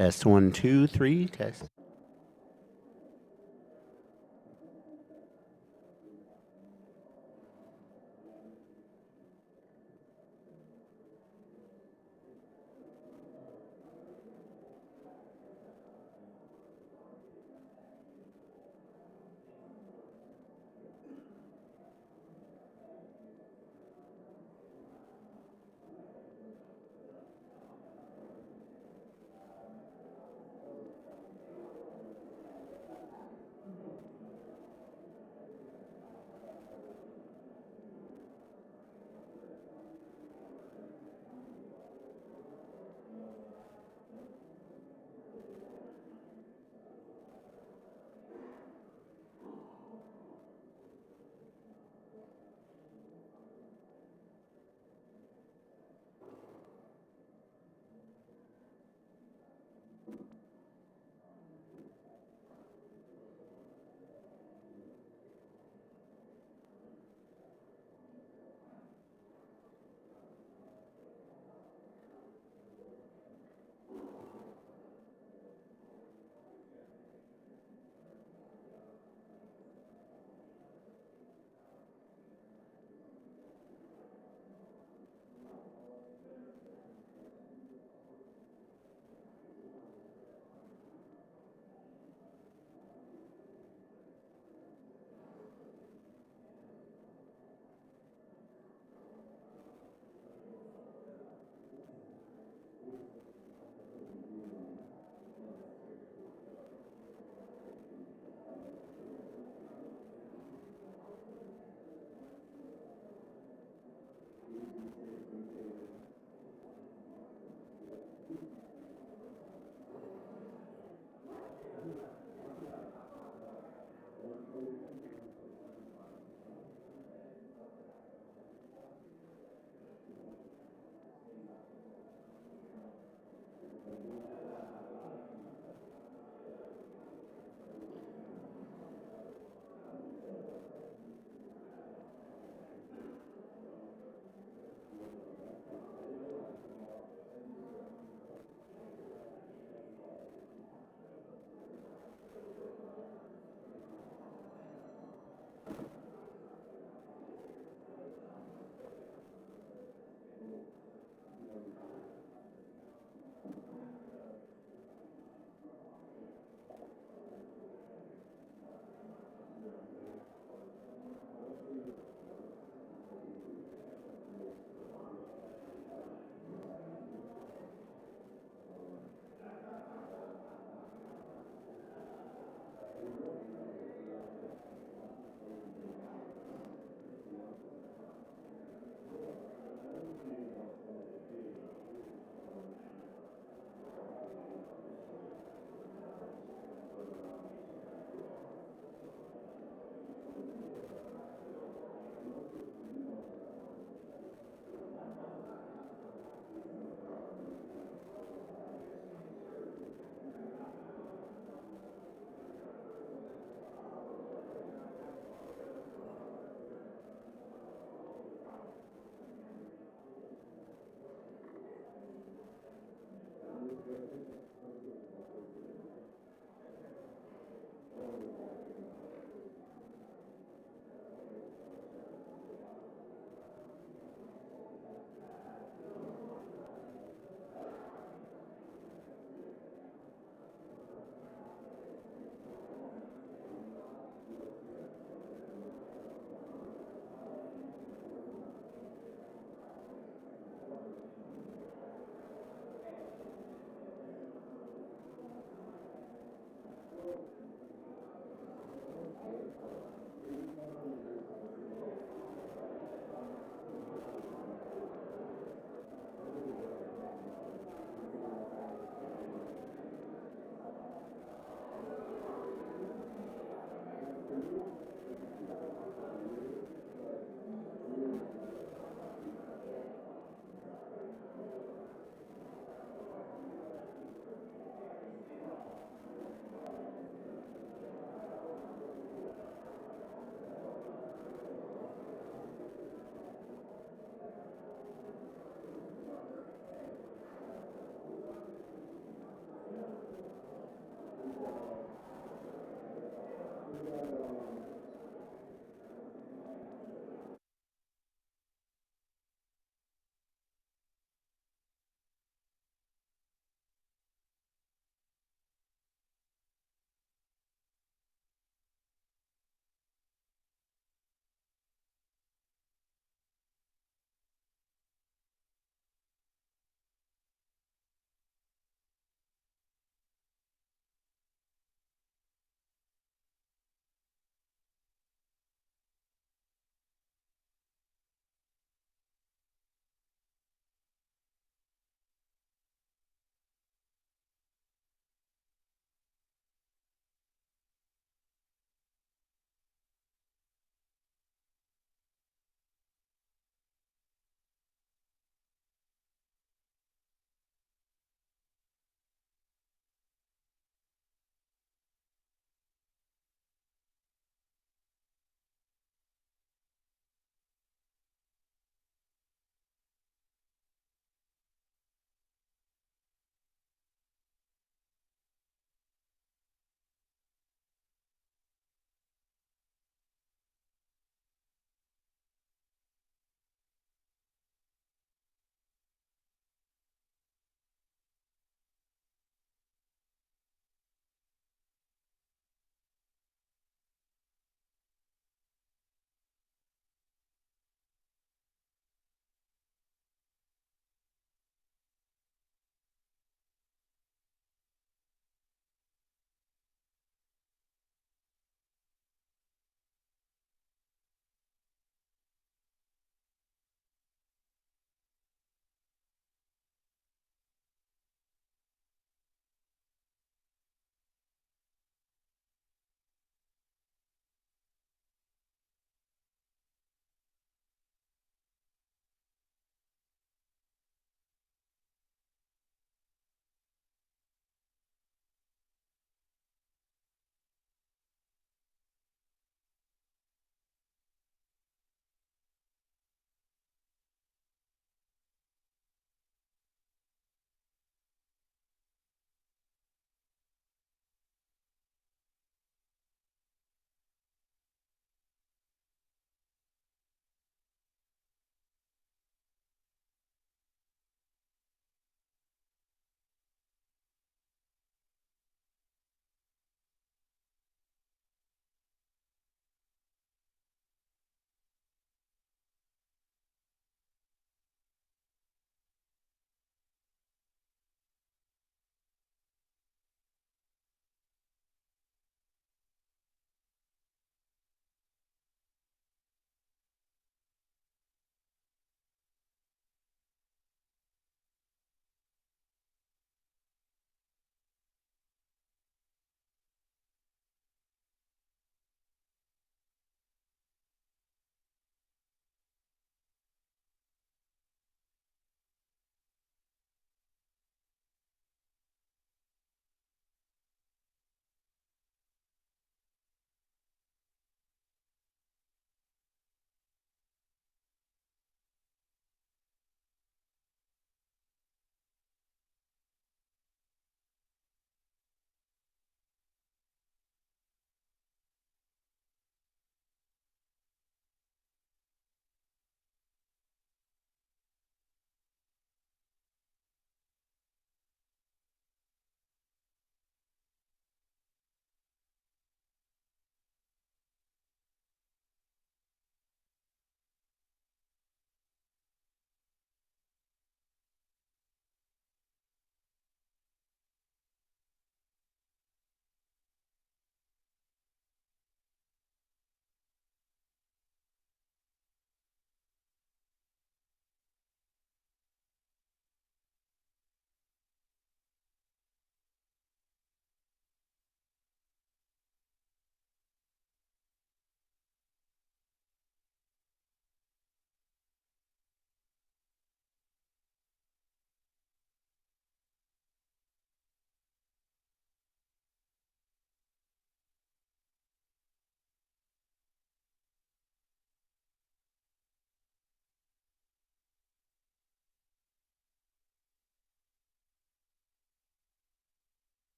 Test 1, 2, 3. Test.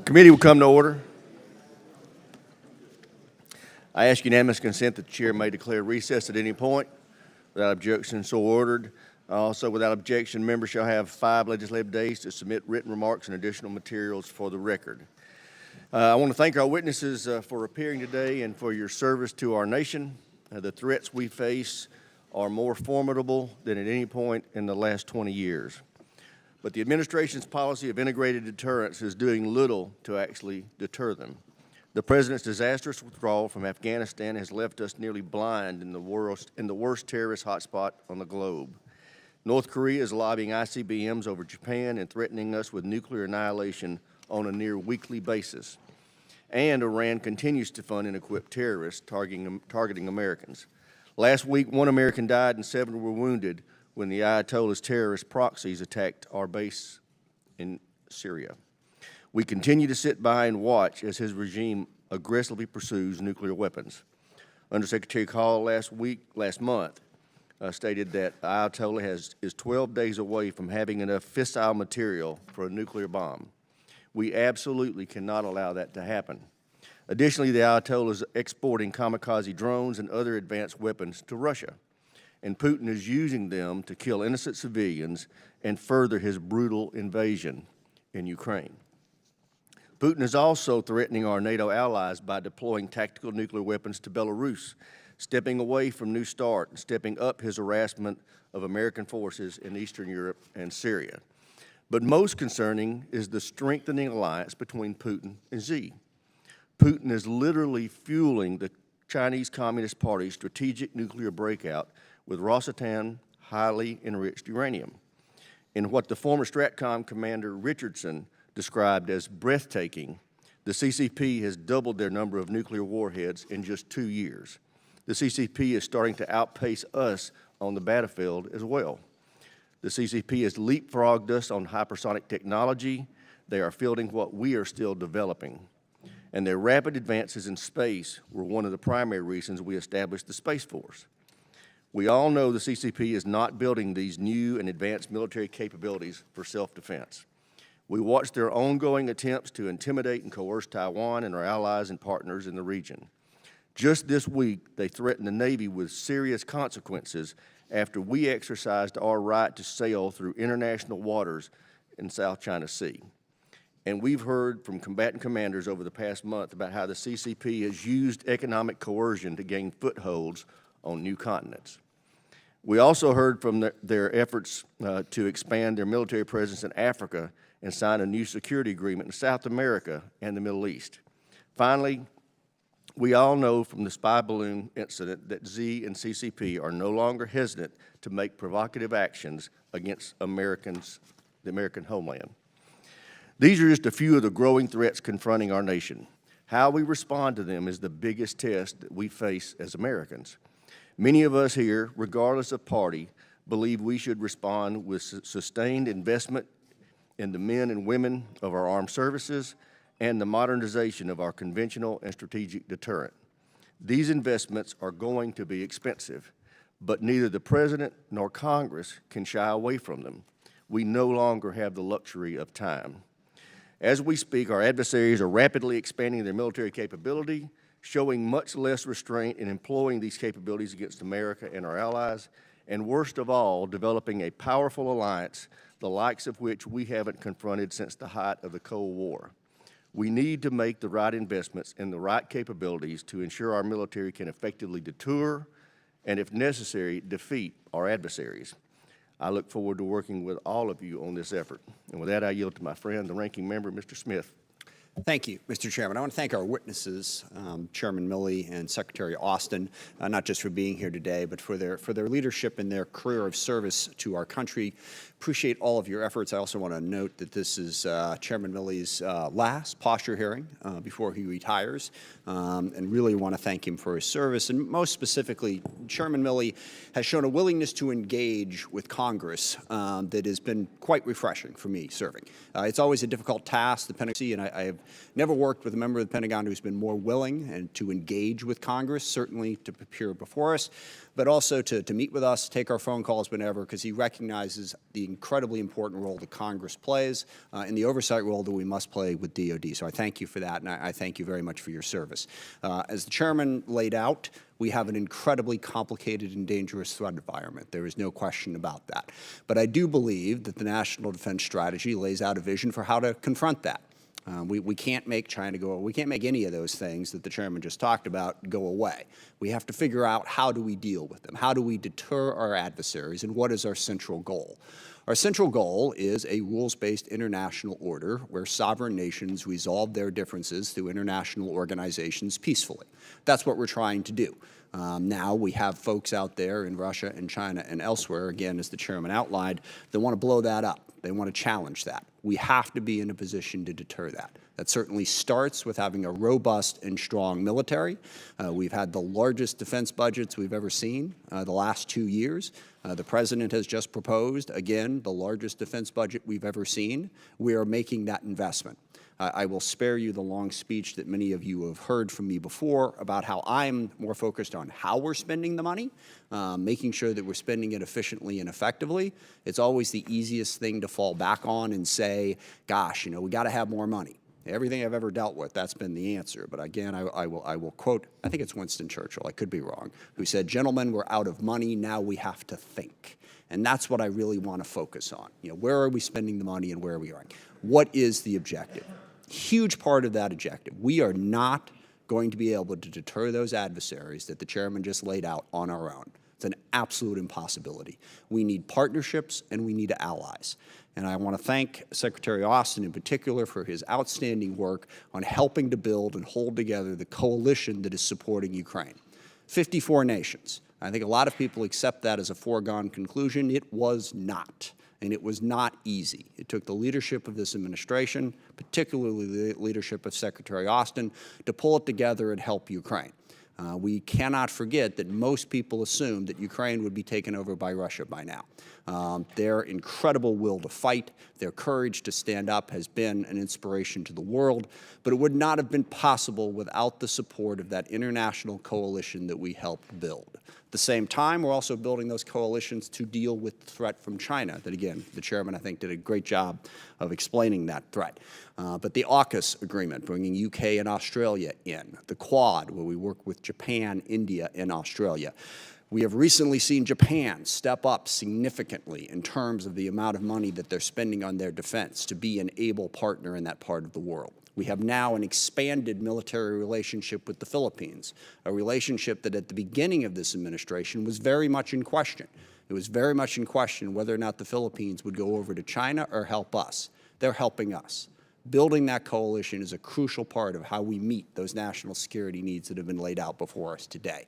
Committee will come to order. I ask unanimous consent that the chair may declare recess at any point. Without objection, so ordered. Also, without objection, members shall have 5 legislative days to submit written remarks and additional materials for the record. I want to thank our witnesses for appearing today and for your service to our nation. The threats we face are more formidable than at any point in the last 20 years. But the administration's policy of integrated deterrence is doing little to actually deter them. The president's disastrous withdrawal from Afghanistan has left us nearly blind in the worst terrorist hotspot on the globe. North Korea is lobbying ICBMs over Japan and threatening us with nuclear annihilation on a near weekly basis. And Iran continues to fund and equip terrorists targeting Americans. Last week, 1 American died and 7 were wounded when the Ayatollah's terrorist proxies attacked our base in Syria. We continue to sit by and watch as his regime aggressively pursues nuclear weapons. Undersecretary Hall last month stated that the Ayatollah is 12 days away from having enough fissile material for a nuclear bomb. We absolutely cannot allow that to happen. Additionally, the Ayatollah is exporting kamikaze drones and other advanced weapons to Russia, and Putin is using them to kill innocent civilians and further his brutal invasion in Ukraine. Putin is also threatening our NATO allies by deploying tactical nuclear weapons to Belarus, stepping away from New START and stepping up his harassment of American forces in Eastern Europe and Syria. But most concerning is the strengthening alliance between Putin and Xi. Putin is literally fueling the Chinese Communist Party's strategic nuclear breakout with Rosatom highly enriched uranium, in what the former STRATCOM commander Richardson described as breathtaking. The CCP has doubled their number of nuclear warheads in just 2 years. The CCP is starting to outpace us on the battlefield as well. The CCP has leapfrogged us on hypersonic technology. They are fielding what we are still developing. And their rapid advances in space were one of the primary reasons we established the Space Force. We all know the CCP is not building these new and advanced military capabilities for self-defense. We watch their ongoing attempts to intimidate and coerce Taiwan and our allies and partners in the region. Just this week, they threatened the Navy with serious consequences after we exercised our right to sail through international waters in South China Sea. And we've heard from combatant commanders over the past month about how the CCP has used economic coercion to gain footholds on new continents. We also heard from their efforts to expand their military presence in Africa and sign a new security agreement in South America and the Middle East. Finally, we all know from the spy balloon incident that Xi and CCP are no longer hesitant to make provocative actions against the American homeland. These are just a few of the growing threats confronting our nation. How we respond to them is the biggest test that we face as Americans. Many of us here, regardless of party, believe we should respond with sustained investment in the men and women of our armed services and the modernization of our conventional and strategic deterrent. These investments are going to be expensive, but neither the President nor Congress can shy away from them. We no longer have the luxury of time. As we speak, our adversaries are rapidly expanding their military capability, showing much less restraint in employing these capabilities against America and our allies, and worst of all, developing a powerful alliance, the likes of which we haven't confronted since the height of the Cold War. We need to make the right investments in the right capabilities to ensure our military can effectively deter and, if necessary, defeat our adversaries. I look forward to working with all of you on this effort. And with that, I yield to my friend, the ranking member, Mr. Smith. Thank you, Mr. Chairman. I want to thank our witnesses, Chairman Milley and Secretary Austin, not just for being here today, but for their leadership and their career of service to our country. Appreciate all of your efforts. I also want to note that this is Chairman Milley's last posture hearing before he retires, and really want to thank him for his service. And most specifically, Chairman Milley has shown a willingness to engage with Congress that has been quite refreshing for me serving. It's always a difficult task, the pendency, and I have Never worked with a member of the Pentagon who's been more willing and to engage with Congress, certainly to appear before us, but also to meet with us, take our phone calls whenever, because he recognizes the incredibly important role that Congress plays and the oversight role that we must play with DOD. So I thank you for that, and I thank you very much for your service. As the chairman laid out, we have an incredibly complicated and dangerous threat environment. There is no question about that. But I do believe that the National Defense Strategy lays out a vision for how to confront that. We can't make China go, we can't make any of those things that the chairman just talked about go away. We have to figure out, how do we deal with them? How do we deter our adversaries, and what is our central goal? Our central goal is a rules-based international order where sovereign nations resolve their differences through international organizations peacefully. That's what we're trying to do. Now we have folks out there in Russia and China and elsewhere, again, as the chairman outlined, that want to blow that up. They want to challenge that. We have to be in a position to deter that. That certainly starts with having a robust and strong military. We've had the largest defense budgets we've ever seen the last 2 years. The president has just proposed, again, the largest defense budget we've ever seen. We are making that investment. I will spare you the long speech that many of you have heard from me before about how I'm more focused on how we're spending the money, making sure that we're spending it efficiently and effectively. It's always the easiest thing to fall back on and say, gosh, we got to have more money. Everything I've ever dealt with, that's been the answer. But again, I will quote, I think it's Winston Churchill, I could be wrong, who said, "Gentlemen, we're out of money, now we have to think." And that's what I really want to focus on. Where are we spending the money and where are we going? What is the objective? Huge part of that objective. We are not going to be able to deter those adversaries that the chairman just laid out on our own. It's an absolute impossibility. We need partnerships and we need allies. And I want to thank Secretary Austin in particular for his outstanding work on helping to build and hold together the coalition that is supporting Ukraine. 54 nations. I think a lot of people accept that as a foregone conclusion. It was not. And it was not easy. It took the leadership of this administration, particularly the leadership of Secretary Austin, to pull it together and help Ukraine. We cannot forget that most people assumed that Ukraine would be taken over by Russia by now. Their incredible will to fight, their courage to stand up has been an inspiration to the world, but it would not have been possible without the support of that international coalition that we helped build. At the same time, we're also building those coalitions to deal with the threat from China that, again, the chairman, I think, did a great job of explaining that threat. But the AUKUS agreement, bringing UK and Australia in, the Quad, where we work with Japan, India, and Australia. We have recently seen Japan step up significantly in terms of the amount of money that they're spending on their defense to be an able partner in that part of the world. We have now an expanded military relationship with the Philippines, a relationship that at the beginning of this administration was very much in question. It was very much in question whether or not the Philippines would go over to China or help us. They're helping us. Building that coalition is a crucial part of how we meet those national security needs that have been laid out before us today.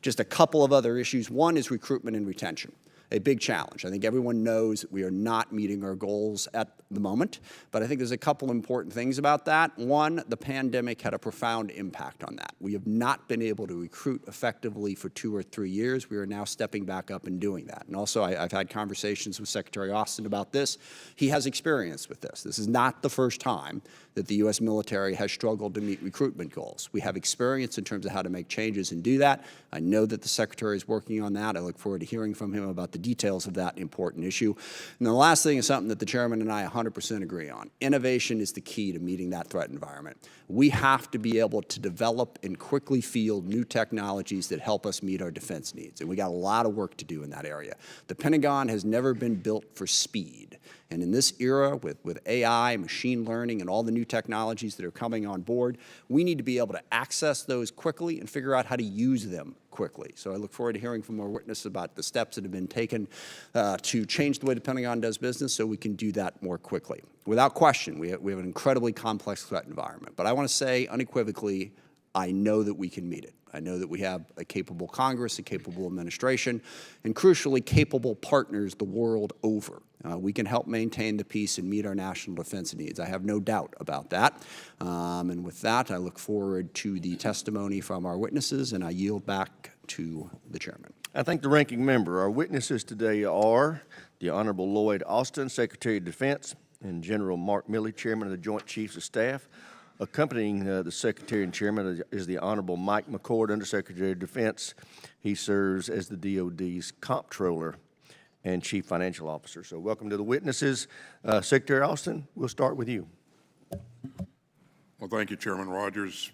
Just a couple of other issues. One is recruitment and retention. A big challenge. I think everyone knows that we are not meeting our goals at the moment, but I think there's a couple important things about that. One, the pandemic had a profound impact on that. We have not been able to recruit effectively for 2 or 3 years. We are now stepping back up and doing that. And also, I've had conversations with Secretary Austin about this. He has experience with this. This is not the first time that the U.S. military has struggled to meet recruitment goals. We have experience in terms of how to make changes and do that. I know that the Secretary is working on that. I look forward to hearing from him about the details of that important issue. And the last thing is something that the chairman and I 100% agree on. Innovation is the key to meeting that threat environment. We have to be able to develop and quickly field new technologies that help us meet our defense needs. And we got a lot of work to do in that area. The Pentagon has never been built for speed. And in this era, with AI, machine learning, and all the new technologies that are coming on board, we need to be able to access those quickly and figure out how to use them quickly. So I look forward to hearing from our witnesses about the steps that have been taken to change the way the Pentagon does business so we can do that more quickly. Without question, we have an incredibly complex threat environment. But I want to say unequivocally, I know that we can meet it. I know that we have a capable Congress, a capable administration, and crucially capable partners the world over. We can help maintain the peace and meet our national defense needs. I have no doubt about that. And with that, I look forward to the testimony from our witnesses, and I yield back to the chairman. I thank the ranking member. Our witnesses today are the Honorable Lloyd Austin, Secretary of Defense, and General Mark Milley, Chairman of the Joint Chiefs of Staff. Accompanying the Secretary and Chairman is the Honorable Mike McCord, Undersecretary of Defense. He serves as the DOD's Comptroller and Chief Financial Officer. So welcome to the witnesses. Secretary Austin, we'll start with you. Well, thank you, Chairman Rogers.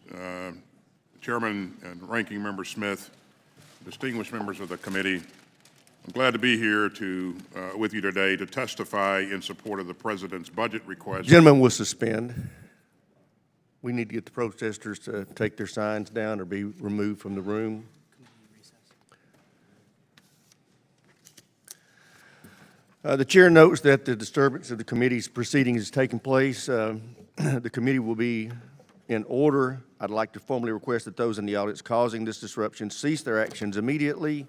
Chairman and Ranking Member Smith, distinguished members of the committee, I'm glad to be here with you today to testify in support of the President's budget request. Gentlemen, will suspend. We need to get the protesters to take their signs down or be removed from the room. The chair notes that the disturbance of the committee's proceedings is taking place. The committee will be in order. I'd like to formally request that those in the audience causing this disruption cease their actions immediately.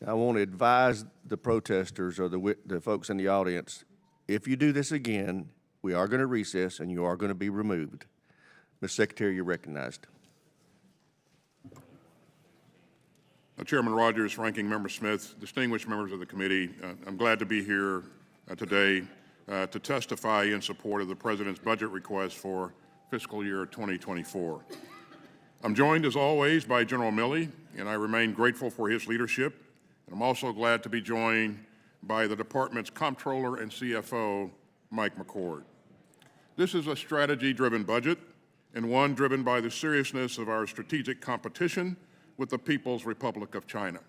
I want to advise the protesters or the folks in the audience, if you do this again, we are going to recess and you are going to be removed. Mr. Secretary, you're recognized. Chairman Rogers, Ranking Member Smith, distinguished members of the committee, I'm glad to be here today to testify in support of the President's budget request for fiscal year 2024. I'm joined, as always, by General Milley, and I remain grateful for his leadership. And I'm also glad to be joined by the department's Comptroller and CFO, Mike McCord. This is a strategy-driven budget and one driven by the seriousness of our strategic competition with the People's Republic of China.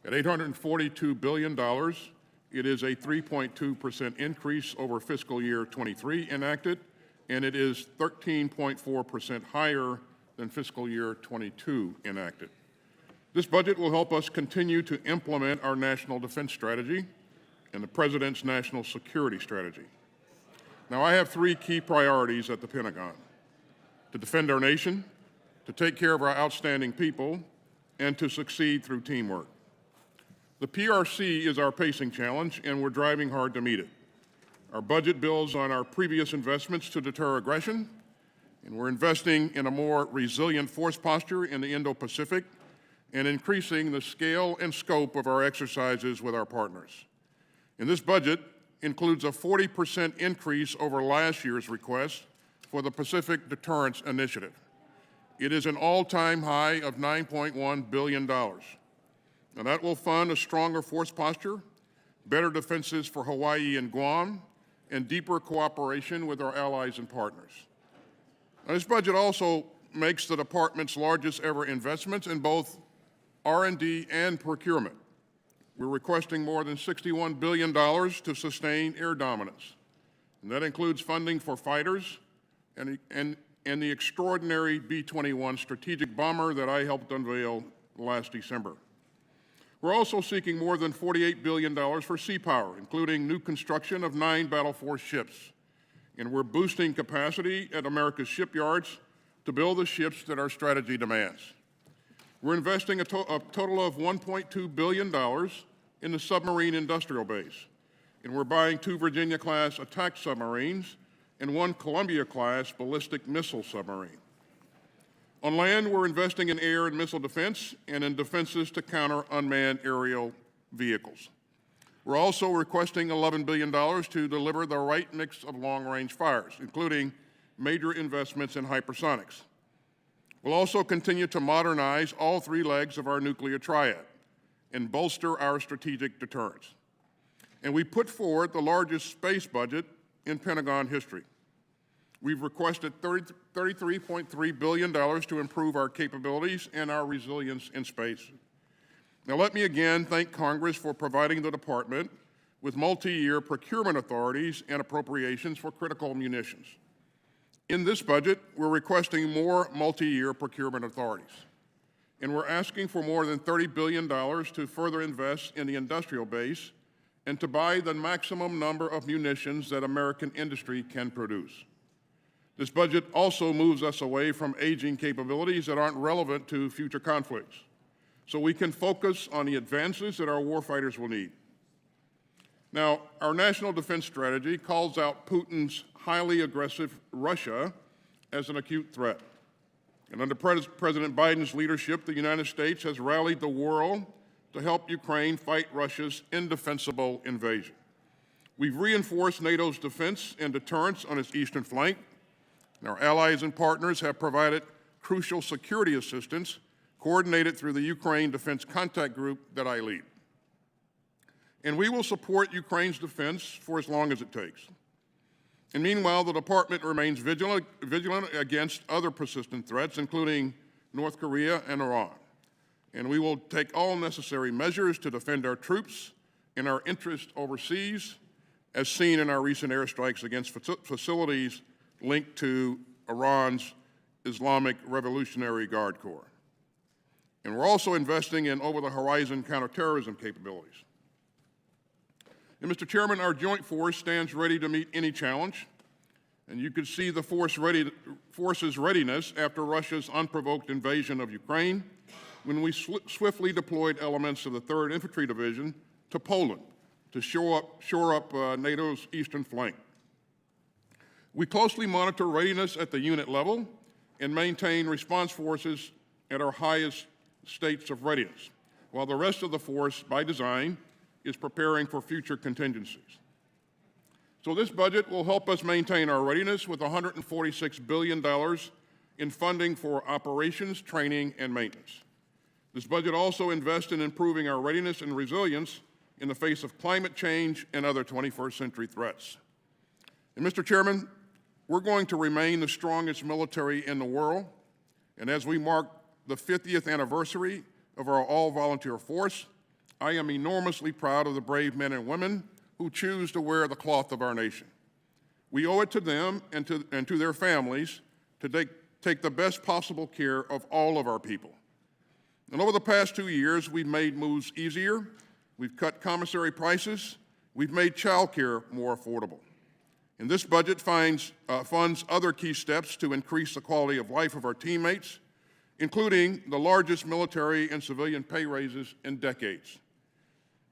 At $842 billion, it is a 3.2% increase over fiscal year 23 enacted, and it is 13.4% higher than fiscal year 22 enacted. This budget will help us continue to implement our national defense strategy and the President's national security strategy. Now, I have three key priorities at the Pentagon: to defend our nation, to take care of our outstanding people, and to succeed through teamwork. The PRC is our pacing challenge, and we're driving hard to meet it. Our budget builds on our previous investments to deter aggression, and we're investing in a more resilient force posture in the Indo-Pacific and increasing the scale and scope of our exercises with our partners. And this budget includes a 40% increase over last year's request for the Pacific Deterrence Initiative. It is an all-time high of $9.1 billion. Now that will fund a stronger force posture, better defenses for Hawaii and Guam, and deeper cooperation with our allies and partners. Now, this budget also makes the department's largest ever investments in both R&D and procurement. We're requesting more than $61 billion to sustain air dominance. And that includes funding for fighters and the extraordinary B-21 strategic bomber that I helped unveil last December. We're also seeking more than $48 billion for sea power, including new construction of 9 Battle Force ships. And we're boosting capacity at America's shipyards to build the ships that our strategy demands. We're investing a total of $1.2 billion in the submarine industrial base. And we're buying 2 Virginia-class attack submarines and 1 Columbia-class ballistic missile submarine. On land, we're investing in air and missile defense and in defenses to counter unmanned aerial vehicles. We're also requesting $11 billion to deliver the right mix of long-range fires, including major investments in hypersonics. We'll also continue to modernize all 3 legs of our nuclear triad and bolster our strategic deterrence. And we put forward the largest space budget in Pentagon history. We've requested $33.3 billion to improve our capabilities and our resilience in space. Now, let me again thank Congress for providing the department with multi-year procurement authorities and appropriations for critical munitions. In this budget, we're requesting more multi-year procurement authorities. And we're asking for more than $30 billion to further invest in the industrial base and to buy the maximum number of munitions that American industry can produce. This budget also moves us away from aging capabilities that aren't relevant to future conflicts, so we can focus on the advances that our warfighters will need. Now, our national defense strategy calls out Putin's highly aggressive Russia as an acute threat. And under President Biden's leadership, the United States has rallied the world to help Ukraine fight Russia's indefensible invasion. We've reinforced NATO's defense and deterrence on its eastern flank. And our allies and partners have provided crucial security assistance coordinated through the Ukraine Defense Contact Group that I lead. And we will support Ukraine's defense for as long as it takes. And meanwhile, the Department remains vigilant against other persistent threats, including North Korea and Iran. And we will take all necessary measures to defend our troops and our interests overseas, as seen in our recent airstrikes against facilities linked to Iran's Islamic Revolutionary Guard Corps. And we're also investing in over-the-horizon counterterrorism capabilities. And Mr. Chairman, our joint force stands ready to meet any challenge, and you could see the force's readiness after Russia's unprovoked invasion of Ukraine, when we swiftly deployed elements of the 3rd Infantry Division to Poland to shore up NATO's eastern flank. We closely monitor readiness at the unit level and maintain response forces at our highest states of readiness, while the rest of the force, by design, is preparing for future contingencies. So this budget will help us maintain our readiness with $146 billion in funding for operations, training, and maintenance. This budget also invests in improving our readiness and resilience in the face of climate change and other 21st century threats. And Mr. Chairman, we're going to remain the strongest military in the world, and as we mark the 50th anniversary of our all-volunteer force, I am enormously proud of the brave men and women who choose to wear the cloth of our nation. We owe it to them and to their families to take the best possible care of all of our people. And over the past 2 years, we've made moves easier, we've cut commissary prices, we've made child care more affordable. And this budget funds other key steps to increase the quality of life of our teammates, including the largest military and civilian pay raises in decades.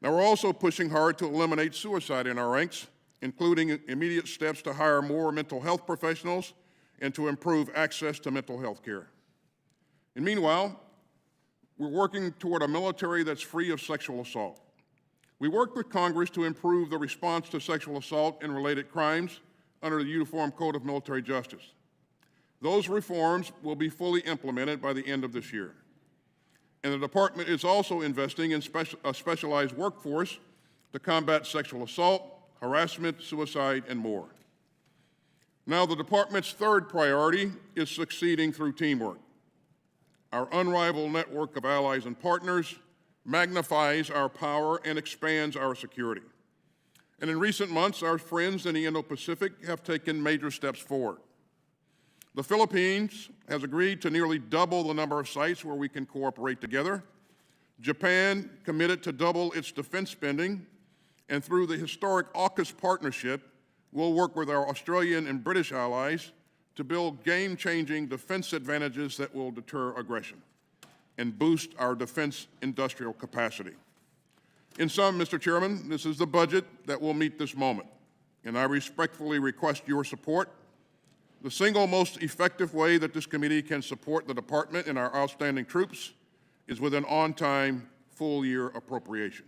Now, we're also pushing hard to eliminate suicide in our ranks, including immediate steps to hire more mental health professionals and to improve access to mental health care. And meanwhile, we're working toward a military that's free of sexual assault. We worked with Congress to improve the response to sexual assault and related crimes under the Uniform Code of Military Justice. Those reforms will be fully implemented by the end of this year. And the Department is also investing in a specialized workforce to combat sexual assault, harassment, suicide, and more. Now, the Department's 3rd priority is succeeding through teamwork. Our unrivaled network of allies and partners magnifies our power and expands our security. And in recent months, our friends in the Indo-Pacific have taken major steps forward. The Philippines has agreed to nearly double the number of sites where we can cooperate together. Japan committed to double its defense spending, and through the historic AUKUS partnership, we'll work with our Australian and British allies to build game-changing defense advantages that will deter aggression and boost our defense industrial capacity. In sum, Mr. Chairman, this is the budget that will meet this moment, and I respectfully request your support. The single most effective way that this committee can support the Department and our outstanding troops is with an on-time, full-year appropriation.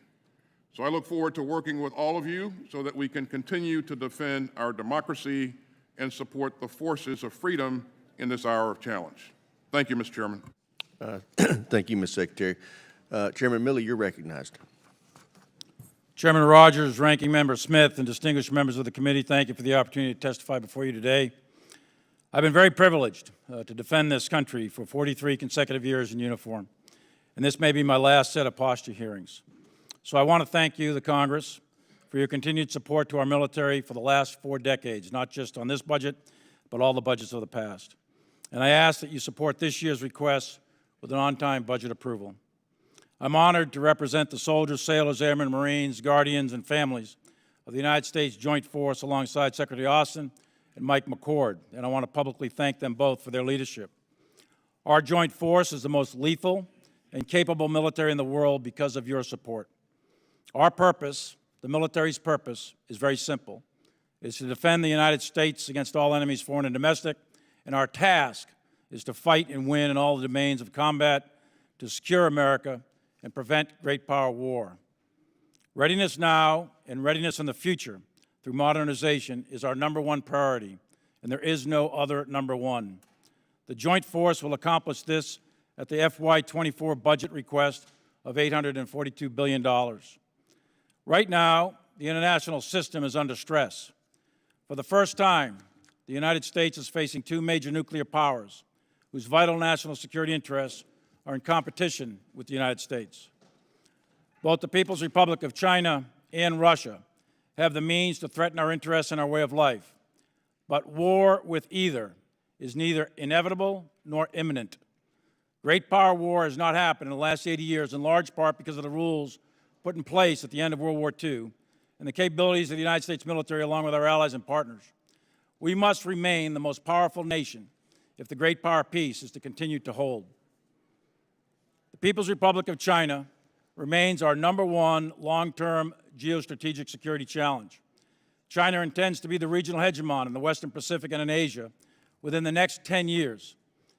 So I look forward to working with all of you so that we can continue to defend our democracy and support the forces of freedom in this hour of challenge. Thank you, Mr. Chairman. Thank you, Ms. Secretary. Chairman Milley, you're recognized. Chairman Rogers, Ranking Member Smith, and distinguished members of the committee, thank you for the opportunity to testify before you today. I've been very privileged to defend this country for 43 consecutive years in uniform, and this may be my last set of posture hearings. So I want to thank you, the Congress, for your continued support to our military for the last 4 decades, not just on this budget, but all the budgets of the past. And I ask that you support this year's request with an on-time budget approval. I'm honored to represent the soldiers, sailors, airmen, Marines, guardians, and families of the United States Joint Force alongside Secretary Austin and Mike McCord, and I want to publicly thank them both for their leadership. Our joint force is the most lethal and capable military in the world because of your support. Our purpose, the military's purpose, is very simple. It's to defend the United States against all enemies, foreign and domestic, and our task is to fight and win in all the domains of combat, to secure America, and prevent great power war. Readiness now and readiness in the future through modernization is our #1 priority, and there is no other #1. The joint force will accomplish this at the FY24 budget request of $842 billion. Right now, the international system is under stress. For the first time, the United States is facing two major nuclear powers whose vital national security interests are in competition with the United States. Both the People's Republic of China and Russia have the means to threaten our interests and our way of life. But war with either is neither inevitable nor imminent. Great power war has not happened in the last 80 years, in large part because of the rules put in place at the end of World War II and the capabilities of the United States military along with our allies and partners. We must remain the most powerful nation if the great power peace is to continue to hold. The People's Republic of China remains our #1 long-term geostrategic security challenge. China intends to be the regional hegemon in the Western Pacific and in Asia within the next 10 years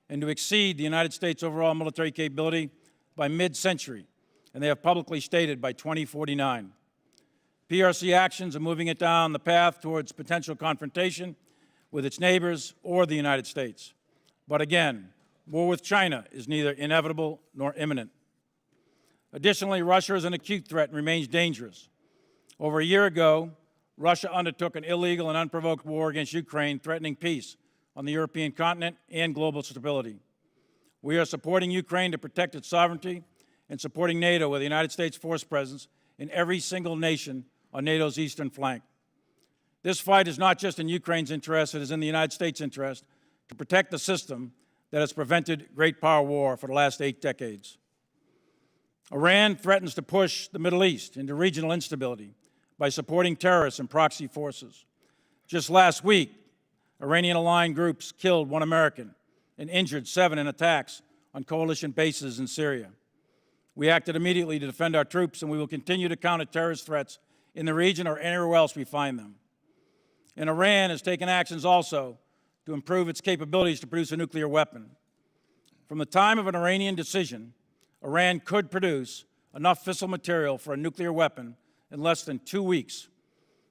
and to exceed the United States' overall military capability by mid-century, and they have publicly stated by 2049. PRC actions are moving it down the path towards potential confrontation with its neighbors or the United States. But again, war with China is neither inevitable nor imminent. Additionally, Russia is an acute threat and remains dangerous. Over a year ago, Russia undertook an illegal and unprovoked war against Ukraine, threatening peace on the European continent and global stability. We are supporting Ukraine to protect its sovereignty and supporting NATO with the United States force presence in every single nation on NATO's eastern flank. This fight is not just in Ukraine's interest, it is in the United States' interest to protect the system that has prevented great power war for the last 8 decades. Iran threatens to push the Middle East into regional instability by supporting terrorists and proxy forces. Just last week, Iranian-aligned groups killed 1 American and injured 7 in attacks on coalition bases in Syria. We acted immediately to defend our troops, and we will continue to counter terrorist threats in the region or anywhere else we find them. And Iran has taken actions also to improve its capabilities to produce a nuclear weapon. From the time of an Iranian decision, Iran could produce enough fissile material for a nuclear weapon in less than 2 weeks,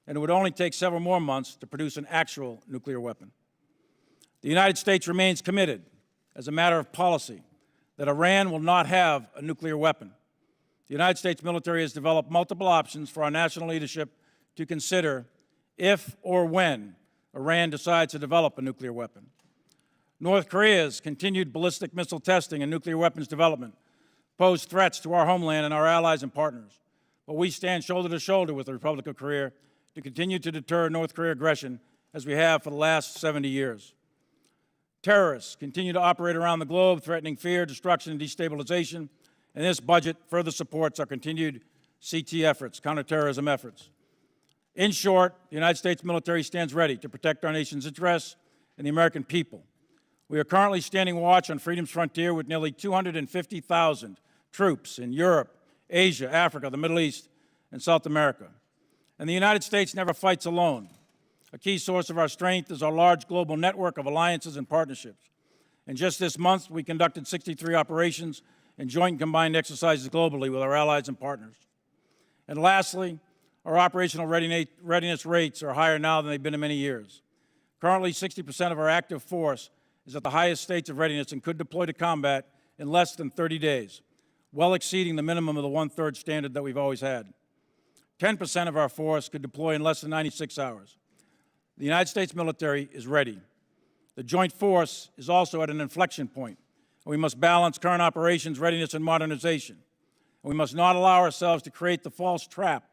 and it would only take several more months to produce an actual nuclear weapon. The United States remains committed, as a matter of policy, that Iran will not have a nuclear weapon. The United States military has developed multiple options for our national leadership to consider if or when Iran decides to develop a nuclear weapon. North Korea's continued ballistic missile testing and nuclear weapons development pose threats to our homeland and our allies and partners. But we stand shoulder to shoulder with the Republic of Korea to continue to deter North Korea aggression as we have for the last 70 years. Terrorists continue to operate around the globe, threatening fear, destruction, and destabilization, and this budget further supports our continued CT efforts, counterterrorism efforts. In short, the United States military stands ready to protect our nation's interests and the American people. We are currently standing watch on freedom's frontier with nearly 250,000 troops in Europe, Asia, Africa, the Middle East, and South America. And the United States never fights alone. A key source of our strength is our large global network of alliances and partnerships. And just this month, we conducted 63 operations and joint and combined exercises globally with our allies and partners. And lastly, our operational readiness rates are higher now than they've been in many years. Currently, 60% of our active force is at the highest states of readiness and could deploy to combat in less than 30 days, well exceeding the minimum of the 1/3 standard that we've always had. 10% of our force could deploy in less than 96 hours. The United States military is ready. The joint force is also at an inflection point, and we must balance current operations, readiness, and modernization. And we must not allow ourselves to create the false trap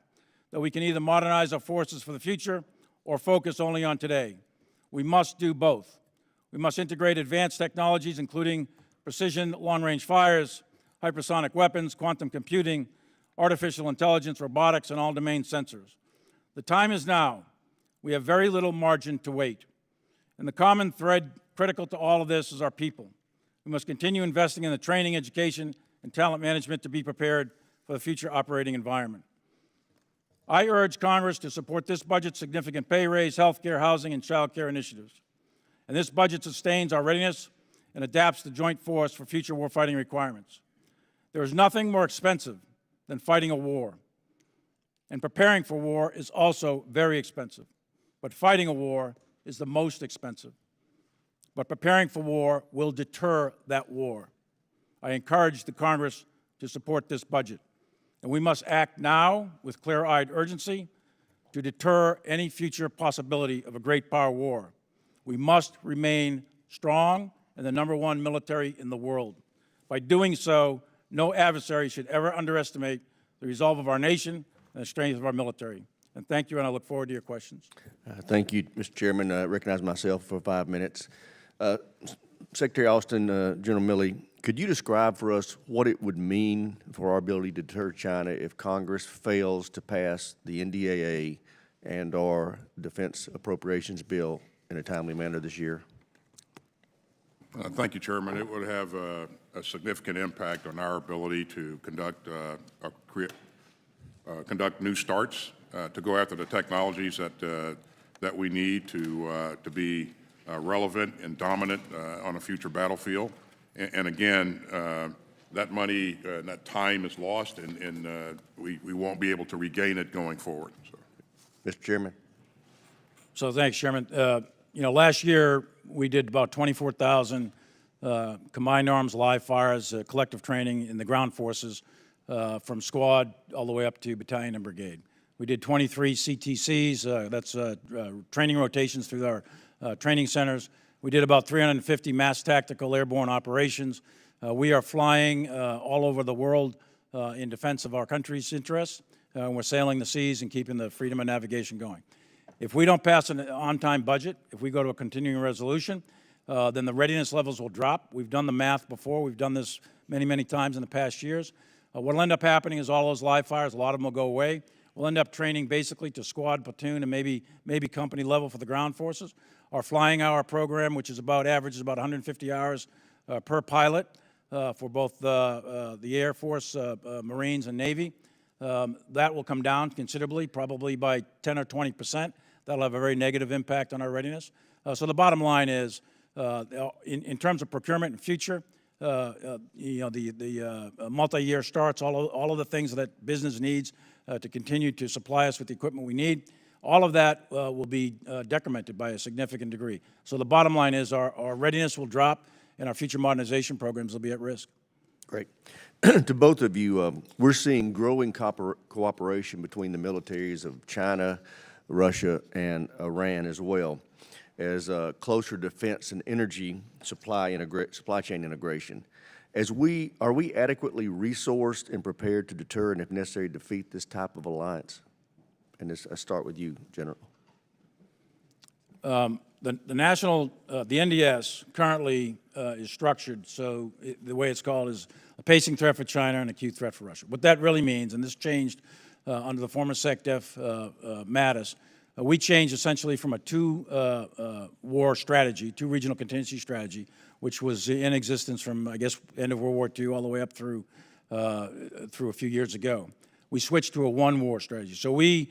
that we can either modernize our forces for the future or focus only on today. We must do both. We must integrate advanced technologies, including precision long-range fires, hypersonic weapons, quantum computing, artificial intelligence, robotics, and all-domain sensors. The time is now. We have very little margin to wait. And the common thread critical to all of this is our people. We must continue investing in the training, education, and talent management to be prepared for the future operating environment. I urge Congress to support this budget's significant pay raise, health care, housing, and child care initiatives. And this budget sustains our readiness and adapts the joint force for future warfighting requirements. There is nothing more expensive than fighting a war. And preparing for war is also very expensive. But fighting a war is the most expensive. But preparing for war will deter that war. I encourage the Congress to support this budget. And we must act now with clear-eyed urgency to deter any future possibility of a great power war. We must remain strong and the #1 military in the world. By doing so, no adversary should ever underestimate the resolve of our nation and the strength of our military. And thank you, and I look forward to your questions. Thank you, Mr. Chairman. I recognize myself for 5 minutes. Secretary Austin, General Milley, could you describe for us what it would mean for our ability to deter China if Congress fails to pass the NDAA and/or Defense Appropriations Bill in a timely manner this year? Thank you, Chairman. It would have a significant impact on our ability to conduct new starts, to go after the technologies that we need to be relevant and dominant on a future battlefield. And again, that money, that time is lost, and we won't be able to regain it going forward. So. Mr. Chairman. So thanks, Chairman. Last year we did about 24,000 combined arms, live fires, collective training in the ground forces, from squad all the way up to battalion and brigade. We did 23 CTCs, that's training rotations through our training centers. We did about 350 mass tactical airborne operations. We are flying all over the world in defense of our country's interests. We're sailing the seas and keeping the freedom of navigation going. If we don't pass an on-time budget, if we go to a continuing resolution, then the readiness levels will drop. We've done the math before. We've done this many, many times in the past years. What will end up happening is all those live fires, a lot of them will go away. We'll end up training basically to squad, platoon, and maybe company level for the ground forces. Our flying hour program, which is averages about 150 hours per pilot for both the Air Force, Marines, and Navy. That will come down considerably, probably by 10 or 20%. That'll have a very negative impact on our readiness. So the bottom line is, in terms of procurement and future, the multi-year starts, all of the things that business needs to continue to supply us with the equipment we need, all of that will be decremented by a significant degree. So the bottom line is our readiness will drop and our future modernization programs will be at risk. Great. To both of you, we're seeing growing cooperation between the militaries of China, Russia, and Iran as well as closer defense and energy supply chain integration. Are we adequately resourced and prepared to deter and, if necessary, defeat this type of alliance? And I start with you, General. The NDS currently is structured so the way it's called is a pacing threat for China and acute threat for Russia. What that really means, and this changed under the former SecDef Mattis, we changed essentially from a two-war strategy, two regional contingency strategy, which was in existence from, I guess, end of World War II all the way up through a few years ago. We switched to a one-war strategy. So we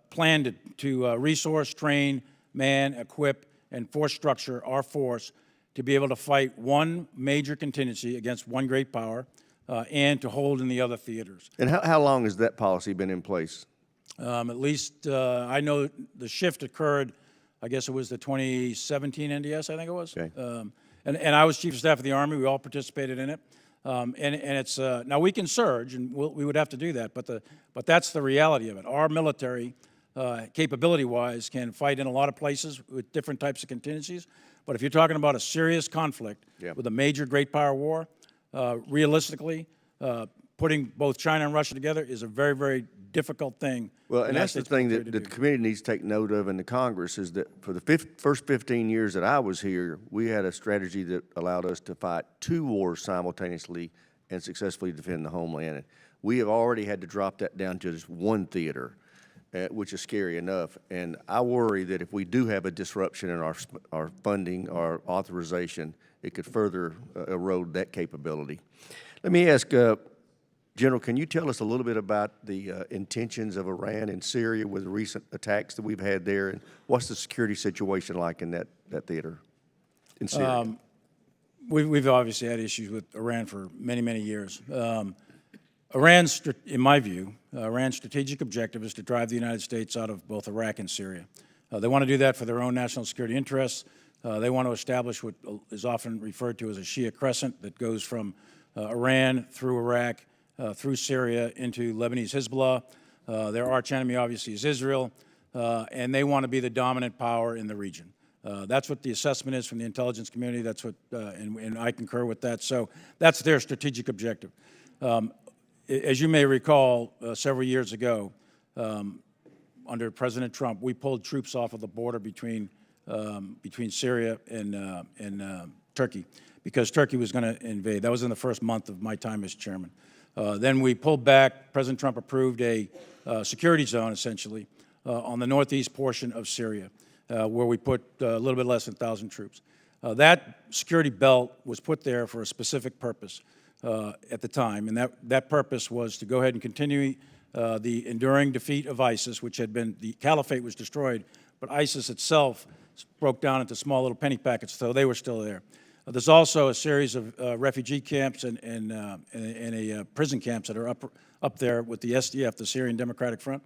planned to resource, train, man, equip, and force structure our force to be able to fight one major contingency against one great power and to hold in the other theaters. And how long has that policy been in place? At least I know the shift occurred, I guess it was the 2017 NDS, I think it was. Okay. And I was Chief of Staff of the Army. We all participated in it. And it's, now we can surge, and we would have to do that, but that's the reality of it. Our military, capability-wise, can fight in a lot of places with different types of contingencies. But if you're talking about a serious conflict with a major great power war, realistically, putting both China and Russia together is a very, very difficult thing. Well, and that's the thing that the committee needs to take note of in the Congress is that for the first 15 years that I was here, we had a strategy that allowed us to fight two wars simultaneously and successfully defend the homeland. And we have already had to drop that down to just one theater, which is scary enough. And I worry that if we do have a disruption in our funding, our authorization, it could further erode that capability. Let me ask, General, can you tell us a little bit about the intentions of Iran in Syria with the recent attacks that we've had there, and what's the security situation like in that theater in Syria? We've obviously had issues with Iran for many, many years. Iran's, in my view, Iran's strategic objective is to drive the United States out of both Iraq and Syria. They want to do that for their own national security interests. They want to establish what is often referred to as a Shia crescent that goes from Iran through Iraq, through Syria into Lebanese Hezbollah. Their arch enemy, obviously, is Israel, and they want to be the dominant power in the region. That's what the assessment is from the intelligence community. That's what, and I concur with that. So that's their strategic objective. As you may recall, several years ago, under President Trump, we pulled troops off of the border between Syria and Turkey because Turkey was going to invade. That was in the first month of my time as chairman. Then we pulled back. President Trump approved a security zone, essentially, on the northeast portion of Syria, where we put a little bit less than 1,000 troops. That security belt was put there for a specific purpose at the time, and that purpose was to go ahead and continue the enduring defeat of ISIS, which had been, the caliphate was destroyed, but ISIS itself broke down into small little penny packets, so they were still there. There's also a series of refugee camps and prison camps that are up there with the SDF, the Syrian Democratic Front.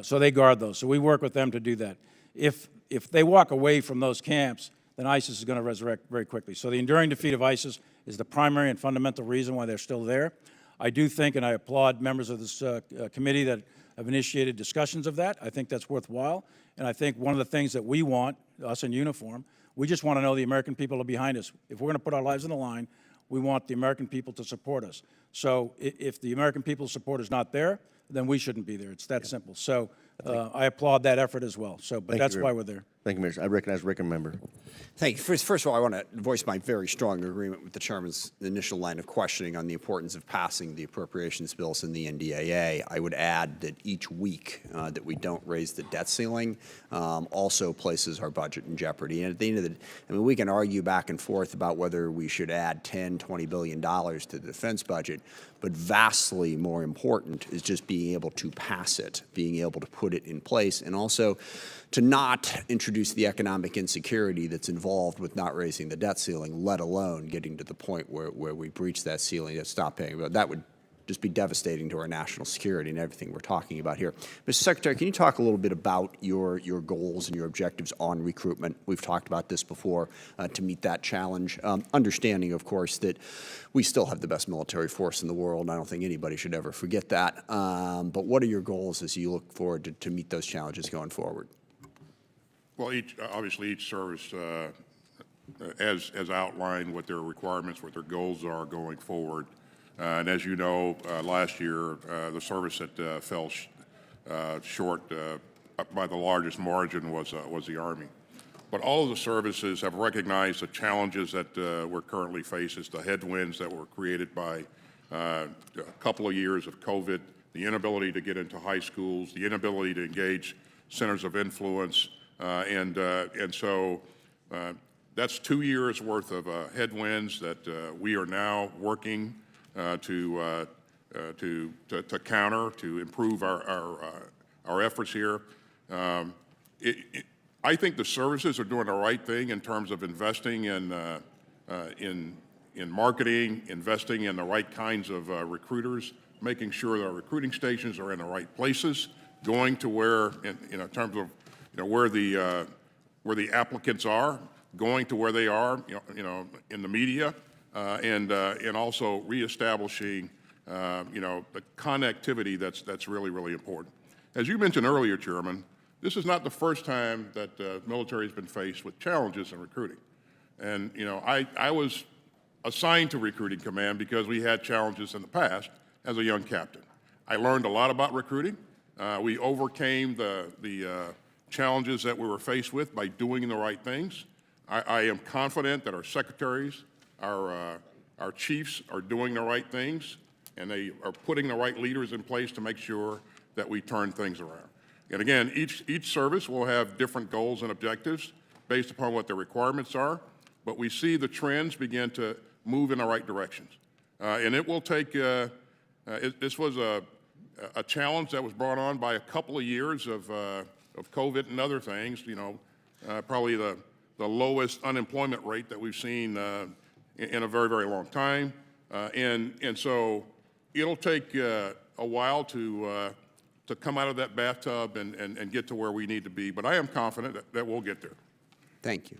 So they guard those. So we work with them to do that. If they walk away from those camps, then ISIS is going to resurrect very quickly. So the enduring defeat of ISIS is the primary and fundamental reason why they're still there. I do think, and I applaud members of this committee that have initiated discussions of that. I think that's worthwhile. And I think one of the things that we want, us in uniform, we just want to know the American people are behind us. If we're going to put our lives on the line, we want the American people to support us. So if the American people's support is not there, then we shouldn't be there. It's that simple. So I applaud that effort as well. So, but that's why we're there. Thank you, Minister. I recognize the ranking member. Thank you. First of all, I want to voice my very strong agreement with the chairman's initial line of questioning on the importance of passing the appropriations bills in the NDAA. I would add that each week that we don't raise the debt ceiling also places our budget in jeopardy. And at the end of the day, I mean, we can argue back and forth about whether we should add $10, $20 billion to the defense budget, but vastly more important is just being able to pass it, being able to put it in place, and also to not introduce the economic insecurity that's involved with not raising the debt ceiling, let alone getting to the point where we breach that ceiling and stop paying. But that would just be devastating to our national security and everything we're talking about here. Mr. Secretary, can you talk a little bit about your goals and your objectives on recruitment? We've talked about this before to meet that challenge. Understanding, of course, that we still have the best military force in the world. I don't think anybody should ever forget that. But what are your goals as you look forward to meet those challenges going forward? Well, obviously each service has outlined what their requirements, what their goals are going forward. And as you know, last year, the service that fell short by the largest margin was the Army. But all of the services have recognized the challenges that we're currently facing, the headwinds that were created by a couple of years of COVID, the inability to get into high schools, the inability to engage centers of influence, and so that's 2 years worth of headwinds that we are now working to counter, to improve our efforts here. I think the services are doing the right thing in terms of investing in marketing, investing in the right kinds of recruiters, making sure that our recruiting stations are in the right places, going to where, in terms of where the applicants are, going to where they are, in the media, and also reestablishing, the connectivity that's really, really important. As you mentioned earlier, Chairman, this is not the first time that the military has been faced with challenges in recruiting. And, I was assigned to recruiting command because we had challenges in the past as a young captain. I learned a lot about recruiting. We overcame the challenges that we were faced with by doing the right things. I am confident that our secretaries, our chiefs are doing the right things, and they are putting the right leaders in place to make sure that we turn things around. And again, each service will have different goals and objectives based upon what their requirements are, but we see the trends begin to move in the right directions. And it will take, this was a challenge that was brought on by a couple of years of COVID and other things, probably the lowest unemployment rate that we've seen in a very, very long time. And so it'll take a while to come out of that bathtub and get to where we need to be. But I am confident that we'll get there. Thank you.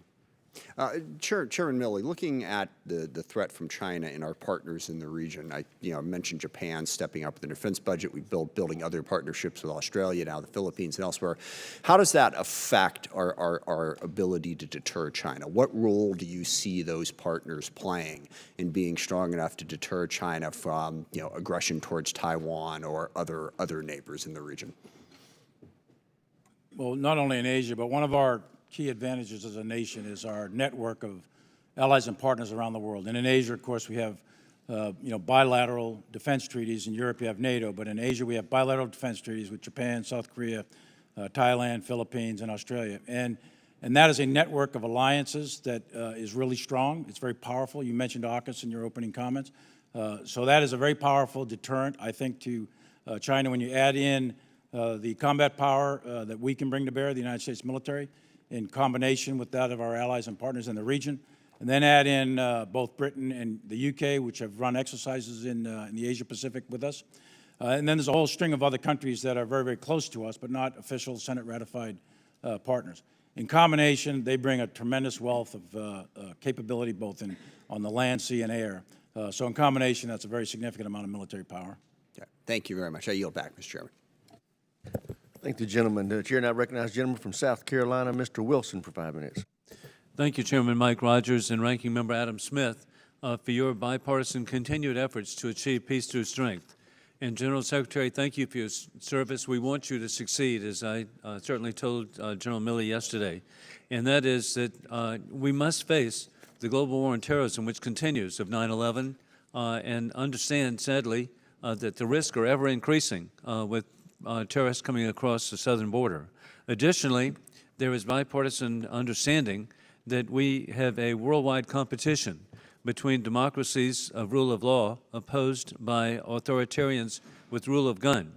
Chairman Milley, looking at the threat from China and our partners in the region, I mentioned Japan stepping up the defense budget. We've building other partnerships with Australia, now the Philippines and elsewhere. How does that affect our ability to deter China? What role do you see those partners playing in being strong enough to deter China from aggression towards Taiwan or other neighbors in the region? Well, not only in Asia, but one of our key advantages as a nation is our network of allies and partners around the world. And in Asia, of course, we have bilateral defense treaties. In Europe, you have NATO, but in Asia, we have bilateral defense treaties with Japan, South Korea, Thailand, Philippines, and Australia. And that is a network of alliances that is really strong. It's very powerful. You mentioned AUKUS in your opening comments. So that is a very powerful deterrent, I think, to China. When you add in the combat power that we can bring to bear, the United States military, in combination with that of our allies and partners in the region, and then add in both Britain and the UK, which have run exercises in the Asia-Pacific with us. And then there's a whole string of other countries that are very, very close to us, but not official Senate-ratified partners. In combination, they bring a tremendous wealth of capability both on the land, sea, and air. So in combination, that's a very significant amount of military power. Okay. Thank you very much. I yield back, Mr. Chairman. Thank the gentleman. The chair now recognizes the gentleman from South Carolina, Mr. Wilson, for 5 minutes. Thank you, Chairman Mike Rogers and Ranking Member Adam Smith, for your bipartisan continued efforts to achieve peace through strength. And General Secretary, thank you for your service. We want you to succeed, as I certainly told General Milley yesterday. And that is that we must face the global war on terrorism, which continues, of 9/11, and understand, sadly, that the risks are ever increasing with terrorists coming across the southern border. Additionally, there is bipartisan understanding that we have a worldwide competition between democracies of rule of law opposed by authoritarians with rule of gun.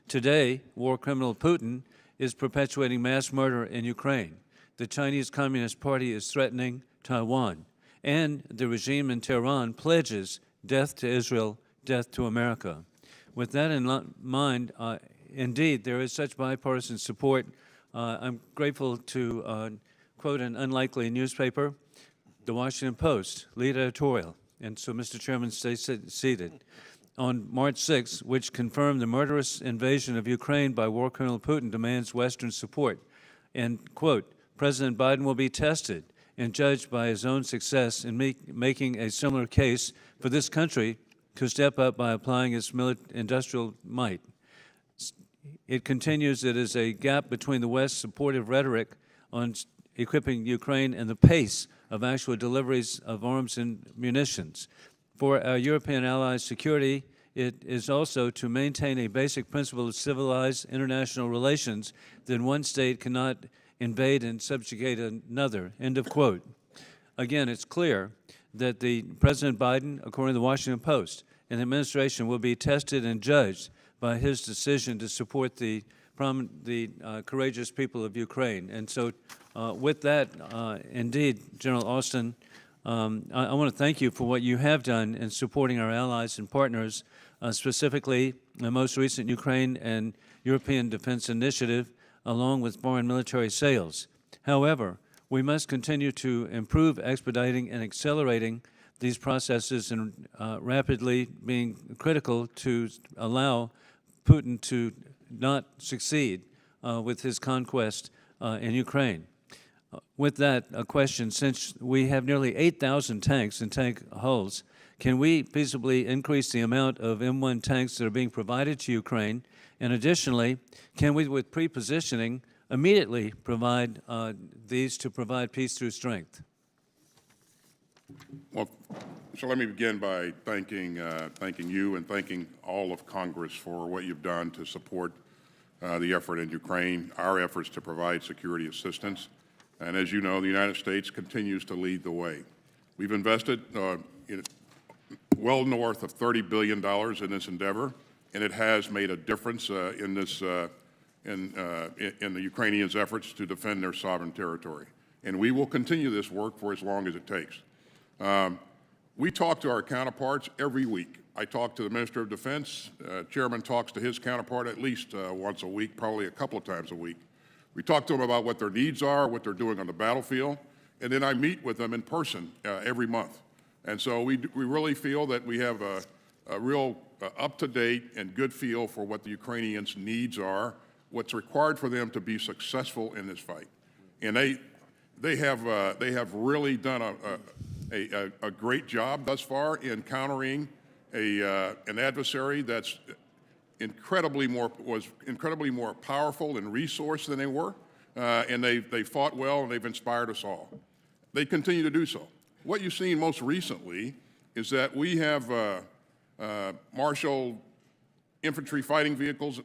Today, war criminal Putin is perpetuating mass murder in Ukraine. The Chinese Communist Party is threatening Taiwan. And the regime in Tehran pledges death to Israel, death to America. With that in mind, indeed, there is such bipartisan support. I'm grateful to quote an unlikely newspaper, the Washington Post, lead editorial. And so, Mr. Chairman, stay seated. On March 6, which confirmed the murderous invasion of Ukraine by war criminal Putin demands Western support. And, quote, President Biden will be tested and judged by his own success in making a similar case for this country to step up by applying its industrial might. It continues, it is a gap between the West's supportive rhetoric on equipping Ukraine and the pace of actual deliveries of arms and munitions. For our European allies' security, it is also to maintain a basic principle of civilized international relations that one state cannot invade and subjugate another, end of quote. Again, it's clear that the President Biden, according to the Washington Post, and the administration will be tested and judged by his decision to support the courageous people of Ukraine. And so with that, indeed, General Austin, I want to thank you for what you have done in supporting our allies and partners, specifically the most recent Ukraine and European Defense Initiative, along with foreign military sales. However, we must continue to improve expediting and accelerating these processes and rapidly being critical to allow Putin to not succeed with his conquest in Ukraine. With that, a question, since we have nearly 8,000 tanks and tank hulls, can we feasibly increase the amount of M1 tanks that are being provided to Ukraine? And additionally, can we, with pre-positioning, immediately provide these to provide peace through strength? Well, so let me begin by thanking you and thanking all of Congress for what you've done to support the effort in Ukraine, our efforts to provide security assistance. And as you know, the United States continues to lead the way. We've invested well north of $30 billion in this endeavor, and it has made a difference in the Ukrainians' efforts to defend their sovereign territory. And we will continue this work for as long as it takes. We talk to our counterparts every week. I talk to the Minister of Defense. Chairman talks to his counterpart at least once a week, probably a couple of times a week. We talk to them about what their needs are, what they're doing on the battlefield, and then I meet with them in person every month. And so we really feel that we have a real up-to-date and good feel for what the Ukrainians' needs are, what's required for them to be successful in this fight. And they have really done a great job thus far in countering an adversary that's was incredibly more powerful and resourced than they were, and they fought well and they've inspired us all. They continue to do so. What you've seen most recently is that we have Marshall infantry fighting vehicles,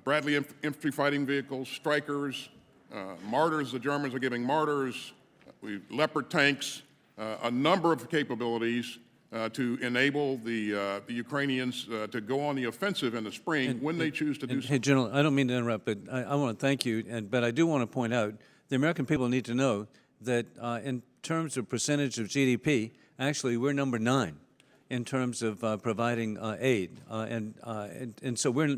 Bradley infantry fighting vehicles, Strykers, Martyrs. The Germans are giving Martyrs, Leopard tanks, a number of capabilities to enable the Ukrainians to go on the offensive in the spring when they choose to do so. Hey, General, I don't mean to interrupt, but I want to thank you, but I do want to point out the American people need to know that in terms of percentage of GDP, actually we're number 9 in terms of providing aid, and so we're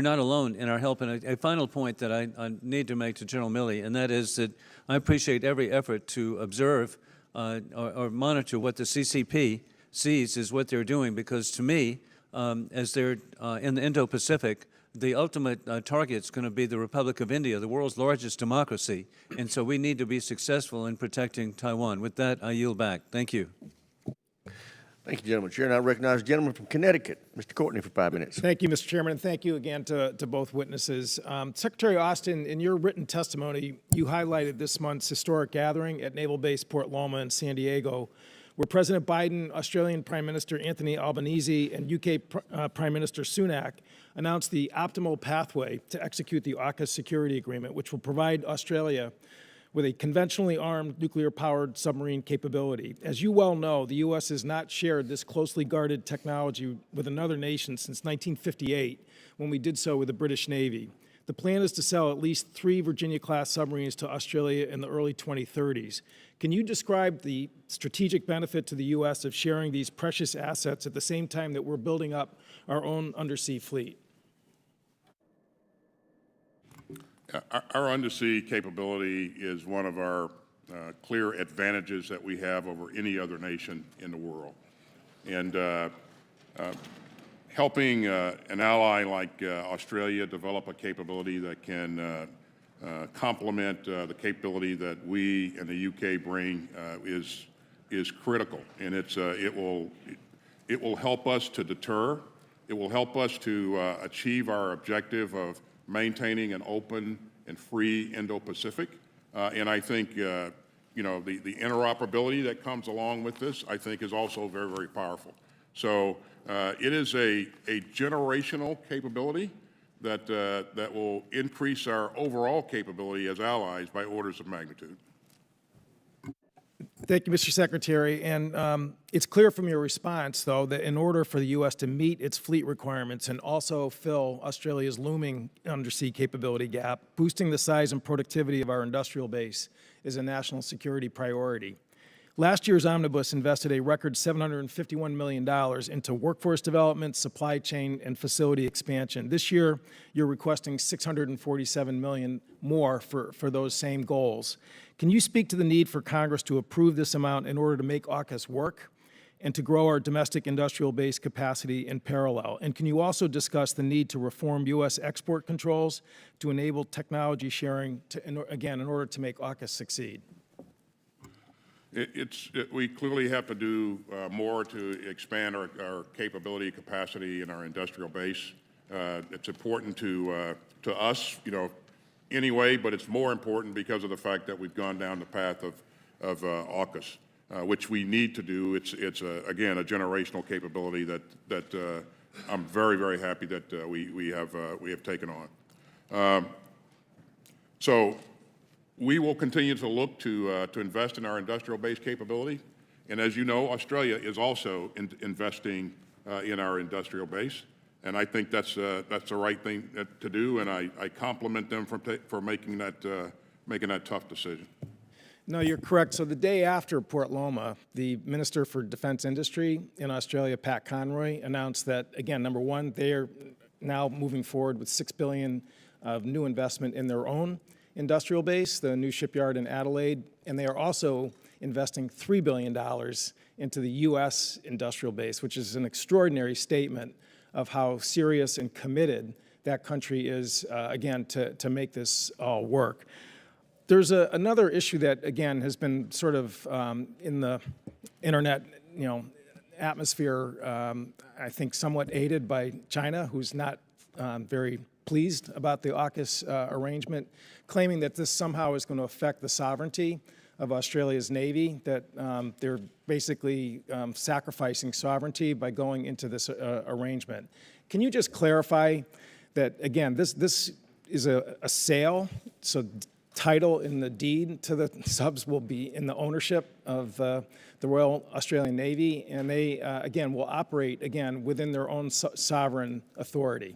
not alone in our help. And a final point that I need to make to General Milley, and that is that I appreciate every effort to observe or monitor what the CCP sees is what they're doing, because to me, as they're in the Indo-Pacific, the ultimate target is going to be the Republic of India, the world's largest democracy, and so we need to be successful in protecting Taiwan. With that, I yield back. Thank you. Thank you, gentleman. Chair, and I recognize the gentleman from Connecticut, Mr. Courtney, for 5 minutes. Thank you, Mr. Chairman, and thank you again to both witnesses. Secretary Austin, in your written testimony, you highlighted this month's historic gathering at Naval Base Port Loma in San Diego, where President Biden, Australian Prime Minister Anthony Albanese, and UK Prime Minister Sunak announced the optimal pathway to execute the AUKUS security agreement, which will provide Australia with a conventionally armed nuclear-powered submarine capability. As you well know, the U.S. has not shared this closely guarded technology with another nation since 1958, when we did so with the British Navy. The plan is to sell at least 3 Virginia-class submarines to Australia in the early 2030s. Can you describe the strategic benefit to the U.S. of sharing these precious assets at the same time that we're building up our own undersea fleet? Our undersea capability is one of our clear advantages that we have over any other nation in the world. And helping an ally like Australia develop a capability that can complement the capability that we and the UK bring is critical. And it will help us to deter. It will help us to achieve our objective of maintaining an open and free Indo-Pacific. And I think, the interoperability that comes along with this, I think, is also very, very powerful. So it is a generational capability that will increase our overall capability as allies by orders of magnitude. Thank you, Mr. Secretary. And it's clear from your response, though, that in order for the U.S. to meet its fleet requirements and also fill Australia's looming undersea capability gap, boosting the size and productivity of our industrial base is a national security priority. Last year's omnibus invested a record $751 million into workforce development, supply chain, and facility expansion. This year, you're requesting $647 million more for those same goals. Can you speak to the need for Congress to approve this amount in order to make AUKUS work and to grow our domestic industrial base capacity in parallel? And can you also discuss the need to reform U.S. export controls to enable technology sharing, in order to make AUKUS succeed? We clearly have to do more to expand our capability, capacity in our industrial base. It's important to us, anyway, but it's more important because of the fact that we've gone down the path of AUKUS, which we need to do. It's again a generational capability that I'm very, very happy that we have taken on. So we will continue to look to invest in our industrial base capability, and as you know, Australia is also investing in our industrial base. And I think that's the right thing to do, and I compliment them for making that tough decision. No, you're correct. So the day after Port Loma, the Minister for Defense Industry in Australia, Pat Conroy, announced that, again, number one, they are now moving forward with $6 billion of new investment in their own industrial base, the new shipyard in Adelaide, and they are also investing $3 billion into the U.S. industrial base, which is an extraordinary statement of how serious and committed that country is, again, to make this all work. There's another issue that, again, has been sort of in the internet, atmosphere, I think somewhat aided by China, who's not very pleased about the AUKUS arrangement, claiming that this somehow is going to affect the sovereignty of Australia's Navy, that they're basically sacrificing sovereignty by going into this arrangement. Can you just clarify that, again, this is a sale, so title in the deed to the subs will be in the ownership of the Royal Australian Navy, and they, again, will operate, again, within their own sovereign authority?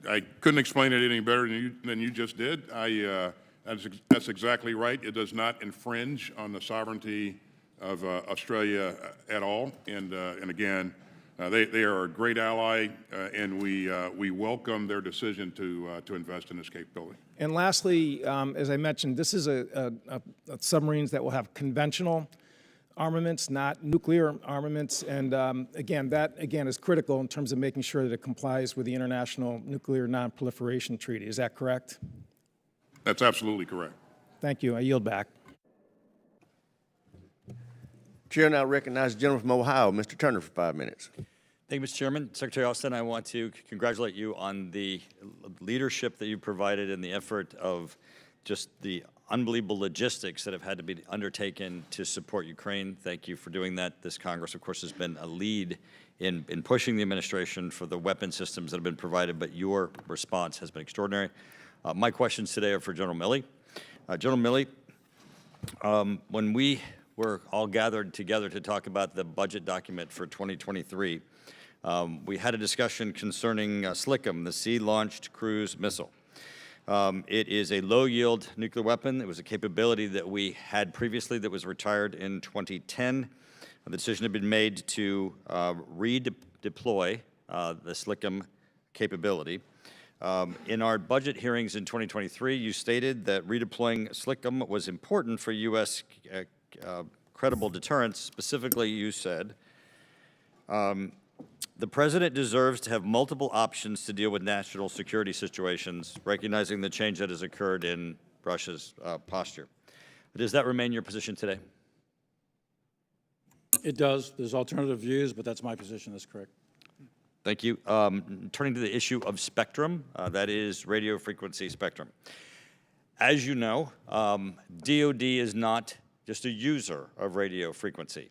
I couldn't explain it any better than you just did. That's exactly right. It does not infringe on the sovereignty of Australia at all. And again, they are a great ally, and we welcome their decision to invest in this capability. And lastly, as I mentioned, this is a submarines that will have conventional armaments, not nuclear armaments. And again, that is critical in terms of making sure that it complies with the International Nuclear Non-Proliferation Treaty. Is that correct? That's absolutely correct. Thank you. I yield back. Chair now recognizes the gentleman from Ohio, Mr. Turner, for 5 minutes. Thank you, Mr. Chairman. Secretary Austin, I want to congratulate you on the leadership that you provided in the effort of just the unbelievable logistics that have had to be undertaken to support Ukraine. Thank you for doing that. This Congress, of course, has been a lead in pushing the administration for the weapon systems that have been provided, but your response has been extraordinary. My questions today are for General Milley. General Milley, when we were all gathered together to talk about the budget document for 2023, we had a discussion concerning SLCM, the Sea-Launched Cruise Missile. It is a low-yield nuclear weapon. It was a capability that we had previously that was retired in 2010. The decision had been made to redeploy the SLCM capability. In our budget hearings in 2023, you stated that redeploying SLCM was important for U.S. Credible deterrence. Specifically, you said, the president deserves to have multiple options to deal with national security situations, recognizing the change that has occurred in Russia's posture. Does that remain your position today? It does. There's alternative views, but that's my position. That's correct. Thank you. Turning to the issue of spectrum, that is radio frequency spectrum. As you know, DOD is not just a user of radio frequency.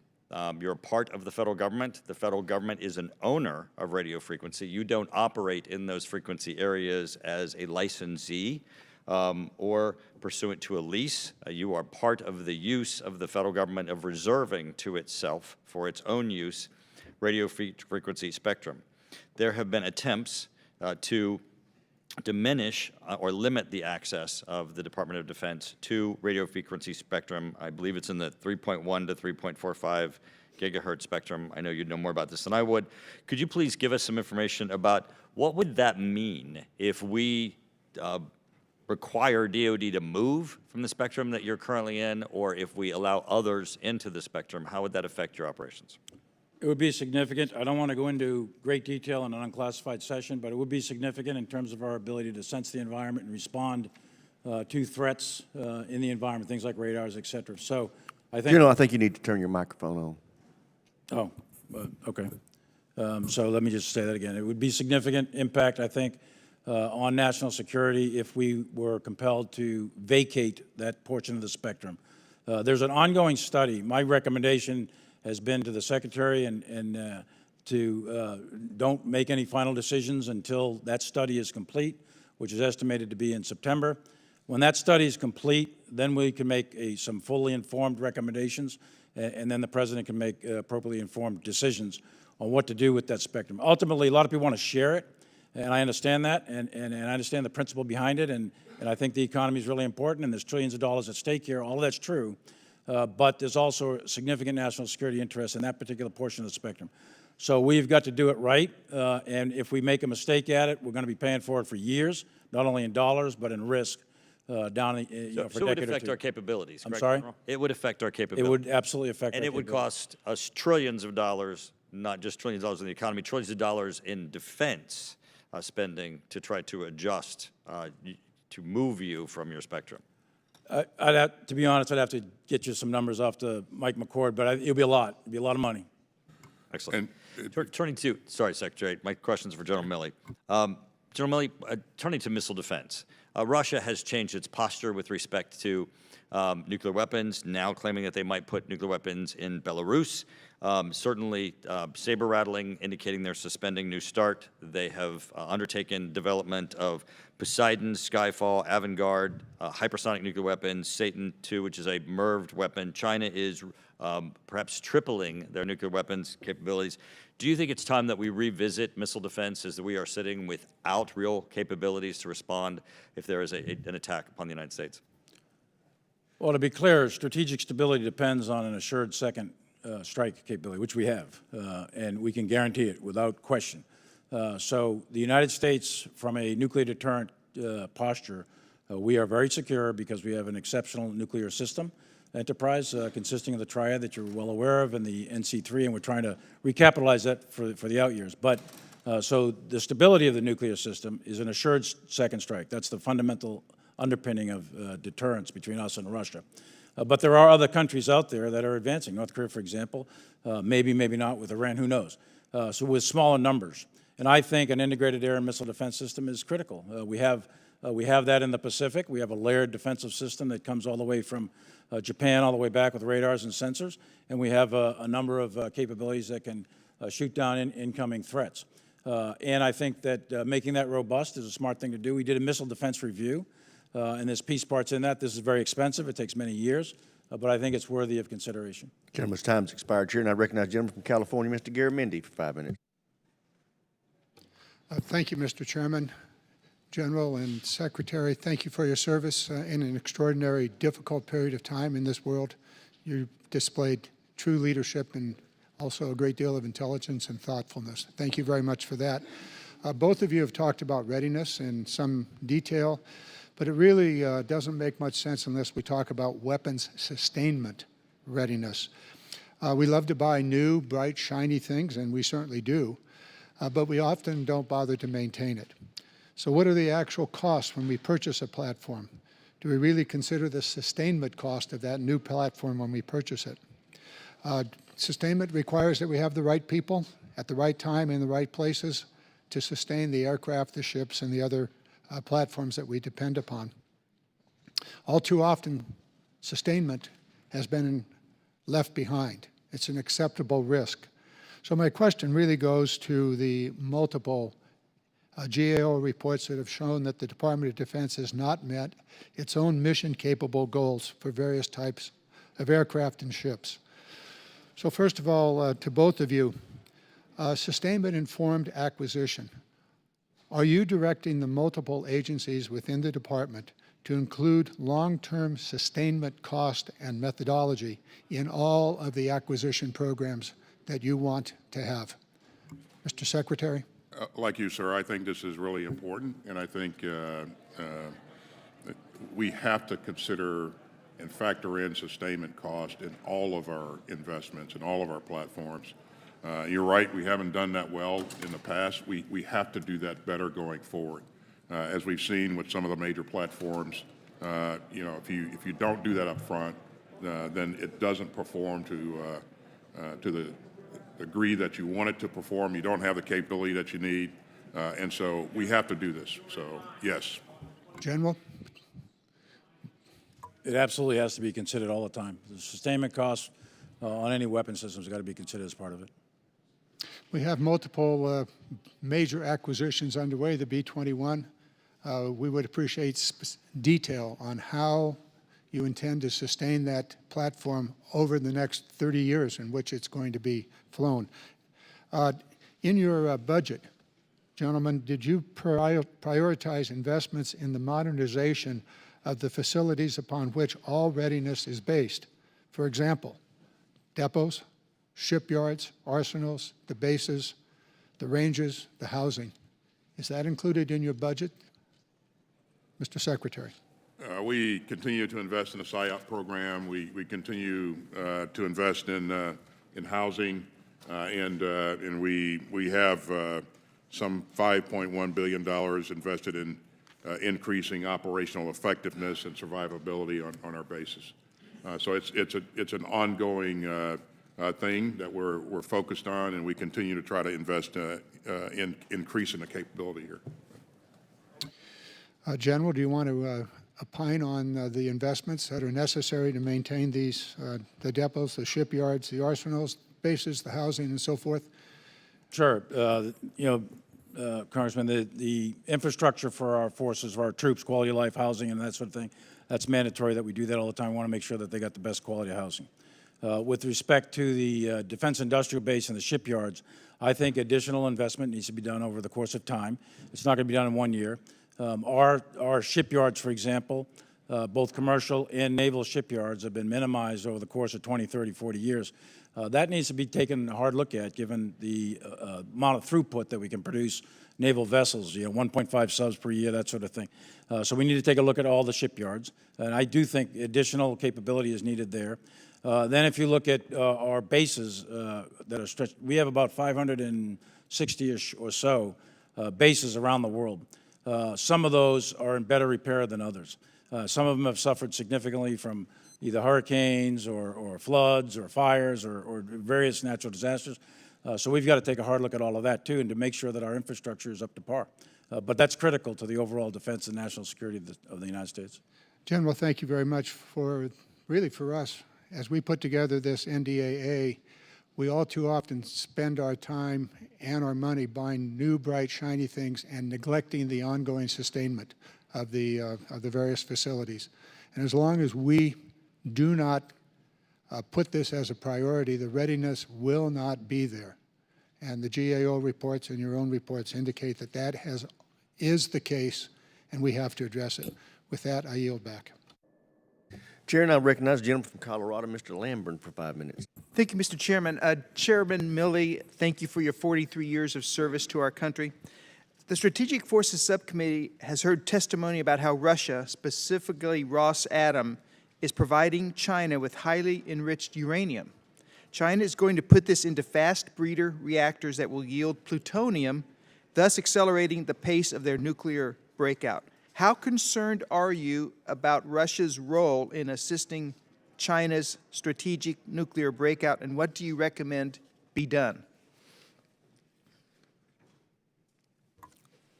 You're a part of the federal government. The federal government is an owner of radio frequency. You don't operate in those frequency areas as a licensee or pursuant to a lease. You are part of the use of the federal government of reserving to itself for its own use radio frequency spectrum. There have been attempts to diminish or limit the access of the Department of Defense to radio frequency spectrum. I believe it's in the 3.1 to 3.45 gigahertz spectrum. I know you'd know more about this than I would. Could you please give us some information about what would that mean if we require DOD to move from the spectrum that you're currently in, or if we allow others into the spectrum? How would that affect your operations? It would be significant. I don't want to go into great detail in an unclassified session, but it would be significant in terms of our ability to sense the environment and respond to threats in the environment, things like radars, et cetera. So I think— I think you need to turn your microphone on. Okay. So let me just say that again. It would be significant impact, I think, on national security if we were compelled to vacate that portion of the spectrum. There's an ongoing study. My recommendation has been to the Secretary and to don't make any final decisions until that study is complete, which is estimated to be in September. When that study is complete, then we can make some fully informed recommendations, and then the President can make appropriately informed decisions on what to do with that spectrum. Ultimately, a lot of people want to share it, and I understand that, and I understand the principle behind it, and And I think the economy is really important, and there's trillions of dollars at stake here. All of that's true. But there's also significant national security interests in that particular portion of the spectrum. So we've got to do it right, and if we make a mistake at it, we're going to be paying for it for years, not only in dollars, but in risk down for a decade or two. So it would affect our capabilities, I'm correct, sorry? General? It would affect our It capabilities. would absolutely affect And our it would capabilities. cost us trillions of dollars, not just trillions of dollars in the economy, trillions of dollars in defense spending to try to adjust, to move you from your spectrum. To be honest, I'd have to get you some numbers off to Mike McCord, but it'll be a lot. It'll be a lot of money. Excellent. Turning to, sorry, Secretary, my question's for General Milley. General Milley, turning to missile defense, Russia has changed its posture with respect to nuclear weapons, now claiming that they might put nuclear weapons in Belarus. Certainly, saber rattling, indicating they're suspending New START. They have undertaken development of Poseidon, Skyfall, Avangard, hypersonic nuclear weapons, Satan II, which is a MIRVed weapon. China is perhaps tripling their nuclear weapons capabilities. Do you think it's time that we revisit missile defense as we are sitting without real capabilities to respond if there is an attack upon the United States? Well, to be clear, strategic stability depends on an assured second strike capability, which we have, and we can guarantee it without question. So the United States, from a nuclear deterrent posture, we are very secure because we have an exceptional nuclear system enterprise consisting of the triad that you're well aware of and the NC3, and we're trying to recapitalize that for the out years. But so the stability of the nuclear system is an assured second strike. That's the fundamental underpinning of deterrence between us and Russia. But there are other countries out there that are advancing. North Korea, for example, maybe not with Iran, who knows? So with smaller numbers. And I think an integrated air and missile defense system is critical. We have that in the Pacific. We have a layered defensive system that comes all the way from Japan all the way back with radars and sensors. And we have a number of capabilities that can shoot down incoming threats. And I think that making that robust is a smart thing to do. We did a missile defense review, and there's piece parts in that. This is very expensive. It takes many years, but I think it's worthy of consideration. Gentleman's time's expired, Chair, and I recognize the gentleman from California, Mr. Garamendi, for 5 minutes. Thank you, Mr. Chairman. General and Secretary, thank you for your service in an extraordinary, difficult period of time in this world. You displayed true leadership and also a great deal of intelligence and thoughtfulness. Thank you very much for that. Both of you have talked about readiness in some detail, but it really doesn't make much sense unless we talk about weapons sustainment readiness. We love to buy new, bright, shiny things, and we certainly do, but we often don't bother to maintain it. So what are the actual costs when we purchase a platform? Do we really consider the sustainment cost of that new platform when we purchase it? Sustainment requires that we have the right people at the right time in the right places to sustain the aircraft, the ships, and the other platforms that we depend upon. All too often, sustainment has been left behind. It's an acceptable risk. So my question really goes to the multiple GAO reports that have shown that the Department of Defense has not met its own mission-capable goals for various types of aircraft and ships. So first of all, to both of you, sustainment-informed acquisition. Are you directing the multiple agencies within the department to include long-term sustainment cost and methodology in all of the acquisition programs that you want to have? Mr. Secretary? Like you, sir, I think this is really important, and I think we have to consider and factor in sustainment cost in all of our investments and all of our platforms. You're right, we haven't done that well in the past. We have to do that better going forward. As we've seen with some of the major platforms, you know, if you don't do that up front, then it doesn't perform to the degree that you want it to perform. You don't have the capability that you need, and so we have to do this. So, yes. General? It absolutely has to be considered all the time. The sustainment costs on any weapon system has got to be considered as part of it. We have multiple major acquisitions underway, the B-21. We would appreciate detail on how you intend to sustain that platform over the next 30 years in which it's going to be flown. In your budget, Gentlemen, did you prioritize investments in the modernization of the facilities upon which all readiness is based? For example, depots, shipyards, arsenals, the bases, the ranges, the housing. Is that included in your budget, Mr. Secretary? We continue to invest in the SIOP program. We continue to invest in housing, and we have some $5.1 billion invested in increasing operational effectiveness and survivability on our bases. So it's an ongoing thing that we're focused on, and we continue to try to invest in increasing the capability here. General, do you want to opine on the investments that are necessary to maintain these, the depots, the shipyards, the arsenals, bases, the housing, and so forth? Sure. Congressman, the infrastructure for our forces, for our troops, quality of life, housing, and that sort of thing, that's mandatory that we do that all the time. We want to make sure that they got the best quality of housing. With respect to the defense industrial base and the shipyards, I think additional investment needs to be done over the course of time. It's not going to be done in 1 year. Our shipyards, for example, both commercial and naval shipyards have been minimized over the course of 20, 30, 40 years. That needs to be taken a hard look at, given the amount of throughput that we can produce naval vessels, 1.5 subs per year, that sort of thing. So we need to take a look at all the shipyards, and I do think additional capability is needed there. Then if you look at our bases that are stretched, we have about 560-ish or so bases around the world. Some of those are in better repair than others. Some of them have suffered significantly from either hurricanes or floods or fires or various natural disasters. So we've got to take a hard look at all of that, too, and to make sure that our infrastructure is up to par. But that's critical to the overall defense and national security of the United States. General, thank you very much for us. As we put together this NDAA, we all too often spend our time and our money buying new, bright, shiny things and neglecting the ongoing sustainment of the various facilities. And as long as we do not put this as a priority, the readiness will not be there. And the GAO reports and your own reports indicate that that is the case, and we have to address it. With that, I yield back. Chair, and I recognize the gentleman from Colorado, Mr. Lamborn, for 5 minutes. Thank you, Mr. Chairman. Chairman Milley, thank you for your 43 years of service to our country. The Strategic Forces Subcommittee has heard testimony about how Russia, specifically Ross Atom, is providing China with highly enriched uranium. China is going to put this into fast breeder reactors that will yield plutonium, thus accelerating the pace of their nuclear breakout. How concerned are you about Russia's role in assisting China's strategic nuclear breakout, and what do you recommend be done?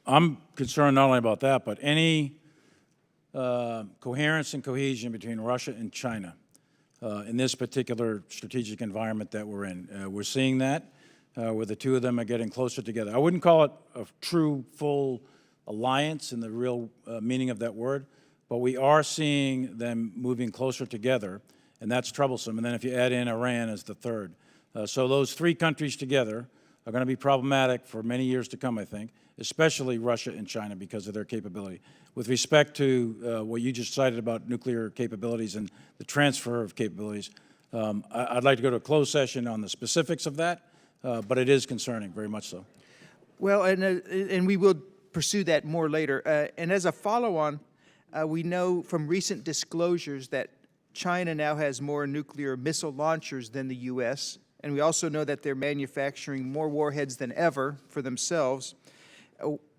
I'm concerned not only about that, but any coherence and cohesion between Russia and China in this particular strategic environment that we're in. We're seeing that where the two of them are getting closer together. I wouldn't call it a true, full alliance in the real meaning of that word, but we are seeing them moving closer together, and that's troublesome. And then if you add in Iran as the third. So those three countries together are going to be problematic for many years to come, I think, especially Russia and China because of their capability. With respect to what you just cited about nuclear capabilities and the transfer of capabilities, I'd like to go to a closed session on the specifics of that, but it is concerning, very much so. Well, and we will pursue that more later. And as a follow-on, we know from recent disclosures that China now has more nuclear missile launchers than the U.S., and we also know that they're manufacturing more warheads than ever for themselves.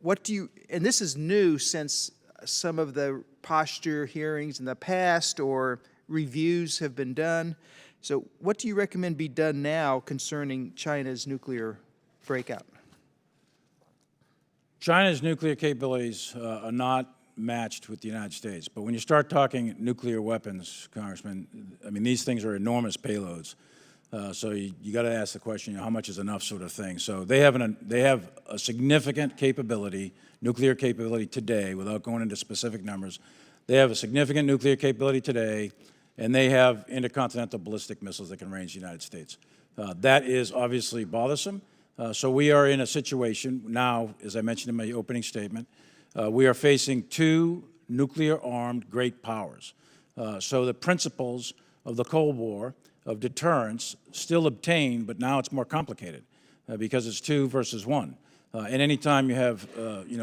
What do you, and this is new since some of the posture hearings in the past or reviews have been done. So what do you recommend be done now concerning China's nuclear breakout? China's nuclear capabilities are not matched with the United States. But when you start talking nuclear weapons, Congressman, I mean, these things are enormous payloads. So you got to ask the question, how much is enough sort of thing. So they have a significant capability, nuclear capability today, without going into specific numbers. They have a significant nuclear capability today, and they have intercontinental ballistic missiles that can range the United States. That is obviously bothersome. So we are in a situation now, as I mentioned in my opening statement, we are facing two nuclear-armed great powers. So the principles of the Cold War of deterrence still obtain, but now it's more complicated because it's 2 versus 1. And any time you have,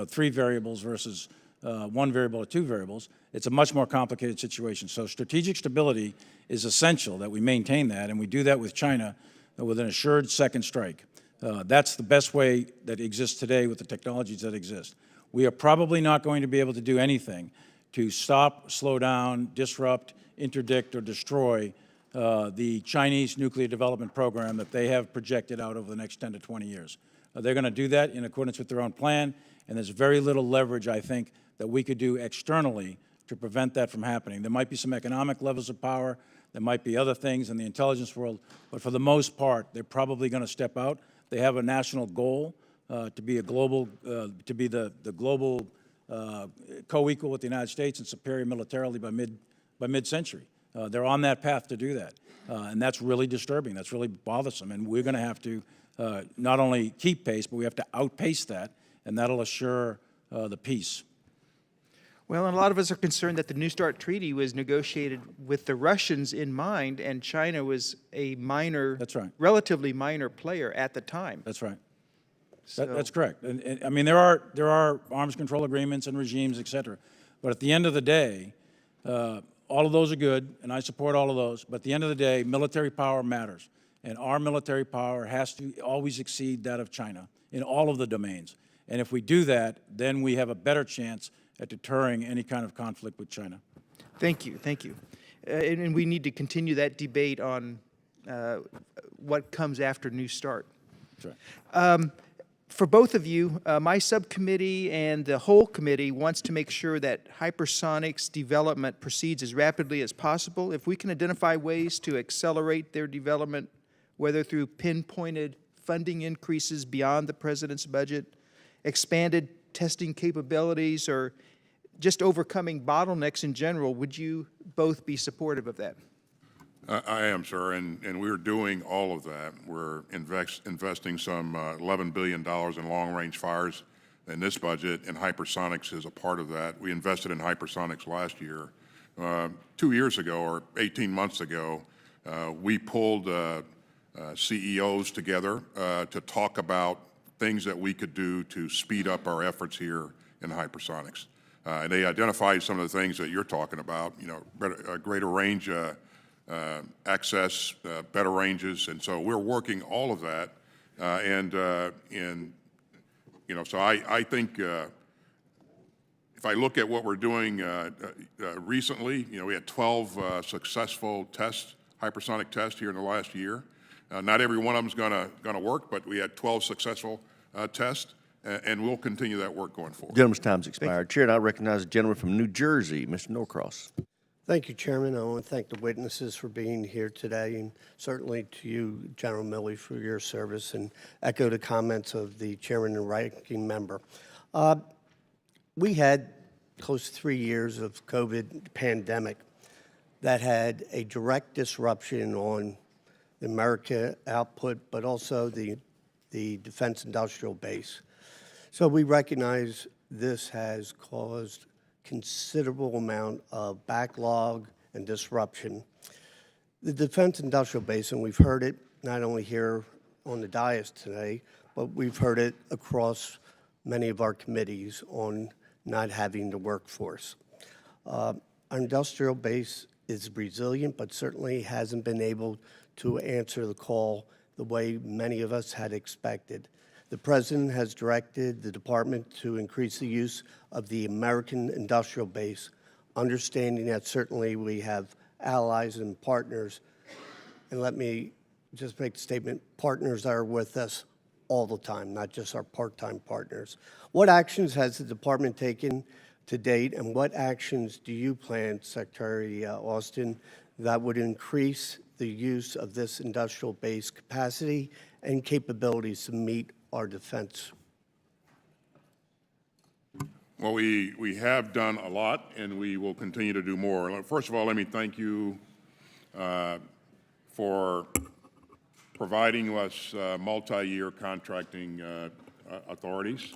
3 variables versus 1 variable or 2 variables, it's a much more complicated situation. So strategic stability is essential that we maintain that, and we do that with China with an assured second strike. That's the best way that exists today with the technologies that exist. We are probably not going to be able to do anything to stop, slow down, disrupt, interdict, or destroy the Chinese nuclear development program that they have projected out over the next 10 to 20 years. They're going to do that in accordance with their own plan, and there's very little leverage, I think, that we could do externally to prevent that from happening. There might be some economic levels of power, there might be other things in the intelligence world, but for the most part, they're probably going to step out. They have a national goal to be a global, to be the global co-equal with the United States and superior militarily by mid-century. They're on that path to do that, and that's really disturbing. That's really bothersome, and we're going to have to not only keep pace, but we have to outpace that, and that'll assure the peace. Well, and a lot of us are concerned that the New START treaty was negotiated with the Russians in mind, and China was a minor, That's right. relatively minor player at the time. That's right. So- That's correct. And I mean, there are arms control agreements and regimes, et cetera. But at the end of the day, all of those are good, and I support all of those. But at the end of the day, military power matters. And our military power has to always exceed that of China in all of the domains. And if we do that, then we have a better chance at deterring any kind of conflict with China. Thank you, thank you. And we need to continue that debate on what comes after New START. That's right. For both of you, my subcommittee and the whole committee wants to make sure that hypersonics development proceeds as rapidly as possible. If we can identify ways to accelerate their development, whether through pinpointed funding increases beyond the president's budget, expanded testing capabilities, or just overcoming bottlenecks in general, would you both be supportive of that? I am, sir, and we're doing all of that. We're investing some $11 billion in long-range fires in this budget, and hypersonics is a part of that. We invested in hypersonics last year. 2 years ago, or 18 months ago, we pulled CEOs together to talk about things that we could do to speed up our efforts here in hypersonics. And they identified some of the things that you're talking about, a greater range access, better ranges, and so we're working all of that. So I think if I look at what we're doing recently, we had 12 successful tests, hypersonic tests here in the last year. Not every one of them is going to work, but we had 12 successful tests, and we'll continue that work going forward. Gentleman's time's expired. Chair, and I recognize the gentleman from New Jersey, Mr. Norcross. Thank you, Chairman. I want to thank the witnesses for being here today, and certainly to you, General Milley, for your service, and echo the comments of the Chairman and Ranking Member. We had close to 3 years of COVID pandemic that had a direct disruption on the America output, but also the defense industrial base. So we recognize this has caused considerable amount of backlog and disruption. The defense industrial base, and we've heard it not only here on the dais today, but we've heard it across many of our committees on not having the workforce. Our industrial base is resilient, but certainly hasn't been able to answer the call the way many of us had expected. The President has directed the Department to increase the use of the American industrial base, understanding that certainly we have allies and partners. And let me just make the statement, partners are with us all the time, not just our part-time partners. What actions has the Department taken to date, and what actions do you plan, Secretary Austin, that would increase the use of this industrial base capacity and capabilities to meet our defense? Well, we have done a lot, and we will continue to do more. First of all, let me thank you for providing us multi-year contracting authorities.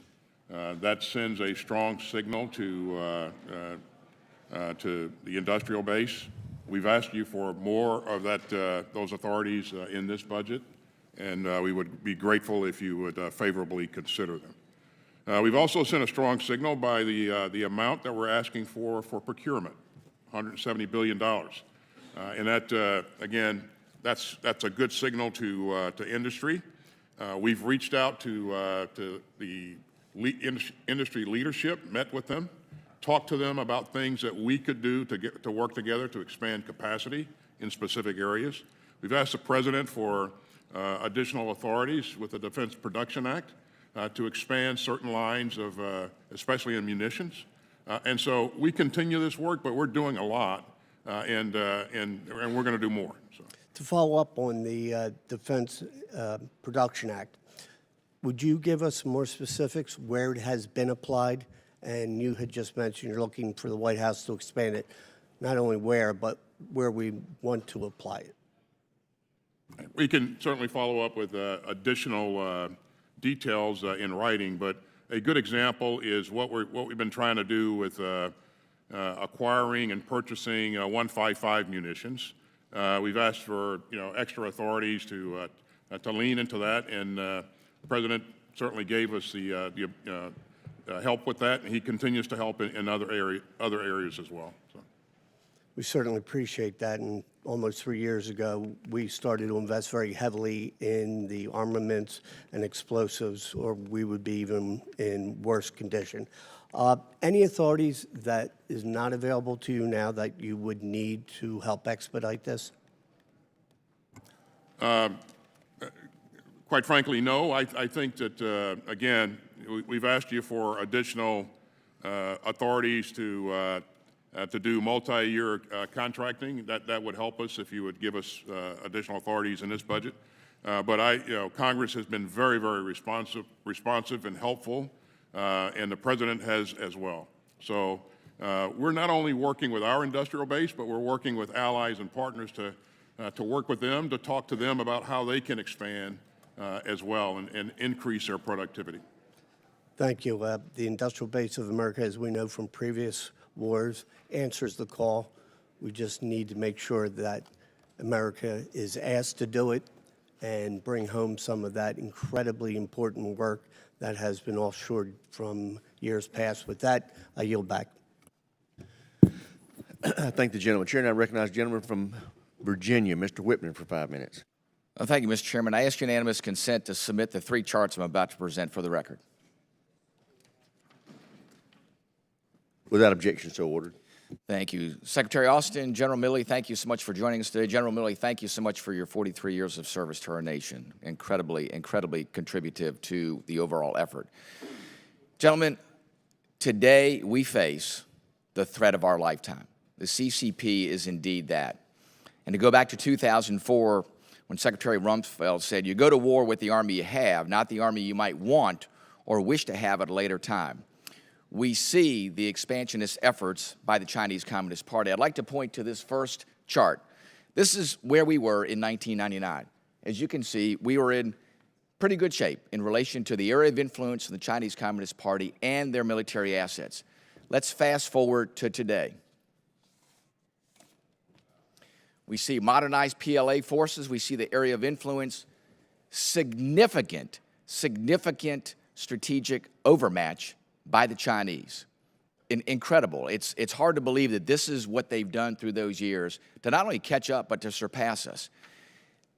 That sends a strong signal to the industrial base. We've asked you for more of those authorities in this budget, and we would be grateful if you would favorably consider them. We've also sent a strong signal by the amount that we're asking for procurement, $170 billion. And that, again, that's a good signal to industry. We've reached out to the industry leadership, met with them, talked to them about things that we could do to work together to expand capacity in specific areas. We've asked the President for additional authorities with the Defense Production Act to expand certain lines of, especially in munitions. And so we continue this work, but we're doing a lot, and we're going to do more. So. To follow up on the Defense Production Act, would you give us some more specifics where it has been applied? And you had just mentioned you're looking for the White House to expand it, not only where, but where we want to apply it. We can certainly follow up with additional details in writing, but a good example is what we've been trying to do with acquiring and purchasing 155 munitions. We've asked for extra authorities to lean into that, and the President certainly gave us the help with that, and he continues to help in other areas as well. So. We certainly appreciate that, and almost 3 years ago, we started to invest very heavily in the armaments and explosives, or we would be even in worse condition. Any authorities that is not available to you now that you would need to help expedite this? Quite frankly, no. I think that, again, we've asked you for additional authorities to do multi-year contracting. That would help us if you would give us additional authorities in this budget. But Congress has been very, very responsive and helpful, and the President has as well. So we're not only working with our industrial base, but we're working with allies and partners to work with them, to talk to them about how they can expand as well and increase their productivity. Thank you. The industrial base of America, as we know from previous wars, answers the call. We just need to make sure that America is asked to do it and bring home some of that incredibly important work that has been offshored from years past. With that, I yield back. I thank the gentleman. Chair, and I recognize the gentleman from Virginia, Mr. Whitman, for 5 minutes. Thank you, Mr. Chairman. I ask unanimous consent to submit the 3 charts I'm about to present for the record. Without objection, so ordered. Thank you. Secretary Austin, General Milley, thank you so much for joining us today. General Milley, thank you so much for your 43 years of service to our nation. Incredibly, incredibly contributive to the overall effort. Gentlemen, today we face the threat of our lifetime. The CCP is indeed that. And to go back to 2004, when Secretary Rumsfeld said, you go to war with the army you have, not the army you might want or wish to have at a later time. We see the expansionist efforts by the Chinese Communist Party. I'd like to point to this first chart. This is where we were in 1999. As you can see, we were in pretty good shape in relation to the area of influence of the Chinese Communist Party and their military assets. Let's fast forward to today. We see modernized PLA forces. We see the area of influence. Significant strategic overmatch by the Chinese. Incredible. It's hard to believe that this is what they've done through those years to not only catch up, but to surpass us.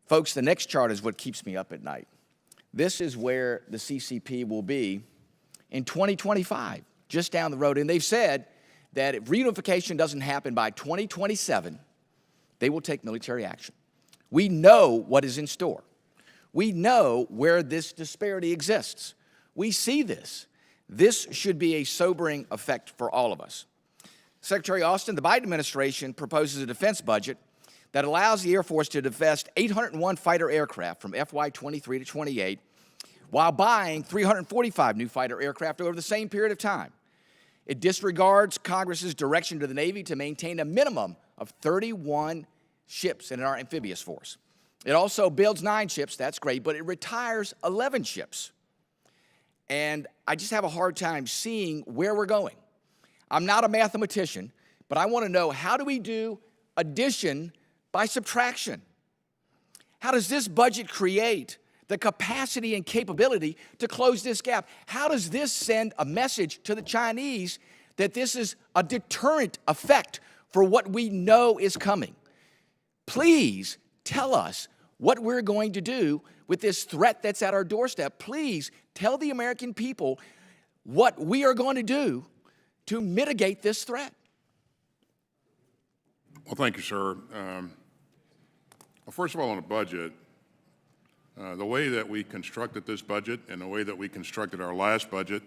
Folks, the next chart is what keeps me up at night. This is where the CCP will be in 2025, just down the road. And they've said that if reunification doesn't happen by 2027, they will take military action. We know what is in store. We know where this disparity exists. We see this. This should be a sobering effect for all of us. Secretary Austin, the Biden administration proposes a defense budget that allows the Air Force to divest 801 fighter aircraft from FY23 to 28, while buying 345 new fighter aircraft over the same period of time. It disregards Congress's direction to the Navy to maintain a minimum of 31 ships in our amphibious force. It also builds 9 ships, that's great, but it retires 11 ships. And I just have a hard time seeing where we're going. I'm not a mathematician, but I want to know, how do we do addition by subtraction? How does this budget create the capacity and capability to close this gap? How does this send a message to the Chinese that this is a deterrent effect for what we know is coming? Please tell us what we're going to do with this threat that's at our doorstep. Please tell the American people what we are going to do to mitigate this threat. Well, thank you, sir. Well, first of all, on the budget, the way that we constructed this budget and the way that we constructed our last budget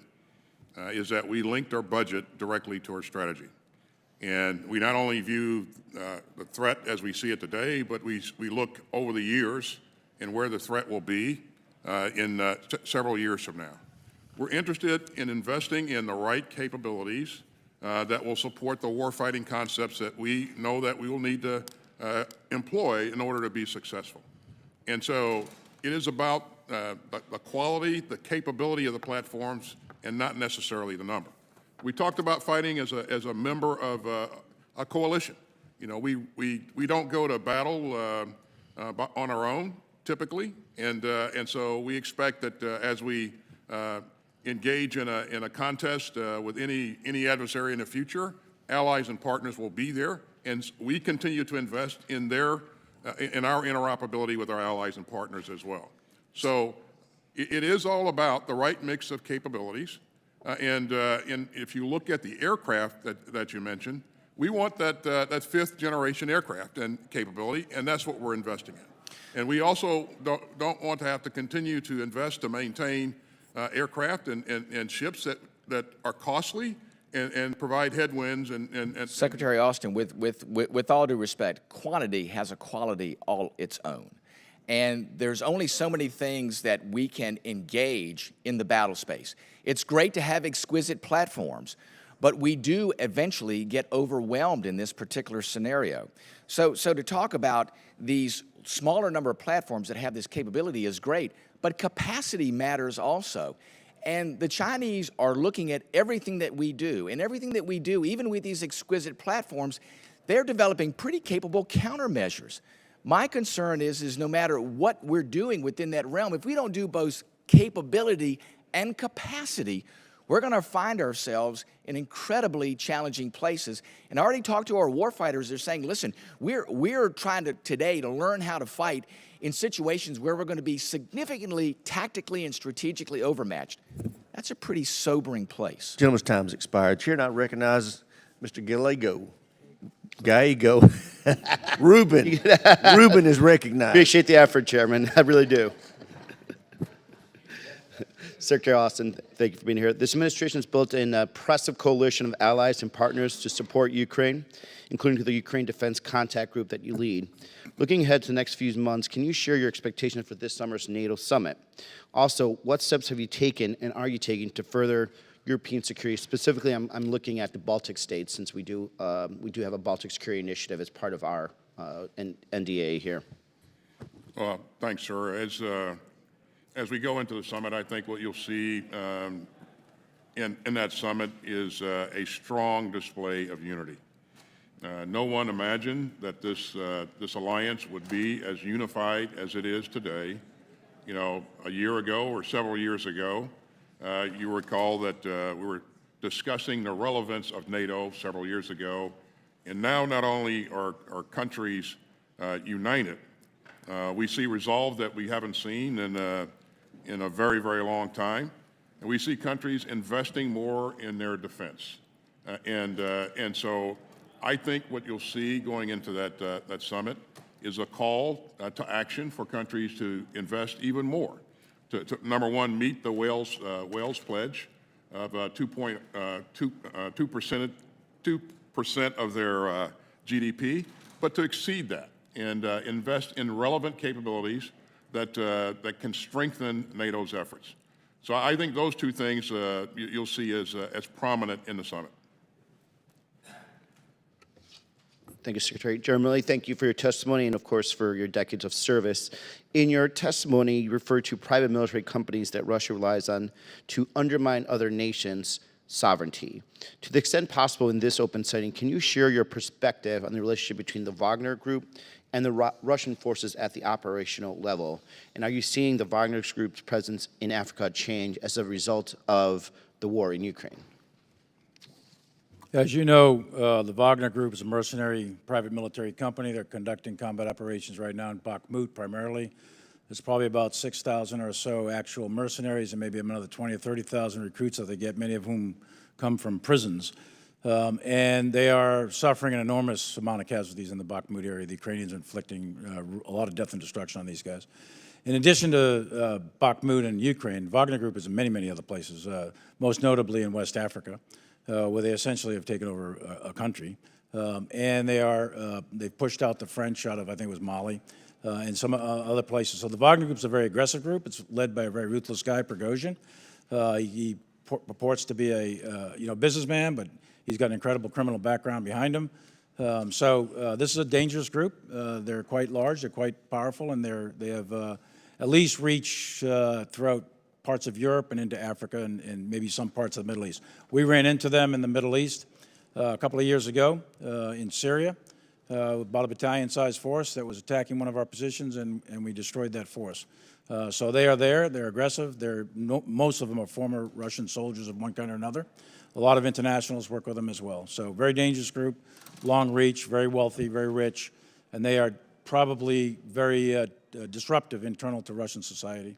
is that we linked our budget directly to our strategy. And we not only view the threat as we see it today, but we look over the years and where the threat will be in several years from now. We're interested in investing in the right capabilities that will support the warfighting concepts that we know that we will need to employ in order to be successful. And so it is about the quality, the capability of the platforms, and not necessarily the number. We talked about fighting as a member of a coalition. You know, we don't go to battle on our own typically, and so we expect that as we engage in a contest with any adversary in the future, allies and partners will be there, and we continue to invest in our interoperability with our allies and partners as well. So it is all about the right mix of capabilities, and if you look at the aircraft that you mentioned, we want that fifth generation aircraft and capability, and that's what we're investing in. And we also don't want to have to continue to invest to maintain aircraft and ships that are costly and provide headwinds and Secretary Austin, with all due respect, quantity has a quality all its own. And there's only so many things that we can engage in the battle space. It's great to have exquisite platforms, but we do eventually get overwhelmed in this particular scenario. So to talk about these smaller number of platforms that have this capability is great, but capacity matters also. And the Chinese are looking at everything that we do, and everything that we do, even with these exquisite platforms, they're developing pretty capable countermeasures. My concern is no matter what we're doing within that realm, if we don't do both capability and capacity, we're going to find ourselves in incredibly challenging places. And I already talked to our warfighters. They're saying, listen, we're trying today to learn how to fight in situations where we're going to be significantly tactically and strategically overmatched. That's a pretty sobering place. Gentleman's time's expired. Chair now recognizes Mr. Gallego. Ruben. Ruben is recognized. Appreciate the effort, Chairman. I really do. Secretary Austin, thank you for being here. This administration has built an impressive coalition of allies and partners to support Ukraine, including the Ukraine Defense Contact Group that you lead. Looking ahead to the next few months, can you share your expectations for this summer's NATO summit? Also, what steps have you taken and are you taking to further European security? Specifically, I'm looking at the Baltic states, since we do have a Baltic security initiative as part of our NDA here. Thanks, sir. As we go into the summit, I think what you'll see in that summit is a strong display of unity. No one imagined that this alliance would be as unified as it is today. You know, a year ago or several years ago, you recall that we were discussing the relevance of NATO several years ago, and now not only are countries united, we see resolve that we haven't seen in a very, very long time, and we see countries investing more in their defense, and so I think what you'll see going into that summit is a call to action for countries to invest even more. To number one, meet the Wales pledge of 2% of their GDP, but to exceed that and invest in relevant capabilities that can strengthen NATO's efforts. So I think those two things you'll see as prominent in the summit. Thank you, Secretary. Chairman Milley, thank you for your testimony and, of course, for your decades of service. In your testimony, you referred to private military companies that Russia relies on to undermine other nations' sovereignty. To the extent possible in this open setting, can you share your perspective on the relationship between the Wagner Group and the Russian forces at the operational level? And are you seeing the Wagner Group's presence in Africa change as a result of the war in Ukraine? As you know, the Wagner Group is a mercenary private military company. They're conducting combat operations right now in Bakhmut primarily. There's probably about 6,000 or so actual mercenaries and maybe another 20 or 30,000 recruits that they get, many of whom come from prisons. And they are suffering an enormous amount of casualties in the Bakhmut area. The Ukrainians are inflicting a lot of death and destruction on these guys. In addition to Bakhmut and Ukraine, Wagner Group is in many, many other places, most notably in West Africa, where they essentially have taken over a country. And they've pushed out the French out of, I think it was Mali, and some other places. So the Wagner Group's a very aggressive group. It's led by a very ruthless guy, Prigozhin. He purports to be a businessman, but he's got an incredible criminal background behind him. So this is a dangerous group. They're quite large, they're quite powerful, and they have at least reach throughout parts of Europe and into Africa and maybe some parts of the Middle East. We ran into them in the Middle East a couple of years ago in Syria, about a battalion-sized force that was attacking one of our positions, and we destroyed that force. So they are there. They're aggressive. Most of them are former Russian soldiers of one kind or another. A lot of internationals work with them as well. So very dangerous group, long reach, very wealthy, very rich, and they are probably very disruptive internal to Russian society.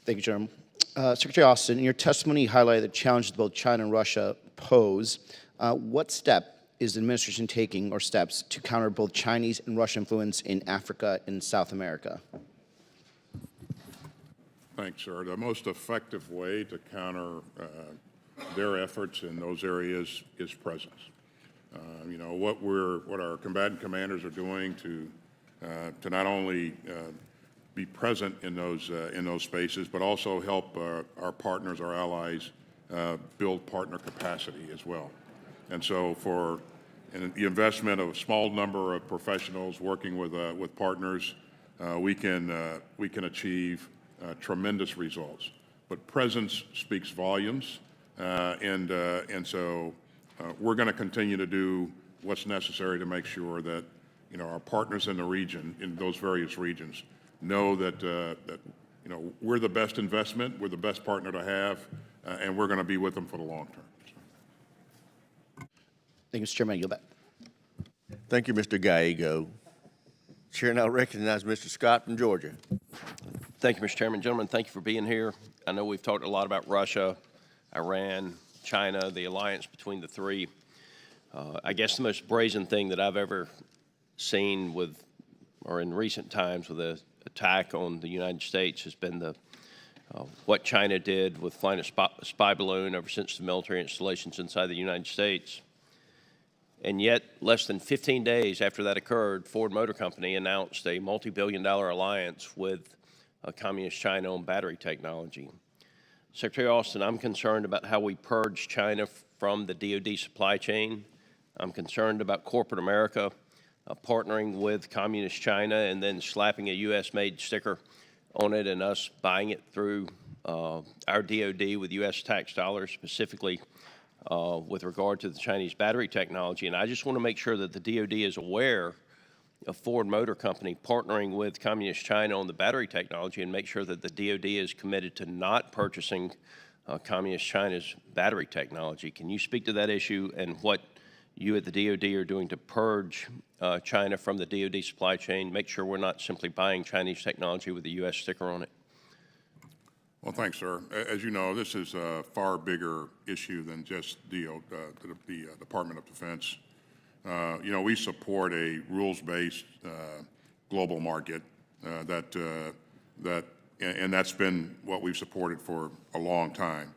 Thank you, Chairman. Secretary Austin, in your testimony, you highlighted the challenges both China and Russia pose. What step is the administration taking, or steps, to counter both Chinese and Russian influence in Africa and South America? Thanks, sir. The most effective way to counter their efforts in those areas is presence. What our combatant commanders are doing to not only be present in those spaces, but also help our partners, our allies, build partner capacity as well. And so, for the investment of a small number of professionals working with partners, we can achieve tremendous results. But presence speaks volumes, and so we're going to continue to do what's necessary to make sure that our partners in the region, in those various regions, know that we're the best investment, we're the best partner to have, and we're going to be with them for the long term. Thank you, Mr. Chairman. I yield back. Thank you, Mr. Gallego. Chair now recognizes Mr. Scott from Georgia. Thank you, Mr. Chairman. Gentlemen, thank you for being here. I know we've talked a lot about Russia, Iran, China, the alliance between the three. I guess the most brazen thing that I've ever seen or in recent times with an attack on the United States has been what China did with flying a spy balloon over sensitive military installations inside the United States. And yet, less than 15 days after that occurred, Ford Motor Company announced a multi-billion-dollar alliance with Communist China on battery technology. Secretary Austin, I'm concerned about how we purge China from the DoD supply chain. I'm concerned about corporate America partnering with Communist China and then slapping a U.S.-made sticker on it and us buying it through our DoD with U.S. tax dollars, specifically with regard to the Chinese battery technology. And I just want to make sure that the DoD is aware of Ford Motor Company partnering with Communist China on the battery technology, and make sure that the DoD is committed to not purchasing Communist China's battery technology. Can you speak to that issue and what you at the DoD are doing to purge China from the DoD supply chain, make sure we're not simply buying Chinese technology with a U.S. sticker on it? Well, thanks, sir. As you know, this is a far bigger issue than just the Department of Defense. We support a rules-based global market and that's been what we've supported for a long time.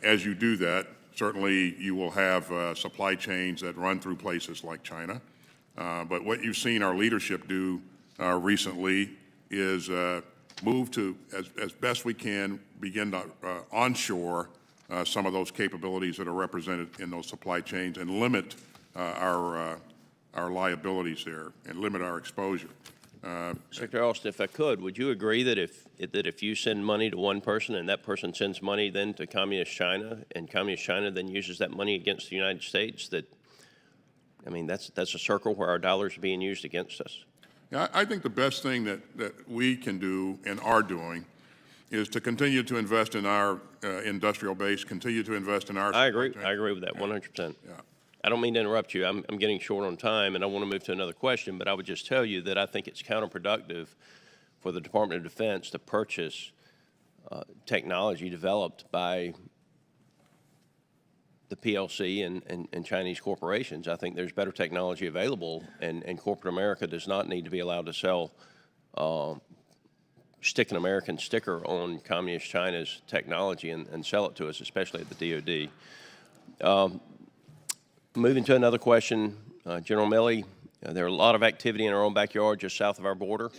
As you do that, certainly you will have supply chains that run through places like China. But what you've seen our leadership do recently is move to, as best we can, begin to onshore some of those capabilities that are represented in those supply chains and limit our liabilities there and limit our exposure. Secretary Austin, if I could, would you agree that if you send money to one person and that person sends money then to Communist China and Communist China then uses that money against the United States, that, I mean, that's a circle where our dollars are being used against us? Yeah, I think the best thing that we can do and are doing is to continue to invest in our industrial base, continue to invest in our... I agree with that 100%. Yeah. I don't mean to interrupt you. I'm getting short on time, and I want to move to another question, but I would just tell you that I think it's counterproductive for the Department of Defense to purchase technology developed by the PLC and Chinese corporations. I think there's better technology available, and corporate America does not need to be allowed to sell, stick an American sticker on Communist China's technology and sell it to us, especially at the DOD. Moving to another question, General Milley, there are a lot of activity in our own backyard just south of our border.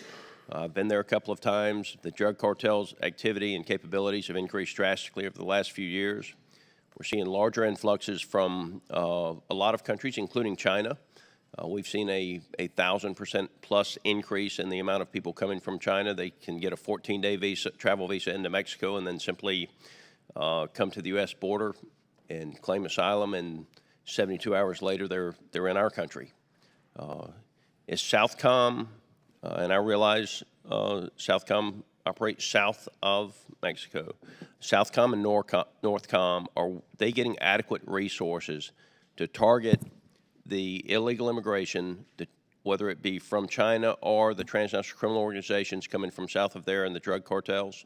I've been there a couple of times. The drug cartels' activity and capabilities have increased drastically over the last few years. We're seeing larger influxes from a lot of countries, including China. We've seen a 1,000% plus increase in the amount of people coming from China. They can get a 14-day travel visa into Mexico and then simply come to the U.S. border and claim asylum, and 72 hours later they're in our country. Is Southcom, and I realize Southcom operates south of Mexico, Southcom and Northcom, are they getting adequate resources to target the illegal immigration, whether it be from China or the transnational criminal organizations coming from south of there and the drug cartels?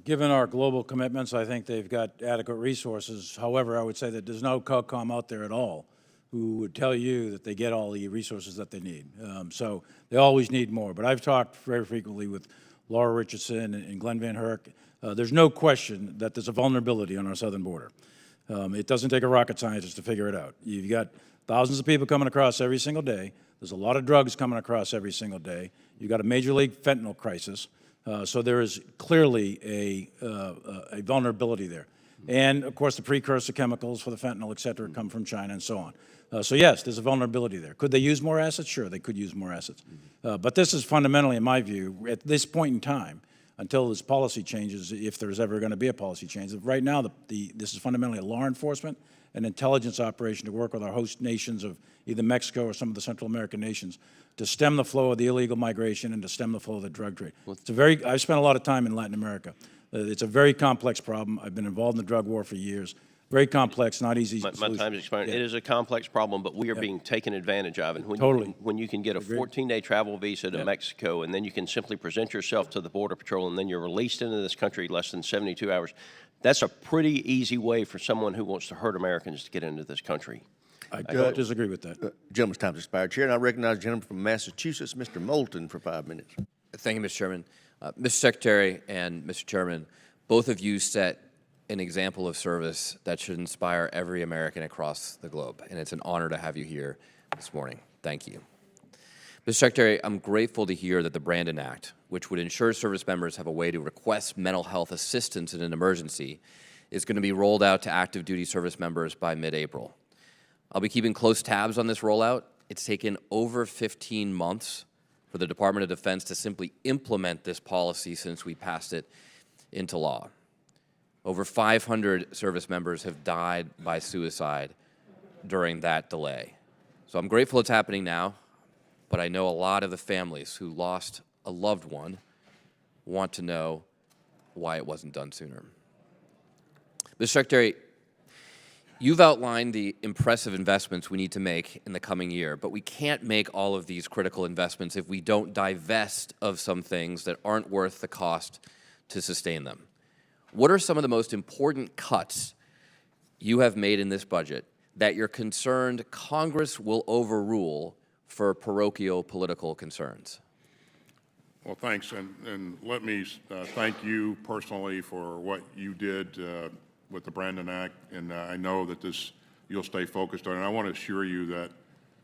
Given our global commitments, I think they've got adequate resources. However, I would say that there's no COCOM out there at all who would tell you that they get all the resources that they need. So they always need more. But I've talked very frequently with Laura Richardson and Glenn Van Herk. There's no question that there's a vulnerability on our southern border. It doesn't take a rocket scientist to figure it out. You've got thousands of people coming across every single day. There's a lot of drugs coming across every single day. You've got a major league fentanyl crisis. So there is clearly a vulnerability there. And, of course, the precursor chemicals for the fentanyl, et cetera, come from China and so on. So, yes, there's a vulnerability there. Could they use more assets? Sure, they could use more assets. But this is fundamentally, in my view, at this point in time, until this policy changes, if there's ever going to be a policy change. Right now, this is fundamentally a law enforcement and intelligence operation to work with our host nations of either Mexico or some of the Central American nations to stem the flow of the illegal migration and to stem the flow of the drug trade. I've spent a lot of time in Latin America. It's a very complex problem. I've been involved in the drug war for years. Very complex, not easy. My time is expiring. Yeah. It is a complex problem, but we are being taken advantage of. And when you can get a 14-day travel visa to Mexico, and then you can simply present yourself to the Border Patrol, and then you're released into this country less than 72 hours, that's a pretty easy way for someone who wants to hurt Americans to get into this country. I don't disagree with that. Gentleman's time has expired. Chair, and I recognize the gentleman from Massachusetts, Mr. Moulton, for 5 minutes. Thank you, Mr. Chairman. Mr. Secretary and Mr. Chairman, both of you set an example of service that should inspire every American across the globe, and it's an honor to have you here this morning. Thank you. Mr. Secretary, I'm grateful to hear that the Brandon Act, which would ensure service members have a way to request mental health assistance in an emergency, is going to be rolled out to active duty service members by mid-April. I'll be keeping close tabs on this rollout. It's taken over 15 months for the Department of Defense to simply implement this policy since we passed it into law. Over 500 service members have died by suicide during that delay. So I'm grateful it's happening now, but I know a lot of the families who lost a loved one want to know why it wasn't done sooner. Mr. Secretary, you've outlined the impressive investments we need to make in the coming year, but we can't make all of these critical investments if we don't divest of some things that aren't worth the cost to sustain them. What are some of the most important cuts you have made in this budget that you're concerned Congress will overrule for parochial political concerns? Well, thanks, and let me thank you personally for what you did with the Brandon Act, and I know that you'll stay focused on it. And I want to assure you that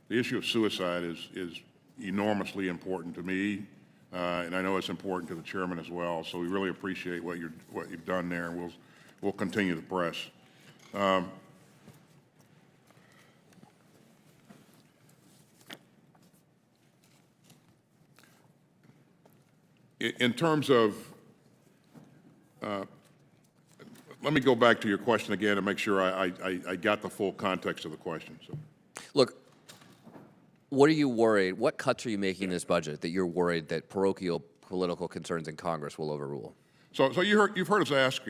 the issue of suicide is enormously important to me, and I know it's important to the chairman as well. So we really appreciate what you've done there, and we'll continue to press. In terms of, let me go back to your question again and make sure I got the full context of the question. So. Look, what are you worried? What cuts are you making in this budget that you're worried that parochial political concerns in Congress will overrule? So you've heard us ask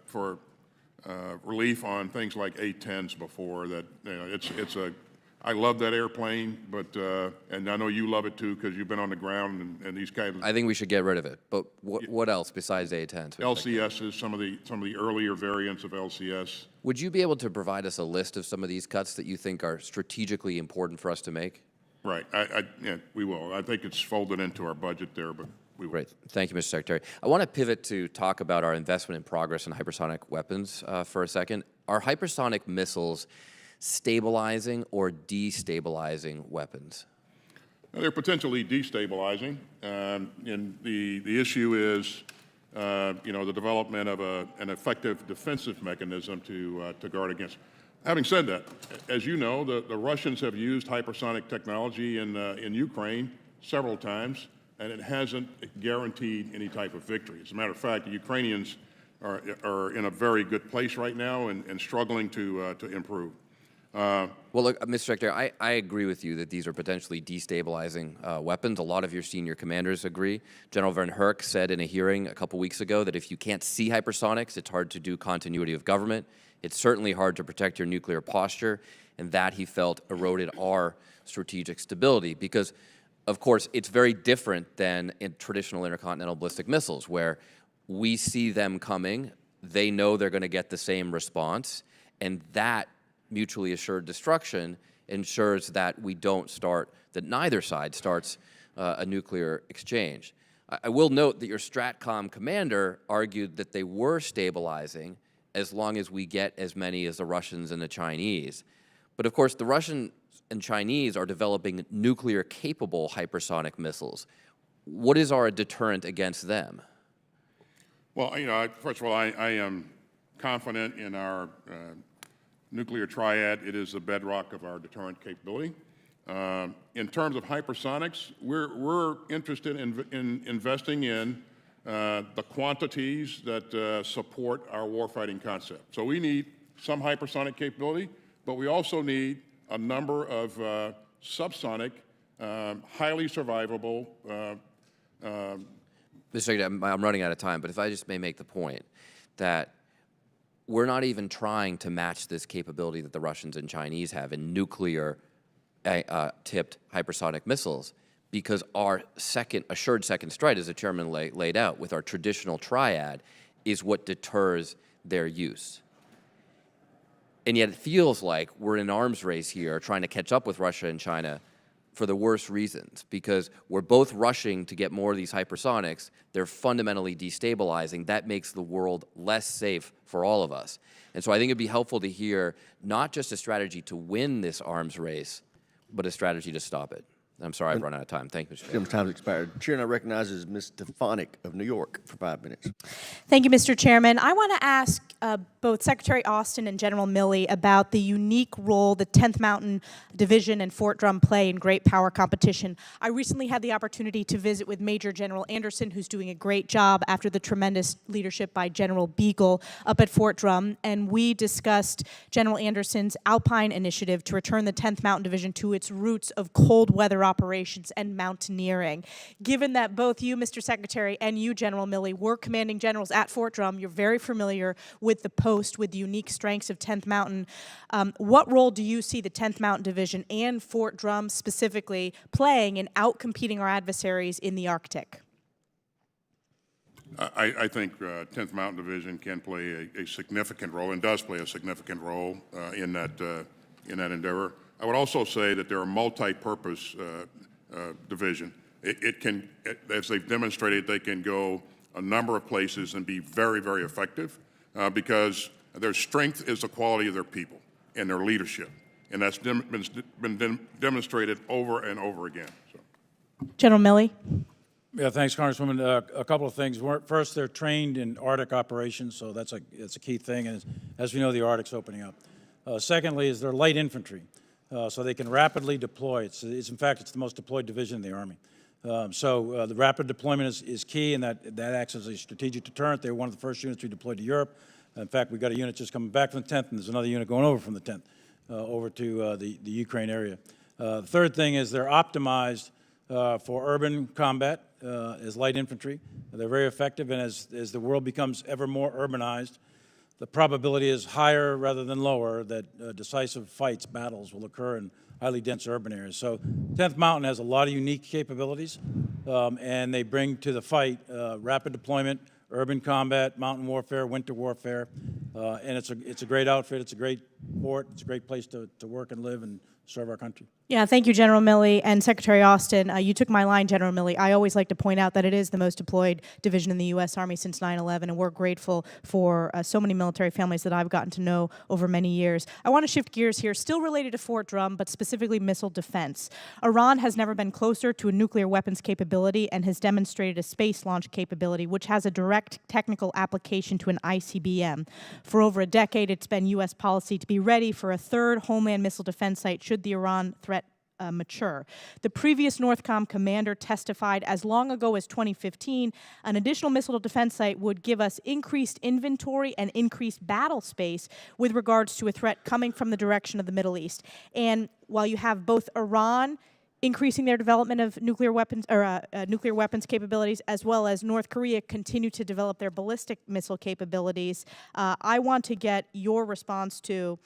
for relief on things like A-10s before. That I love that airplane, but and I know you love it too because you've been on the ground and these kinds of. I think we should get rid of it. But what else besides A-10s? LCSs, some of the earlier variants of LCS. Would you be able to provide us a list of some of these cuts that you think are strategically important for us to make? Right. Yeah, we will. I think it's folded into our budget there, but we will. Great. Thank you, Mr. Secretary. I want to pivot to talk about our investment in progress in hypersonic weapons for a second. Are hypersonic missiles stabilizing or destabilizing weapons? They're potentially destabilizing, and the issue is, the development of an effective defensive mechanism to guard against. Having said that, as you know, the Russians have used hypersonic technology in Ukraine several times, and it hasn't guaranteed any type of victory. As a matter of fact, the Ukrainians are in a very good place right now and struggling to improve. Well, look, Mr. Secretary, I agree with you that these are potentially destabilizing weapons. A lot of your senior commanders agree. General Van Herk said in a hearing a couple weeks ago that if you can't see hypersonics, it's hard to do continuity of government. It's certainly hard to protect your nuclear posture, and that, he felt, eroded our strategic stability because, of course, it's very different than in traditional intercontinental ballistic missiles where we see them coming, they know they're going to get the same response, and that mutually assured destruction ensures that that neither side starts a nuclear exchange. I will note that your STRATCOM commander argued that they were stabilizing as long as we get as many as the Russians and the Chinese. But of course, the Russians and Chinese are developing nuclear-capable hypersonic missiles. What is our deterrent against them? Well, first of all, I am confident in our nuclear triad. It is the bedrock of our deterrent capability. In terms of hypersonics, we're interested in investing in the quantities that support our warfighting concept. So we need some hypersonic capability, but we also need a number of subsonic, highly survivable. Mr. Secretary, I'm running out of time, but if I just may make the point that we're not even trying to match this capability that the Russians and Chinese have in nuclear tipped hypersonic missiles, because our assured second strike, as the chairman laid out, with our traditional triad, is what deters their use. And yet it feels like we're in an arms race here trying to catch up with Russia and China for the worst reasons, because we're both rushing to get more of these hypersonics. They're fundamentally destabilizing. That makes the world less safe for all of us. And so I think it'd be helpful to hear not just a strategy to win this arms race, but a strategy to stop it. I'm sorry I've run out of time. Thank you, Mr. Chairman. Chairman's time's expired. Chair now recognizes Ms. Stefanik of New York for 5 minutes. Thank you, Mr. Chairman. I want to ask both Secretary Austin and General Milley about the unique role the 10th Mountain Division and Fort Drum play in great power competition. I recently had the opportunity to visit with Major General Anderson, who's doing a great job after the tremendous leadership by General Beagle up at Fort Drum, and we discussed General Anderson's Alpine initiative to return the 10th Mountain Division to its roots of cold weather operations and mountaineering. Given that both you, Mr. Secretary, and you, General Milley, were commanding generals at Fort Drum, you're very familiar with the post, with the unique strengths of 10th Mountain. What role do you see the 10th Mountain Division and Fort Drum specifically playing in outcompeting our adversaries in the Arctic? I think 10th Mountain Division can play a significant role and does play a significant role in that endeavor. I would also say that they're a multi-purpose division. It can, as they've demonstrated, they can go a number of places and be very, very effective because their strength is the quality of their people and their leadership. And that's been demonstrated over and over again. So. General Milley? Yeah, thanks, Congresswoman. A couple of things. First, they're trained in Arctic operations, so that's a key thing, and as we know, the Arctic's opening up. Secondly, is they're light infantry, so they can rapidly deploy. In fact, it's the most deployed division in the Army. So the rapid deployment is key, and that acts as a strategic deterrent. They were one of the first units we deployed to Europe. In fact, we got a unit just coming back from the 10th, and there's another unit going over from the 10th over to the Ukraine area. The third thing is they're optimized for urban combat as light infantry. They're very effective, and as the world becomes ever more urbanized, the probability is higher rather than lower that decisive fights, battles will occur in highly dense urban areas. So 10th Mountain has a lot of unique capabilities, and they bring to the fight rapid deployment, urban combat, mountain warfare, winter warfare, and it's a great outfit, it's a great port, it's a great place to work and live and serve our country. Yeah, thank you, General Milley. And Secretary Austin, you took my line, General Milley. I always like to point out that it is the most deployed division in the U.S. Army since 9/11, and we're grateful for so many military families that I've gotten to know over many years. I want to shift gears here, still related to Fort Drum, but specifically missile defense. Iran has never been closer to a nuclear weapons capability and has demonstrated a space launch capability, which has a direct technical application to an ICBM. For over a decade, it's been U.S. policy to be ready for a third homeland missile defense site should the Iran threat mature. The previous NORTHCOM commander testified as long ago as 2015, an additional missile defense site would give us increased inventory and increased battle space with regards to a threat coming from the direction of the Middle East. And while you have both Iran increasing their development of nuclear weapons capabilities, as well as North Korea continue to develop their ballistic missile capabilities, I want to get your response to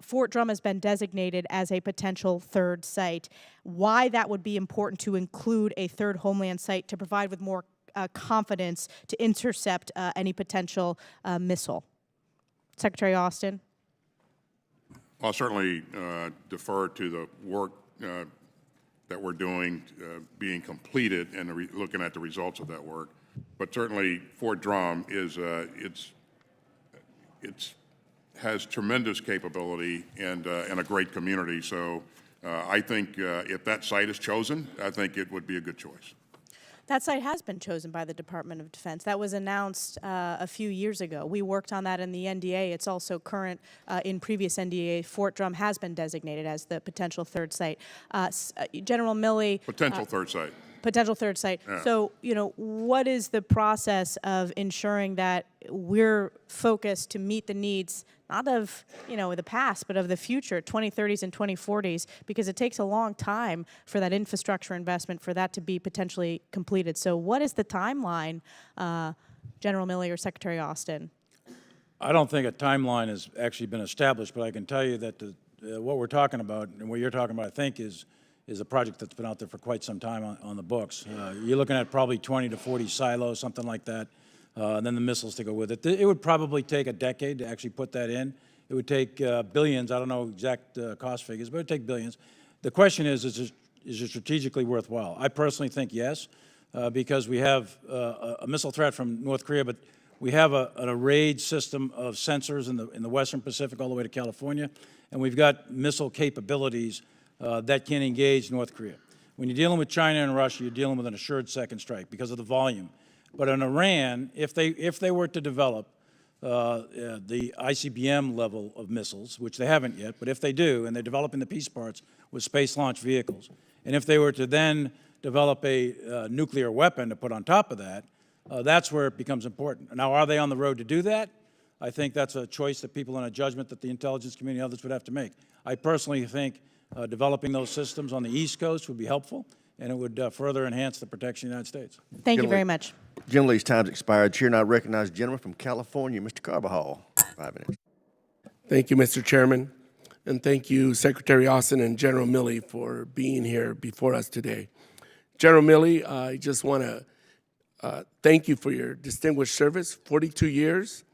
Fort Drum has been designated as a potential third site. Why that would be important to include a third homeland site to provide with more confidence to intercept any potential missile. Secretary Austin. I'll certainly defer to the work that we're doing being completed and looking at the results of that work. But certainly Fort Drum is has tremendous capability and a great community. So I think if that site is chosen, I think it would be a good choice. That site has been chosen by the Department of Defense. That was announced a few years ago. We worked on that in the NDA. It's also current in previous NDA. Fort Drum has been designated as the potential third site. General Milley. Potential third site. Potential third site. Yeah. So, what is the process of ensuring that we're focused to meet the needs, not of, the past, but of the future, 2030s and 2040s, because it takes a long time for that infrastructure investment, for that to be potentially completed. So what is the timeline, General Milley or Secretary Austin? I don't think a timeline has actually been established, but I can tell you that what we're talking about and what you're talking about, I think, is a project that's been out there for quite some time on the books. You're looking at probably 20 to 40 silos, something like that, and then the missiles to go with it. It would probably take a decade to actually put that in. It would take billions. I don't know exact cost figures, but it would take billions. The question is it strategically worthwhile? I personally think yes, because we have a missile threat from North Korea, but we have an arrayed system of sensors in the Western Pacific all the way to California, and we've got missile capabilities that can engage North Korea. When you're dealing with China and Russia, you're dealing with an assured second strike because of the volume. But in Iran, if they were to develop the ICBM level of missiles, which they haven't yet, but if they do, and they're developing the piece parts with space launch vehicles, and if they were to then develop a nuclear weapon to put on top of that, that's where it becomes important. Now, are they on the road to do that? I think that's a choice that people in a judgment that the intelligence community and others would have to make. I personally think developing those systems on the East Coast would be helpful, and it would further enhance the protection of the United States. Thank you very much. General Lee's time's expired. Chair now recognizes the gentleman from California, Mr. Carbajal. 5 minutes. Thank you, Mr. Chairman, and thank you, Secretary Austin and General Milley, for being here before us today. General Milley, I just want to thank you for your distinguished service, 42 years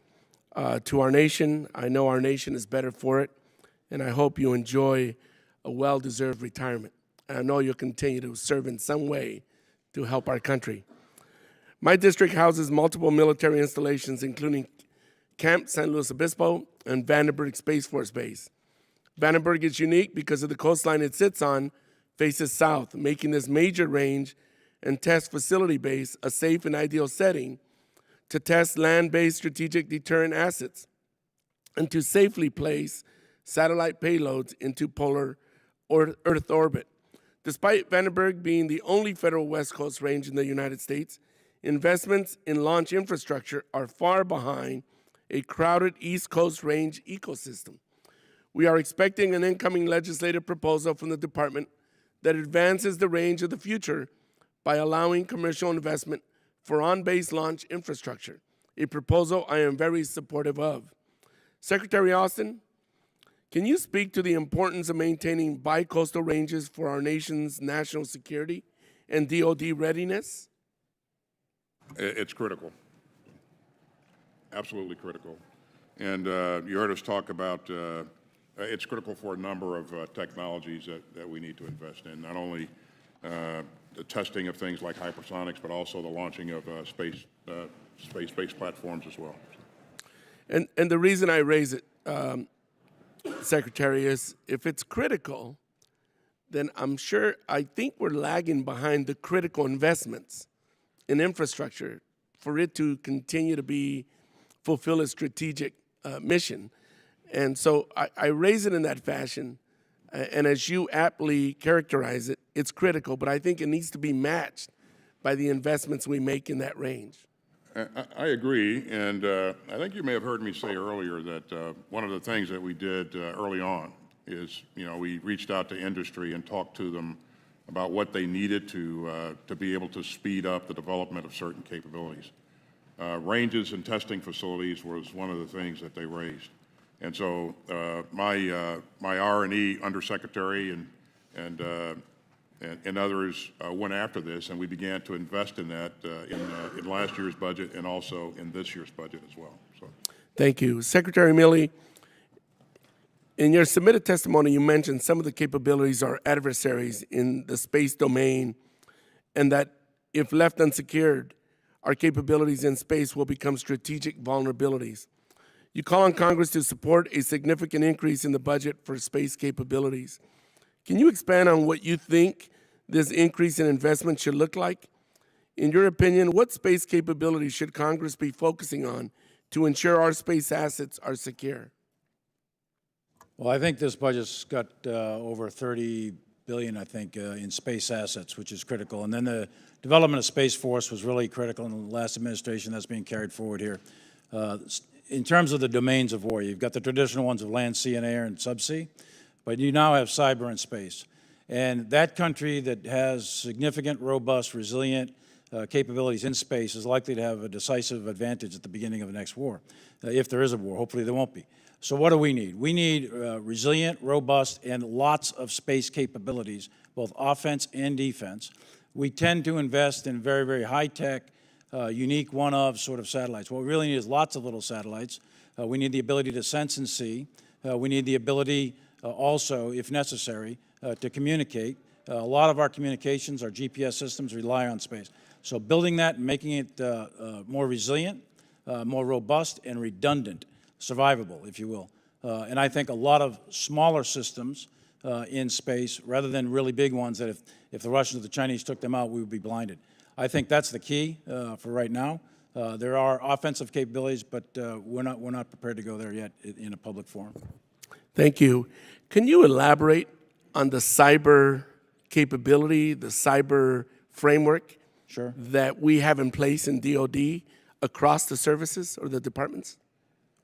to our nation. I know our nation is better for it, and I hope you enjoy a well-deserved retirement. And I know you'll continue to serve in some way to help our country. My district houses multiple military installations, including Camp San Luis Obispo and Vandenberg Space Force Base. Vandenberg is unique because of the coastline it sits on faces south, making this major range and test facility-based, a safe and ideal setting to test land-based strategic deterrent assets and to safely place satellite payloads into polar or Earth orbit. Despite Vandenberg being the only federal West Coast range in the United States, investments in launch infrastructure are far behind a crowded East Coast range ecosystem. We are expecting an incoming legislative proposal from the department that advances the range of the future by allowing commercial investment for on-base launch infrastructure, a proposal I am very supportive of. Secretary Austin, can you speak to the importance of maintaining bi-coastal ranges for our nation's national security and DoD readiness? It's critical, absolutely critical. And you heard us talk about it's critical for a number of technologies that we need to invest in, not only the testing of things like hypersonics, but also the launching of space-based platforms as well. And the reason I raise it, Secretary, is if it's critical, then I think we're lagging behind the critical investments in infrastructure for it to continue to fulfill its strategic mission. And so I raise it in that fashion, and as you aptly characterize it, it's critical, but I think it needs to be matched by the investments we make in that range. I agree, and I think you may have heard me say earlier that one of the things that we did early on is, we reached out to industry and talked to them about what they needed to be able to speed up the development of certain capabilities. Ranges and testing facilities was one of the things that they raised. And so my R&E undersecretary and others went after this, and we began to invest in that in last year's budget and also in this year's budget as well. So, thank you. Secretary Milley, in your submitted testimony, you mentioned some of the capabilities our adversaries in the space domain, and that if left unsecured, our capabilities in space will become strategic vulnerabilities. You call on Congress to support a significant increase in the budget for space capabilities. Can you expand on what you think this increase in investment should look like? In your opinion, what space capabilities should Congress be focusing on to ensure our space assets are secure? Well, I think this budget's got over $30 billion, I think, in space assets, which is critical. And then the development of Space Force was really critical in the last administration. That's being carried forward here. In terms of the domains of war, you've got the traditional ones of land, sea, and air, and subsea, but you now have cyber and space. And that country that has significant, robust, resilient capabilities in space is likely to have a decisive advantage at the beginning of the next war, if there is a war. Hopefully there won't be. So what do we need? We need resilient, robust, and lots of space capabilities, both offense and defense. We tend to invest in very, very high-tech, unique one-of sort of satellites. What we really need is lots of little satellites. We need the ability to sense and see. We need the ability also, if necessary, to communicate. A lot of our communications, our GPS systems rely on space. So building that and making it more resilient, more robust, and redundant, survivable, if you will. And I think a lot of smaller systems in space, rather than really big ones that if the Russians or the Chinese took them out, we would be blinded. I think that's the key for right now. There are offensive capabilities, but we're not prepared to go there yet in a public forum. Thank you. Can you elaborate on the cyber capability, the cyber framework that we have in place in DoD across the services or the departments?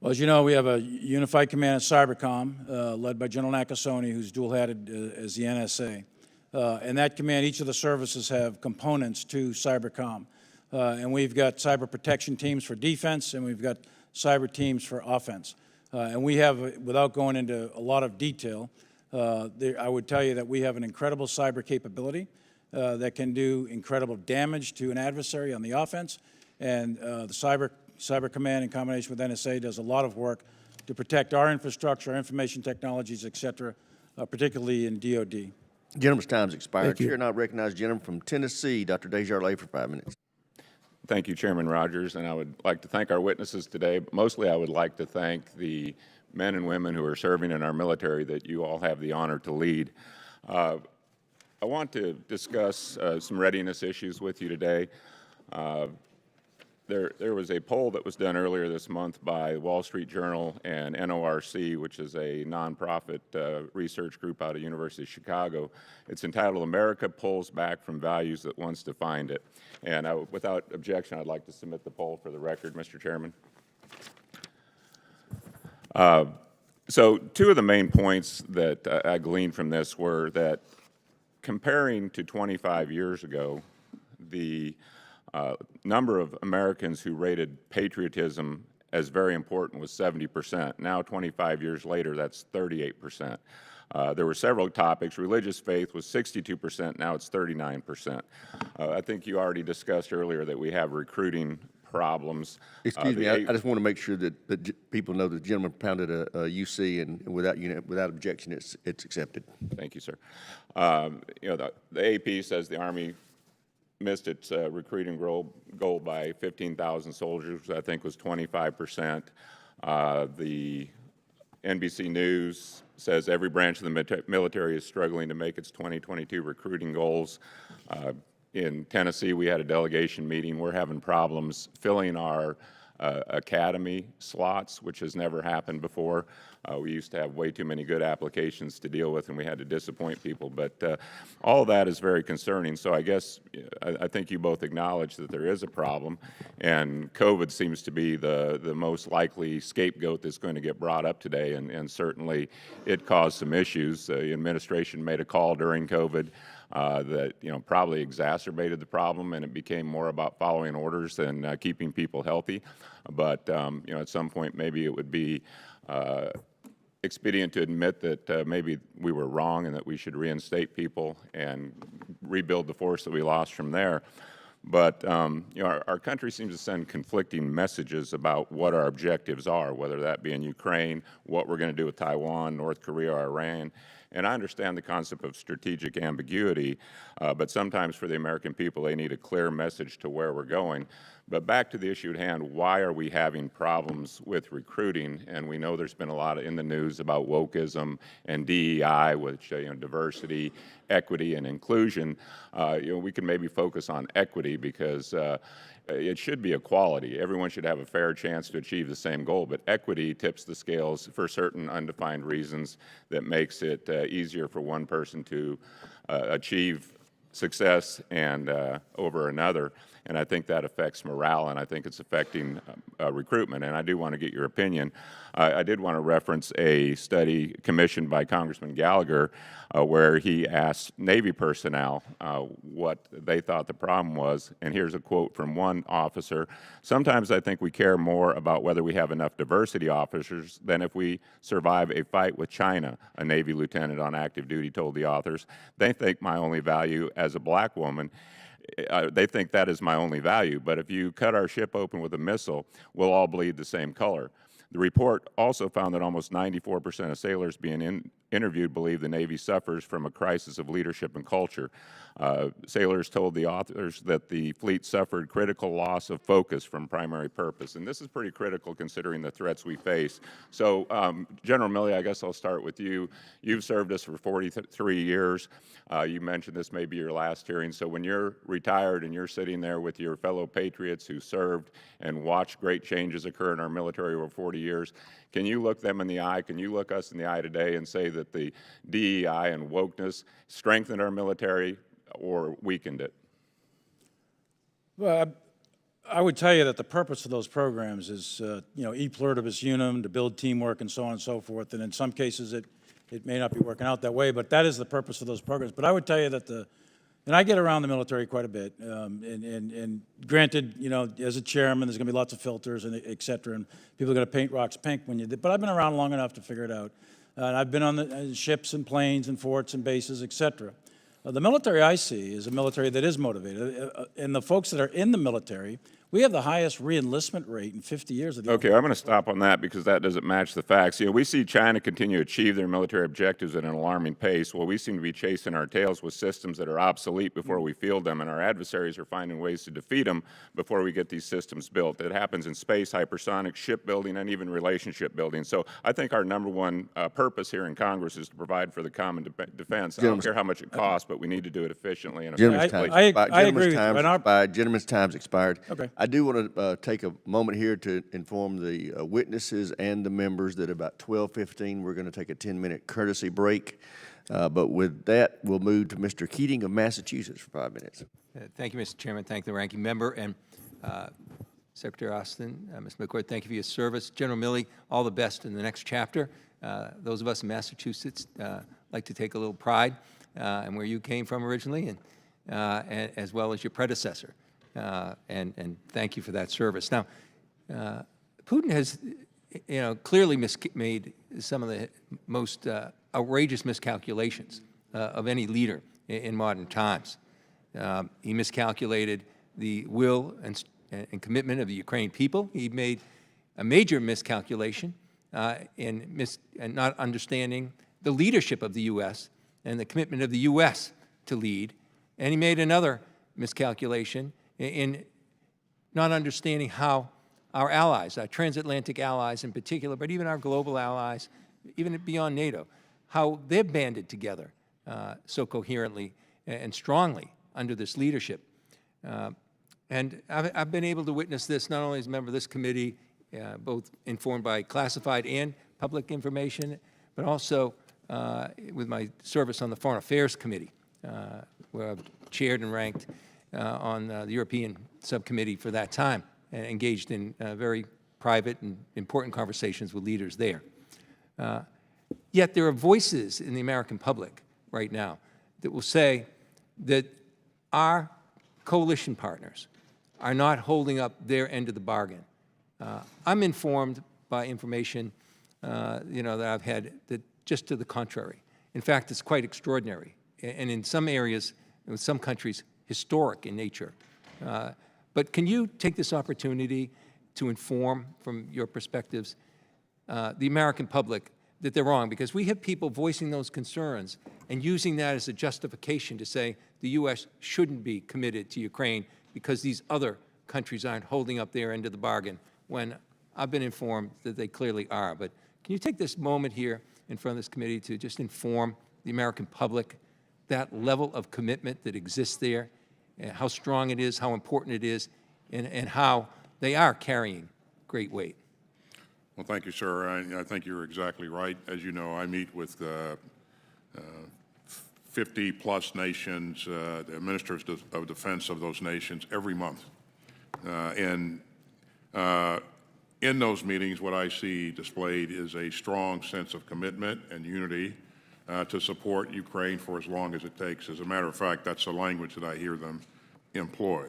Well, as you know, we have a unified command of Cybercom led by General Nakasone, who's dual-hatted as the NSA. And that command, each of the services have components to Cybercom. And we've got cyber protection teams for defense, and we've got cyber teams for offense. And we have, without going into a lot of detail, I would tell you that we have an incredible cyber capability that can do incredible damage to an adversary on the offense. And the Cyber Command, in combination with NSA, does a lot of work to protect our infrastructure, our information technologies, et cetera, particularly in DoD. Gentleman's time's expired. Chair now recognize the gentleman from Tennessee, Dr. Desjardins, for 5 minutes. Thank you, Chairman Rogers, and I would like to thank our witnesses today, but mostly I would like to thank the men and women who are serving in our military that you all have the honor to lead. I want to discuss some readiness issues with you today. There was a poll that was done earlier this month by Wall Street Journal and NORC, which is a nonprofit research group out of University of Chicago. It's entitled "America Pulls Back from Values That Once Defined It." And without objection, I'd like to submit the poll for the record, Mr. Chairman. So two of the main points that I gleaned from this were that comparing to 25 years ago, the number of Americans who rated patriotism as very important was 70%. Now, 25 years later, that's 38%. There were several topics. Religious faith was 62%. Now it's 39%. I think you already discussed earlier that we have recruiting problems. Excuse me, I just want to make sure that people know the gentleman propounded a UC, and without objection, it's accepted. Thank you, sir. You know, the AP says the Army missed its recruiting goal by 15,000 soldiers, which I think was 25%. The NBC News says every branch of the military is struggling to make its 2022 recruiting goals. In Tennessee, we had a delegation meeting. We're having problems filling our academy slots, which has never happened before. We used to have way too many good applications to deal with, and we had to disappoint people. But all of that is very concerning. So I guess I think you both acknowledge that there is a problem, and COVID seems to be the most likely scapegoat that's going to get brought up today, and certainly it caused some issues. The administration made a call during COVID that probably exacerbated the problem, and it became more about following orders than keeping people healthy. But at some point, maybe it would be expedient to admit that maybe we were wrong and that we should reinstate people and rebuild the force that we lost from there. But our country seems to send conflicting messages about what our objectives are, whether that be in Ukraine, what we're going to do with Taiwan, North Korea, or Iran. And I understand the concept of strategic ambiguity, but sometimes for the American people, they need a clear message to where we're going. But back to the issue at hand, why are we having problems with recruiting? And we know there's been a lot in the news about wokeism and DEI, which diversity, equity, and inclusion. We can maybe focus on equity because it should be equality. Everyone should have a fair chance to achieve the same goal, but equity tips the scales for certain undefined reasons that makes it easier for one person to achieve success and over another. And I think that affects morale, and I think it's affecting recruitment. And I do want to get your opinion. I did want to reference a study commissioned by Congressman Gallagher where he asked Navy personnel what they thought the problem was. And here's a quote from one officer: "Sometimes I think we care more about whether we have enough diversity officers than if we survive a fight with China," a Navy lieutenant on active duty told the authors. "They think my only value as a black woman they think that is my only value, but if you cut our ship open with a missile, we'll all bleed the same color." The report also found that almost 94% of sailors being interviewed believe the Navy suffers from a crisis of leadership and culture. Sailors told the authors that the fleet suffered critical loss of focus from primary purpose, and this is pretty critical considering the threats we face. So, General Milley, I guess I'll start with you. You've served us for 43 years. You mentioned this may be your last hearing, so when you're retired and you're sitting there with your fellow patriots who served and watched great changes occur in our military over 40 years, can you look them in the eye, can you look us in the eye today and say that the DEI and wokeness strengthened our military or weakened it? Well, I would tell you that the purpose of those programs is, e pluribus unum, to build teamwork and so on and so forth. And in some cases, it may not be working out that way, but that is the purpose of those programs. But I would tell you that and I get around the military quite a bit, and granted, as a chairman, there's going to be lots of filters and et cetera, and people are going to paint rocks pink when you do. But I've been around long enough to figure it out. And I've been on the ships and planes and forts and bases, et cetera. The military I see is a military that is motivated, and the folks that are in the military, We have the highest re-enlistment rate in 50 years of the Okay, I'm going to stop on that because that doesn't match the facts. You know, we see China continue to achieve their military objectives at an alarming pace. Well, we seem to be chasing our tails with systems that are obsolete before we field them, and our adversaries are finding ways to defeat them before we get these systems built. It happens in space, hypersonic, shipbuilding, and even relationship building. So I think our number one purpose here in Congress is to provide for the common defense. I don't care how much it costs, but we need to do it efficiently and effectively. I agree with you. Gentleman's time's expired. Okay. I do want to take a moment here to inform the witnesses and the members that about 12:15 we're going to take a 10-minute courtesy break. But with that, we'll move to Mr. Keating of Massachusetts for 5 minutes. Thank you, Mr. Chairman. Thank the ranking member. And Secretary Austin, Ms. McCord, thank you for your service. General Milley, all the best in the next chapter. Those of us in Massachusetts like to take a little pride in where you came from originally, and as well as your predecessor. And thank you for that service. Now, Putin has, clearly made some of the most outrageous miscalculations of any leader in modern times. He miscalculated the will and commitment of the Ukrainian people. He made a major miscalculation in not understanding the leadership of the U.S. and the commitment of the U.S. to lead. And he made another miscalculation in not understanding how our allies, our transatlantic allies in particular, but even our global allies, even beyond NATO, how they've banded together so coherently and strongly under this leadership. And I've been able to witness this not only as a member of this committee, both informed by classified and public information, but also with my service on the Foreign Affairs Committee, where I've chaired and ranked on the European subcommittee for that time, and engaged in very private and important conversations with leaders there. Yet there are voices in the American public right now that will say that our coalition partners are not holding up their end of the bargain. I'm informed by information that I've had that just to the contrary. In fact, it's quite extraordinary, and in some areas, in some countries, historic in nature. But can you take this opportunity to inform, from your perspectives, the American public that they're wrong? Because we have people voicing those concerns and using that as a justification to say the U.S. shouldn't be committed to Ukraine because these other countries aren't holding up their end of the bargain, when I've been informed that they clearly are. But can you take this moment here in front of this committee to just inform the American public that level of commitment that exists there, and how strong it is, how important it is, and how they are carrying great weight? Well, thank you, sir. I think you're exactly right. As you know, I meet with 50-plus nations, the ministers of defense of those nations every month. And in those meetings, what I see displayed is a strong sense of commitment and unity to support Ukraine for as long as it takes. As a matter of fact, that's the language that I hear them employ.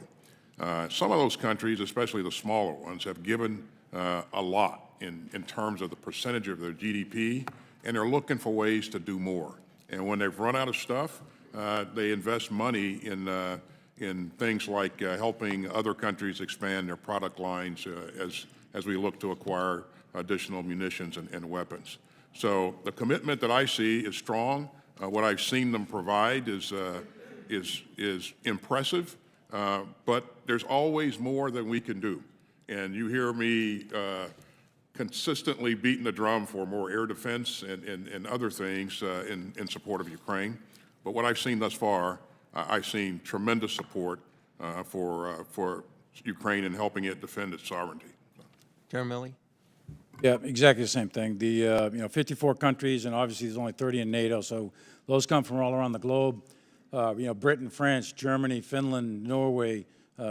Some of those countries, especially the smaller ones, have given a lot in terms of the percentage of their GDP, and they're looking for ways to do more. And when they've run out of stuff, they invest money in things like helping other countries expand their product lines as we look to acquire additional munitions and weapons. So the commitment that I see is strong. What I've seen them provide is impressive, but there's always more that we can do. And you hear me consistently beating the drum for more air defense and other things in support of Ukraine. But what I've seen thus far, I've seen tremendous support for Ukraine and helping it defend its sovereignty. General Milley? Yeah, exactly the same thing. The 54 countries, and obviously there's only 30 in NATO, so those come from all around the globe. Britain, France, Germany, Finland, Norway,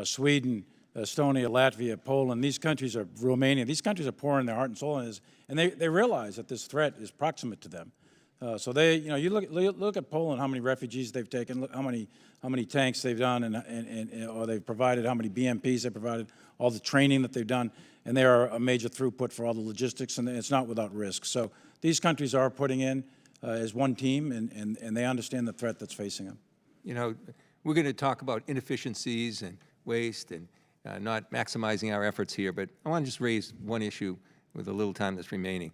Sweden, Estonia, Latvia, Poland. These countries are Romania. These countries are pouring their heart and soul in this, and they realize that this threat is proximate to them. So they, you look at Poland, how many refugees they've taken, look how many tanks they've done, or they've provided, how many BMPs they've provided, all the training that they've done, and they are a major throughput for all the logistics, and it's not without risk. So these countries are putting in as one team, and they understand the threat that's facing them. We're going to talk about inefficiencies and waste, and not maximizing our efforts here, but I want to just raise one issue with the little time that's remaining.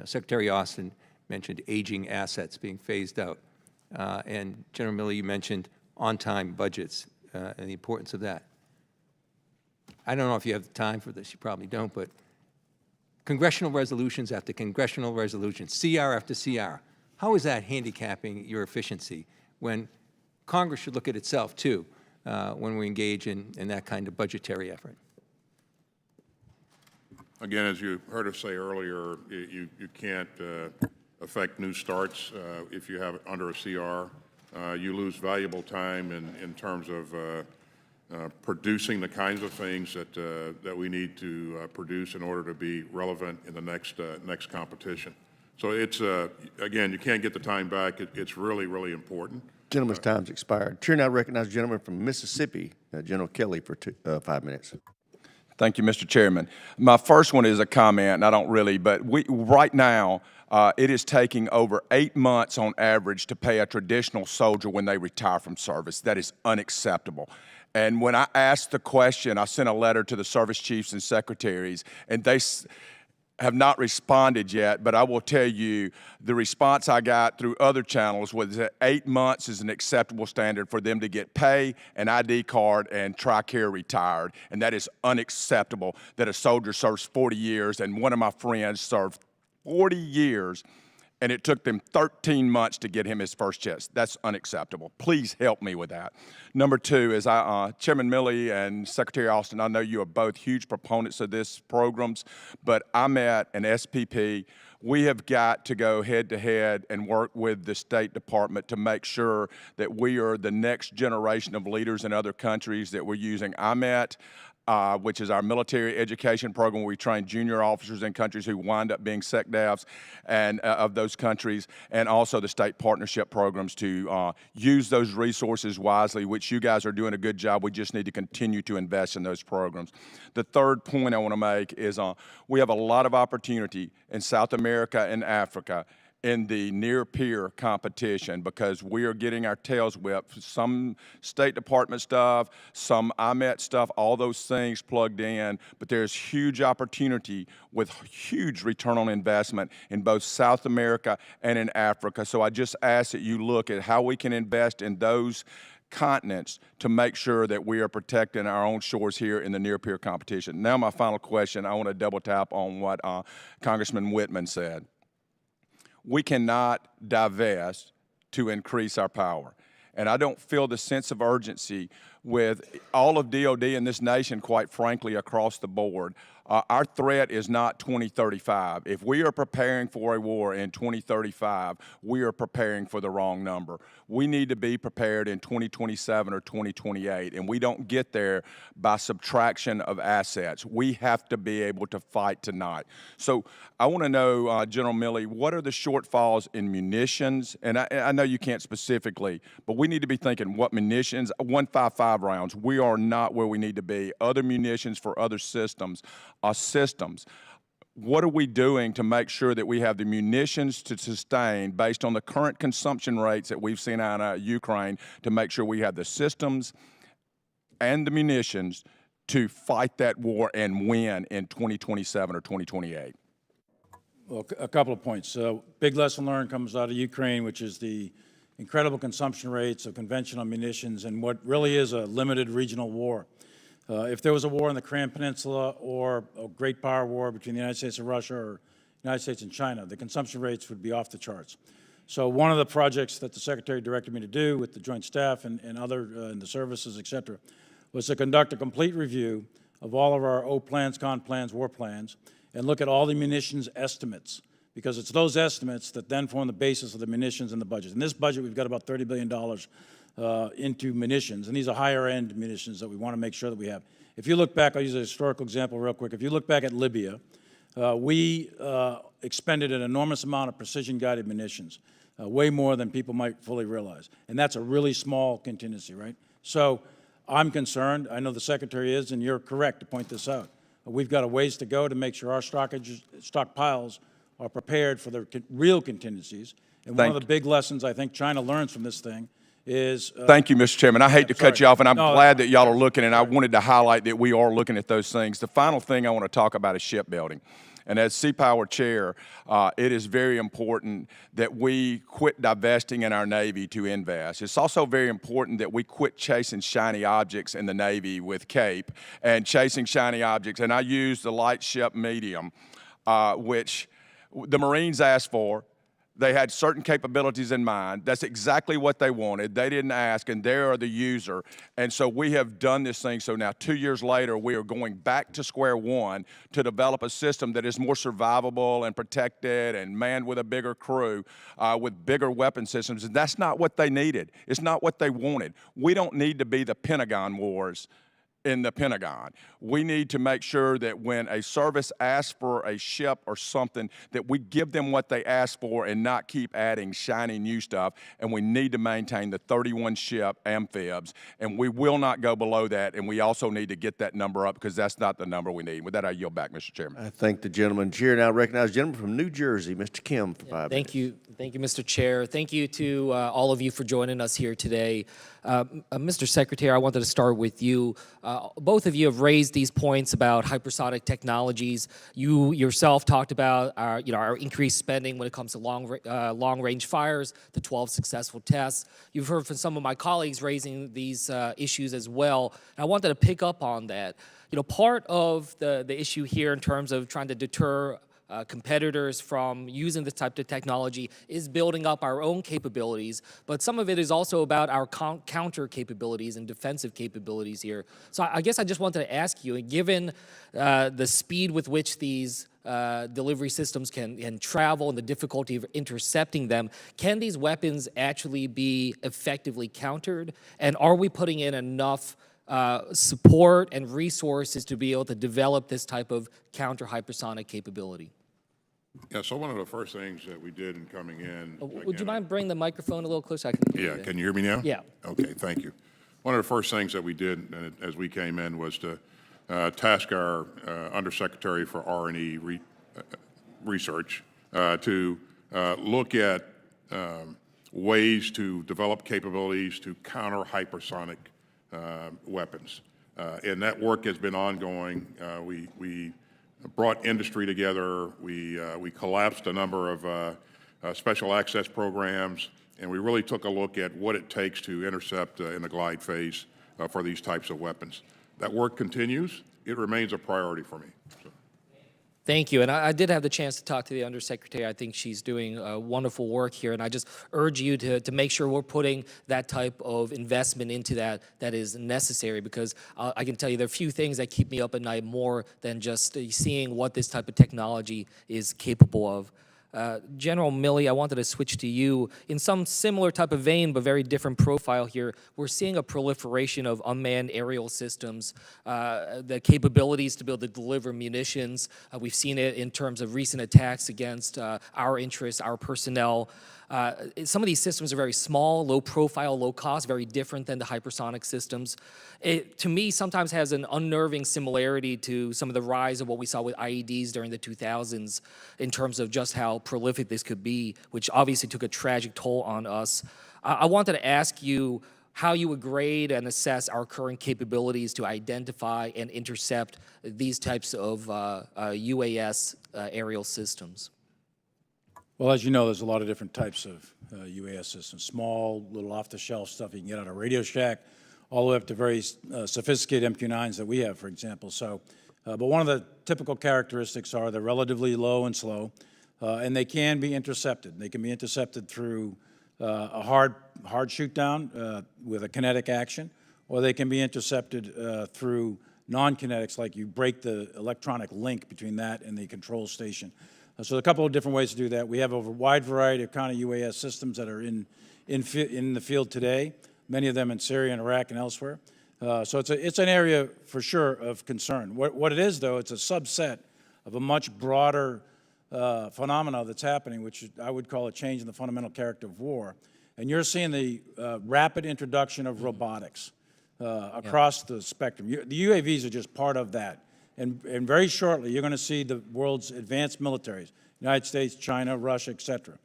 Secretary Austin mentioned aging assets being phased out. And General Milley, you mentioned on-time budgets and the importance of that. I don't know if you have the time for this, you probably don't, but congressional resolutions after congressional resolutions, CR after CR, how is that handicapping your efficiency when Congress should look at itself too when we engage in that kind of budgetary effort? Again, as you heard us say earlier, you can't affect new starts if you have it under a CR. You lose valuable time in terms of producing the kinds of things that we need to produce in order to be relevant in the next competition. So it's, again, you can't get the time back. It's really, really important. Gentleman's time's expired. Chair now recognizes the gentleman from Mississippi, General Kelly, for 5 minutes. Thank you, Mr. Chairman. My first one is a comment, and I don't really, but right now, it is taking over 8 months on average to pay a traditional soldier when they retire from service. That is unacceptable. And when I asked the question, I sent a letter to the service chiefs and secretaries, and they have not responded yet, but I will tell you the response I got through other channels was that 8 months is an acceptable standard for them to get pay, an ID card, and TRICARE retired, and that is unacceptable that a soldier serves 40 years, and one of my friends served 40 years, and it took them 13 months to get him his first check. That's unacceptable. Please help me with that. Number two is Chairman Milley and Secretary Austin, I know you are both huge proponents of this programs, but I'm at an SPP. We have got to go head-to-head and work with the State Department to make sure that we are the next generation of leaders in other countries that we're using IMET, which is our military education program where we train junior officers in countries who wind up being SecDevs and of those countries, and also the state partnership programs to use those resources wisely, which you guys are doing a good job. We just need to continue to invest in those programs. The third point I want to make is we have a lot of opportunity in South America and Africa in the near-peer competition because we are getting our tails whipped. Some State Department stuff, some IMET stuff, all those things plugged in, but there's huge opportunity with huge return on investment in both South America and in Africa. So I just ask that you look at how we can invest in those continents to make sure that we are protecting our own shores here in the near-peer competition. Now my final question, I want to double tap on what Congressman Whitman said. We cannot divest to increase our power. And I don't feel the sense of urgency with all of DOD in this nation, quite frankly, across the board. Our threat is not 2035. If we are preparing for a war in 2035, we are preparing for the wrong number. We need to be prepared in 2027 or 2028, and we don't get there by subtraction of assets. We have to be able to fight tonight. So I want to know, General Milley, what are the shortfalls in munitions? And I know you can't specifically, but we need to be thinking what munitions, 155 rounds, we are not where we need to be. Other munitions for other systems. What are we doing to make sure that we have the munitions to sustain based on the current consumption rates that we've seen out of Ukraine to make sure we have the systems and the munitions to fight that war and win in 2027 or 2028? Well, a couple of points. Big lesson learned comes out of Ukraine, which is the incredible consumption rates of conventional munitions and what really is a limited regional war. If there was a war in the Korean Peninsula or a great power war between the United States and Russia or the United States and China, the consumption rates would be off the charts. So one of the projects that the Secretary directed me to do with the Joint Staff and other in the services, et cetera, was to conduct a complete review of all of our O plans, con plans, war plans, and look at all the munitions estimates, because it's those estimates that then form the basis of the munitions in the budget. In this budget, we've got about $30 billion into munitions, and these are higher-end munitions that we want to make sure that we have. If you look back, I'll use a historical example real quick. If you look back at Libya, we expended an enormous amount of precision-guided munitions, way more than people might fully realize, and that's a really small contingency, right? So I'm concerned. I know the Secretary is, and you're correct to point this out. We've got a ways to go to make sure our stockpiles are prepared for the real contingencies. And one of the big lessons I think China learns from this thing is... Thank you, Mr. Chairman. I hate to cut sorry. you off, and I'm No, glad that y'all are looking, and I wanted to highlight that we are looking at those things. The final thing I want to talk about is shipbuilding. And as Sea-Power Chair, it is very important that we quit divesting in our Navy to invest. It's also very important that we quit chasing shiny objects in the Navy with CAPE and chasing shiny objects. And I use the light ship medium, which the Marines asked for. They had certain capabilities in mind. That's exactly what they wanted. They didn't ask, and they are the user. And so we have done this thing. So now 2 years later, we are going back to square one to develop a system that is more survivable and protected and manned with a bigger crew, with bigger weapon systems. And that's not what they needed. It's not what they wanted. We don't need to be the Pentagon Wars in the Pentagon. We need to make sure that when a service asks for a ship or something, that we give them what they ask for and not keep adding shiny new stuff. And we need to maintain the 31 ship amphibs, and we will not go below that. And we also need to get that number up because that's not the number we need. With that, I yield back, Mr. Chairman. I thank the gentleman. Chair now recognizes the gentleman from New Jersey, Mr. Kim, for 5 minutes. Thank you. Thank you, Mr. Chair. Thank you to all of you for joining us here today. Mr. Secretary, I wanted to start with you. Both of you have raised these points about hypersonic technologies. You yourself talked about our increased spending when it comes to long-range fires, the 12 successful tests. You've heard from some of my colleagues raising these issues as well. And I wanted to pick up on that. Part of the issue here in terms of trying to deter competitors from using this type of technology is building up our own capabilities, but some of it is also about our counter capabilities and defensive capabilities here. So I guess I just wanted to ask you, given the speed with which these delivery systems can travel and the difficulty of intercepting them, can these weapons actually be effectively countered? And are we putting in enough support and resources to be able to develop this type of counter-hypersonic capability? Yeah, so one of the first things that we did in coming in... Would you mind bringing the microphone a little closer? Yeah, can you hear me now? Yeah. Okay, thank you. One of the first things that we did as we came in was to task our Undersecretary for R&E research to look at ways to develop capabilities to counter hypersonic weapons. And that work has been ongoing. We brought industry together. We collapsed a number of special access programs, and we really took a look at what it takes to intercept in the glide phase for these types of weapons. That work continues. It remains a priority for me. So. Thank you. And I did have the chance to talk to the Undersecretary. I think she's doing wonderful work here. And I just urge you to make sure we're putting that type of investment into that is necessary, because I can tell you there are few things that keep me up at night more than just seeing what this type of technology is capable of. General Milley, I wanted to switch to you. In some similar type of vein, but very different profile here, we're seeing a proliferation of unmanned aerial systems, the capabilities to be able to deliver munitions. We've seen it in terms of recent attacks against our interests, our personnel. Some of these systems are very small, low profile, low cost, very different than the hypersonic systems. It, to me, sometimes has an unnerving similarity to some of the rise of what we saw with IEDs during the 2000s in terms of just how prolific this could be, which obviously took a tragic toll on us. I wanted to ask you how you would grade and assess our current capabilities to identify and intercept these types of UAS aerial systems. Well, as you know, there's a lot of different types of UAS systems. Small, little off-the-shelf stuff you can get out of Radio Shack, all the way up to very sophisticated MQ-9s that we have, for example. So, but one of the typical characteristics are they're relatively low and slow, and they can be intercepted. They can be intercepted through a hard shoot down with a kinetic action, or they can be intercepted through non-kinetics, like you break the electronic link between that and the control station. So a couple of different ways to do that. We have a wide variety of kind of UAS systems that are in the field today, many of them in Syria and Iraq and elsewhere. So it's an area for sure of concern. What it is, though, it's a subset of a much broader phenomena that's happening, which I would call a change in the fundamental character of war. And you're seeing the rapid introduction of robotics across the spectrum. The UAVs are just part of that. And very shortly, you're going to see the world's advanced militaries, United States, China, Russia, et cetera.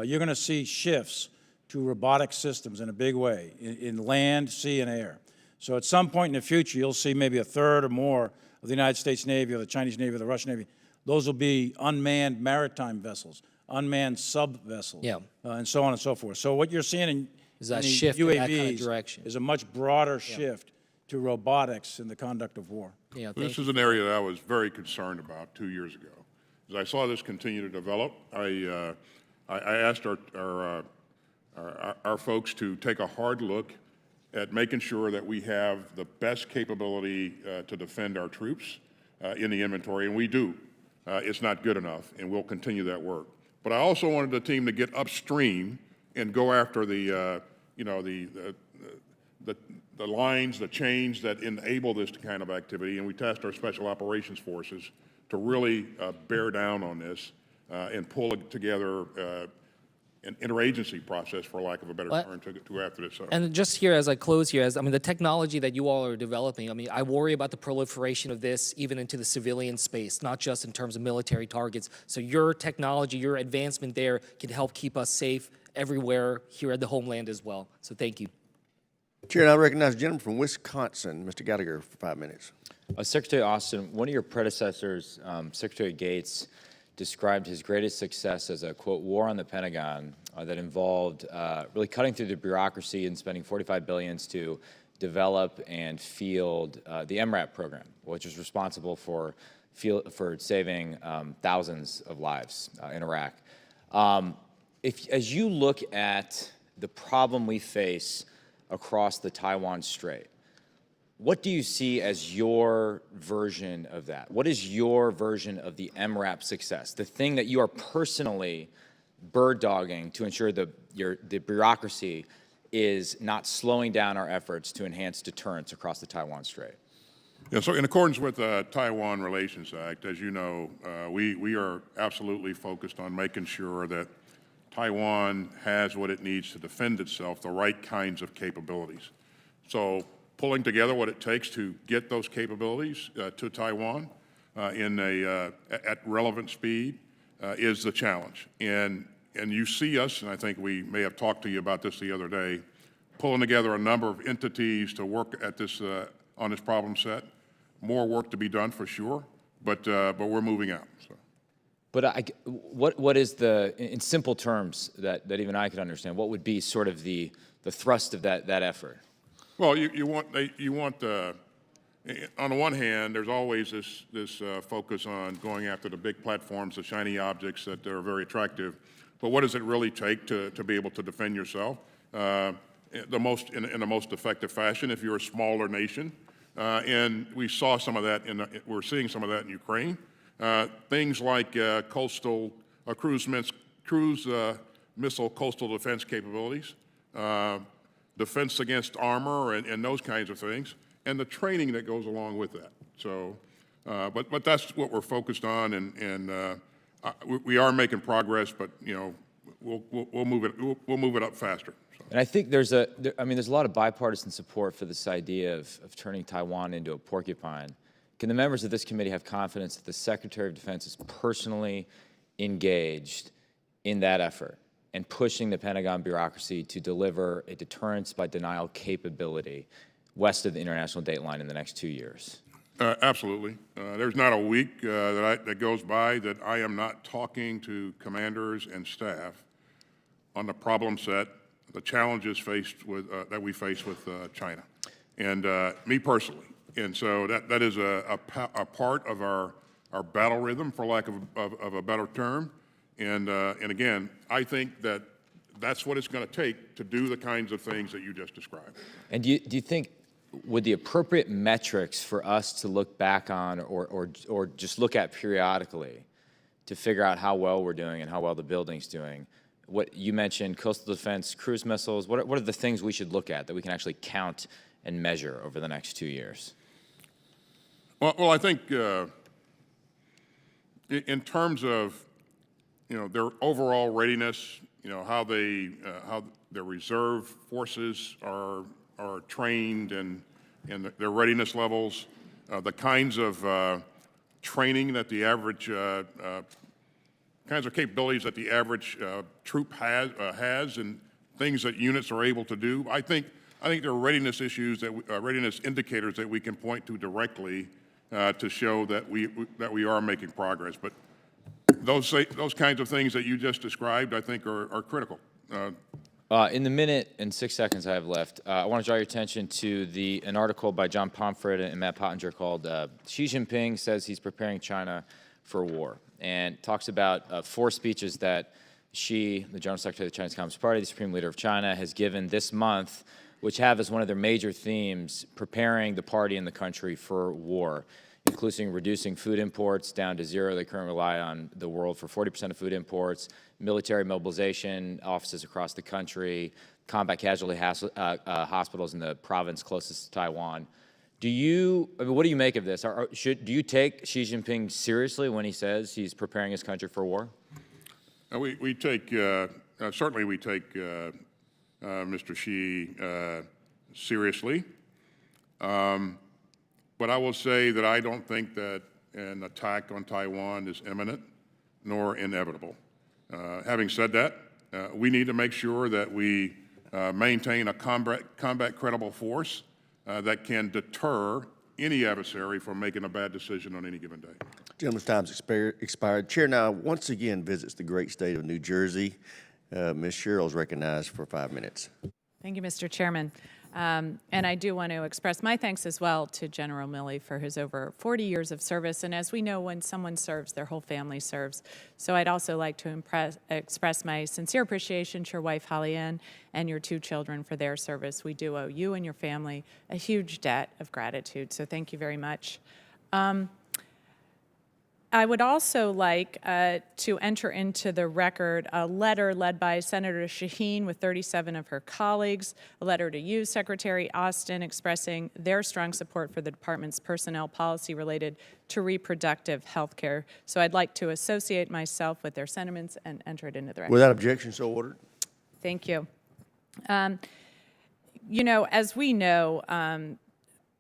You're going to see shifts to robotic systems in a big way, in land, sea, and air. So at some point in the future, you'll see maybe a third or more of the United States Navy or the Chinese Navy or the Russian Navy. Those will be unmanned maritime vessels, unmanned sub-vessels, and so on and so forth. So what you're seeing in Is that the shift in UAVs that kind of direction? is a much broader shift to robotics in the conduct of war. Yeah, This is an area that I was very concerned about 2 years ago. As I saw this continue to develop, I asked our folks to take a hard look at making sure that we have the best capability to defend our troops in the inventory, and we do. It's not good enough, and we'll continue that work. But I also wanted the team to get upstream and go after the lines, the chains that enable this kind of activity, and we tasked our special operations forces to really bear down on this and pull together an interagency process, for lack of a better term, to go after this. And just here, as I close here, I mean, the technology that you all are developing, I mean, I worry about the proliferation of this even into the civilian space, not just in terms of military targets. So your technology, your advancement there can help keep us safe everywhere here at the homeland as well. So thank you. Chair, I recognize the gentleman from Wisconsin, Mr. Gallagher, for 5 minutes. Secretary Austin, one of your predecessors, Secretary Gates, described his greatest success as a, quote, war on the Pentagon that involved really cutting through the bureaucracy and spending $45 billion to develop and field the MRAP program, which is responsible for saving thousands of lives in Iraq. As you look at the problem we face across the Taiwan Strait, what do you see as your version of that? What is your version of the MRAP success? The thing that you are personally bird-dogging to ensure the bureaucracy is not slowing down our efforts to enhance deterrence across the Taiwan Strait? Yeah, so in accordance with the Taiwan Relations Act, as you know, we are absolutely focused on making sure that Taiwan has what it needs to defend itself, the right kinds of capabilities. So pulling together what it takes to get those capabilities to Taiwan at relevant speed is the challenge. And you see us, and I think we may have talked to you about this the other day, pulling together a number of entities to work at this on this problem set. More work to be done for sure, but we're moving out. So. But what is in simple terms that even I could understand, what would be sort of the thrust of that effort? Well, you want on the one hand, there's always this focus on going after the big platforms, the shiny objects that are very attractive. But what does it really take to be able to defend yourself in the most effective fashion if you're a smaller nation? And we saw some of that we're seeing some of that in Ukraine. Things like cruise missile coastal defense capabilities, defense against armor, and those kinds of things, and the training that goes along with that. So, but that's what we're focused on, and we are making progress. But we'll move it up faster. So. And I think there's a lot of bipartisan support for this idea of turning Taiwan into a porcupine. Can the members of this committee have confidence that the Secretary of Defense is personally engaged in that effort and pushing the Pentagon bureaucracy to deliver a deterrence by denial capability west of the international date line in the next 2 years? Absolutely. There's not a week that goes by that I am not talking to commanders and staff on the problem set, the challenges that we face with China, and me personally. And so that is a part of our battle rhythm, for lack of a better term. And again, I think that's what it's going to take to do the kinds of things that you just described. And do you think, would the appropriate metrics for us to look back on or just look at periodically to figure out how well we're doing and how well the building's doing? What you mentioned, coastal defense, cruise missiles, what are the things we should look at that we can actually count and measure over the next 2 years? Well, I think in terms of their overall readiness, how their reserve forces are trained and their readiness levels, the kinds of training that the average kinds of capabilities that the average troop has, and things that units are able to do. I think there are readiness issues, readiness indicators that we can point to directly to show that we are making progress. But those kinds of things that you just described, I think, are critical. In the minute and 6 seconds I have left, I want to draw your attention to an article by John Pomfret and Matt Pottinger called Xi Jinping Says He's Preparing China for War, and talks about 4 speeches that Xi, the General Secretary of the Chinese Communist Party, the Supreme Leader of China, has given this month, which have as one of their major themes preparing the party and the country for war, including reducing food imports down to 0. They currently rely on the world for 40% of food imports, military mobilization offices across the country, combat casualty hospitals in the province closest to Taiwan. What do you make of this? Do you take Xi Jinping seriously when he says he's preparing his country for war? We take, certainly we take Mr. Xi seriously. But I will say that I don't think that an attack on Taiwan is imminent nor inevitable. Having said that, we need to make sure that we maintain a combat credible force that can deter any adversary from making a bad decision on any given day. Gentleman's time's expired. Chair now once again visits the great state of New Jersey. Ms. Sherrill's recognized for 5 minutes. Thank you, Mr. Chairman. And I do want to express my thanks as well to General Milley for his over 40 years of service. And as we know, when someone serves, their whole family serves. So I'd also like to express my sincere appreciation to your wife, Holly Ann, and your 2 children for their service. We do owe you and your family a huge debt of gratitude. So thank you very much. I would also like to enter into the record a letter led by Senator Shaheen with 37 of her colleagues, a letter to you, Secretary Austin, expressing their strong support for the department's personnel policy related to reproductive health care. So I'd like to associate myself with their sentiments and enter it into the record. Without objection, so ordered. Thank you. You know, as we know,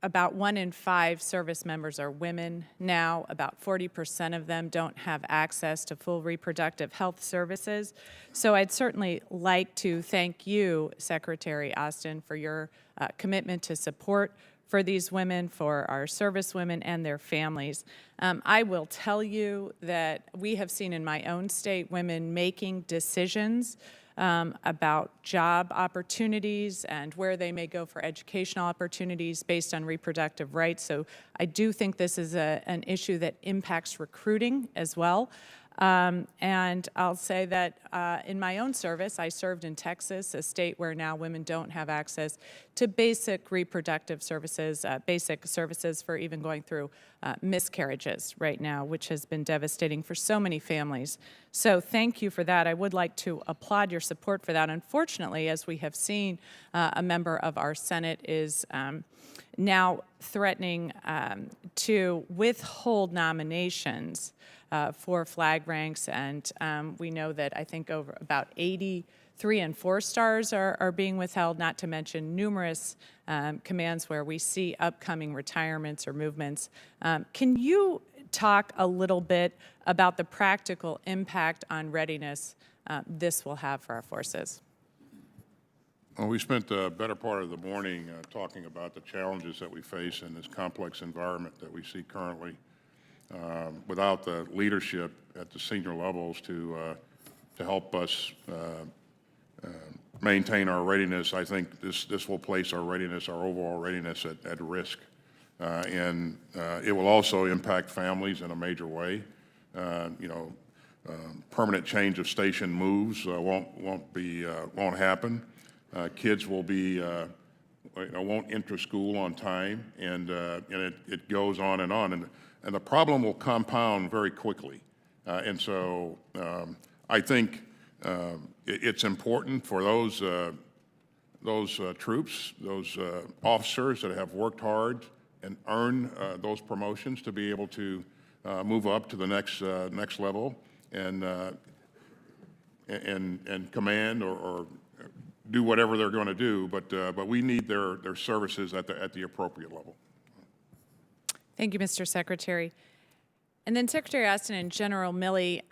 about 1 in 5 service members are women now. About 40% of them don't have access to full reproductive health services. So I'd certainly like to thank you, Secretary Austin, for your commitment to support for these women, for our service women and their families. I will tell you that we have seen in my own state women making decisions about job opportunities and where they may go for educational opportunities based on reproductive rights. So I do think this is an issue that impacts recruiting as well. And I'll say that in my own service, I served in Texas, a state where now women don't have access to basic reproductive services, basic services for even going through miscarriages right now, which has been devastating for so many families. So thank you for that. I would like to applaud your support for that. Unfortunately, as we have seen, a member of our Senate is now threatening to withhold nominations for flag ranks, and we know that I think over about 80 3- and 4-stars are being withheld, not to mention numerous commands where we see upcoming retirements or movements. Can you talk a little bit about the practical impact on readiness this will have for our forces? Well, we spent the better part of the morning talking about the challenges that we face in this complex environment that we see currently. Without the leadership at the senior levels to help us maintain our readiness, I think this will place our readiness, our overall readiness at risk. And it will also impact families in a major way. Permanent change of station moves won't happen. Kids will be won't enter school on time, and it goes on. And the problem will compound very quickly. And so I think it's important for those troops, those officers that have worked hard and earned those promotions to be able to move up to the next level and command or do whatever they're going to do. But we need their services at the appropriate level. Thank you, Mr. Secretary. And then Secretary Austin and General Milley,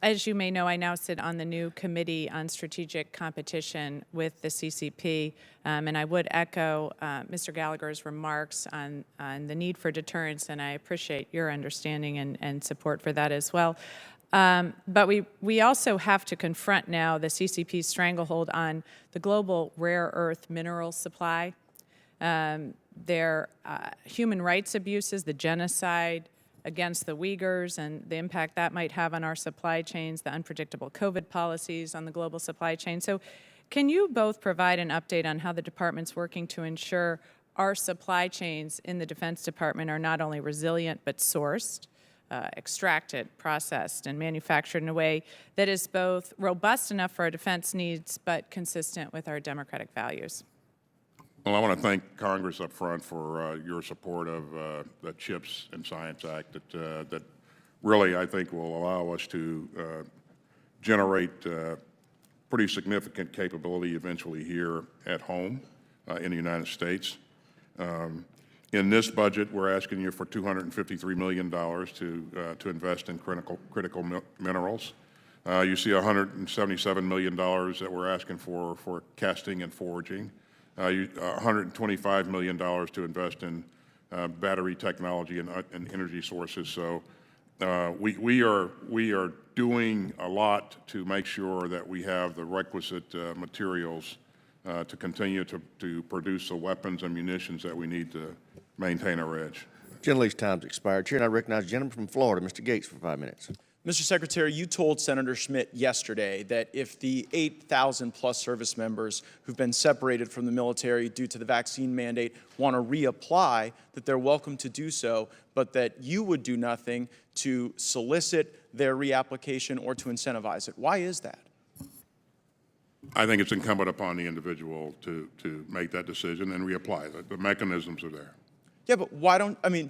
as you may know, I now sit on the new Committee on Strategic Competition with the CCP, and I would echo Mr. Gallagher's remarks on the need for deterrence, and I appreciate your understanding and support for that as well. But we also have to confront now the CCP's stranglehold on the global rare earth mineral supply, their human rights abuses, the genocide against the Uyghurs and the impact that might have on our supply chains, the unpredictable COVID policies on the global supply chain. So can you both provide an update on how the department's working to ensure our supply chains in the Defense Department are not only resilient but sourced, extracted, processed, and manufactured in a way that is both robust enough for our defense needs but consistent with our democratic values? Well, I want to thank Congress up front for your support of the CHIPS and Science Act that really, I think, will allow us to generate pretty significant capability eventually here at home in the United States. In this budget, we're asking you for $253 million to invest in critical minerals. You see $177 million that we're asking for casting and forging. $125 million to invest in battery technology and energy sources. So we are doing a lot to make sure that we have the requisite materials to continue to produce the weapons and munitions that we need to maintain our edge. Gentlelady's time's expired. Chair, and I recognize the gentleman from Florida, Mr. Gates, for 5 minutes. Mr. Secretary, you told Senator Schmidt yesterday that if the 8,000 plus service members who've been separated from the military due to the vaccine mandate want to reapply, that they're welcome to do so, but that you would do nothing to solicit their reapplication or to incentivize it. Why is that? I think it's incumbent upon the individual to make that decision and reapply. The mechanisms are there. Yeah, but why don't, I mean,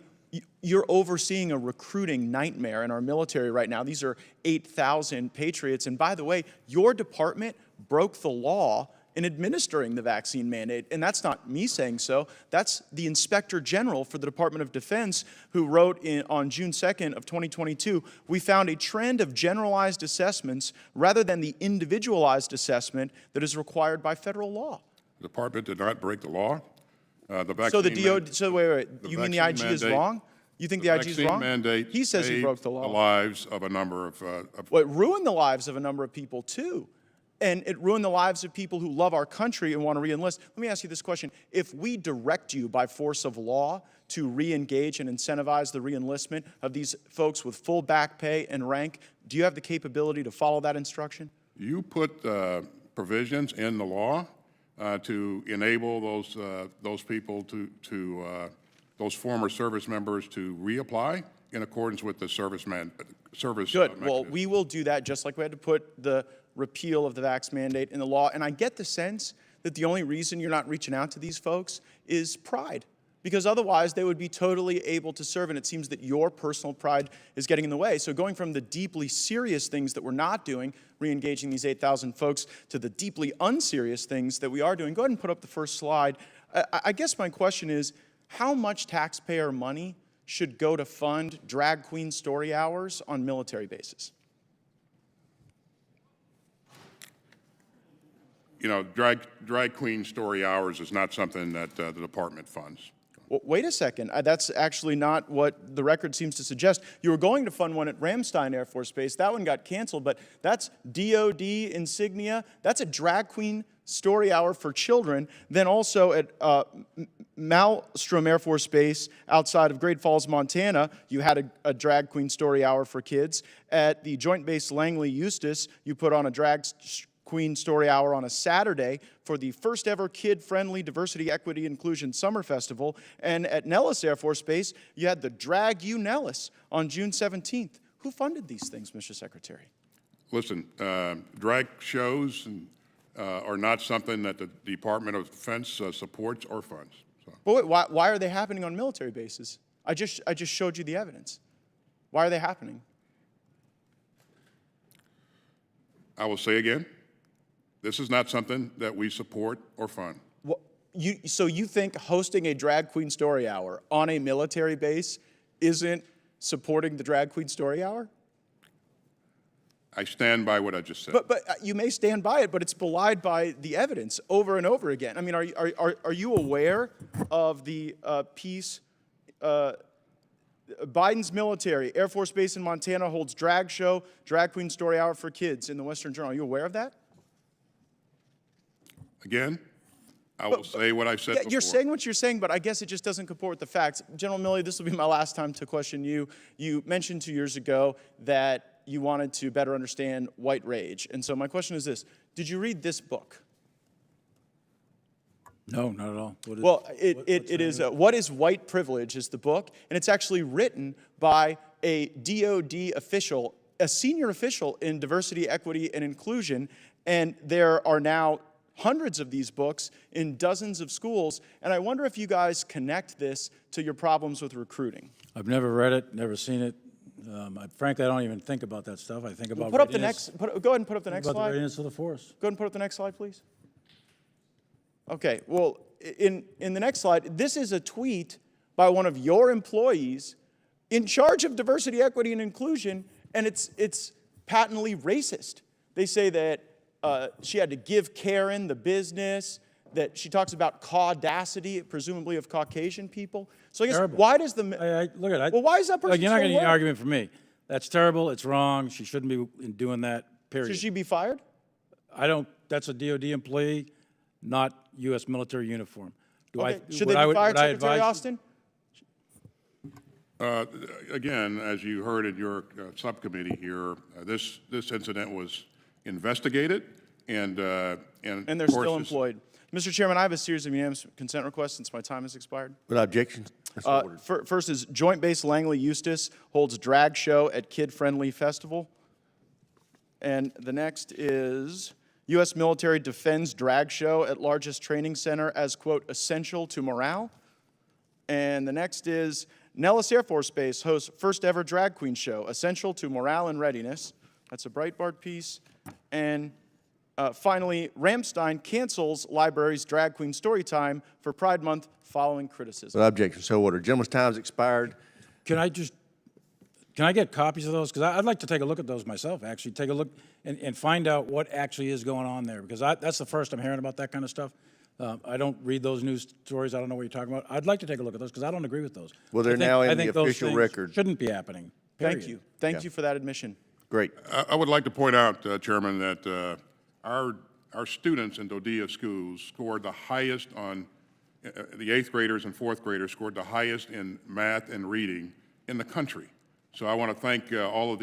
you're overseeing a recruiting nightmare in our military right now. These are 8,000 patriots. And by the way, your department broke the law in administering the vaccine mandate. And that's not me saying so. That's the Inspector General for the Department of Defense who wrote on June 2nd of 2022, we found a trend of generalized assessments rather than the individualized assessment that is required by federal law. The department did not break the law. So the DOD, so wait, you mean the IG is wrong? You think the IG is wrong? Mandate He says he broke the law. The lives of a number of well, it ruined the lives of a number of people too. And it ruined the lives of people who love our country and want to re-enlist. Let me ask you this question. If we direct you by force of law to re-engage and incentivize the re-enlistment of these folks with full back pay and rank, do you have the capability to follow that instruction? You put provisions in the law to enable those people those former service members to reapply in accordance with the service. Good. Well, we will do that just like we had to put the repeal of the vax mandate in the law. And I get the sense that the only reason you're not reaching out to these folks is pride, because otherwise they would be totally able to serve. And it seems that your personal pride is getting in the way. So going from the deeply serious things that we're not doing, re-engaging these 8,000 folks, to the deeply unserious things that we are doing, go ahead and put up the first slide. I guess my question is, how much taxpayer money should go to fund drag queen story hours on military bases? You know, drag queen story hours is not something that the department funds. Well, wait a second. That's actually not what the record seems to suggest. You were going to fund one at Ramstein Air Force Base. That one got canceled, but that's DOD insignia. That's a drag queen story hour for children. Then also at Malmstrom Air Force Base outside of Great Falls, Montana, you had a drag queen story hour for kids. At the Joint Base Langley Eustis, you put on a drag queen story hour on a Saturday for the first ever kid-friendly diversity, equity, inclusion summer festival. And at Nellis Air Force Base, you had the Drag You Nellis on June 17th. Who funded these things, Mr. Secretary? Listen, drag shows are not something that the Department of Defense supports or funds. So. But wait, why are they happening on military bases? I just showed you the evidence. Why are they happening? I will say again, this is not something that we support or fund. Well, so you think hosting a drag queen story hour on a military base isn't supporting the Drag Queen Story Hour? I stand by what I just said. But you may stand by it, but it's belied by the evidence over and over again. I mean, are you aware of the piece? Biden's military, Air Force Base in Montana holds drag show, Drag Queen Story Hour for kids in the Western Journal. Are you aware of that? Again, I will say what I've said Yeah, before. you're saying what you're saying, but I guess it just doesn't comport with the facts. General Milley, this will be my last time to question you. You mentioned 2 years ago that you wanted to better understand white rage. And so my question is this: did you read this book? No, not at all. Well, it is What is White Privilege is the book, and it's actually written by a DOD official, a senior official in diversity, equity, and inclusion, and there are now hundreds of these books in dozens of schools, and I wonder if you guys connect this to your problems with recruiting. I've never read it, never seen it. Frankly, I don't even think about that stuff. I think about Go ahead and put up the next about slide. the readiness of the force. Go ahead and put up the next slide, please. Okay, well, in the next slide, this is a tweet by one of your employees in charge of diversity, equity, and inclusion, and it's patently racist. They say that she had to give Karen the business, that she talks about caudacity, presumably of Caucasian people. So I guess, Terrible. why does the... Look at it. Well, why is that person You're not so getting an low? argument from me. That's terrible. It's wrong. She shouldn't be doing that, period. Should she be fired? That's a DOD employee, not U.S. military uniform. Should they be fired, Secretary Austin? Again, as you heard in your subcommittee here, this incident was investigated, and they're of course still employed. Mr. Chairman, I have a series of unanimous consent requests since my time has expired. Without objection, so ordered. First is Joint Base Langley Eustis holds drag show at kid-friendly festival. And the next is U.S. military defends drag show at largest training center as, quote, essential to morale. And the next is Nellis Air Force Base hosts first ever drag queen show, essential to morale and readiness. That's a Breitbart piece. And finally, Ramstein cancels library's drag queen story time for Pride Month following criticism. Without objection, so ordered. Gentleman's time has expired. Can I get copies of those? Because I'd like to take a look at those myself, actually. Take a look and find out what actually is going on there. Because that's the first I'm hearing about that kind of stuff. I don't read those news stories. I don't know what you're talking about. I'd like to take a look at those because I don't agree with those. Well, they're now in the those official things record. Shouldn't be happening. Period. Thank you. Thank you for that admission. Great. I would like to point out, Chairman, that our students in Dodea schools scored the highest on, the 8th graders and 4th graders scored the highest in math and reading in the country. So I want to thank all of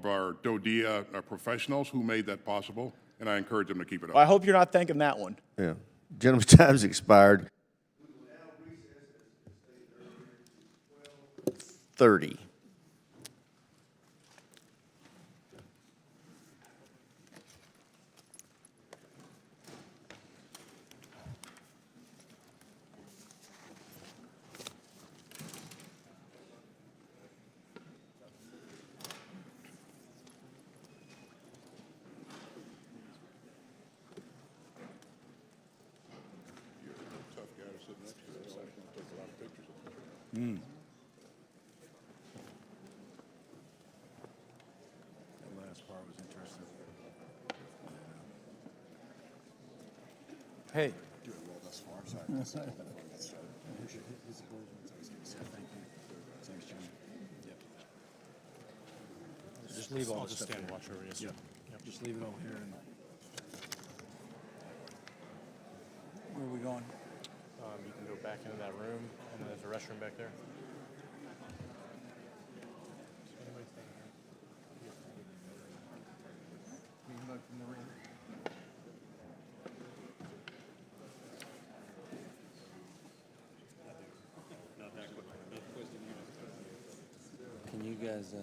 our Dodea professionals who made that possible, and I encourage them to keep it up. I hope you're not thanking that one. Yeah. Gentleman's time has expired. 30. Mm. The last part was interesting. Hey. Just leave all this stuff here. Watch over you. Just leave it over here. Where are we going? You can go back into that room, and then there's a restroom back there. Can you guys,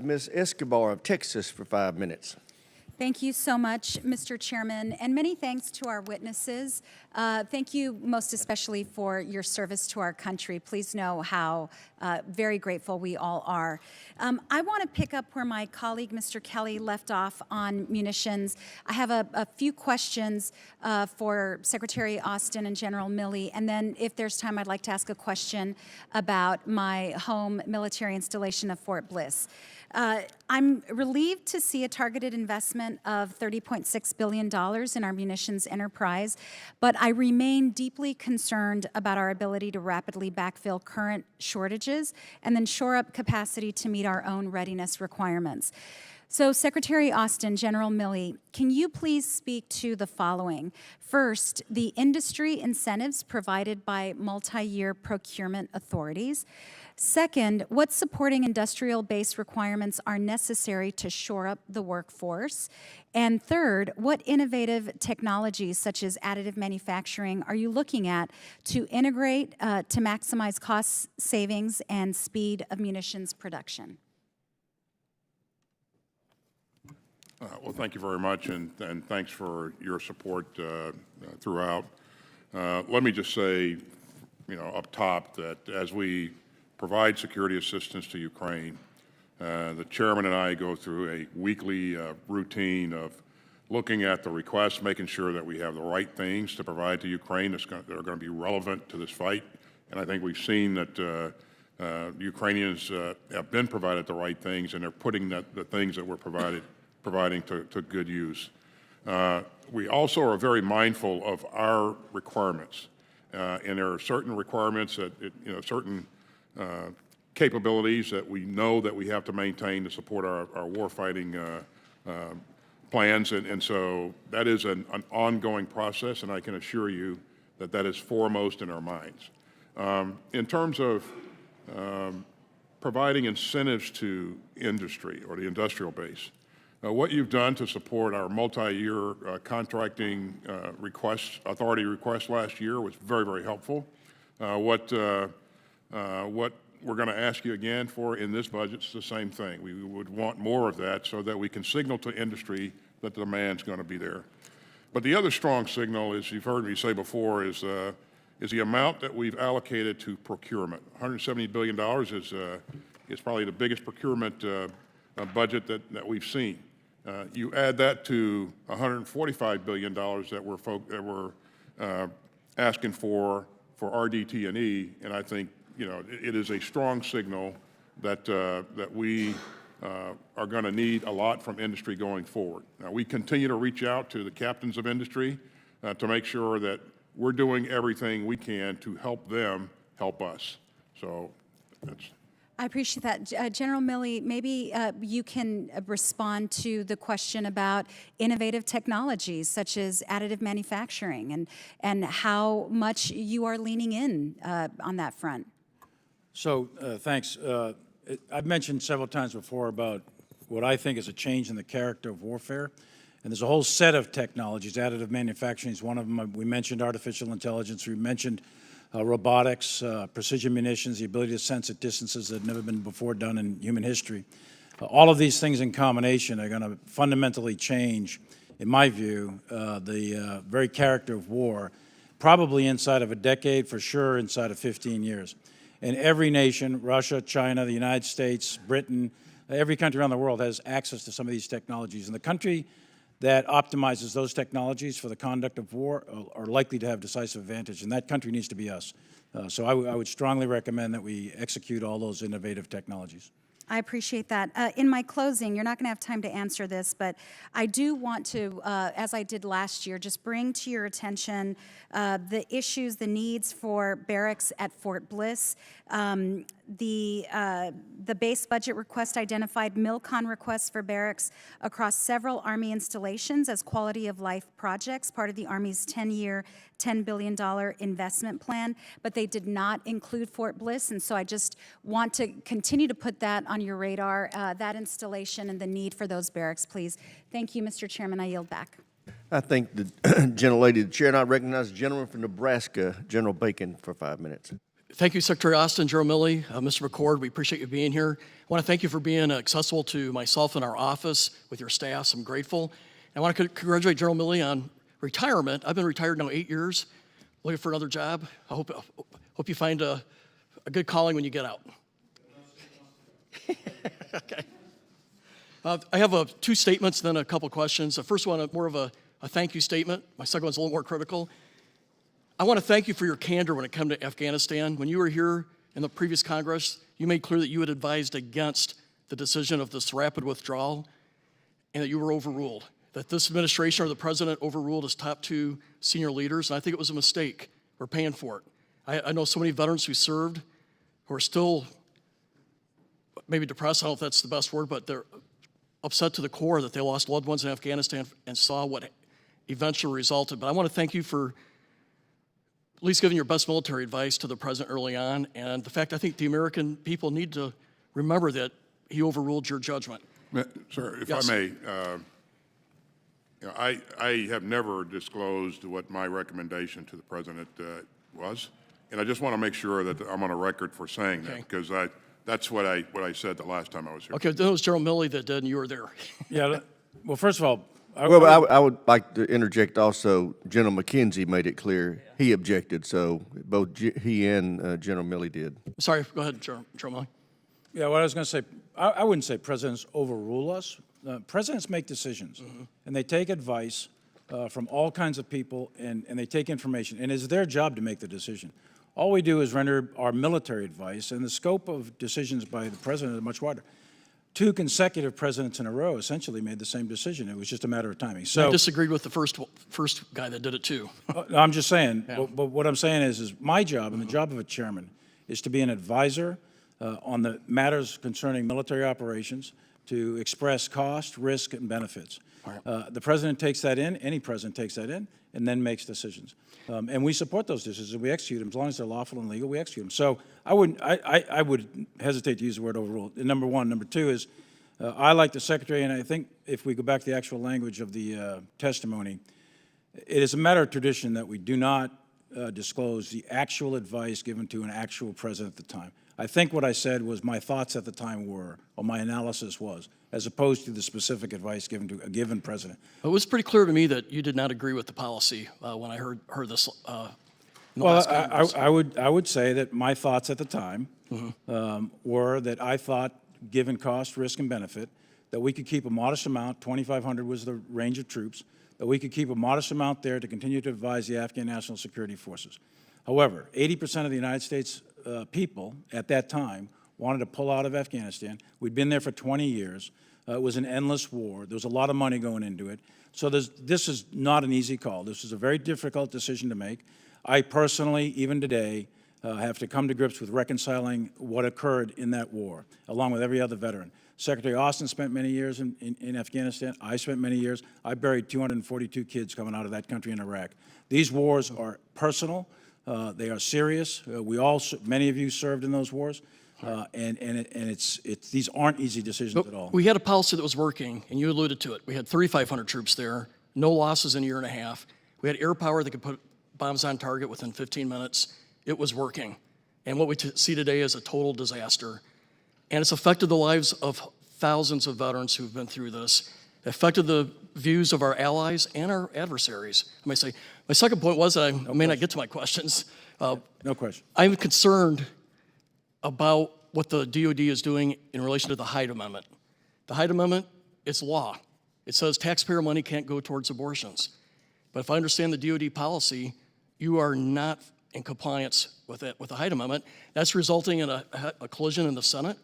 Ms. Escobar of Texas for 5 minutes. Thank you so much, Mr. Chairman, and many thanks to our witnesses. Thank you most especially for your service to our country. Please know how very grateful we all are. I want to pick up where my colleague, Mr. Kelly, left off on munitions. I have a few questions for Secretary Austin and General Milley, and then if there's time, I'd like to ask a question about my home military installation of Fort Bliss. I'm relieved to see a targeted investment of $30.6 billion in our munitions enterprise, but I remain deeply concerned about our ability to rapidly backfill current shortages and then shore up capacity to meet our own readiness requirements. So, Secretary Austin, General Milley, can you please speak to the following? First, the industry incentives provided by multi-year procurement authorities. Second, what supporting industrial base requirements are necessary to shore up the workforce? And third, what innovative technologies such as additive manufacturing are you looking at to integrate to maximize cost savings and speed of munitions production? Well, thank you very much, and thanks for your support throughout. Let me just say, up top that as we provide security assistance to Ukraine, the chairman and I go through a weekly routine of looking at the requests, making sure that we have the right things to provide to Ukraine that are going to be relevant to this fight. And I think we've seen that Ukrainians have been provided the right things, and they're putting the things that we're providing to good use. We also are very mindful of our requirements, and there are certain requirements that, certain capabilities that we know that we have to maintain to support our warfighting plans, and so that is an ongoing process, and I can assure you that that is foremost in our minds. In terms of providing incentives to industry or the industrial base, what you've done to support our multi-year contracting authority request last year was very, very helpful. What we're going to ask you again for in this budget is the same thing. We would want more of that so that we can signal to industry that the demand's going to be there. But the other strong signal, as you've heard me say before, is the amount that we've allocated to procurement. $170 billion is probably the biggest procurement budget that we've seen. You add that to $145 billion that we're asking for RDT&E, and I think it is a strong signal that we are going to need a lot from industry going forward. Now, we continue to reach out to the captains of industry to make sure that we're doing everything we can to help them help us. So that's. I appreciate that. General Milley, maybe you can respond to the question about innovative technologies such as additive manufacturing and how much you are leaning in on that front. So thanks. I've mentioned several times before about what I think is a change in the character of warfare. And there's a whole set of technologies. Additive manufacturing is one of them. We mentioned artificial intelligence. We mentioned robotics, precision munitions, the ability to sense at distances that have never been before done in human history. All of these things in combination are going to fundamentally change, in my view, the very character of war, probably inside of a decade, for sure inside of 15 years. And every nation, Russia, China, the United States, Britain, every country around the world has access to some of these technologies. And the country that optimizes those technologies for the conduct of war are likely to have decisive advantage, and that country needs to be us. So I would strongly recommend that we execute all those innovative technologies. I appreciate that. In my closing, you're not going to have time to answer this, but I do want to, as I did last year, just bring to your attention the issues, the needs for barracks at Fort Bliss. The base budget request identified MILCON requests for barracks across several Army installations as quality of life projects, part of the Army's 10-year, $10 billion investment plan, but they did not include Fort Bliss, and so I just want to continue to put that on your radar, that installation and the need for those barracks, please. Thank you, Mr. Chairman. I yield back. I thank the gentlelady, the chair, and I recognize the gentleman from Nebraska, General Bacon, for 5 minutes. Thank you, Secretary Austin, General Milley, Mr. McCord. We appreciate you being here. I want to thank you for being accessible to myself and our office with your staffs. I'm grateful. I want to congratulate General Milley on retirement. I've been retired now 8 years, looking for another job. I hope you find a good calling when you get out. Okay. I have two statements, then a couple questions. The first one, more of a thank you statement. My second one's a little more critical. I want to thank you for your candor when it came to Afghanistan. When you were here in the previous Congress, you made clear that you had advised against the decision of this rapid withdrawal and that you were overruled, that this administration or the president overruled his top two senior leaders, and I think it was a mistake. We're paying for it. I know so many veterans who served who are still maybe depressed, I don't know if that's the best word, but they're upset to the core that they lost loved ones in Afghanistan and saw what eventually resulted. But I want to thank you for at least giving your best military advice to the president early on, and the fact I think the American people need to remember that he overruled your judgment. Sir, if Yes. I may, I have never disclosed what my recommendation to the president was, and I just want to make sure that I'm on a record for saying that, because that's what I said the last time I was here. Okay, that was General Milley that did, and you were there. Yeah, well, first of all, I would like to interject also, General McKenzie made it clear he objected, so both he and General Milley did. Sorry, go ahead, General Milley. Yeah, what I was going to say, I wouldn't say presidents overrule us. Presidents make decisions, and they take advice from all kinds of people, and they take information, and it's their job to make the decision. All we do is render our military advice, and the scope of decisions by the president is much wider. 2 consecutive presidents in a row essentially made the same decision. It was just a matter of timing. So I disagreed with the first guy that did it too. I'm just saying, but what I'm saying is my job and the job of a chairman is to be an advisor on the matters concerning military operations, to express cost, risk, and benefits. The president takes that in, any president takes that in, and then makes decisions. And we support those decisions, and we execute them. As long as they're lawful and legal, we execute them. So I would hesitate to use the word overrule, number one. Number two is, I, like the Secretary, and I think if we go back to the actual language of the testimony, it is a matter of tradition that we do not disclose the actual advice given to an actual president at the time. I think what I said was my thoughts at the time were, or my analysis was, as opposed to the specific advice given to a given president. It was pretty clear to me that you did not agree with the policy when I heard this. In the Well, last Congress. I would say that my thoughts at the time were that I thought, given cost, risk, and benefit, that we could keep a modest amount, 2,500 was the range of troops, that we could keep a modest amount there to continue to advise the Afghan National Security Forces. However, 80% of the United States people at that time wanted to pull out of Afghanistan. We'd been there for 20 years. It was an endless war. There was a lot of money going into it. So this is not an easy call. This is a very difficult decision to make. I personally, even today, have to come to grips with reconciling what occurred in that war, along with every other veteran. Secretary Austin spent many years in Afghanistan. I spent many years. I buried 242 kids coming out of that country in Iraq. These wars are personal. They are serious. Many of you served in those wars. These aren't easy decisions at all. We had a policy that was working, and you alluded to it. We had 3,500 troops there, no losses in a year and a half. We had air power that could put bombs on target within 15 minutes. It was working. And what we see today is a total disaster. And it's affected the lives of thousands of veterans who've been through this. It affected the views of our allies and our adversaries. I may say, my second point was that I may not get to my questions. No question. I'm concerned about what the DOD is doing in relation to the Hyde Amendment. The Hyde Amendment is law. It says taxpayer money can't go towards abortions. But if I understand the DOD policy, you are not in compliance with it, with the Hyde Amendment. That's resulting in a collision in the Senate,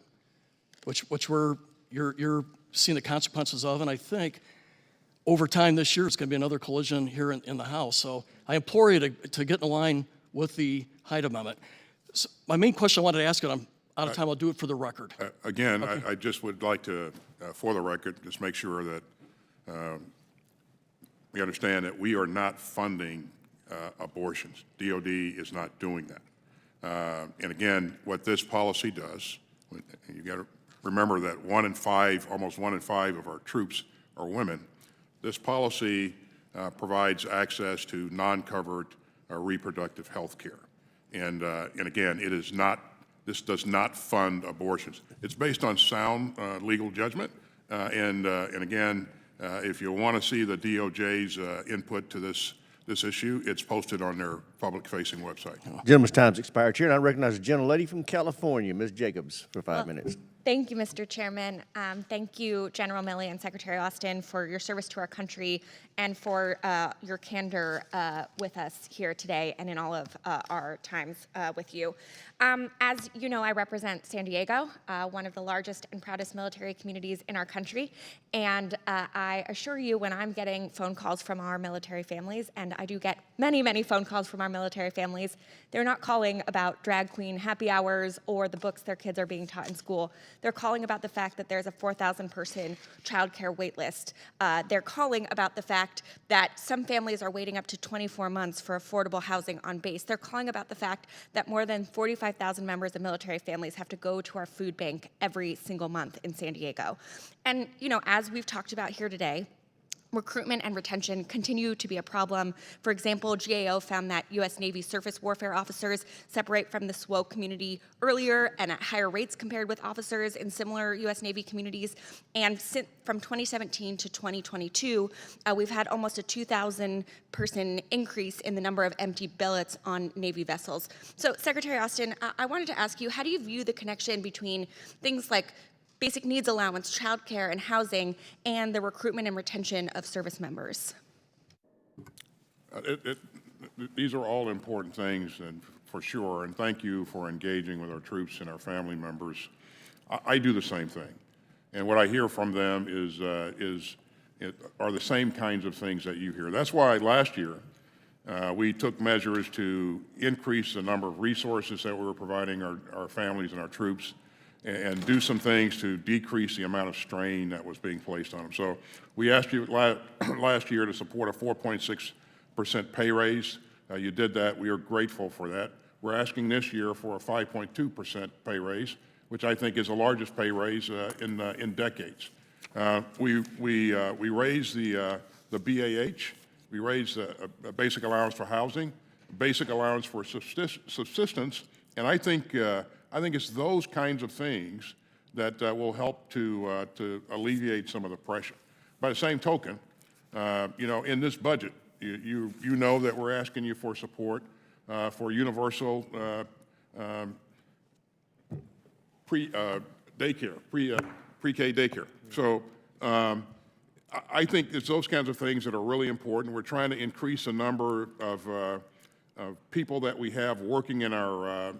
which you're seeing the consequences of, and I think over time this year it's going to be another collision here in the House. So I implore you to get in line with the Hyde Amendment. So my main question I wanted to ask you, and I'm out of time, I'll do it for the record. Again, okay. I just would like to, for the record, just make sure that we understand that we are not funding abortions. DOD is not doing that. And again, what this policy does, you got to remember that almost one in five of our troops are women. This policy provides access to non-covered reproductive health care. And again, it is not, this does not fund abortions. It's based on sound legal judgment. And again, if you want to see the DOJ's input to this issue, it's posted on their public-facing website. Gentleman's time's expired. Chair, and I recognize the gentlelady from California, Ms. Jacobs, for 5 minutes. Thank you, Mr. Chairman. Thank you, General Milley and Secretary Austin, for your service to our country and for your candor with us here today and in all of our times with you. As you know, I represent San Diego, one of the largest and proudest military communities in our country. And I assure you, when I'm getting phone calls from our military families, and I do get many, many phone calls from our military families, they're not calling about drag queen happy hours or the books their kids are being taught in school. They're calling about the fact that there's a 4,000 person childcare wait list. They're calling about the fact that some families are waiting up to 24 months for affordable housing on base. They're calling about the fact that more than 45,000 members of military families have to go to our food bank every single month in San Diego. And, you know, as we've talked about here today, recruitment and retention continue to be a problem. For example, GAO found that U.S. Navy surface warfare officers separate from the SWO community earlier and at higher rates compared with officers in similar U.S. Navy communities. And from 2017 to 2022, we've had almost a 2,000 person increase in the number of empty billets on Navy vessels. So, Secretary Austin, I wanted to ask you, how do you view the connection between things like basic needs allowance, childcare, and housing, and the recruitment and retention of service members? These are all important things, and for sure, and thank you for engaging with our troops and our family members. I do the same thing, and what I hear from them are the same kinds of things that you hear. That's why last year we took measures to increase the number of resources that we were providing our families and our troops, and do some things to decrease the amount of strain that was being placed on them. So we asked you last year to support a 4.6% pay raise. You did that. We are grateful for that. We're asking this year for a 5.2% pay raise, which I think is the largest pay raise in decades. We raised the BAH. We raised the basic allowance for housing, basic allowance for subsistence, and I think it's those kinds of things that will help to alleviate some of the pressure. By the same token, you know, in this budget, you know that we're asking you for support for universal pre-K daycare. So I think it's those kinds of things that are really important. We're trying to increase the number of people that we have working in our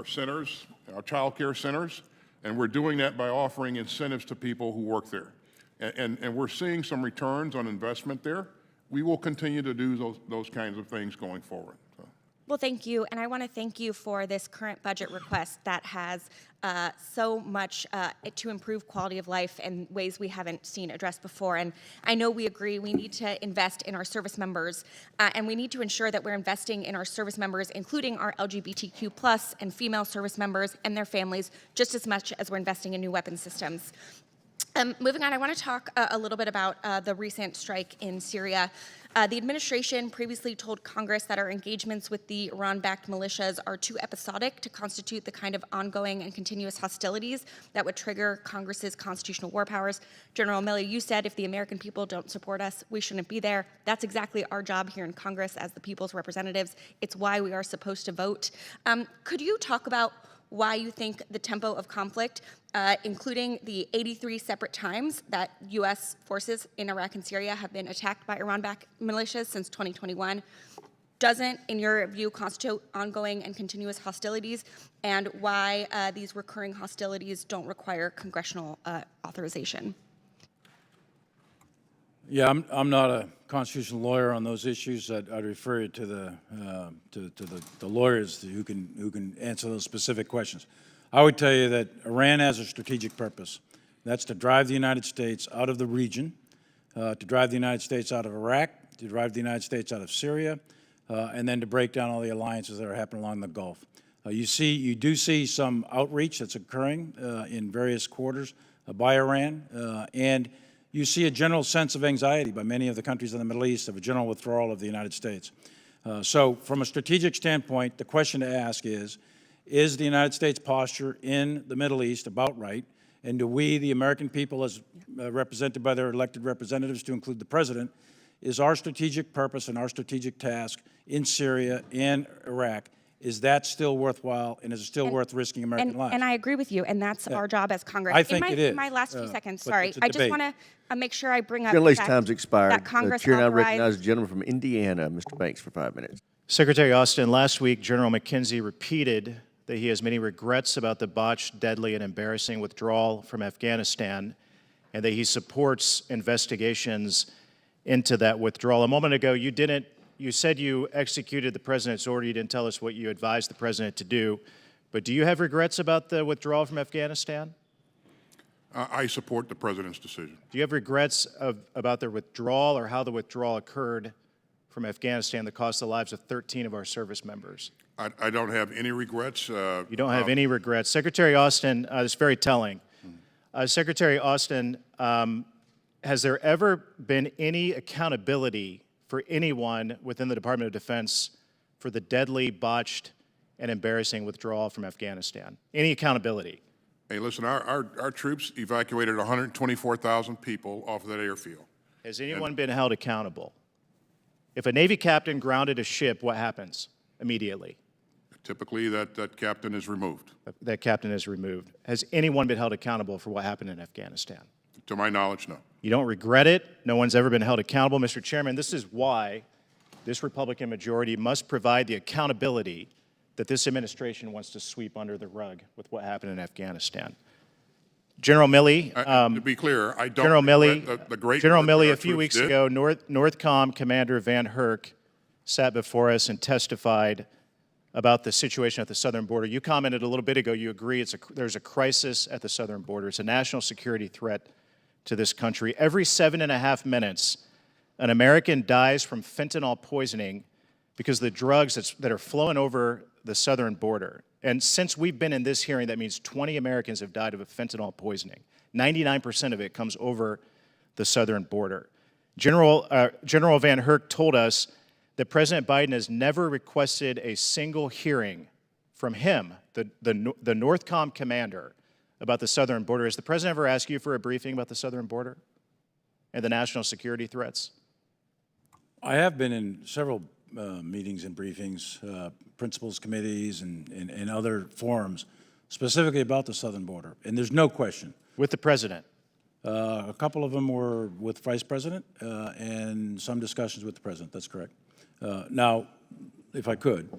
centers, our child care centers, and we're doing that by offering incentives to people who work there. And we're seeing some returns on investment there. We will continue to do those kinds of things going forward. So. Well, thank you, and I want to thank you for this current budget request that has so much to improve quality of life in ways we haven't seen addressed before. And I know we agree we need to invest in our service members, and we need to ensure that we're investing in our service members, including our LGBTQ+ and female service members and their families, just as much as we're investing in new weapon systems. Moving on, I want to talk a little bit about the recent strike in Syria. The administration previously told Congress that our engagements with the Iran-backed militias are too episodic to constitute the kind of ongoing and continuous hostilities that would trigger Congress's constitutional war powers. General Milley, you said if the American people don't support us, we shouldn't be there. That's exactly our job here in Congress as the people's representatives. It's why we are supposed to vote. Could you talk about why you think the tempo of conflict, including the 83 separate times that U.S. forces in Iraq and Syria have been attacked by Iran-backed militias since 2021, doesn't, in your view, constitute ongoing and continuous hostilities, and why these recurring hostilities don't require congressional authorization? Yeah, I'm not a constitutional lawyer on those issues. I'd refer you to the lawyers who can answer those specific questions. I would tell you that Iran has a strategic purpose. That's to drive the United States out of the region, to drive the United States out of Iraq, to drive the United States out of Syria, and then to break down all the alliances that are happening along the Gulf. You do see some outreach that's occurring in various quarters by Iran, and you see a general sense of anxiety by many of the countries in the Middle East of a general withdrawal of the United States. So from a strategic standpoint, the question to ask is the United States posture in the Middle East about right? And do we, the American people, as represented by their elected representatives, to include the president, is our strategic purpose and our strategic task in Syria and Iraq, is that still worthwhile, and is it still worth risking American lives? And I agree with you, and that's our job as Congress. I think it is. In my last few seconds, but sorry, it's a I just debate. want to make sure I bring up General's that- time's expired. that Congress Chair now authorized- recognizes the gentleman from Indiana, Mr. Banks, for 5 minutes. Secretary Austin, last week, General McKenzie repeated that he has many regrets about the botched, deadly, and embarrassing withdrawal from Afghanistan, and that he supports investigations into that withdrawal. A moment ago, you said you executed the president's order. You didn't tell us what you advised the president to do. But do you have regrets about the withdrawal from Afghanistan? I support the president's decision. Do you have regrets about the withdrawal or how the withdrawal occurred from Afghanistan that cost the lives of 13 of our service members? I don't have any regrets. You don't have any regrets. Secretary Austin, it's very telling. Secretary Austin, has there ever been any accountability for anyone within the Department of Defense for the deadly, botched, and embarrassing withdrawal from Afghanistan? Any accountability? Hey, listen, our troops evacuated 124,000 people off of that airfield. Has anyone been held accountable? If a Navy captain grounded a ship, what happens immediately? Typically, that captain is removed. That captain is removed. Has anyone been held accountable for what happened in Afghanistan? To my knowledge, no. You don't regret it. No one's ever been held accountable. Mr. Chairman, this is why this Republican majority must provide the accountability that this administration wants to sweep under the rug with what happened in Afghanistan. General Milley. To be clear, I don't General Milley, regret the great General work that Milley, our a few troops weeks did. ago, Northcom Commander Van Herk sat before us and testified about the situation at the southern border. You commented a little bit ago, you agree there's a crisis at the southern border. It's a national security threat to this country. Every 7.5 minutes, an American dies from fentanyl poisoning because the drugs that are flowing over the southern border. And since we've been in this hearing, that means 20 Americans have died of fentanyl poisoning. 99% of it comes over the southern border. General Van Herk told us that President Biden has never requested a single hearing from him, the Northcom commander, about the southern border. Has the president ever asked you for a briefing about the southern border and the national security threats? I have been in several meetings and briefings, principals committees and other forums, specifically about the southern border, and there's no question. With the president? A couple of them were with Vice President and some discussions with the president, that's correct. Now, if I could,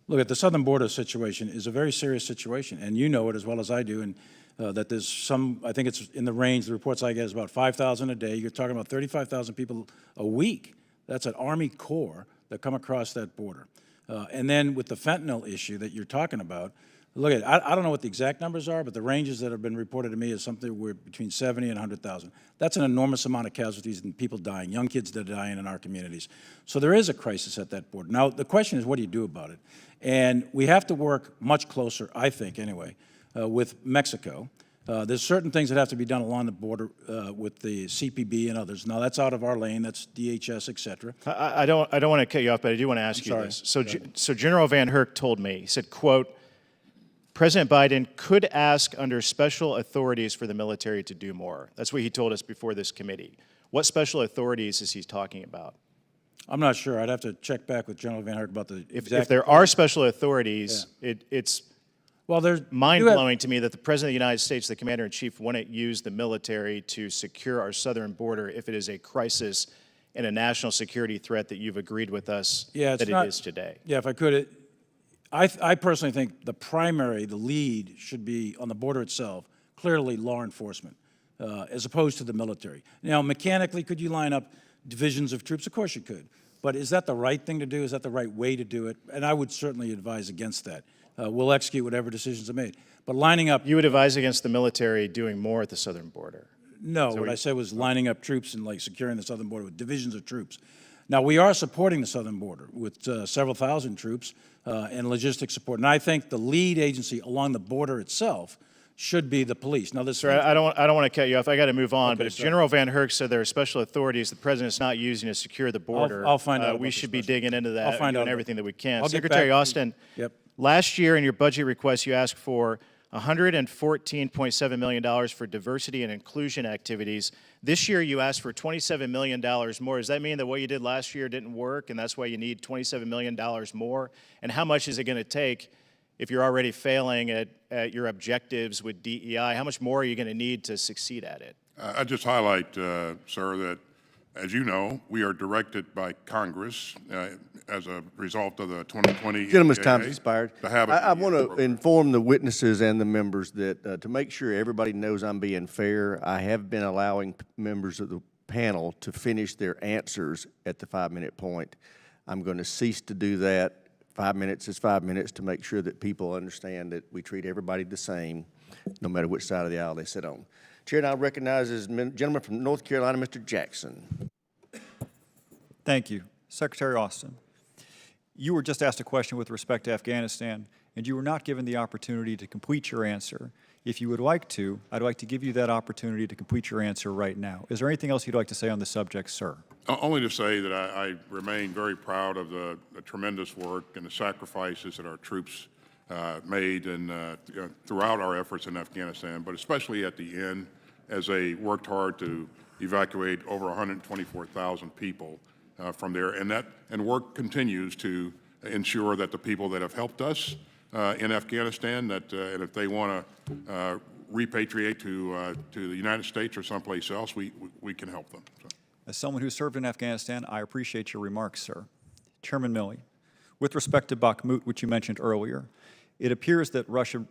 look at the southern border situation is a very serious situation, and you know it as well as I do, and that there's some, I think it's in the range, the reports I get is about 5,000 a day. You're talking about 35,000 people a week. That's an Army Corps that come across that border. And then with the fentanyl issue that you're talking about, look at, I don't know what the exact numbers are, but the ranges that have been reported to me is something where between 70 and 100,000. That's an enormous amount of casualties and people dying, young kids that are dying in our communities. So there is a crisis at that border. Now, the question is, what do you do about it? And we have to work much closer, I think anyway, with Mexico. There's certain things that have to be done along the border with the CPB and others. Now, that's out of our lane. That's DHS, et cetera. I don't want to cut you off, but I do want to ask you this. So General Van Herk told me, he said, quote, President Biden could ask under special authorities for the military to do more. That's what he told us before this committee. What special authorities is he talking about? I'm not sure. I'd have to check back with General Van Herk about the If exact. there are special authorities, it's well, there's mind-blowing to me that the President of the United States, the Commander-in-Chief, wouldn't use the military to secure our southern border if it is a crisis and a national security threat that you've agreed with us that it is today. Yeah, if I could, I personally think the lead should be on the border itself, clearly law enforcement, as opposed to the military. Now, mechanically, could you line up divisions of troops? Of course you could. But is that the right thing to do? Is that the right way to do it? And I would certainly advise against that. We'll execute whatever decisions are made. But lining up... You would advise against the military doing more at the southern border? No, what I said was lining up troops and like securing the southern border with divisions of troops. Now, we are supporting the southern border with several thousand troops and logistic support. And I think the lead agency along the border itself should be the police. Now, this Sir, I don't want to cut you off. I got to move on. Okay, But if sorry. General Van Herk said there are special authorities the president's not using to secure the border, I'll find out about we the should be special- digging into that. I'll find and out doing about everything that we can. I'll get Secretary back to you. Austin, Yep. last year in your budget request, you asked for $114.7 million for diversity and inclusion activities. This year, you asked for $27 million more. Does that mean that what you did last year didn't work, and that's why you need $27 million more? And how much is it going to take if you're already failing at your objectives with DEI? How much more are you going to need to succeed at it? I just highlight, sir, that as you know, we are directed by Congress as a result of the 2020 Gentleman's EAA time's expired. to have I a want to inform the witnesses and the members that to make sure everybody knows I'm being fair, I have been allowing members of the panel to finish their answers at the 5-minute point. I'm going to cease to do that. 5 minutes is 5 minutes to make sure that people understand that we treat everybody the same, no matter which side of the aisle they sit on. Chair now recognizes gentleman from North Carolina, Mr. Jackson. Thank you. Secretary Austin, you were just asked a question with respect to Afghanistan, and you were not given the opportunity to complete your answer. If you would like to, I'd like to give you that opportunity to complete your answer right now. Is there anything else you'd like to say on the subject, sir? Only to say that I remain very proud of the tremendous work and the sacrifices that our troops made and throughout our efforts in Afghanistan, but especially at the end as they worked hard to evacuate over 124,000 people from there. And work continues to ensure that the people that have helped us in Afghanistan, and if they want to repatriate to the United States or someplace else, we can help them. So. As someone who served in Afghanistan, I appreciate your remarks, sir. Chairman Milley, with respect to Bakhmut, which you mentioned earlier, it appears that Russia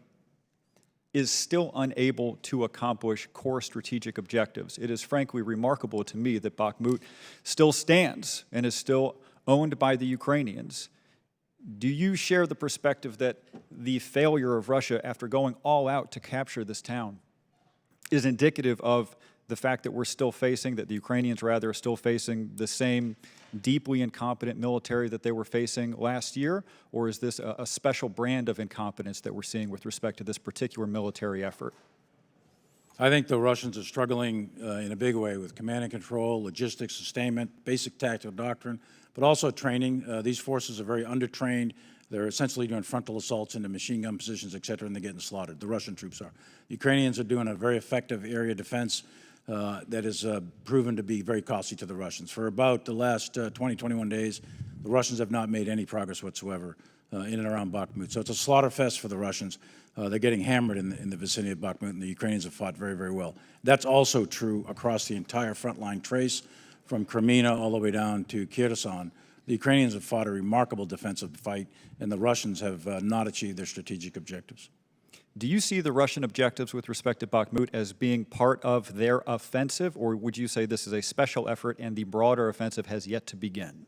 is still unable to accomplish core strategic objectives. It is frankly remarkable to me that Bakhmut still stands and is still owned by the Ukrainians. Do you share the perspective that the failure of Russia after going all out to capture this town is indicative of the fact that we're still facing, that the Ukrainians rather are still facing the same deeply incompetent military that they were facing last year? Or is this a special brand of incompetence that we're seeing with respect to this particular military effort? I think the Russians are struggling in a big way with command and control, logistics, sustainment, basic tactical doctrine, but also training. These forces are very undertrained. They're essentially doing frontal assaults into machine gun positions, et cetera, and they're getting slaughtered. The Russian troops are. The Ukrainians are doing a very effective area defense that is proven to be very costly to the Russians. For about the last 20, 21 days, the Russians have not made any progress whatsoever in and around Bakhmut. So it's a slaughter fest for the Russians. They're getting hammered in the vicinity of Bakhmut, and the Ukrainians have fought very, very well. That's also true across the entire frontline trace, from Crimea all the way down to Kherson. The Ukrainians have fought a remarkable defensive fight, and the Russians have not achieved their strategic objectives. Do you see the Russian objectives with respect to Bakhmut as being part of their offensive, or would you say this is a special effort and the broader offensive has yet to begin?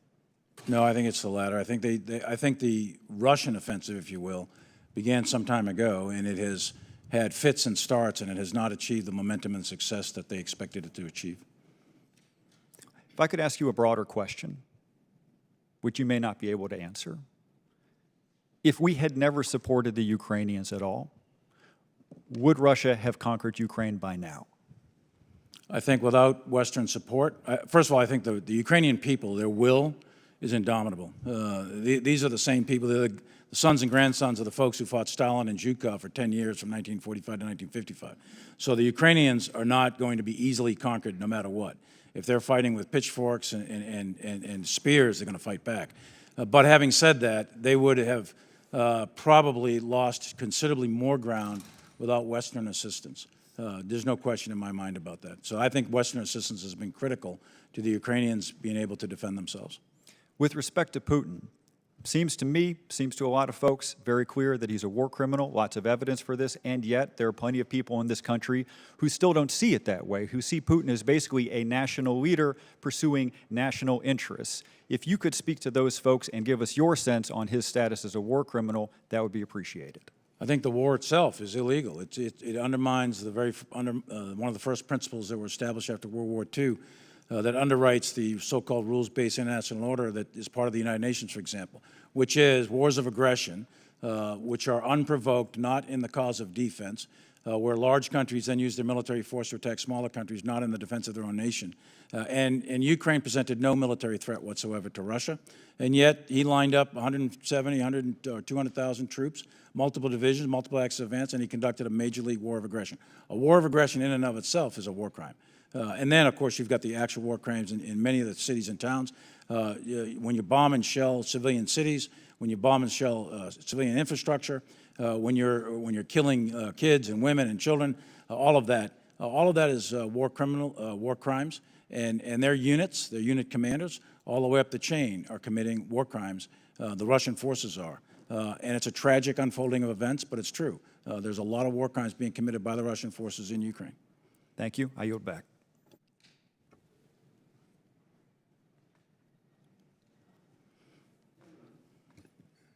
No, I think it's the latter. I think I think the Russian offensive, if you will, began some time ago, and it has had fits and starts, and it has not achieved the momentum and success that they expected it to achieve. If I could ask you a broader question, which you may not be able to answer. If we had never supported the Ukrainians at all, would Russia have conquered Ukraine by now? I think without Western support, first of all, I think the Ukrainian people, their will is indomitable. These are the same people, they're the sons and grandsons of the folks who fought Stalin and Zhukov for 10 years from 1945 to 1955. So the Ukrainians are not going to be easily conquered no matter what. If they're fighting with pitchforks and spears, they're going to fight back. But having said that, they would have probably lost considerably more ground without Western assistance. There's no question in my mind about that. So I think Western assistance has been critical to the Ukrainians being able to defend themselves. With respect to Putin, seems to me, seems to a lot of folks, very clear that he's a war criminal, lots of evidence for this, and yet there are plenty of people in this country who still don't see it that way, who see Putin as basically a national leader pursuing national interests. If you could speak to those folks and give us your sense on his status as a war criminal, that would be appreciated. I think the war itself is illegal. It undermines the one of the first principles that were established after World War II that underwrites the so-called rules-based international order that is part of the United Nations, for example, which is wars of aggression, which are unprovoked, not in the cause of defense, where large countries then use their military force to attack smaller countries not in the defense of their own nation. And Ukraine presented no military threat whatsoever to Russia, and yet he lined up 170, 100, or 200,000 troops, multiple divisions, multiple acts of advance, and he conducted a major league war of aggression. A war of aggression in and of itself is a war crime. And then, of course, you've got the actual war crimes in many of the cities and towns. When you bomb and shell civilian cities, when you bomb and shell civilian infrastructure, when you're killing kids and women and children, all of that is war crimes, and their units, their unit commanders, all the way up the chain are committing war crimes. The Russian forces are, and it's a tragic unfolding of events, but it's true. There's a lot of war crimes being committed by the Russian forces in Ukraine. Thank you. I yield back.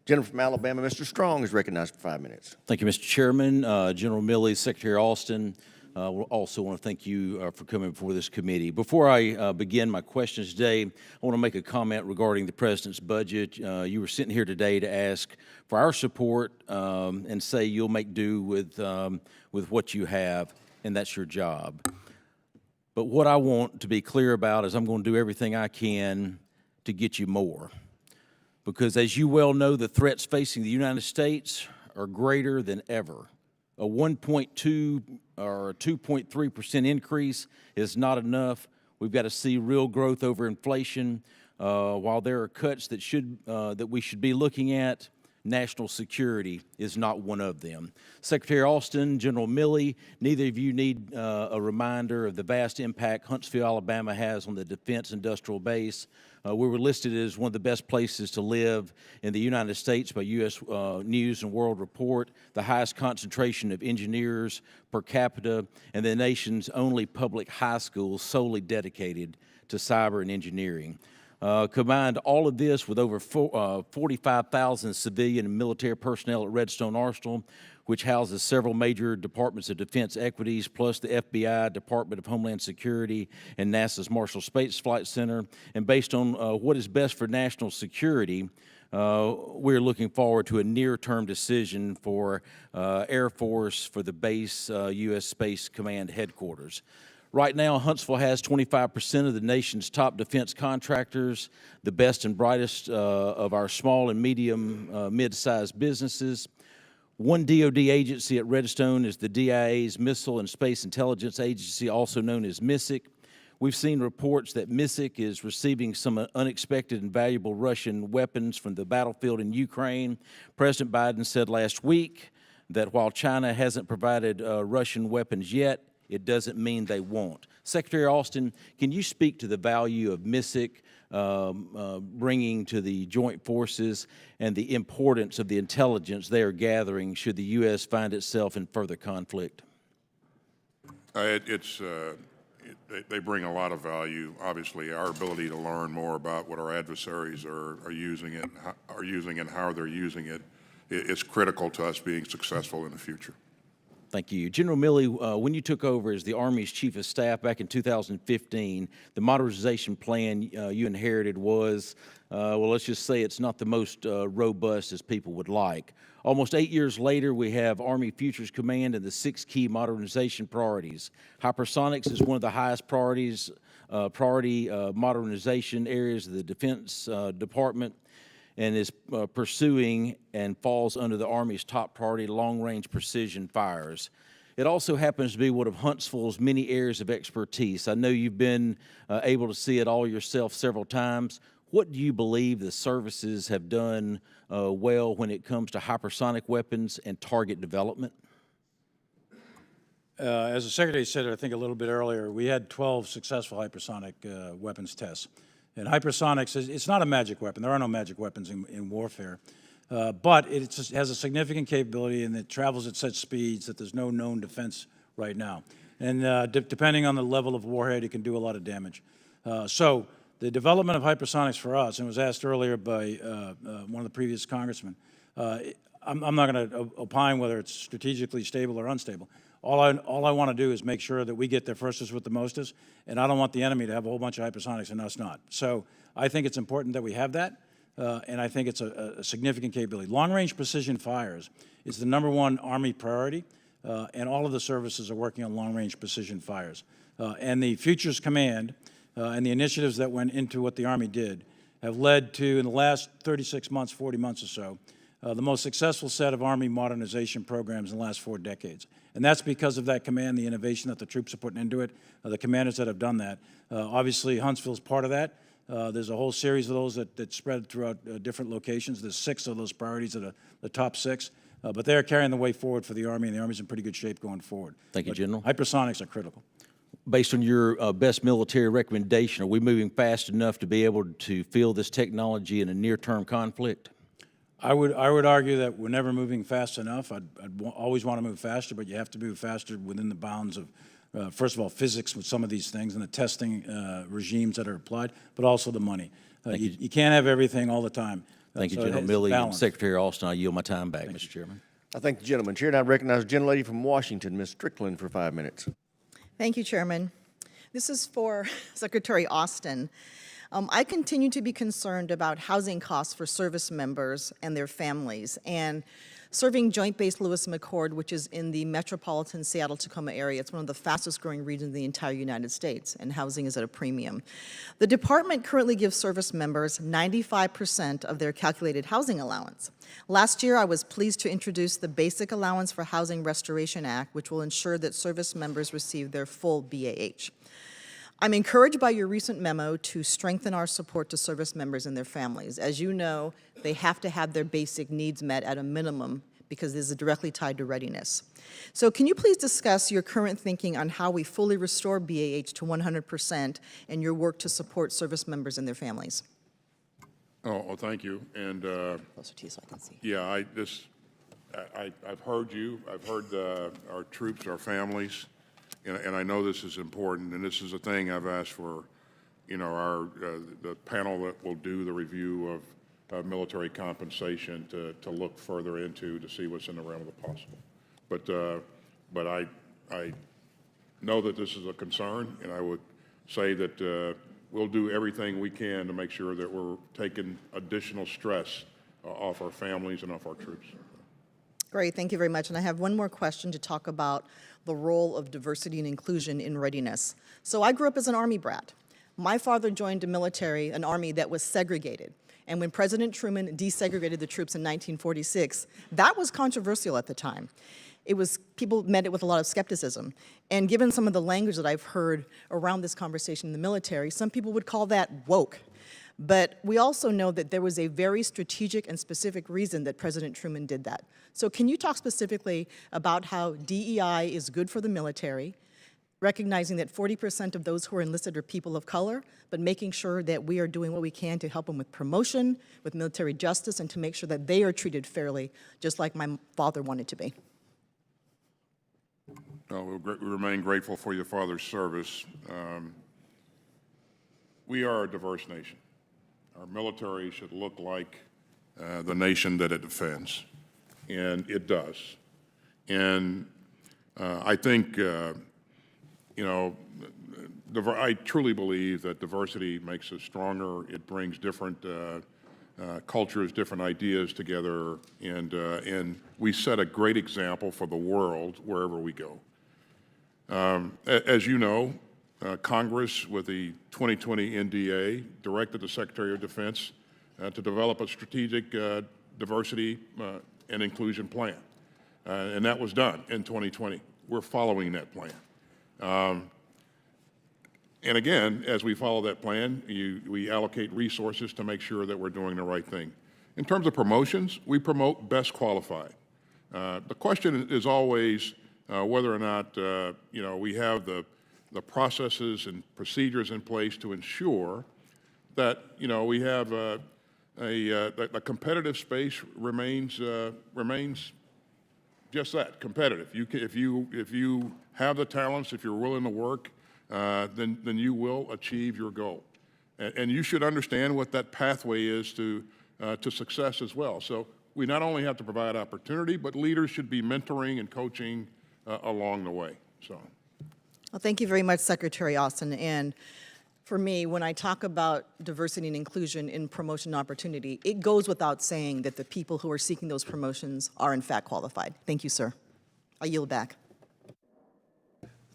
Gentleman from Alabama, Mr. Strong, is recognized for 5 minutes. Thank you, Mr. Chairman. General Milley, Secretary Austin, also want to thank you for coming before this committee. Before I begin my questions today, I want to make a comment regarding the President's budget. You were sitting here today to ask for our support and say you'll make do with what you have, and that's your job. But what I want to be clear about is I'm going to do everything I can to get you more. Because as you well know, the threats facing the United States are greater than ever. A 1.2 or 2.3% increase is not enough. We've got to see real growth over inflation. While there are cuts that we should be looking at, national security is not one of them. Secretary Austin, General Milley, neither of you need a reminder of the vast impact Huntsville, Alabama has on the defense industrial base. We were listed as one of the best places to live in the United States by U.S. News and World Report, the highest concentration of engineers per capita, and the nation's only public high school solely dedicated to cyber and engineering. Combined all of this with over 45,000 civilian and military personnel at Redstone Arsenal, which houses several major departments of defense equities, plus the FBI, Department of Homeland Security, and NASA's Marshall Space Flight Center. And based on what is best for national security, we're looking forward to a near-term decision for Air Force for the base U.S. Space Command headquarters. Right now, Huntsville has 25% of the nation's top defense contractors, the best and brightest of our small and medium mid-sized businesses. One DoD agency at Redstone is the DIA's Missile and Space Intelligence Agency, also known as MISIC. We've seen reports that MISIC is receiving some unexpected and valuable Russian weapons from the battlefield in Ukraine. President Biden said last week that while China hasn't provided Russian weapons yet, it doesn't mean they won't. Secretary Austin, can you speak to the value of MISIC bringing to the joint forces and the importance of the intelligence they are gathering should the U.S. find itself in further conflict? They bring a lot of value. Obviously, our ability to learn more about what our adversaries are using and how they're using it is critical to us being successful in the future. Thank you. General Milley, when you took over as the Army's Chief of Staff back in 2015, the modernization plan you inherited was, well, let's just say it's not the most robust as people would like. Almost 8 years later, we have Army Futures Command and the 6 key modernization priorities. Hypersonics is one of the highest priority modernization areas of the Defense Department, and is pursuing and falls under the Army's top priority, long-range precision fires. It also happens to be one of Huntsville's many areas of expertise. I know you've been able to see it all yourself several times. What do you believe the services have done well when it comes to hypersonic weapons and target development? As the Secretary said, I think a little bit earlier, we had 12 successful hypersonic weapons tests. And hypersonics, it's not a magic weapon. There are no magic weapons in warfare. But it has a significant capability, and it travels at such speeds that there's no known defense right now. And depending on the level of warhead, it can do a lot of damage. So the development of hypersonics for us, and it was asked earlier by one of the previous congressmen, I'm not going to opine whether it's strategically stable or unstable. All I want to do is make sure that we get there firstest with the mostest, and I don't want the enemy to have a whole bunch of hypersonics and us not. So I think it's important that we have that, and I think it's a significant capability. Long-range precision fires is the #1 Army priority. and all of the services are working on long-range precision fires. And the Futures Command and the initiatives that went into what the Army did have led to, in the last 36 months, 40 months or so, the most successful set of Army modernization programs in the last 4 decades. And that's because of that command, the innovation that the troops are putting into it, the commanders that have done that. Obviously, Huntsville's part of that. There's a whole series of those that spread throughout different locations. There's 6 of those priorities that are the top 6. But they're carrying the way forward for the Army, and the Army's in pretty good shape going forward. Thank you, General. Hypersonics are critical. Based on your best military recommendation, are we moving fast enough to be able to field this technology in a near-term conflict? I would argue that we're never moving fast enough. I'd always want to move faster, but you have to move faster within the bounds of, first of all, physics with some of these things and the testing regimes that are applied, but also the money. You can't have everything all the time. Thank you, So General it's Milley. And balanced. Secretary Austin, I yield my time back, Mr. Chairman. I thank the gentleman. Chair, and I recognize the gentlelady from Washington, Ms. Strickland, for 5 minutes. Thank you, Chairman. This is for Secretary Austin. I continue to be concerned about housing costs for service members and their families. And serving Joint Base Lewis McChord, which is in the metropolitan Seattle-Tacoma area, it's one of the fastest growing regions in the entire United States, and housing is at a premium. The department currently gives service members 95% of their calculated housing allowance. Last year, I was pleased to introduce the Basic Allowance for Housing Restoration Act, which will ensure that service members receive their full BAH. I'm encouraged by your recent memo to strengthen our support to service members and their families. As you know, they have to have their basic needs met at a minimum because this is directly tied to readiness. So can you please discuss your current thinking on how we fully restore BAH to 100% and your work to support service members and their families? Oh, thank you. And closer to you so I can see. Yeah, I've heard you. I've heard our troops, our families. And I know this is important, and this is a thing I've asked for, the panel that will do the review of military compensation to look further into to see what's in the realm of the possible. But I know that this is a concern, and I would say that we'll do everything we can to make sure that we're taking additional stress off our families and off our troops. Great, thank you very much. And I have one more question to talk about the role of diversity and inclusion in readiness. So I grew up as an Army brat. My father joined a military, an Army that was segregated. And when President Truman desegregated the troops in 1946, that was controversial at the time. People met it with a lot of skepticism. And given some of the language that I've heard around this conversation in the military, some people would call that woke. But we also know that there was a very strategic and specific reason that President Truman did that. So can you talk specifically about how DEI is good for the military, recognizing that 40% of those who are enlisted are people of color, but making sure that we are doing what we can to help them with promotion, with military justice, and to make sure that they are treated fairly, just like my father wanted to be? We remain grateful for your father's service. We are a diverse nation. Our military should look like the nation that it defends, and it does. And I think, I truly believe that diversity makes us stronger. It brings different cultures, different ideas together, and we set a great example for the world wherever we go. As you know, Congress, with the 2020 NDA, directed the Secretary of Defense to develop a strategic diversity and inclusion plan. And that was done in 2020. We're following that plan. And again, as we follow that plan, we allocate resources to make sure that we're doing the right thing. In terms of promotions, we promote best qualified. The question is always whether or not we have the processes and procedures in place to ensure that we have a competitive space remains just that, competitive. If you have the talents, if you're willing to work, then you will achieve your goal, and you should understand what that pathway is to success as well. So we not only have to provide opportunity, but leaders should be mentoring and coaching along the way. So. Well, thank you very much, Secretary Austin. And for me, when I talk about diversity and inclusion in promotion opportunity, it goes without saying that the people who are seeking those promotions are in fact qualified. Thank you, sir. I yield back.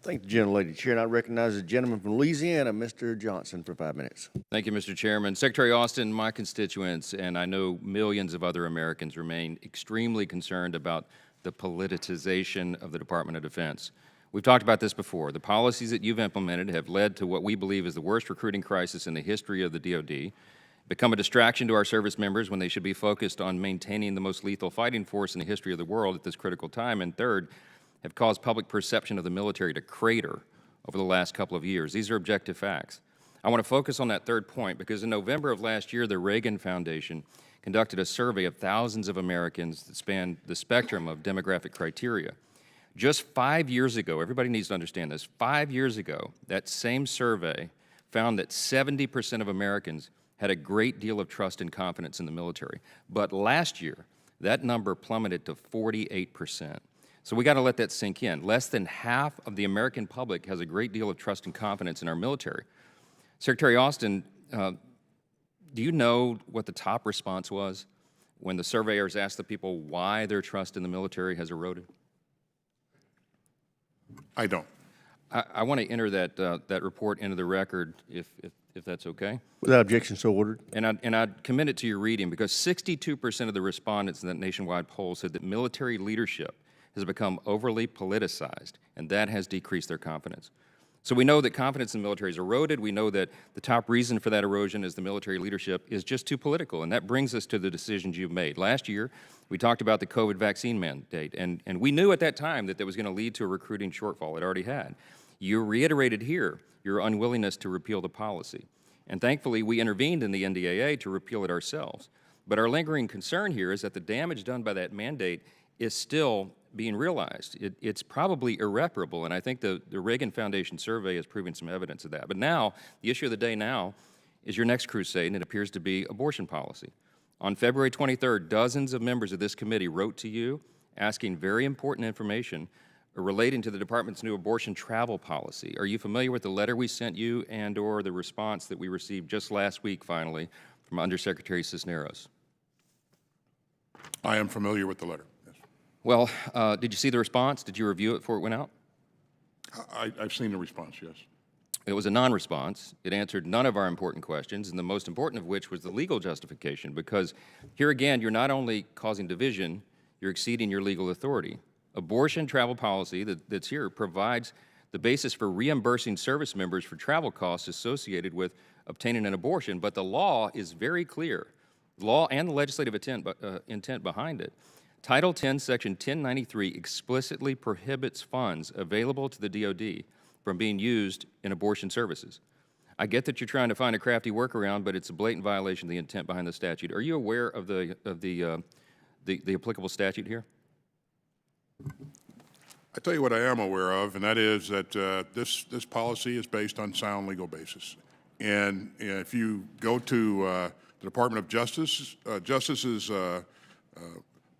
Thank the gentlelady. Chair, and I recognize the gentleman from Louisiana, Mr. Johnson, for 5 minutes. Thank you, Mr. Chairman. Secretary Austin, my constituents, and I know millions of other Americans remain extremely concerned about the politicization of the Department of Defense. We've talked about this before. The policies that you've implemented have led to what we believe is the worst recruiting crisis in the history of the DoD, become a distraction to our service members when they should be focused on maintaining the most lethal fighting force in the history of the world at this critical time, and third, have caused public perception of the military to crater over the last couple of years. These are objective facts. I want to focus on that third point because in November of last year, the Reagan Foundation conducted a survey of thousands of Americans that spanned the spectrum of demographic criteria. Just 5 years ago, everybody needs to understand this, 5 years ago, that same survey found that 70% of Americans had a great deal of trust and confidence in the military. But last year, that number plummeted to 48%. So we got to let that sink in. Less than half of the American public has a great deal of trust and confidence in our military. Secretary Austin, do you know what the top response was when the surveyors asked the people why their trust in the military has eroded? I don't. I want to enter that report into the record, if that's okay. Without objection, so ordered. And I'd commit it to your reading because 62% of the respondents in that nationwide poll said that military leadership has become overly politicized, and that has decreased their confidence. So we know that confidence in the military is eroded. We know that the top reason for that erosion is the military leadership is just too political, and that brings us to the decisions you've made. Last year, we talked about the COVID vaccine mandate, and we knew at that time that was going to lead to a recruiting shortfall. It already had. You reiterated here your unwillingness to repeal the policy, and thankfully, we intervened in the NDAA to repeal it ourselves. But our lingering concern here is that the damage done by that mandate is still being realized. It's probably irreparable, and I think the Reagan Foundation survey is proving some evidence of that. But now, the issue of the day now is your next crusade, and it appears to be abortion policy. On February 23rd, dozens of members of this committee wrote to you asking very important information relating to the department's new abortion travel policy. Are you familiar with the letter we sent you and or the response that we received just last week, finally, from Undersecretary Cisneros? I am familiar with the letter. Well, did you see the response? Did you review it before it went out? I've seen the response, yes. It was a non-response. It answered none of our important questions, and the most important of which was the legal justification, because here again, you're not only causing division, you're exceeding your legal authority. Abortion travel policy that's here provides the basis for reimbursing service members for travel costs associated with obtaining an abortion, but the law is very clear, the law and the legislative intent behind it. Title 10, Section 1093 explicitly prohibits funds available to the DoD from being used in abortion services. I get that you're trying to find a crafty workaround, but it's a blatant violation of the intent behind the statute. Are you aware of the applicable statute here? I tell you what I am aware of, and that is that this policy is based on sound legal basis. And if you go to the Department of Justice's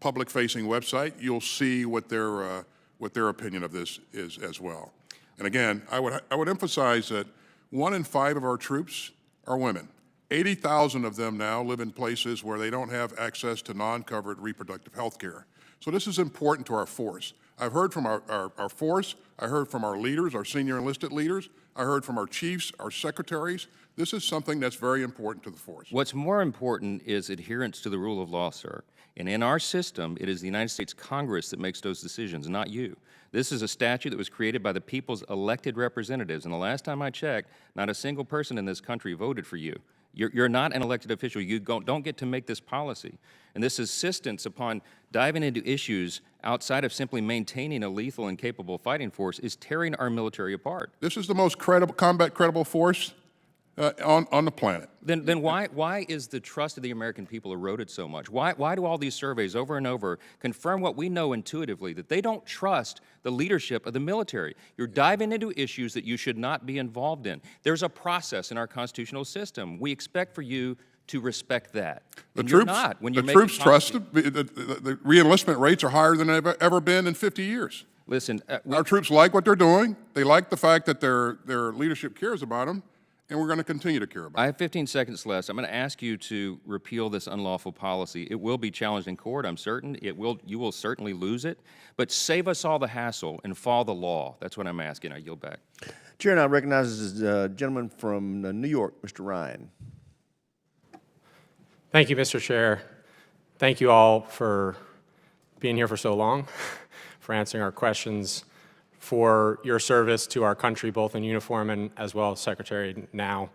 public-facing website, you'll see what their opinion of this is as well. And again, I would emphasize that 1 in 5 of our troops are women. 80,000 of them now live in places where they don't have access to non-covered reproductive health care. So this is important to our force. I've heard from our force, I heard from our leaders, our senior enlisted leaders, I heard from our chiefs, our secretaries. This is something that's very important to the force. What's more important is adherence to the rule of law, sir. And in our system, it is the United States Congress that makes those decisions, not you. This is a statute that was created by the people's elected representatives, and the last time I checked, not a single person in this country voted for you. You're not an elected official. You don't get to make this policy. And this insistence upon diving into issues outside of simply maintaining a lethal and capable fighting force is tearing our military apart. This is the most combat credible force on the planet. Then why is the trust of the American people eroded so much? Why do all these surveys over and over confirm what we know intuitively, that they don't trust the leadership of the military? You're diving into issues that you should not be involved in. There's a process in our constitutional system. We expect for you to respect that. The And troops, you're not when you're the making troops trust the re-enlistment rates are higher than they've ever been in 50 years. Listen, our troops like what they're doing. They like the fact that their leadership cares about them. and we're going to continue to care about I it. have 15 seconds left. I'm going to ask you to repeal this unlawful policy. It will be challenged in court, I'm certain. You will certainly lose it. But save us all the hassle and follow the law. That's what I'm asking. I yield back. Chair now recognizes the gentleman from New York, Mr. Ryan. Thank you, Mr. Chair. Thank you all for being here for so long, for answering our questions, for your service to our country, both in uniform and as well as Secretary now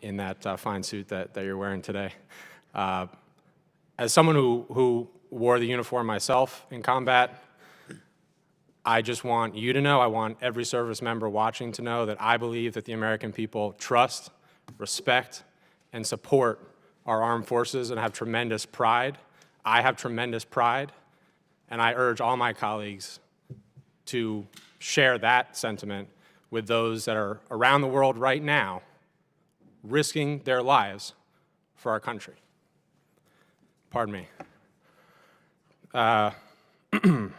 in that fine suit that you're wearing today. As someone who wore the uniform myself in combat, I just want you to know, I want every service member watching to know that I believe that the American people trust, respect, and support our armed forces and have tremendous pride. I have tremendous pride, and I urge all my colleagues to share that sentiment with those that are around the world right now risking their lives for our country. Pardon me.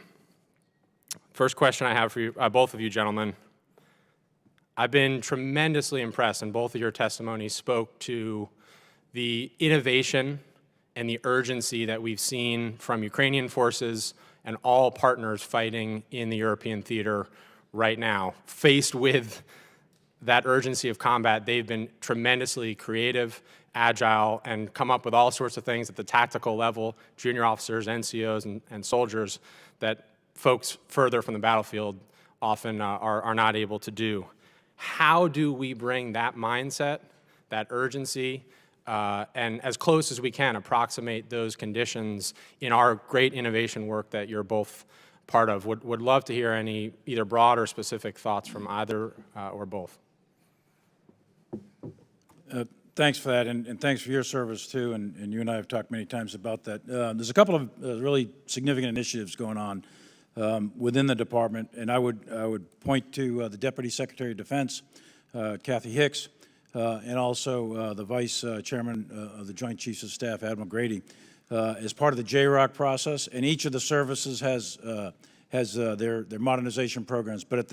First question I have for you, both of you gentlemen. I've been tremendously impressed, and both of your testimonies spoke to the innovation and the urgency that we've seen from Ukrainian forces and all partners fighting in the European theater right now. Faced with that urgency of combat, they've been tremendously creative, agile, and come up with all sorts of things at the tactical level, junior officers, NCOs, and soldiers that folks further from the battlefield often are not able to do. How do we bring that mindset, that urgency, and as close as we can approximate those conditions in our great innovation work that you're both part of? Would love to hear any either broad or specific thoughts from either or both. Thanks for that, and thanks for your service too, and you and I have talked many times about that. There's a couple of really significant initiatives going on within the department, and I would point to the Deputy Secretary of Defense, Kathy Hicks, and also the Vice Chairman of the Joint Chiefs of Staff, Admiral Grady, as part of the JROC process. And each of the services has their modernization programs. But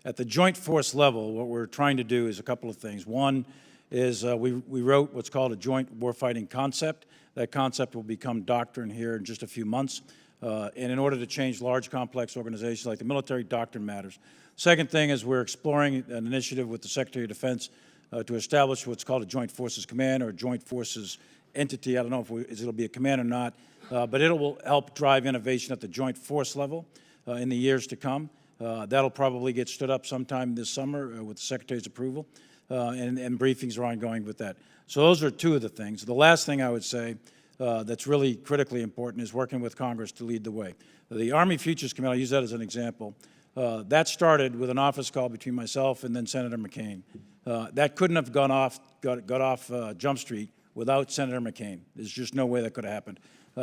at the Joint Force level, what we're trying to do is a couple of things. One is we wrote what's called a Joint Warfighting Concept. That concept will become doctrine here in just a few months. And in order to change large, complex organizations like the military, doctrine matters. Second thing is we're exploring an initiative with the Secretary of Defense to establish what's called a Joint Forces Command or a Joint Forces entity. I don't know if it'll be a command or not, but it will help drive innovation at the Joint Force level in the years to come. That'll probably get stood up sometime this summer with the Secretary's approval, and briefings are ongoing with that. So those are two of the things. The last thing I would say that's really critically important is working with Congress to lead the way. The Army Futures Committee, I'll use that as an example, that started with an office call between myself and then Senator McCain. That couldn't have got off Jump Street without Senator McCain. There's just no way that could have happened.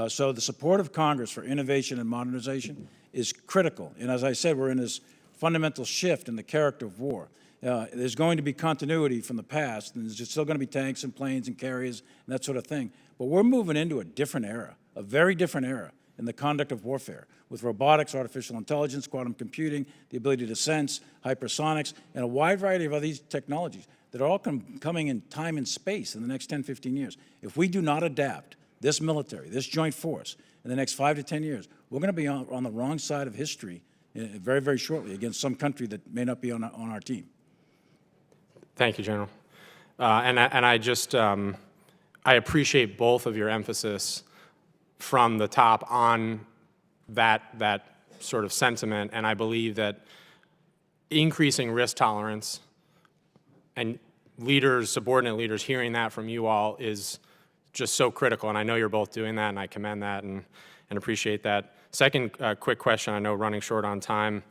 So the support of Congress for innovation and modernization is critical. And as I said, we're in this fundamental shift in the character of war. There's going to be continuity from the past, and there's still going to be tanks and planes and carriers and that sort of thing. But we're moving into a different era, a very different era in the conduct of warfare, with robotics, artificial intelligence, quantum computing, the ability to sense, hypersonics, and a wide variety of other technologies that are all coming in time and space in the next 10, 15 years. If we do not adapt this military, this joint force, in the next 5 to 10 years, we're going to be on the wrong side of history very, very shortly against some country that may not be on our team. Thank you, General. And I just, I appreciate both of your emphasis from the top on that sort of sentiment, and I believe that increasing risk tolerance and leaders, subordinate leaders, hearing that from you all is just so critical, and I know you're both doing that, and I commend that and appreciate that. Second quick question, I know running short on time.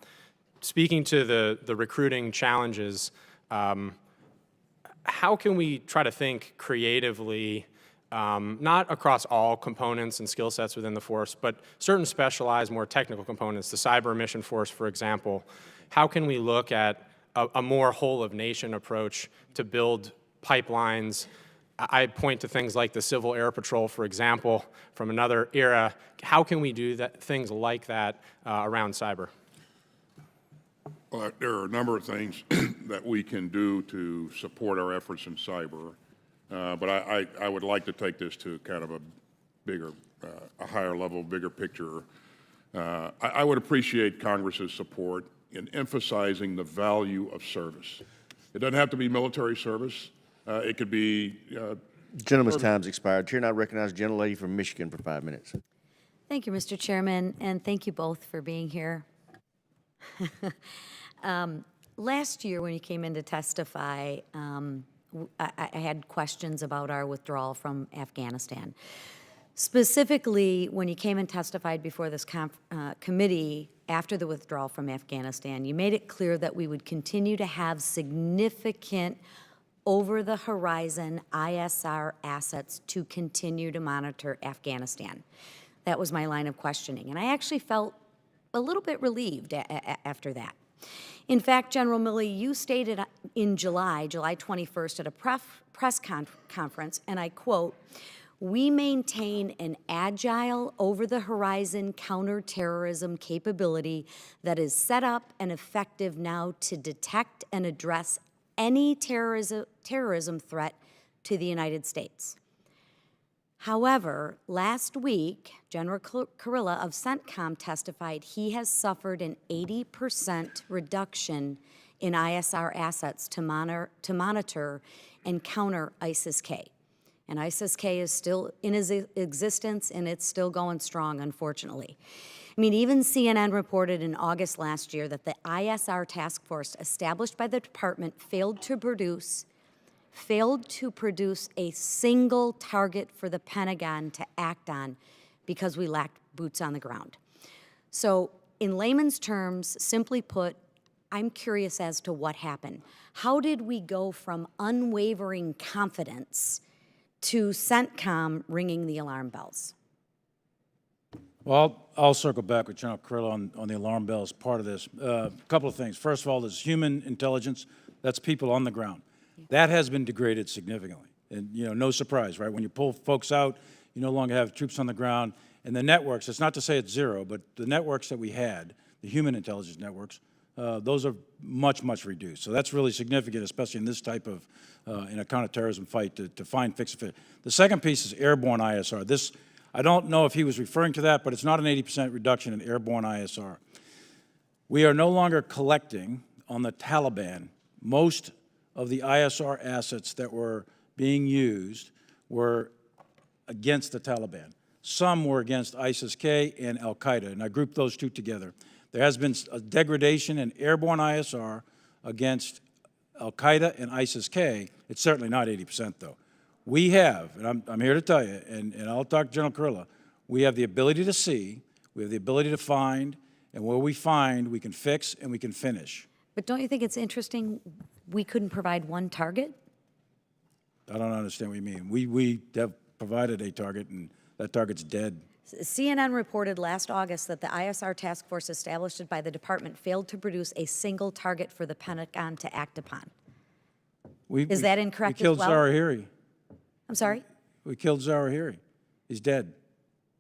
Speaking to the recruiting challenges, how can we try to think creatively, not across all components and skill sets within the force, but certain specialized, more technical components, the cyber mission force, for example. How can we look at a more whole-of-nation approach to build pipelines? I point to things like the Civil Air Patrol, for example, from another era. How can we do things like that around cyber? Well, there are a number of things that we can do to support our efforts in cyber, but I would like to take this to kind of a bigger, a higher level, bigger picture. I would appreciate Congress's support in emphasizing the value of service. It doesn't have to be military service. It could be. Gentleman's time's expired. Chair, now recognize the gentlelady from Michigan for 5 minutes. Thank you, Mr. Chairman, and thank you both for being here. Last year, when you came in to testify, I had questions about our withdrawal from Afghanistan. Specifically, when you came and testified before this committee after the withdrawal from Afghanistan, you made it clear that we would continue to have significant over-the-horizon ISR assets to continue to monitor Afghanistan. That was my line of questioning, and I actually felt a little bit relieved after that. In fact, General Milley, you stated in July 21st at a press conference, and I quote, "We maintain an agile, over-the-horizon counterterrorism capability that is set up and effective now to detect and address any terrorism threat to the United States." However, last week, General Kurilla of CENTCOM testified he has suffered an 80% reduction in ISR assets to monitor and counter ISIS-K. And ISIS-K is still in existence, and it's still going strong, unfortunately. I mean, even CNN reported in August last year that the ISR task force established by the department failed to produce a single target for the Pentagon to act on because we lacked boots on the ground. So in layman's terms, simply put, I'm curious as to what happened. How did we go from unwavering confidence to CENTCOM ringing the alarm bells? Well, I'll circle back with General Kurilla on the alarm bells part of this. A couple of things. First of all, there's human intelligence. That's people on the ground. That has been degraded significantly. And, you know, no surprise, right? When you pull folks out, you no longer have troops on the ground. And the networks, it's not to say it's zero, but the networks that we had, the human intelligence networks, those are much, much reduced. So that's really significant, especially in this type of, in a counterterrorism fight, to find, fix, and fit. The second piece is airborne ISR. This, I don't know if he was referring to that, but it's not an 80% reduction in airborne ISR. We are no longer collecting on the Taliban. Most of the ISR assets that were being used were against the Taliban. Some were against ISIS-K and al-Qaeda, and I grouped those two together. There has been a degradation in airborne ISR against al-Qaeda and ISIS-K. It's certainly not 80%, though. We have, and I'm here to tell you, and I'll talk to General Kurilla, we have the ability to see, we have the ability to find, and where we find, we can fix and we can finish. But don't you think it's interesting we couldn't provide one target? I don't understand what you mean. We have provided a target, and that target's dead. CNN reported last August that the ISR task force established by the department failed to produce a single target for the Pentagon to act upon. Is that incorrect as well? We killed Zawahiri. I'm sorry? We killed Zawahiri. He's dead.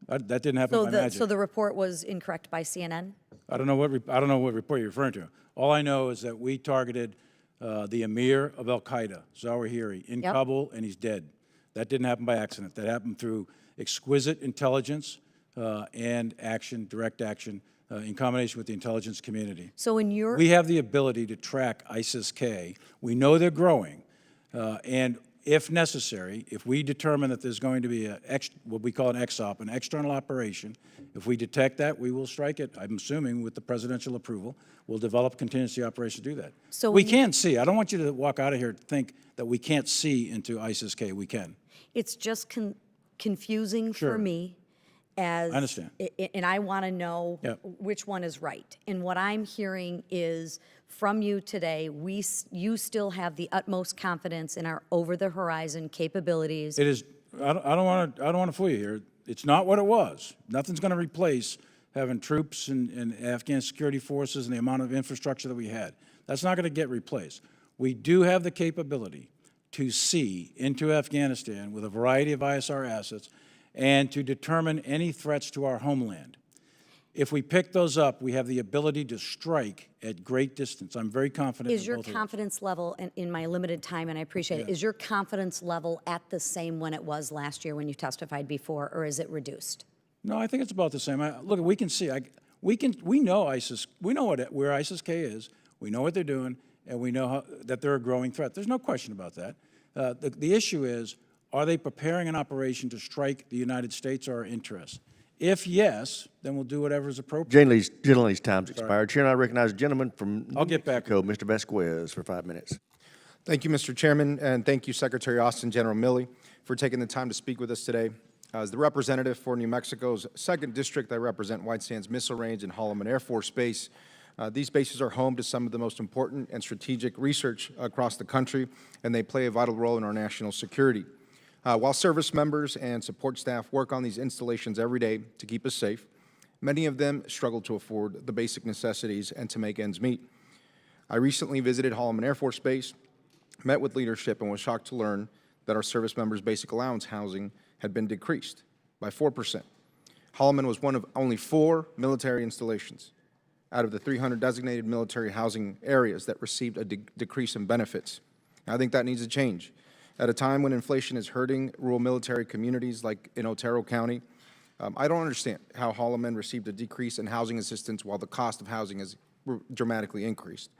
That didn't happen by magic. So the report was incorrect by CNN? I don't know what report you're referring to. All I know is that we targeted the emir of al-Qaeda, Zawahiri, in Kabul, and he's dead. That didn't happen by accident. That happened through exquisite intelligence and action, direct action, in combination with the intelligence community. So in your... We have the ability to track ISIS-K. We know they're growing, and if necessary, if we determine that there's going to be what we call an XOP, an external operation, if we detect that, we will strike it, I'm assuming, with the presidential approval. We'll develop contingency operation to do that. So we can't see. I don't want you to walk out of here to think that we can't see into ISIS-K. We can. It's just confusing for me as... I understand. And I want to know which one is right. And what I'm hearing is from you today, you still have the utmost confidence in our over-the-horizon capabilities. It is. I don't want to fool you here. It's not what it was. Nothing's going to replace having troops and Afghan security forces and the amount of infrastructure that we had. That's not going to get replaced. We do have the capability to see into Afghanistan with a variety of ISR assets and to determine any threats to our homeland. If we pick those up, we have the ability to strike at great distance. I'm very confident Is in your both of those. confidence level, in my limited time, and I appreciate it, is your confidence level at the same when it was last year when you testified before, or is it reduced? No, I think it's about the same. Look, we can see. We know ISIS. We know where ISIS-K is. We know what they're doing, and we know that they're a growing threat. There's no question about that. The issue is, are they preparing an operation to strike the United States or our interests? If yes, then we'll do whatever is appropriate. Gentleman's time's expired. Chair, I recognize the gentleman from I'll get back. Mr. Vasquez, for 5 minutes. Thank you, Mr. Chairman, and thank you, Secretary Austin, General Milley, for taking the time to speak with us today. As the representative for New Mexico's 2nd District, I represent White Sands Missile Range and Holloman Air Force Base. These bases are home to some of the most important and strategic research across the country, and they play a vital role in our national security. While service members and support staff work on these installations every day to keep us safe, many of them struggle to afford the basic necessities and to make ends meet. I recently visited Holloman Air Force Base, met with leadership, and was shocked to learn that our service members' basic allowance housing had been decreased by 4%. Holloman was one of only 4 military installations out of the 300 designated military housing areas that received a decrease in benefits. I think that needs to change. At a time when inflation is hurting rural military communities like in Otero County, I don't understand how Holloman received a decrease in housing assistance while the cost of housing has dramatically increased.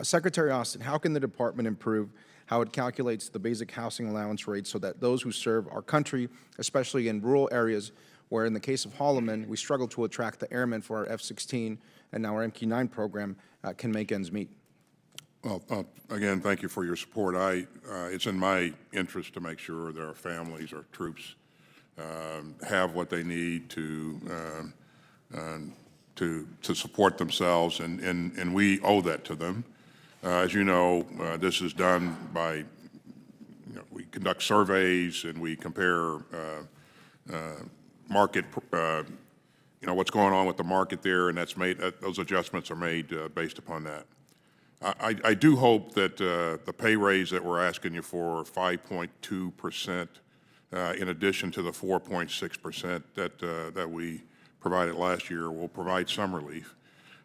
Secretary Austin, how can the department improve how it calculates the basic housing allowance rate so that those who serve our country, especially in rural areas where in the case of Holloman, we struggle to attract the airmen for our F-16 and now our MQ-9 program, can make ends meet? Well, again, thank you for your support. It's in my interest to make sure that our families, our troops, have what they need to support themselves, and we owe that to them. As you know, this is done by, we conduct surveys and we compare market, what's going on with the market there, and that's made, those adjustments are made based upon that. I do hope that the pay raise that we're asking you for, 5.2%, in addition to the 4.6% that we provided last year, will provide some relief.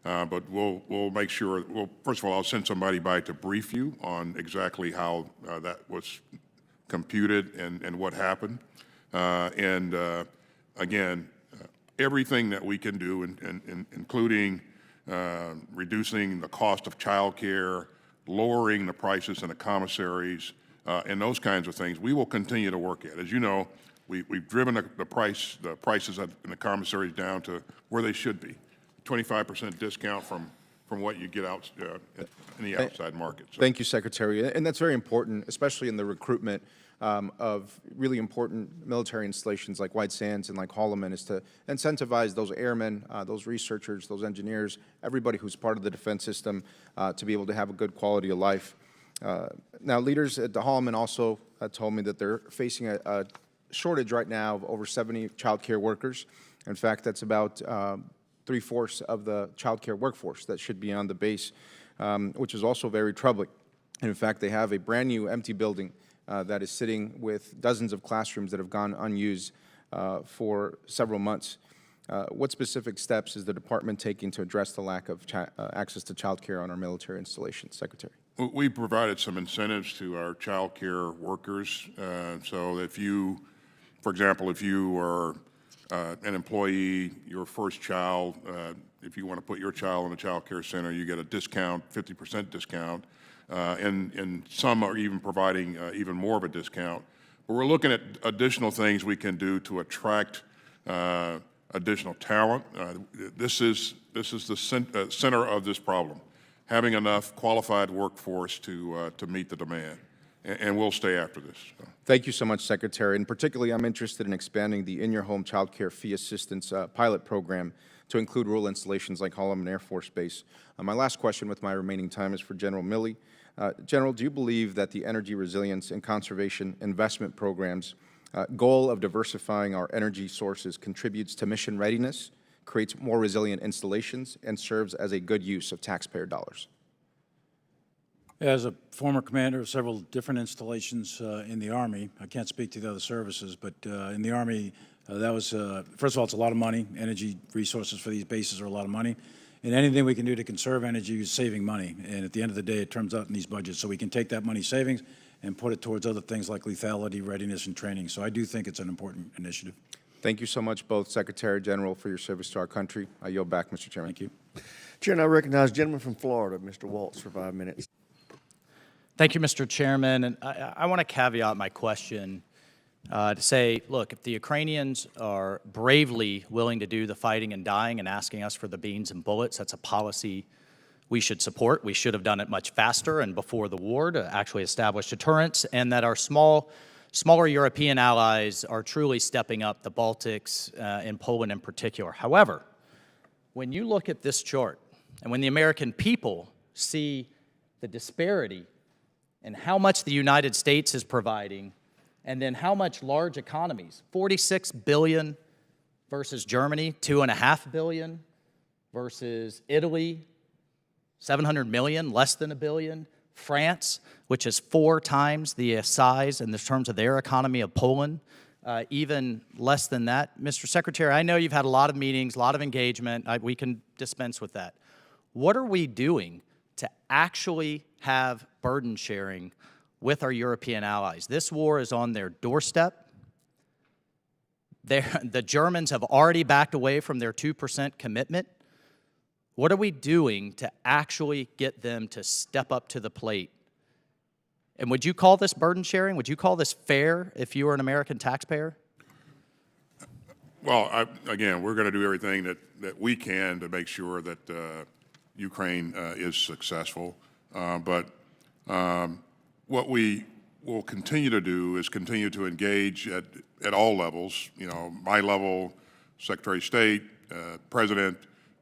But we'll make sure. Well, first of all, I'll send somebody by to brief you on exactly how that was computed and what happened. Again, everything that we can do, including reducing the cost of child care, lowering the prices in the commissaries, and those kinds of things, we will continue to work at. As you know, we've driven the prices in the commissaries down to where they should be, 25% discount from what you get out in the outside market. So. Thank you, Secretary. And that's very important, especially in the recruitment of really important military installations like White Sands and like Holloman, is to incentivize those airmen, those researchers, those engineers, everybody who's part of the defense system to be able to have a good quality of life. Now, leaders at the Holloman also told me that they're facing a shortage right now of over 70 child care workers. In fact, that's about 3/4 of the child care workforce that should be on the base, which is also very troubling. And in fact, they have a brand new empty building that is sitting with dozens of classrooms that have gone unused for several months. What specific steps is the department taking to address the lack of access to child care on our military installations, Secretary? We provided some incentives to our child care workers. So if you, for example, if you are an employee, your first child, if you want to put your child in a child care center, you get a discount, 50% discount. And some are even providing even more of a discount. But we're looking at additional things we can do to attract additional talent. This is the center of this problem, having enough qualified workforce to meet the demand. And we'll stay after this. So. Thank you so much, Secretary. And particularly, I'm interested in expanding the in-your-home child care fee assistance pilot program to include rural installations like Holloman Air Force Base. My last question with my remaining time is for General Milley. General, do you believe that the Energy Resilience and Conservation Investment Program's goal of diversifying our energy sources contributes to mission readiness, creates more resilient installations, and serves as a good use of taxpayer dollars? As a former commander of several different installations in the Army, I can't speak to the other services, but in the Army, That was, first of all, it's a lot of money. Energy resources for these bases are a lot of money. And anything we can do to conserve energy is saving money. And at the end of the day, it turns out in these budgets. So we can take that money savings and put it towards other things like lethality, readiness, and training. So I do think it's an important initiative. Thank you so much, both Secretary General, for your service to our country. I yield back, Mr. Chairman. Thank you. Chair, and I recognize the gentleman from Florida, Mr. Waltz, for 5 minutes. Thank you, Mr. Chairman. And I want to caveat my question to say, look, if the Ukrainians are bravely willing to do the fighting and dying and asking us for the beans and bullets, that's a policy we should support. We should have done it much faster and before the war to actually establish deterrence, and that our smaller European allies are truly stepping up, the Baltics and Poland in particular. However, when you look at this chart, and when the American people see the disparity in how much the United States is providing, and then how much large economies, 46 billion versus Germany, 2.5 billion, versus Italy, 700 million, less than $1 billion, France, which is 4 times the size in terms of their economy of Poland, even less than that. Mr. Secretary, I know you've had a lot of meetings, a lot of engagement. We can dispense with that. What are we doing to actually have burden sharing with our European allies? This war is on their doorstep. The Germans have already backed away from their 2% commitment. What are we doing to actually get them to step up to the plate? And would you call this burden sharing? Would you call this fair if you were an American taxpayer? Well, again, we're going to do everything that we can to make sure that Ukraine is successful. But what we will continue to do is continue to engage at all levels, you know, my level, Secretary of State, President,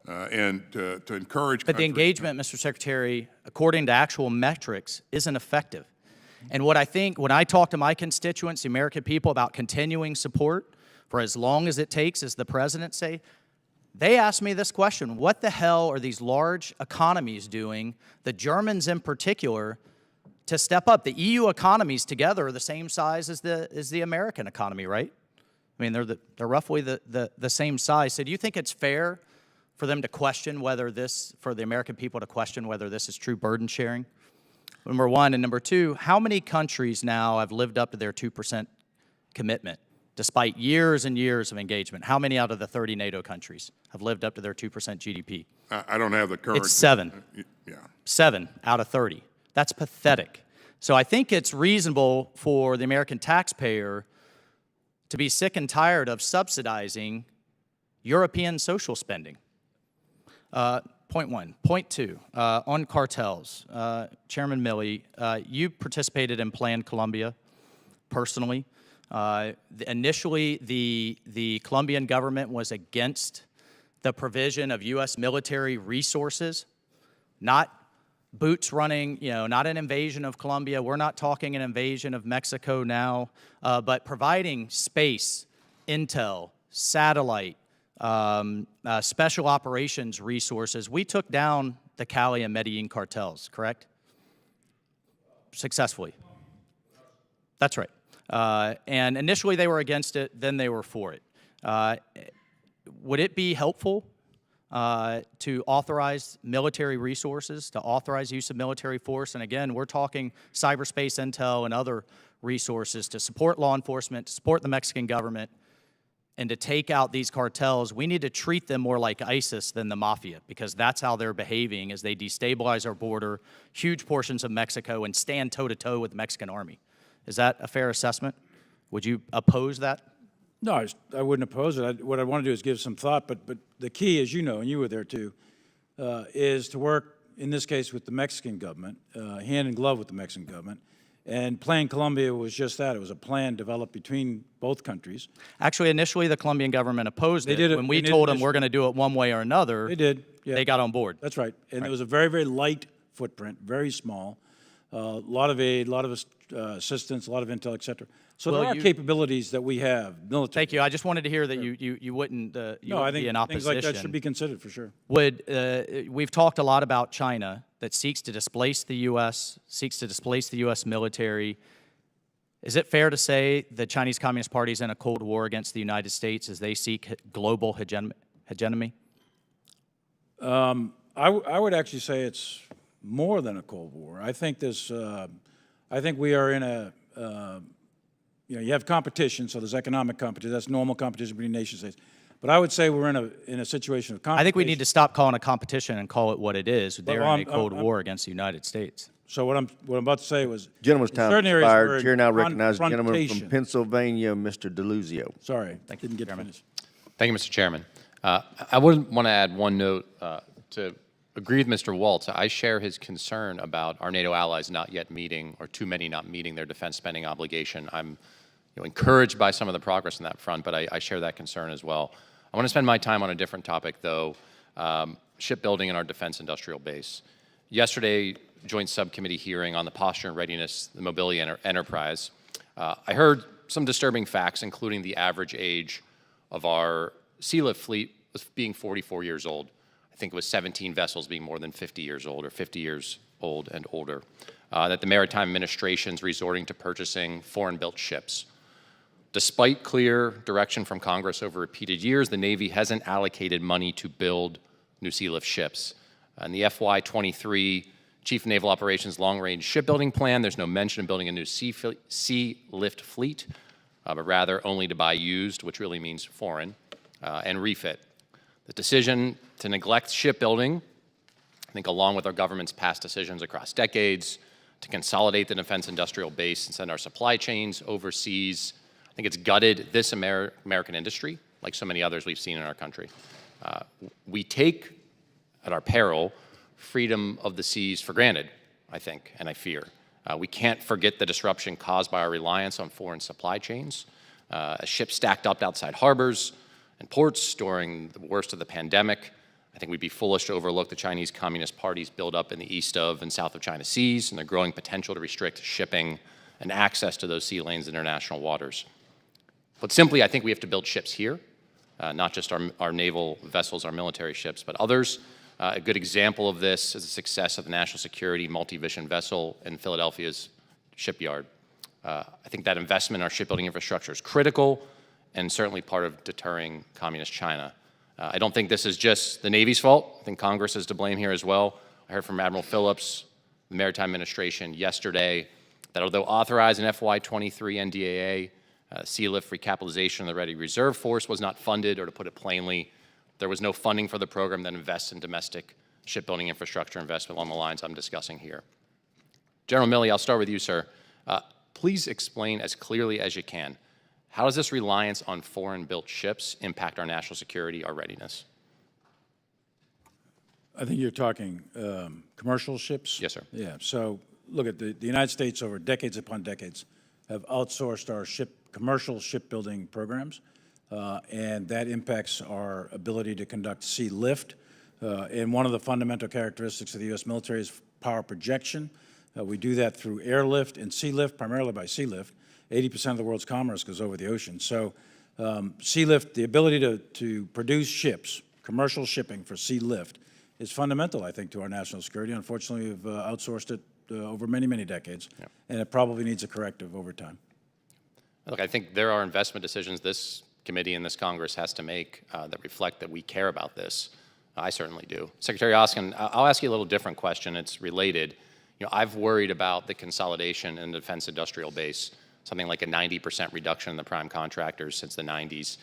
and to encourage. But the engagement, Mr. Secretary, according to actual metrics, isn't effective. And what I think, when I talk to my constituents, the American people, about continuing support for as long as it takes, as the president say, they ask me this question: what the hell are these large economies doing, the Germans in particular, to step up? The EU economies together are the same size as the American economy, right? I mean, they're roughly the same size. So do you think it's fair for them to question whether this, for the American people to question whether this is true burden sharing? Number one. And number two, how many countries now have lived up to their 2% commitment, despite years and years of engagement? How many out of the 30 NATO countries have lived up to their 2% GDP? I don't have the current. It's 7. Yeah. 7 out of 30. That's pathetic. So I think it's reasonable for the American taxpayer to be sick and tired of subsidizing European social spending. Point one. Point two, on cartels. Chairman Milley, you participated in Plan Colombia personally. Initially, the Colombian government was against the provision of U.S. military resources, not boots running, not an invasion of Colombia. We're not talking an invasion of Mexico now, but providing space, intel, satellite, special operations resources. We took down the Cali and Medellin cartels, correct? Successfully. That's right. And initially they were against it, then they were for it. Would it be helpful to authorize military resources, to authorize use of military force? And again, we're talking cyberspace intel and other resources to support law enforcement, to support the Mexican government, and to take out these cartels. We need to treat them more like ISIS than the mafia, because that's how they're behaving as they destabilize our border, huge portions of Mexico, and stand toe-to-toe with the Mexican army. Is that a fair assessment? Would you oppose that? No, I wouldn't oppose it. What I want to do is give some thought, but the key, as you know, and you were there too, is to work, in this case, with the Mexican government, hand in glove with the Mexican government. And Plan Colombia was just that. It was a plan developed between both countries. Actually, initially, the Colombian government opposed it. Did it. When we told them we're going to do it one way or another, they did. Yeah. They got on board. That's right. And it was a very, very light footprint, very small, a lot of aid, a lot of assistance, a lot of intel, et cetera. So there are capabilities that we have, military. Thank you. I just wanted to hear that you wouldn't be in opposition. Things like that should be considered for sure. We've talked a lot about China that seeks to displace the U.S., seeks to displace the U.S. military. Is it fair to say the Chinese Communist Party is in a Cold War against the United States as they seek global hegemony? I would actually say it's more than a Cold War. I think I think we are in a, you have competition, so there's economic competition. That's normal competition between nation states. But I would say we're in a situation of competition. I think we need to stop calling it competition and call it what it is. They're in a Cold War against the United States. So what I'm about to say was, Gentleman's time certain areas expired. we're in Chair now recognizes the gentleman from confrontation. Pennsylvania, Mr. DeLuzio. Sorry, didn't get finished. Thank you, Mr. Chairman. I would want to add one note to agree with Mr. Waltz. I share his concern about our NATO allies not yet meeting, or too many not meeting, their defense spending obligation. I'm encouraged by some of the progress on that front, but I share that concern as well. I want to spend my time on a different topic, though, shipbuilding in our defense industrial base. Yesterday, joint subcommittee hearing on the posture and readiness, the mobility enterprise, I heard some disturbing facts, including the average age of our sea lift fleet was being 44 years old. I think it was 17 vessels being more than 50 years old, or 50 years old and older. That the Maritime Administration's resorting to purchasing foreign-built ships. Despite clear direction from Congress over repeated years, the Navy hasn't allocated money to build new sea lift ships. In the FY23 Chief of Naval Operations Long-Range Shipbuilding Plan, there's no mention of building a new sea lift fleet, but rather only to buy used, which really means foreign, and refit. The decision to neglect shipbuilding, I think along with our government's past decisions across decades, to consolidate the defense industrial base and send our supply chains overseas, I think it's gutted this American industry, like so many others we've seen in our country. We take, at our peril, freedom of the seas for granted, I think, and I fear. We can't forget the disruption caused by our reliance on foreign supply chains. As ships stacked up outside harbors and ports during the worst of the pandemic, I think we'd be foolish to overlook the Chinese Communist Party's buildup in the east of and south of China seas and their growing potential to restrict shipping and access to those sea lanes in international waters. But simply, I think we have to build ships here, not just our naval vessels, our military ships, but others. A good example of this is the success of the national security multi-vision vessel in Philadelphia's shipyard. I think that investment in our shipbuilding infrastructure is critical and certainly part of deterring communist China. I don't think this is just the Navy's fault. I think Congress is to blame here as well. I heard from Admiral Phillips, the Maritime Administration, yesterday that although authorized in FY23 NDAA, sea lift recapitalization of the Ready Reserve Force was not funded, or to put it plainly, there was no funding for the program that invests in domestic shipbuilding infrastructure investment along the lines I'm discussing here. General Milley, I'll start with you, sir. Please explain as clearly as you can, how does this reliance on foreign-built ships impact our national security, our readiness? I think you're talking commercial ships? Yes, sir. Yeah, so look at the United States over decades upon decades have outsourced our commercial shipbuilding programs, and that impacts our ability to conduct sea lift. And one of the fundamental characteristics of the U.S. military is power projection. We do that through airlift and sea lift, primarily by sea lift. 80% of the world's commerce goes over the ocean. So sea lift, the ability to produce ships, commercial shipping for sea lift, is fundamental, I think, to our national security. Unfortunately, we've outsourced it over many, many decades, and it probably needs a corrective over time. Look, I think there are investment decisions this committee and this Congress has to make that reflect that we care about this. I certainly do. Secretary Austin, I'll ask you a little different question. It's related. I've worried about the consolidation in the defense industrial base, something like a 90% reduction in the prime contractors since the 90s.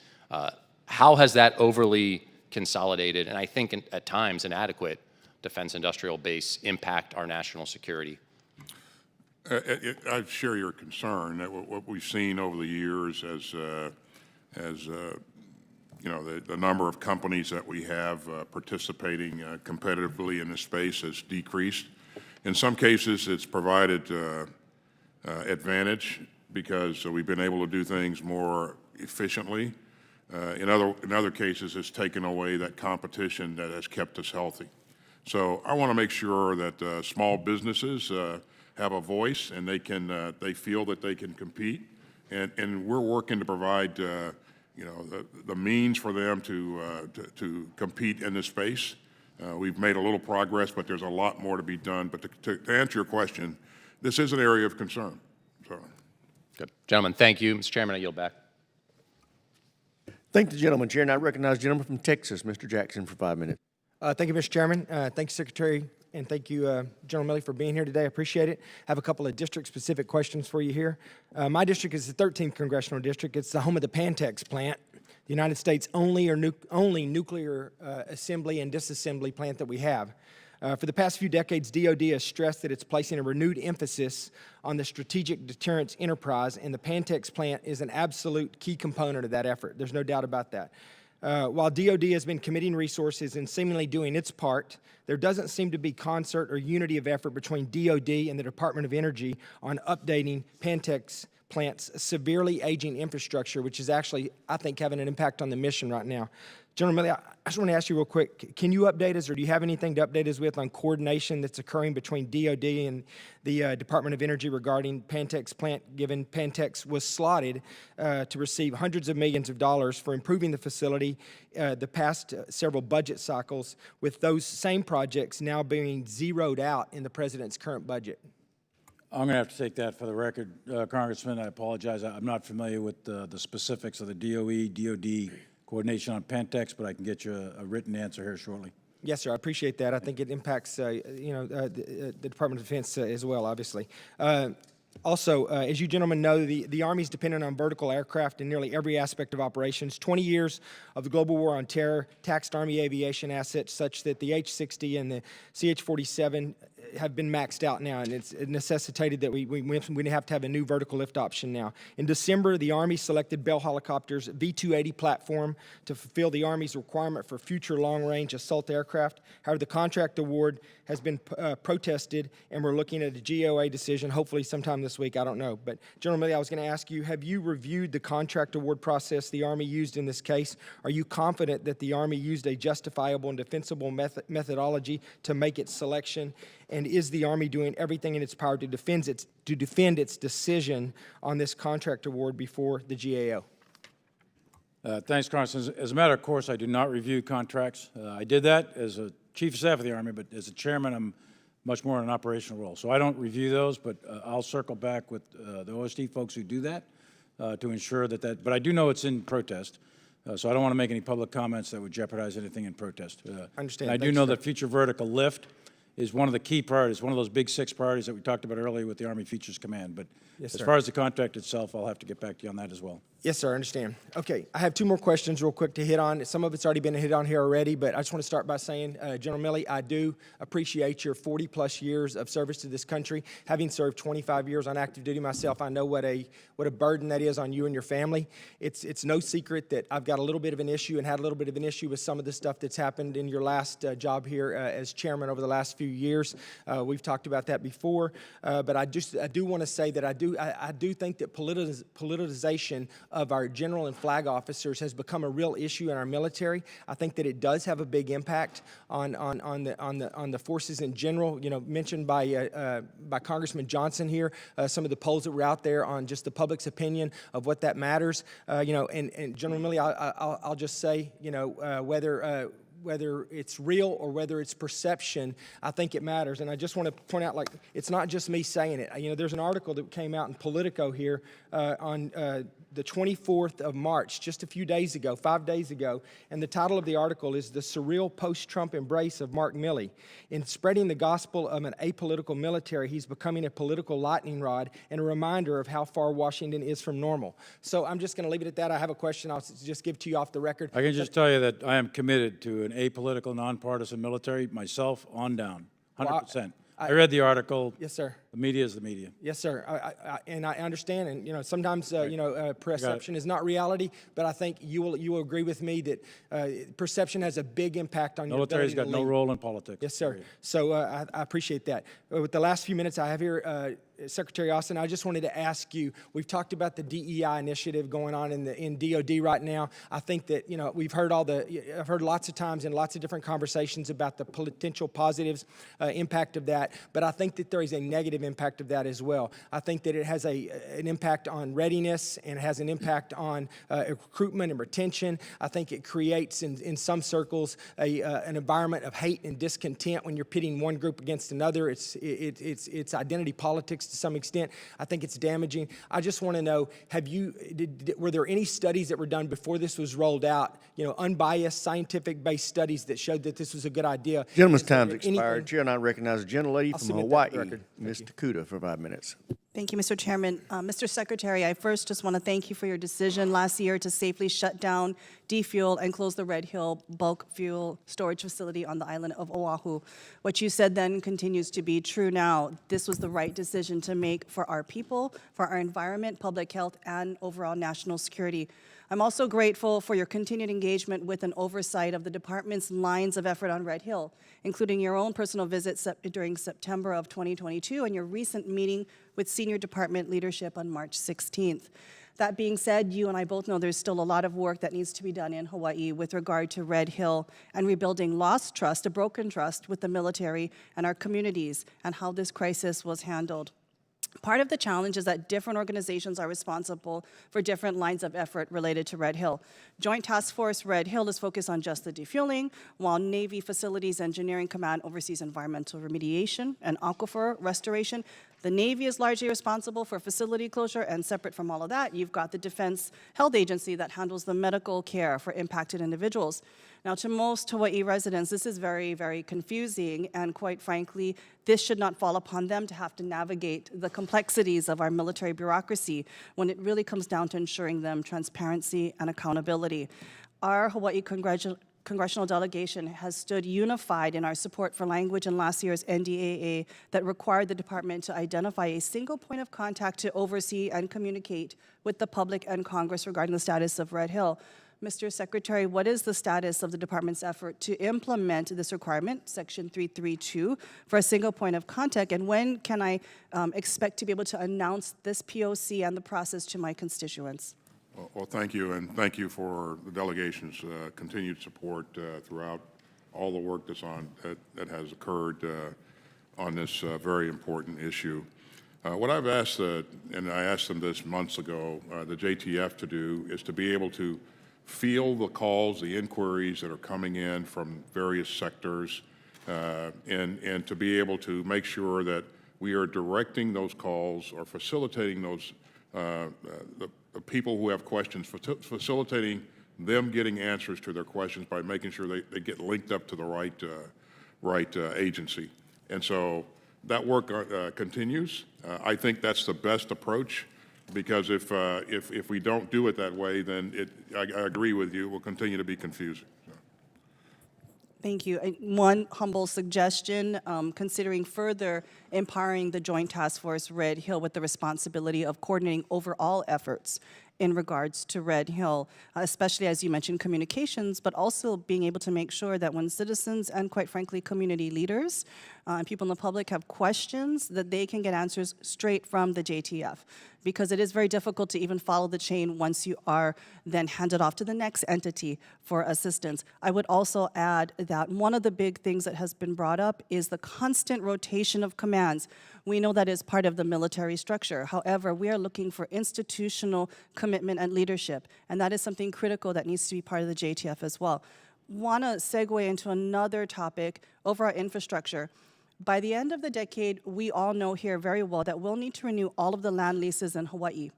How has that overly consolidated, and I think at times inadequate, defense industrial base impact our national security? I share your concern that what we've seen over the years as the number of companies that we have participating competitively in this space has decreased. In some cases, it's provided advantage because we've been able to do things more efficiently. In other cases, it's taken away that competition that has kept us healthy. So I want to make sure that small businesses have a voice and they feel that they can compete, and we're working to provide the means for them to compete in this space. We've made a little progress, but there's a lot more to be done. But to answer your question, this is an area of concern. So. Good. Gentlemen, thank you. Mr. Chairman, I yield back. Thank the gentleman, Chair, and I recognize the gentleman from Texas, Mr. Jackson, for 5 minutes. Thank you, Mr. Chairman. Thank you, Secretary, and thank you, General Milley, for being here today. I appreciate it. I have a couple of district-specific questions for you here. My district is the 13th Congressional District. It's the home of the Pantex plant, the United States' only nuclear assembly and disassembly plant that we have. For the past few decades, DoD has stressed that it's placing a renewed emphasis on the strategic deterrence enterprise, and the Pantex plant is an absolute key component of that effort. There's no doubt about that. While DoD has been committing resources and seemingly doing its part, there doesn't seem to be concert or unity of effort between DoD and the Department of Energy on updating Pantex plant's severely aging infrastructure, which is actually, I think, having an impact on the mission right now. General Milley, I just want to ask you real quick, can you update us, or do you have anything to update us with on coordination that's occurring between DoD and the Department of Energy regarding Pantex plant, given Pantex was slotted to receive hundreds of millions of dollars for improving the facility the past several budget cycles, with those same projects now being zeroed out in the President's current budget? I'm going to have to take that for the record, Congressman. I apologize. I'm not familiar with the specifics of the DOD coordination on Pantex, but I can get you a written answer here shortly. Yes, sir. I appreciate that. I think it impacts, the Department of Defense as well, obviously. Also, as you gentlemen know, the Army is dependent on vertical aircraft in nearly every aspect of operations. 20 years of the global war on terror taxed Army aviation assets such that the H-60 and the CH-47 have been maxed out now, and it's necessitated that we have to have a new vertical lift option now. In December, the Army selected Bell Helicopter's V-280 platform to fulfill the Army's requirement for future long-range assault aircraft. However, the contract award has been protested, and we're looking at a GOA decision, hopefully sometime this week. I don't know. But, General Milley, I was going to ask you, have you reviewed the contract award process the Army used in this case? Are you confident that the Army used a justifiable and defensible methodology to make its selection? And is the Army doing everything in its power to defend its decision on this contract award before the GAO? Thanks, Congressman. As a matter of course, I do not review contracts. I did that as a Chief of Staff of the Army, but as a chairman, I'm much more in an operational role. So I don't review those, but I'll circle back with the OSD folks who do that to ensure that, but I do know it's in protest. So I don't want to make any public comments that would jeopardize anything in protest. Understand. I do know that future vertical lift is one of the key priorities, one of those big 6 priorities that we talked about earlier with the Army Features Command. But yes, as far as the contract itself, I'll have to get back to you on that as well. Yes, sir, I understand. Okay, I have 2 more questions real quick to hit on. Some of it's already been hit on here already, but I just want to start by saying, General Milley, I do appreciate your 40-plus years of service to this country. Having served 25 years on active duty myself, I know what a burden that is on you and your family. It's no secret that I've got a little bit of an issue and had a little bit of an issue with some of the stuff that's happened in your last job here as chairman over the last few years. We've talked about that before, but I do want to say that I do think that politicization of our general and flag officers has become a real issue in our military. I think that it does have a big impact on the forces in general. You know, mentioned by Congressman Johnson here, some of the polls that were out there on just the public's opinion of what that matters. And General Milley, I'll just say, whether it's real or whether it's perception, I think it matters. And I just want to point out, it's not just me saying it. There's an article that came out in Politico here on the 24th of March, just a few days ago, 5 days ago, and the title of the article is "The Surreal Post-Trump Embrace of Mark Milley. In spreading the gospel of an apolitical military, he's becoming a political lightning rod and a reminder of how far Washington is from normal." So I'm just going to leave it at that. I have a question I'll just give to you off the record. I can just tell you that I am committed to an apolitical, nonpartisan military, myself on down, 100%. I read the article. Yes, sir. The media is the media. Yes, sir. And I understand, and sometimes perception is not reality. But I think you will agree with me that perception has a big impact on your ability to lead. Military's got no role in politics. Yes, sir. So I appreciate that. With the last few minutes I have here, Secretary Austin, I just wanted to ask you. We've talked about the DEI initiative going on in DoD right now. I think that we've heard I've heard lots of times in lots of different conversations about the potential positives impact of that. But I think that there is a negative negative impact of that as well. I think that it has an impact on readiness, and it has an impact on recruitment and retention. I think it creates in some circles an environment of hate and discontent when you're pitting one group against another. It's identity politics to some extent. I think it's damaging. I just want to know, were there any studies that were done before this was rolled out, unbiased, scientific-based studies that showed that this was a good idea? Gentleman's time's expired. Chair, and I recognize the gentlelady from Hawaii, Ms. Takuda, for 5 minutes. Thank you, Mr. Chairman. Mr. Secretary, I first just want to thank you for your decision last year to safely shut down, defuel, and close the Red Hill bulk fuel storage facility on the island of Oahu. What you said then continues to be true now. This was the right decision to make for our people, for our environment, public health, and overall national security. I'm also grateful for your continued engagement with and oversight of the department's lines of effort on Red Hill, including your own personal visits during September of 2022 and your recent meeting with senior department leadership on March 16th. That being said, you and I both know there's still a lot of work that needs to be done in Hawaii with regard to Red Hill and rebuilding lost trust, a broken trust with the military and our communities, and how this crisis was handled. Part of the challenge is that different organizations are responsible for different lines of effort related to Red Hill. Joint Task Force Red Hill is focused on just the defueling, while Navy Facilities Engineering Command oversees environmental remediation and aquifer restoration. The Navy is largely responsible for facility closure, and separate from all of that, you've got the Defense Health Agency that handles the medical care for impacted individuals. Now, to most Hawaii residents, this is very, very confusing, and quite frankly, this should not fall upon them to have to navigate the complexities of our military bureaucracy when it really comes down to ensuring them transparency and accountability. Our Hawaii congressional delegation has stood unified in our support for language in last year's NDAA that required the department to identify a single point of contact to oversee and communicate with the public and Congress regarding the status of Red Hill. Mr. Secretary, what is the status of the department's effort to implement this requirement, Section 332, for a single point of contact, and when can I expect to be able to announce this POC and the process to my constituents? Well, thank you, and thank you for the delegation's continued support throughout all the work that has occurred on this very important issue. What I've asked, and I asked them this months ago, the JTF to do, is to be able to field the calls, the inquiries that are coming in from various sectors, and to be able to make sure that we are directing those calls or facilitating those the people who have questions, facilitating them getting answers to their questions by making sure they get linked up to the right agency. And so that work continues. I think that's the best approach, because if we don't do it that way, then I agree with you, it will continue to be confusing. So. Thank you. One humble suggestion, considering further empowering the Joint Task Force Red Hill with the responsibility of coordinating overall efforts in regards to Red Hill, especially as you mentioned communications, but also being able to make sure that when citizens and quite frankly community leaders and people in the public have questions, that they can get answers straight from the JTF. Because it is very difficult to even follow the chain once you are then handed off to the next entity for assistance. I would also add that one of the big things that has been brought up is the constant rotation of commands. We know that is part of the military structure. However, we are looking for institutional commitment and leadership, and that is something critical that needs to be part of the JTF as well. Want to segue into another topic over our infrastructure. By the end of the decade, we all know here very well that we'll need to renew all of the land leases in Hawaii.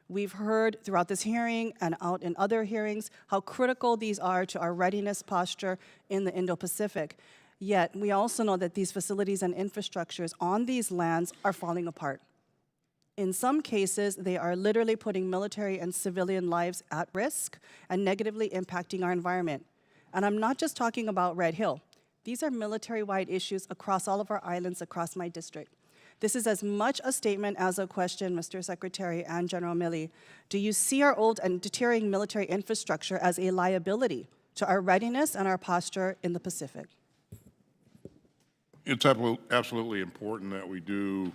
We've heard throughout this hearing and out in other hearings how critical these are to our readiness posture in the Indo-Pacific. Yet, we also know that these facilities and infrastructures on these lands are falling apart. In some cases, they are literally putting military and civilian lives at risk and negatively impacting our environment. And I'm not just talking about Red Hill. These are military-wide issues across all of our islands, across my district. This is as much a statement as a question, Mr. Secretary and General Milley. Do you see our old and deteriorating military infrastructure as a liability to our readiness and our posture in the Pacific? It's absolutely important that we do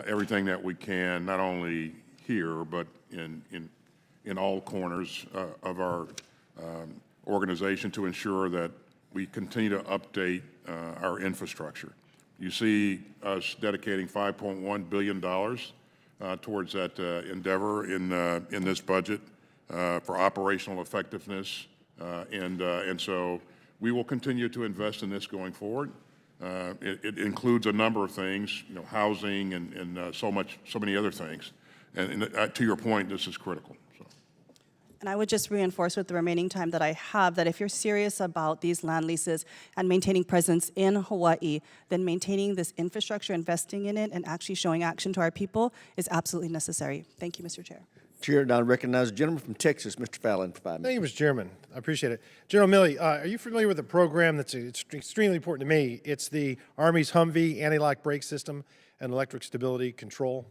everything that we can, not only here, but in all corners of our organization, to ensure that we continue to update our infrastructure. You see us dedicating $5.1 billion towards that endeavor in this budget for operational effectiveness. And so we will continue to invest in this going forward. It includes a number of things, you know, housing and so many other things. And to your point, this is critical. So. And I would just reinforce with the remaining time that I have that if you're serious about these land leases and maintaining presence in Hawaii, then maintaining this infrastructure, investing in it, and actually showing action to our people is absolutely necessary. Thank you, Mr. Chair. Chair, now recognize the gentleman from Texas, Mr. Fallon, for 5 minutes. Thank you, Mr. Chairman. I appreciate it. General Milley, are you familiar with a program that's extremely important to me? It's the Army's Humvee anti-lock brake system and electric stability control.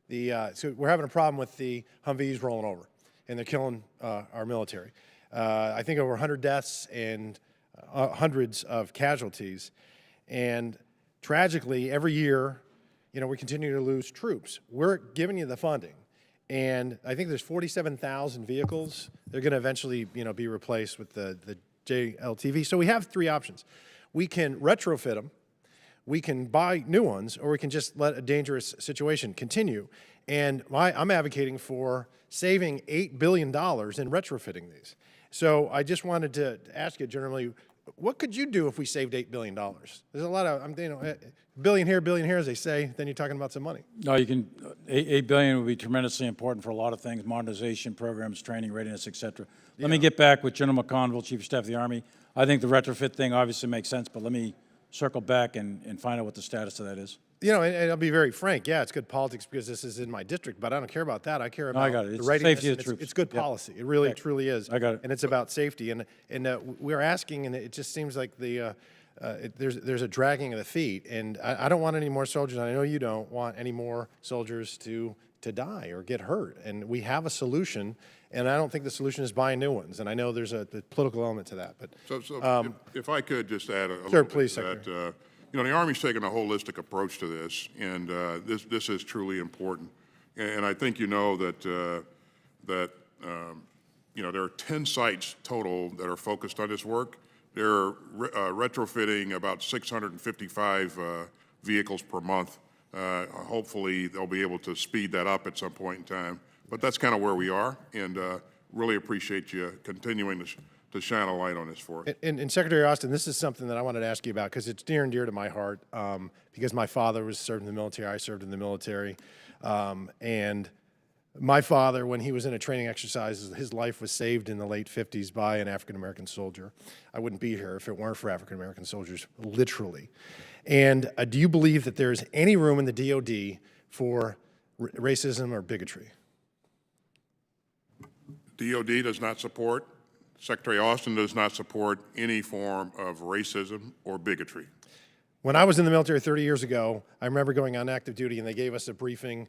So we're having a problem with the Humvees rolling over, and they're killing our military. I think over 100 deaths and hundreds of casualties. And tragically, every year, you know, we continue to lose troops. We're giving you the funding. And I think there's 47,000 vehicles. They're going to eventually, you know, be replaced with the JLTV. So we have three options. We can retrofit them, we can buy new ones, or we can just let a dangerous situation continue. And I'm advocating for saving $8 billion in retrofitting these. So I just wanted to ask you, generally, what could you do if we saved $8 billion? There's a lot of, you know, billion here, as they say, then you're talking about some money. No, you can, $8 billion would be tremendously important for a lot of things, modernization programs, training, readiness, et cetera. Let me get back with General McConville, Chief of Staff of the Army. I think the retrofit thing obviously makes sense, but let me circle back and find out what the status of that is. You know, and I'll be very frank, yeah, it's good politics because this is in my district, but I don't care about that. I care about the readiness. safety of the troops. It's good policy. It really, truly is. I got it. And it's about safety. And we're asking, and it just seems like there's a dragging of the feet. And I don't want any more soldiers. I know you don't want any more soldiers to die or get hurt. And we have a solution, and I don't think the solution is buying new ones. And I know there's the political element to that. But So if I could just add a sure, little please, bit to that. You know, the Army's taken a holistic approach to this, and this is truly important. And I think you know that you know, there are 10 sites total that are focused on this work. They're retrofitting about 655 vehicles per month. Hopefully, they'll be able to speed that up at some point in time. But that's kind of where we are, and really appreciate you continuing to shine a light on this for us. And Secretary Austin, this is something that I wanted to ask you about because it's near and dear to my heart because my father served in the military, I served in the military, and my father, when he was in a training exercise, his life was saved in the late 50s by an African-American soldier. I wouldn't be here if it weren't for African-American soldiers, literally. And do you believe that there's any room in the DOD for racism or bigotry? DOD does not support, Secretary Austin does not support any form of racism or bigotry. When I was in the military 30 years ago, I remember going on active duty and they gave us a briefing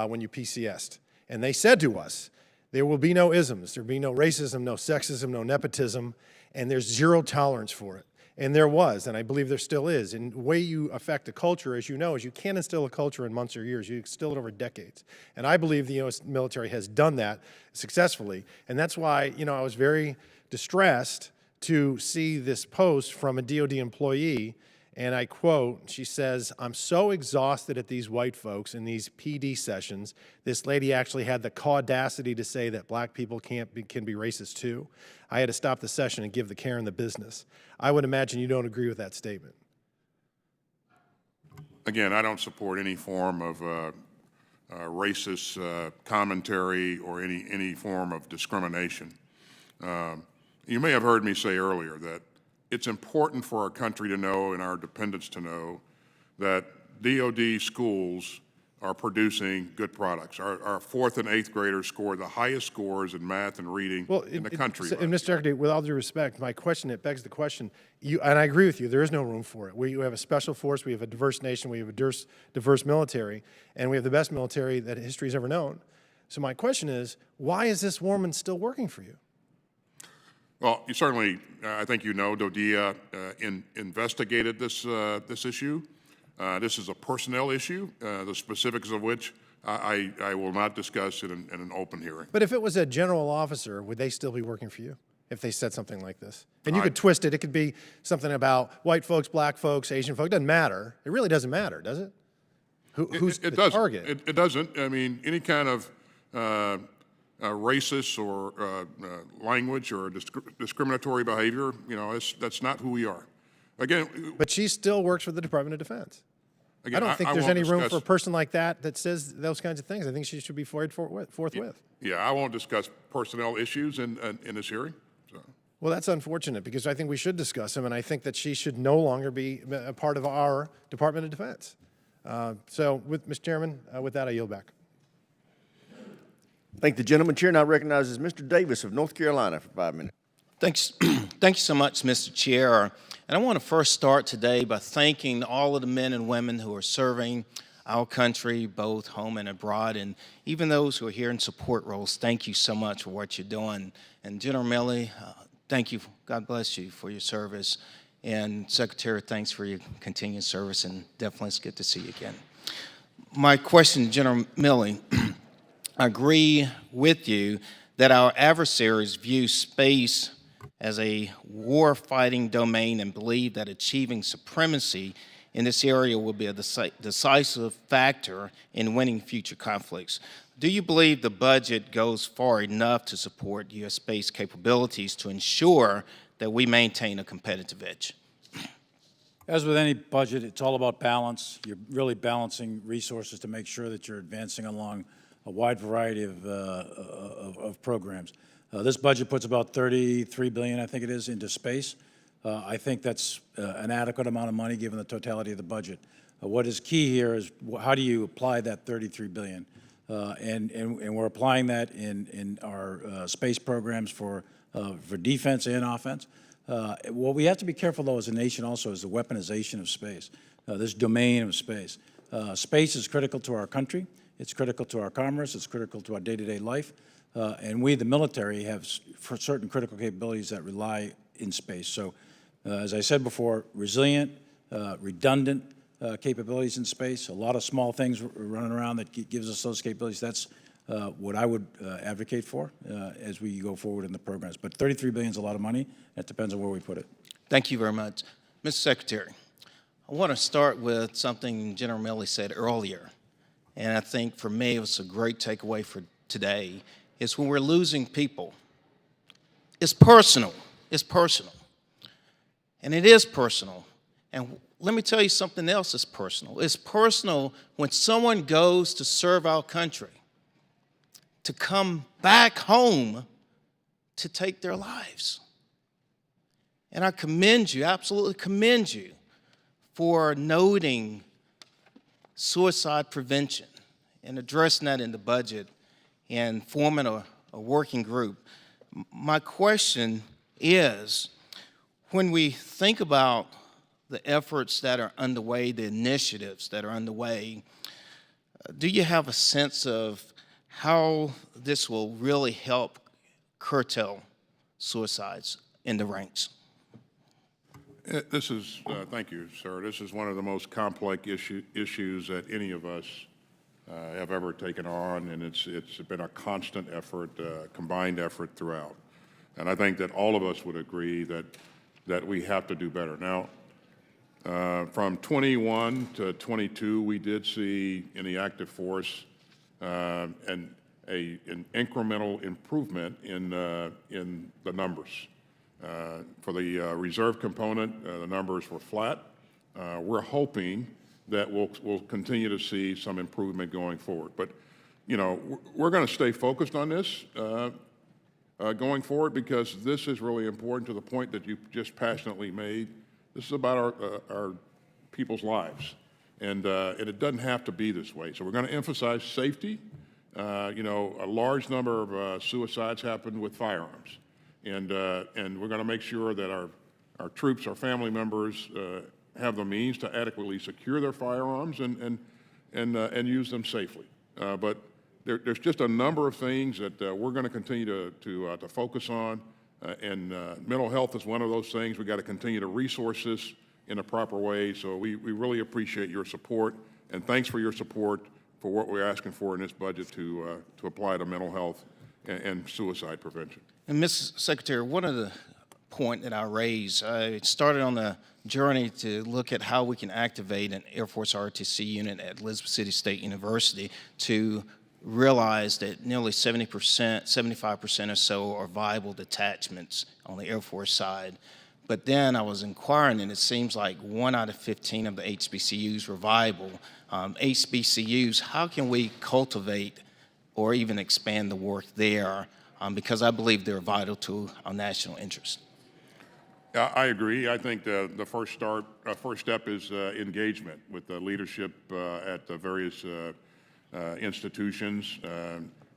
when you PCS'd. And they said to us, there will be no isms, there will be no racism, no sexism, no nepotism, and there's zero tolerance for it. And there was, and I believe there still is. And the way you affect a culture, as you know, is you can't instill a culture in months or years. You instill it over decades. And I believe the U.S. military has done that successfully. And that's why, you know, I was very distressed to see this post from a DOD employee, and I quote, she says, "I'm so exhausted at these white folks in these PD sessions." This lady actually had the audacity to say that black people can be racist too. I had to stop the session and give the Karen the business. I would imagine you don't agree with that statement. Again, I don't support any form of racist commentary or any form of discrimination. You may have heard me say earlier that it's important for our country to know and our dependents to know that DOD schools are producing good products. Our 4th and 8th graders score the highest scores in math and reading in the country. And Mr. Secretary, with all due respect, my question, it begs the question, and I agree with you, there is no room for it. We have a special force, we have a diverse nation, we have a diverse military, and we have the best military that history has ever known. So my question is, why is this woman still working for you? Well, you certainly, I think you know, DODIA investigated this issue. This is a personnel issue, the specifics of which I will not discuss in an open hearing. But if it was a general officer, would they still be working for you? if they said something like this. And you could twist it. It could be something about white folks, black folks, Asian folks. It doesn't matter. It really doesn't matter, does it? Who's the target? It doesn't. I mean, any kind of racist or language or discriminatory behavior, you know, that's not who we are. Again, but she still works for the Department of Defense. Again, I don't think I there's won't any room discuss- for a person like that says those kinds of things. I think she should be fired forthwith. Yeah, I won't discuss personnel issues in this hearing. So. Well, that's unfortunate because I think we should discuss them, and I think that she should no longer be a part of our Department of Defense. So, Mr. Chairman, with that, I yield back. Thank the gentleman. Chair now recognizes Mr. Davis of North Carolina for 5 minutes. Thanks. Thank you so much, Mr. Chair. And I want to first start today by thanking all of the men and women who are serving our country, both home and abroad, and even those who are here in support roles. Thank you so much for what you're doing. And General Milley, thank you. God bless you for your service. And Secretary, thanks for your continued service, and definitely it's good to see you again. My question, General Milley, I agree with you that our adversaries view space as a war-fighting domain and believe that achieving supremacy in this area will be a decisive factor in winning future conflicts. Do you believe the budget goes far enough to support U.S. space capabilities to ensure that we maintain a competitive edge? As with any budget, it's all about balance. You're really balancing resources to make sure that you're advancing along a wide variety of programs. This budget puts about $33 billion, I think it is, into space. I think that's an adequate amount of money given the totality of the budget. What is key here is how do you apply that $33 billion? And we're applying that in our space programs for defense and offense. What we have to be careful, though, as a nation also is the weaponization of space, this domain of space. Space is critical to our country. It's critical to our commerce. It's critical to our day-to-day life. And we, the military, have certain critical capabilities that rely in space. So, as I said before, resilient, redundant capabilities in space, a lot of small things running around that gives us those capabilities. That's what I would advocate for as we go forward in the programs. But $33 billion is a lot of money. It depends on where we put it. Thank you very much. Mr. Secretary, I want to start with something General Milley said earlier. And I think for me, it was a great takeaway for today. It's when we're losing people, it's personal. It's personal. And it is personal. And let me tell you something else that's personal. It's personal when someone goes to serve our country, to come back home to take their lives. And I commend you, absolutely commend you, for noting suicide prevention and addressing that in the budget and forming a working group. My question is, when we think about the efforts that are underway, the initiatives that are underway, do you have a sense of how this will really help curtail suicides in the ranks? This is, thank you, sir. This is one of the most complex issues that any of us have ever taken on, and it's been a constant effort, combined effort throughout. And I think that all of us would agree that we have to do better. Now, from 21 to 22, we did see in the active force an incremental improvement in the numbers. For the reserve component, the numbers were flat. We're hoping that we'll continue to see some improvement going forward. But, you know, we're going to stay focused on this going forward because this is really important to the point that you just passionately made. This is about our people's lives, and it doesn't have to be this way. So we're going to emphasize safety. You know, a large number of suicides happen with firearms, and we're going to make sure that our troops, our family members, have the means to adequately secure their firearms and use them safely. But there's just a number of things that we're going to continue to focus on, and mental health is one of those things. We've got to continue to resource this in a proper way. So we really appreciate your support, and thanks for your support for what we're asking for in this budget to apply to mental health and suicide prevention. And Ms. Secretary, one of the point that I raised, I started on the journey to look at how we can activate an Air Force ROTC unit at Elizabeth City State University to realize that nearly 70%, 75% or so are viable detachments on the Air Force side. But then I was inquiring, and it seems like 1 out of 15 of the HBCUs were viable. HBCUs, how can we cultivate or even expand the work there? Because I believe they're vital to our national interest. I agree. I think the first step is engagement with the leadership at the various institutions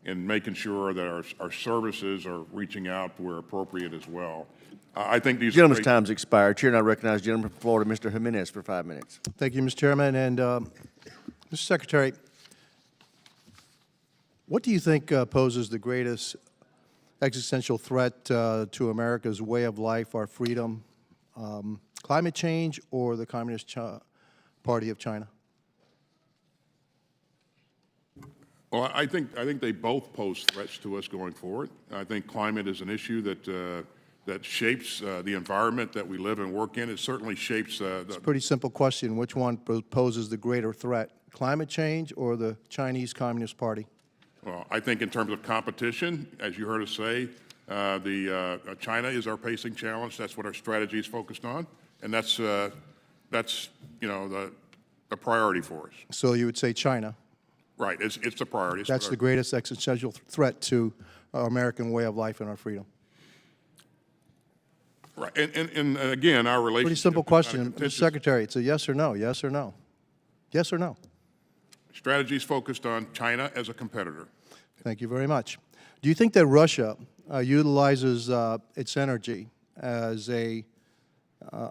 and making sure that our services are reaching out where appropriate as well. I think these Gentleman's time's expired. Chair, and I recognize the gentleman from Florida, Mr. Jimenez, for 5 minutes. Thank you, Mr. Chairman. And Mr. Secretary, what do you think poses the greatest existential threat to America's way of life, our freedom, climate change, or the Communist Party of China? Well, I think they both pose threats to us going forward. I think climate is an issue that shapes the environment that we live and work in. It certainly shapes It's a pretty simple question. Which one poses the greater threat, climate change or the Chinese Communist Party? Well, I think in terms of competition, as you heard us say, China is our pacing challenge. That's what our strategy is focused on, and that's the priority for us. So you would say China. Right, it's the priority. That's the greatest existential threat to our American way of life and our freedom. Right, and again, our relationship. Pretty simple question, Mr. Secretary. It's a yes or no, yes or no. Yes or no? Strategy is focused on China as a competitor. Thank you very much. Do you think that Russia utilizes its energy as a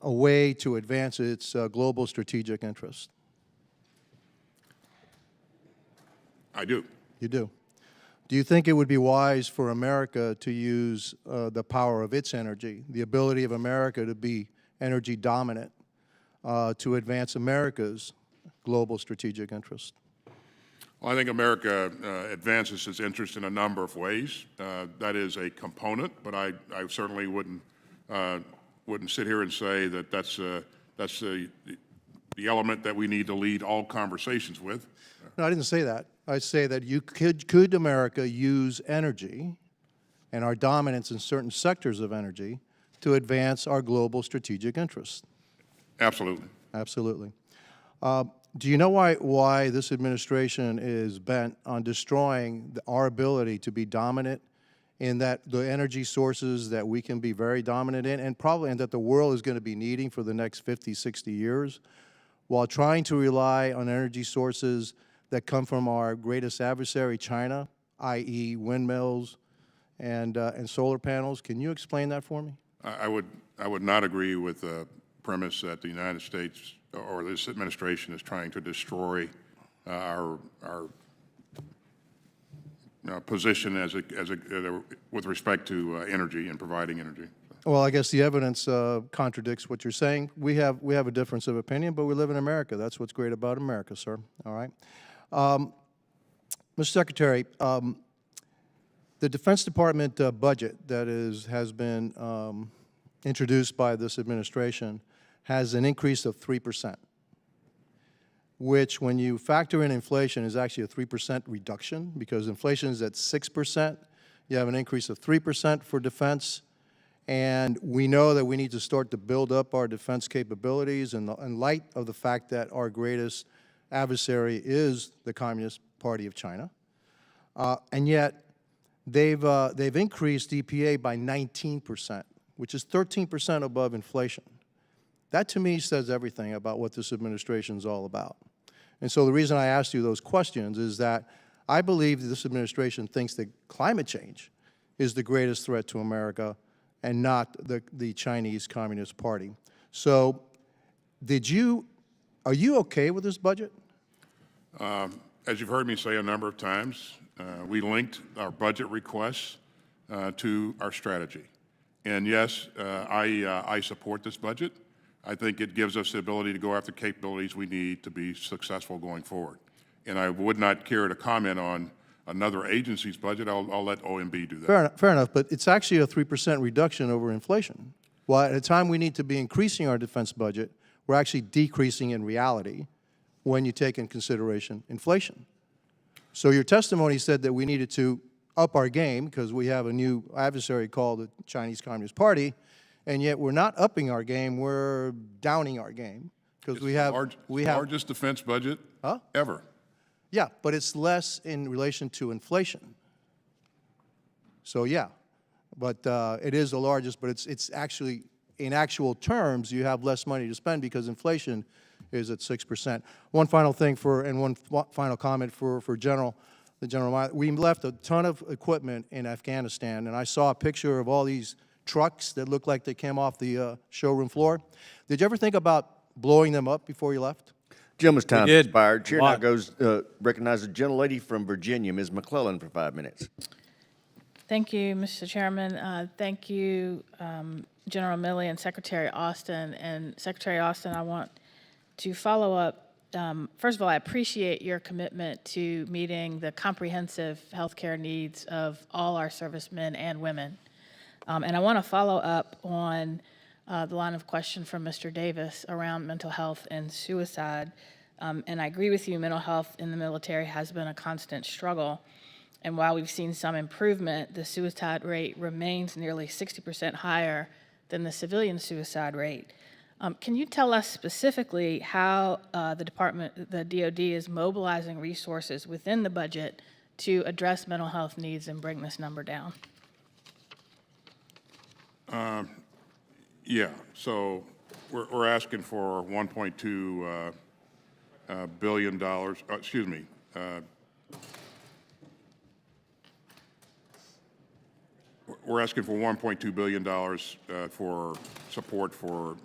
way to advance its global strategic interests? I do. You do. Do you think it would be wise for America to use the power of its energy, the ability of America to be energy dominant, to advance America's global strategic interests? Well, I think America advances its interest in a number of ways. That is a component, but I certainly wouldn't sit here and say that that's the element that we need to lead all conversations with. No, I didn't say that. I say that could America use energy and our dominance in certain sectors of energy to advance our global strategic interests? Absolutely. Absolutely. Do you know why this administration is bent on destroying our ability to be dominant in that the energy sources that we can be very dominant in and that the world is going to be needing for the next 50, 60 years, while trying to rely on energy sources that come from our greatest adversary, China, i.e. windmills and solar panels? Can you explain that for me? I would not agree with the premise that the United States or this administration is trying to destroy our position with respect to energy and providing energy. Well, I guess the evidence contradicts what you're saying. We have a difference of opinion, but we live in America. That's what's great about America, sir. All right. Mr. Secretary, the Defense Department budget that has been introduced by this administration has an increase of 3%, which when you factor in inflation is actually a 3% reduction because inflation is at 6%. You have an increase of 3% for defense, and we know that we need to start to build up our defense capabilities in light of the fact that our greatest adversary is the Communist Party of China, and yet they've increased EPA by 19%, which is 13% above inflation. That to me says everything about what this administration is all about. And so the reason I asked you those questions is that I believe that this administration thinks that climate change is the greatest threat to America and not the Chinese Communist Party. So are you okay with this budget? As you've heard me say a number of times, we linked our budget requests to our strategy. And yes, I support this budget. I think it gives us the ability to go after capabilities we need to be successful going forward. And I would not care to comment on another agency's budget, I'll let OMB do that. Fair enough, but it's actually a 3% reduction over inflation. Well, at a time we need to be increasing our defense budget, we're actually decreasing in reality when you take in consideration inflation. So your testimony said that we needed to up our game because we have a new adversary called the Chinese Communist Party, and yet we're not upping our game, we're downing our game because we have largest defense budget ever. Yeah, but it's less in relation to inflation. So yeah, but it is the largest, but it's actually, in actual terms, you have less money to spend because inflation is at 6%. One final thing one final comment for the General. We left a ton of equipment in Afghanistan, and I saw a picture of all these trucks that looked like they came off the showroom floor. Did you ever think about blowing them up before you left? Gentleman's time expired. Chair now goes recognize the gentlelady from Virginia, Ms. McClellan, for 5 minutes. Thank you, Mr. Chairman. Thank you, General Milley and Secretary Austin. And Secretary Austin, I want to follow up. First of all, I appreciate your commitment to meeting the comprehensive health care needs of all our servicemen and women. And I want to follow up on the line of question from Mr. Davis around mental health and suicide. And I agree with you, mental health in the military has been a constant struggle. And while we've seen some improvement, the suicide rate remains nearly 60% higher than the civilian suicide rate. Can you tell us specifically how the DoD is mobilizing resources within the budget to address mental health needs and bring this number down? Yeah, so we're asking for $1.2 billion, excuse me, we're asking for $1.2 billion for support for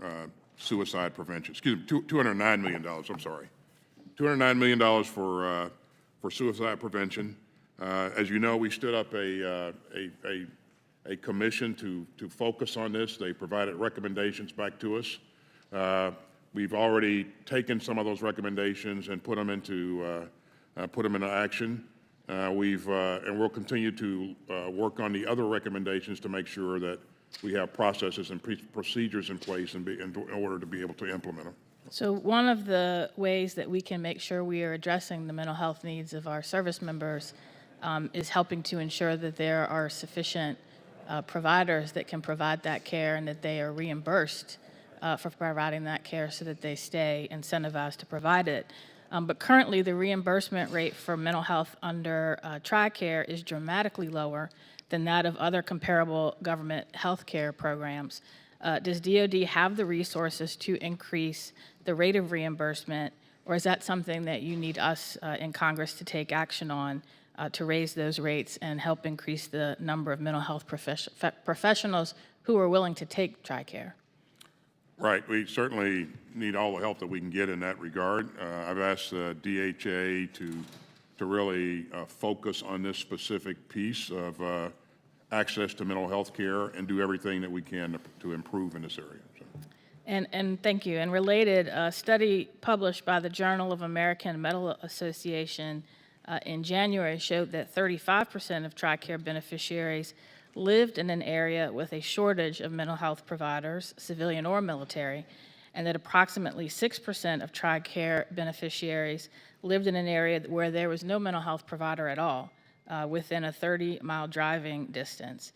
suicide prevention. Excuse me, $209 million, I'm sorry. $209 million for suicide prevention. As you know, we stood up a commission to focus on this. They provided recommendations back to us. We've already taken some of those recommendations and put them into action. And we'll continue to work on the other recommendations to make sure that we have processes and procedures in place in order to be able to implement them. So one of the ways that we can make sure we are addressing the mental health needs of our service members is helping to ensure that there are sufficient providers that can provide that care and that they are reimbursed for providing that care so that they stay incentivized to provide it. But currently, the reimbursement rate for mental health under TRICARE is dramatically lower than that of other comparable government health care programs. Does DoD have the resources to increase the rate of reimbursement, or is that something that you need us in Congress to take action on to raise those rates and help increase the number of mental health professionals who are willing to take TRICARE? Right. We certainly need all the help that we can get in that regard. I've asked the DHA to really focus on this specific piece of access to mental health care and do everything that we can to improve in this area. So. And thank you. And related, a study published by the Journal of American Medical Association in January showed that 35% of TRICARE beneficiaries lived in an area with a shortage of mental health providers, civilian or military, and that approximately 6% of TRICARE beneficiaries lived in an area where there was no mental health provider at all, within a 30-mile driving distance.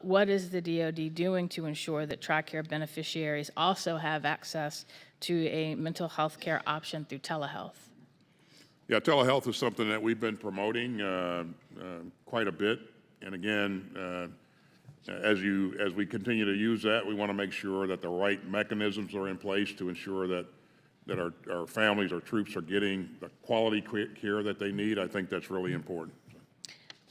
What is the DoD doing to ensure that TRICARE beneficiaries also have access to a mental health care option through telehealth? Yeah, telehealth is something that we've been promoting quite a bit. And again, as we continue to use that, we want to make sure that the right mechanisms are in place to ensure that our families, our troops are getting the quality care that they need. I think that's really important.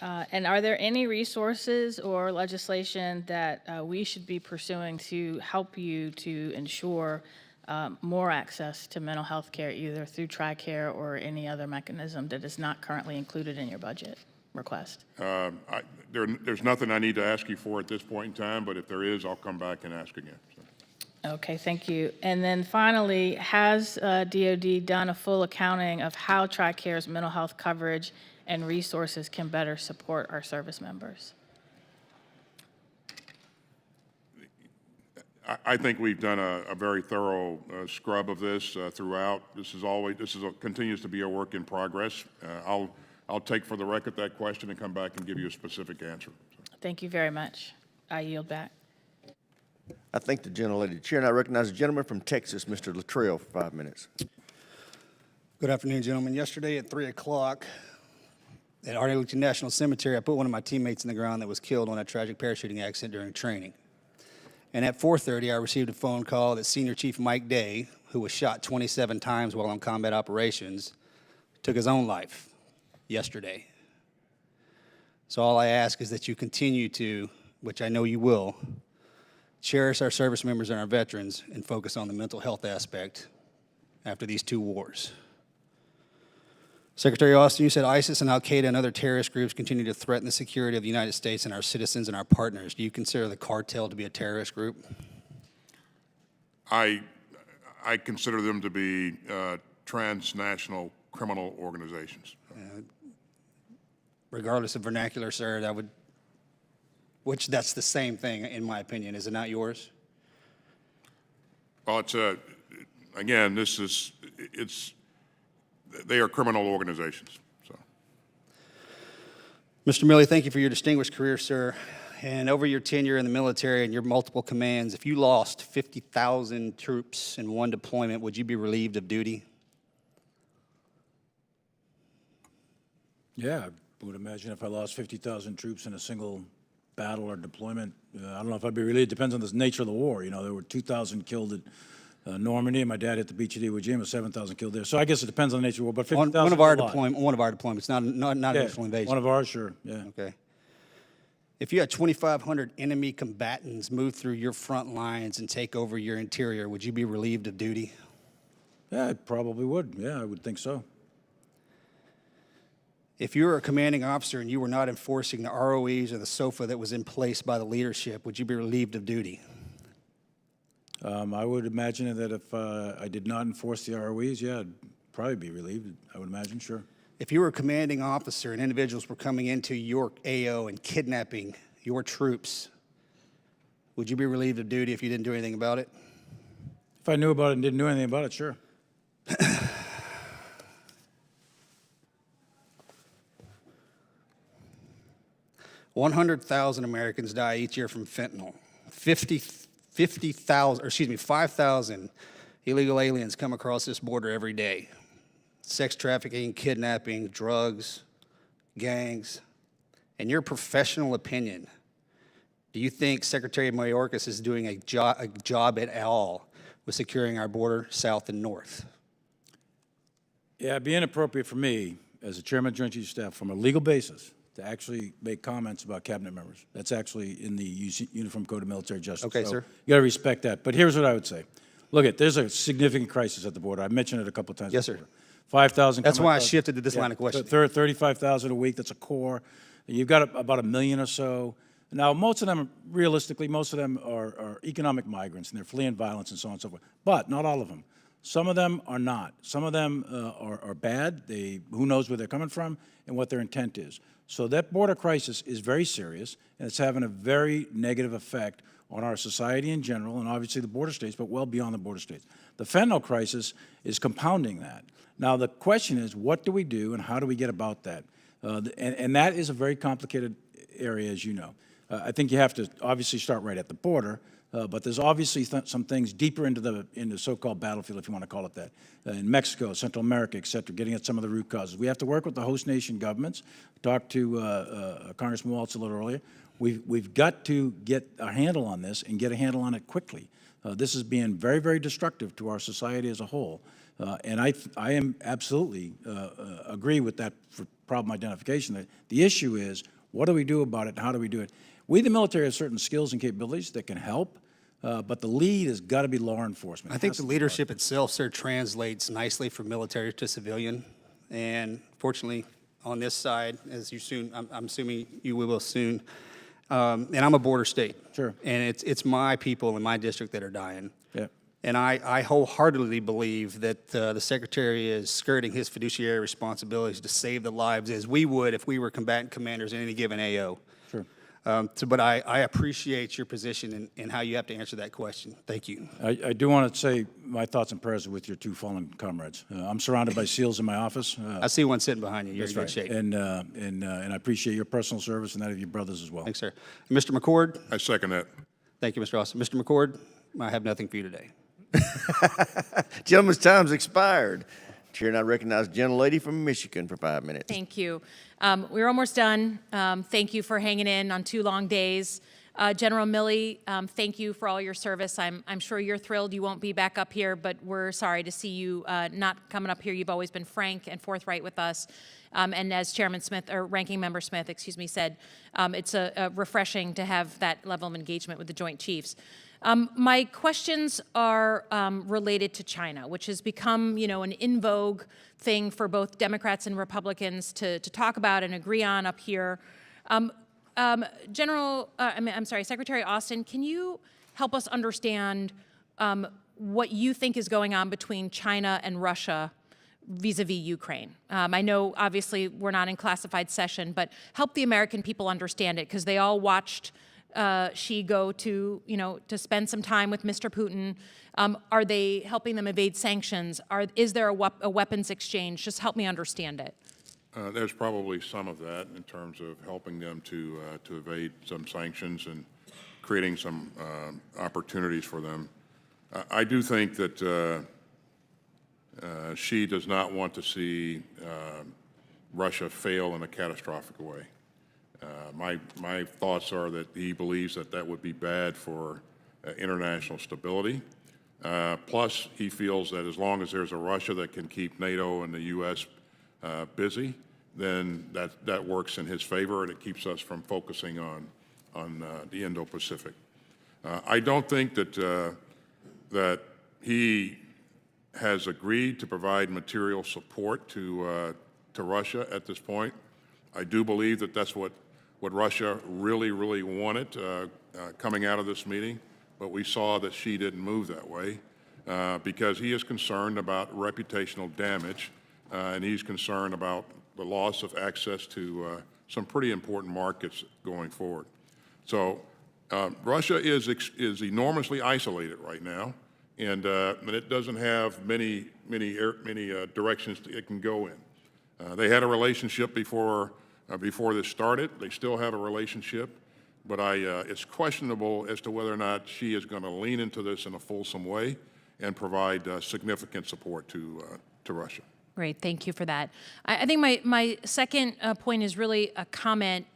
And are there any resources or legislation that we should be pursuing to help you to ensure more access to mental health care, either through TRICARE or any other mechanism that is not currently included in your budget request? There's nothing I need to ask you for at this point in time, but if there is, I'll come back and ask again. So. Okay, thank you. And then finally, has DoD done a full accounting of how TRICARE's mental health coverage and resources can better support our service members? I think we've done a very thorough scrub of this throughout. Continues to be a work in progress. I'll take for the record that question and come back and give you a specific answer. Thank you very much. I yield back. I thank the gentlelady. Chair, and I recognize the gentleman from Texas, Mr. Latrell, for 5 minutes. Good afternoon, gentlemen. Yesterday at 3 o'clock at Arlington National Cemetery, I put one of my teammates in the ground that was killed on a tragic parachuting accident during training. And at 4:30, I received a phone call that Senior Chief Mike Day, who was shot 27 times while on combat operations, took his own life yesterday. So all I ask is that you continue to, which I know you will, cherish our service members and our veterans and focus on the mental health aspect after these two wars. Secretary Austin, you said ISIS and Al-Qaeda and other terrorist groups continue to threaten the security of the United States and our citizens and our partners. Do you consider the cartel to be a terrorist group? I consider them to be transnational criminal organizations. Regardless of vernacular, sir, that's the same thing, in my opinion. Is it not yours? Well, again, they are criminal organizations. So, Mr. Milley, thank you for your distinguished career, sir. And over your tenure in the military and your multiple commands, if you lost 50,000 troops in one deployment, would you be relieved of duty? Yeah, I would imagine if I lost 50,000 troops in a single battle or deployment, I don't know if I'd be relieved. It depends on the nature of the war. You know, there were 2,000 killed at Normandy, and my dad hit the beach at Iwo Jima, 7,000 killed there. So I guess it depends on the nature of the war. But 50,000 one of our deployments, not yeah, initial invasion. One of ours, sure. Yeah. Okay. If you had 2,500 enemy combatants move through your front lines and take over your interior, would you be relieved of duty? Yeah, I probably would. Yeah, I would think so. If you were a commanding officer and you were not enforcing the ROEs or the SOFA that was in place by the leadership, would you be relieved of duty? I would imagine that if I did not enforce the ROEs, yeah, I'd probably be relieved. I would imagine, sure. If you were a commanding officer and individuals were coming into your AO and kidnapping your troops, would you be relieved of duty if you didn't do anything about it? If I knew about it and didn't do anything about it, sure. 100,000 Americans die each year from fentanyl. 5,000 illegal aliens come across this border every day. Sex trafficking, kidnapping, drugs, gangs. In your professional opinion, do you think Secretary Mayorkas is doing a job at all with securing our border south and north? Yeah, it'd be inappropriate for me, as a chairman of Joint Chiefs of Staff, from a legal basis, to actually make comments about cabinet members. That's actually in the Uniform Code of Military Justice. Okay, so sir. You got to respect that. But here's what I would say. Look, there's a significant crisis at the border. I mentioned it a couple of times. Yes, sir. before. 5,000. That's why I shifted to this line of questioning. 35,000 a week. That's a core. You've got about 1 million or so. Now, most of them, realistically, most of them are economic migrants, and they're fleeing violence and so on and so forth. But not all of them. Some of them are not. Some of them are bad. Who knows where they're coming from and what their intent is. So that border crisis is very serious, and it's having a very negative effect on our society in general, and obviously the border states, but well beyond the border states. The fentanyl crisis is compounding that. Now, the question is, what do we do and how do we get about that? And that is a very complicated area, as you know. I think you have to obviously start right at the border, but there's obviously some things deeper into the so-called battlefield, if you want to call it that, in Mexico, Central America, et cetera, getting at some of the root causes. We have to work with the host nation governments. Talked to Congressman Waltz a little earlier. We've got to get a handle on this and get a handle on it quickly. This is being very, very destructive to our society as a whole. And I am absolutely agree with that for problem identification. The issue is, what do we do about it and how do we do it? We, the military, have certain skills and capabilities that can help, but the lead has got to be law enforcement. I think the leadership itself, sir, translates nicely from military to civilian. And fortunately, on this side, as you soon, I'm assuming you will soon, and I'm a border state. Sure. And it's my people in my district that are dying. Yeah. And I wholeheartedly believe that the Secretary is skirting his fiduciary responsibilities to save the lives as we would if we were combatant commanders in any given AO. Sure. But I appreciate your position and how you have to answer that question. Thank you. I do want to say my thoughts and prayers are with your two fallen comrades. I'm surrounded by SEALs in my office. I see one sitting behind you. You're in That's good right. shape. And I appreciate your personal service and that of your brothers as well. Thanks, sir. Mr. McCord? I second that. Thank you, Mr. Austin. Mr. McCord, I have nothing for you today. Gentleman's time's expired. Chair now recognizes the gentlelady from Michigan for 5 minutes. Thank you. We're almost done. Thank you for hanging in on 2 long days. General Milley, thank you for all your service. I'm sure you're thrilled you won't be back up here, but we're sorry to see you not coming up here. You've always been frank and forthright with us. And as Chairman Smith, or Ranking Member Smith, excuse me, said, it's refreshing to have that level of engagement with the Joint Chiefs. My questions are related to China, which has become, an in vogue thing for both Democrats and Republicans to talk about and agree on up here. Secretary Austin, can you help us understand what you think is going on between China and Russia vis-a-vis Ukraine? I know, obviously, we're not in classified session, but help the American people understand it, because they all watched Xi go to, to spend some time with Mr. Putin. Are they helping them evade sanctions? Is there a weapons exchange? Just help me understand it. There's probably some of that in terms of helping them to evade some sanctions and creating some opportunities for them. I do think that Xi does not want to see Russia fail in a catastrophic way. My thoughts are that he believes that would be bad for international stability. Plus, he feels that as long as there's a Russia that can keep NATO and the U.S. Busy, then that works in his favor, and it keeps us from focusing on the Indo-Pacific. I don't think that he has agreed to provide material support to Russia at this point. I do believe that that's what Russia really, really wanted coming out of this meeting, but we saw that Xi didn't move that way because he is concerned about reputational damage, and he's concerned about the loss of access to some pretty important markets going forward. So Russia is enormously isolated right now, and it doesn't have many directions it can go in. They had a relationship before this started. They still have a relationship, but it's questionable as to whether or not Xi is going to lean into this in a fulsome way and provide significant support to Russia. Great, thank you for that. I think my second point is really a comment.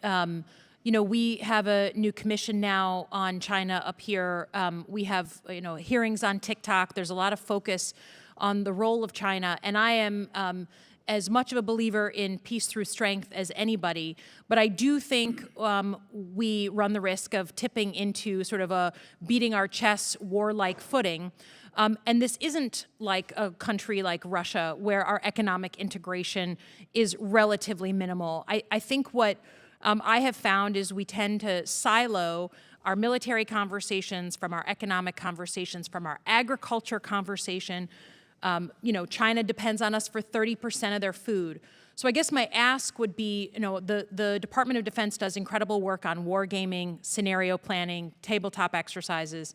We have a new commission now on China up here. We have hearings on TikTok. There's a lot of focus on the role of China, and I am as much of a believer in peace through strength as anybody, but I do think we run the risk of tipping into sort of a beating our chests warlike footing. And this isn't like a country like Russia, where our economic integration is relatively minimal. I think what I have found is we tend to silo our military conversations from our economic conversations, from our agriculture conversation. China depends on us for 30% of their food. So I guess my ask would be, the Department of Defense does incredible work on wargaming, scenario planning, tabletop exercises.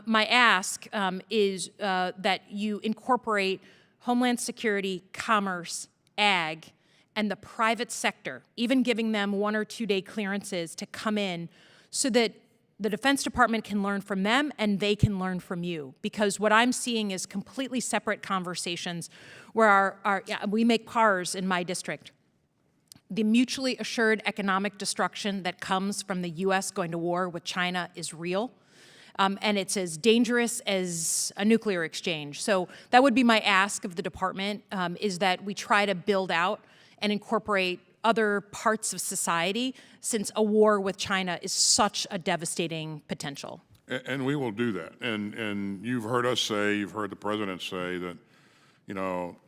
My ask is that you incorporate Homeland Security, commerce, ag, and the private sector, even giving them 1 or 2 day clearances to come in so that the Defense Department can learn from them and they can learn from you. Because what I'm seeing is completely separate conversations where we make PARs in my district. The mutually assured economic destruction that comes from the U.S. going to war with China is real. And it's as dangerous as a nuclear exchange. So that would be my ask of the department, is that we try to build out and incorporate other parts of society, since a war with China is such a devastating potential. And we will do that. And you've heard us say, you've heard the president say that,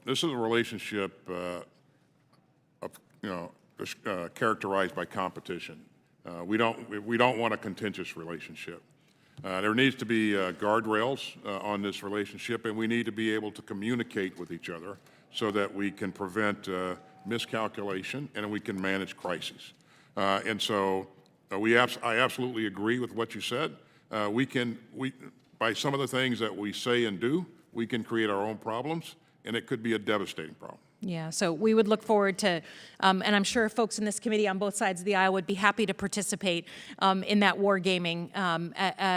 this is a relationship characterized by competition. We don't want a contentious relationship. There needs to be guardrails on this relationship, and we need to be able to communicate with each other so that we can prevent miscalculation and we can manage crises. And so I absolutely agree with what you said. By some of the things that we say and do, we can create our own problems, and it could be a devastating problem. Yeah, so we would look forward to, and I'm sure folks in this committee on both sides of the aisle would be happy to participate in that wargaming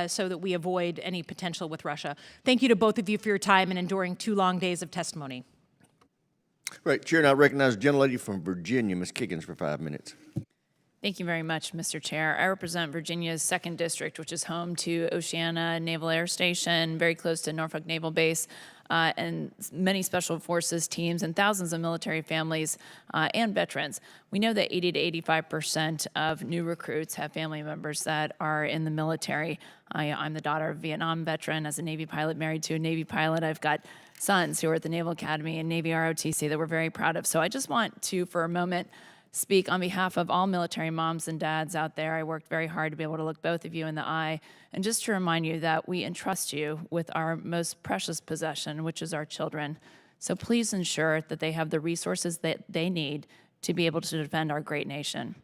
so that we avoid any potential with Russia. Thank you to both of you for your time and enduring 2 long days of testimony. Right, Chair, and I recognize the gentlelady from Virginia, Ms. Kiggins, for 5 minutes. Thank you very much, Mr. Chair. I represent Virginia's 2nd District, which is home to Oceana Naval Air Station, very close to Norfolk Naval Base, and many Special Forces teams and thousands of military families and veterans. We know that 80 to 85% of new recruits have family members that are in the military. I'm the daughter of a Vietnam veteran. As a Navy pilot, married to a Navy pilot, I've got sons who are at the Naval Academy and Navy ROTC that we're very proud of. So I just want to, for a moment, speak on behalf of all military moms and dads out there. I worked very hard to be able to look both of you in the eye and just to remind you that we entrust you with our most precious possession, which is our children. So please ensure that they have the resources that they need to be able to defend our great nation.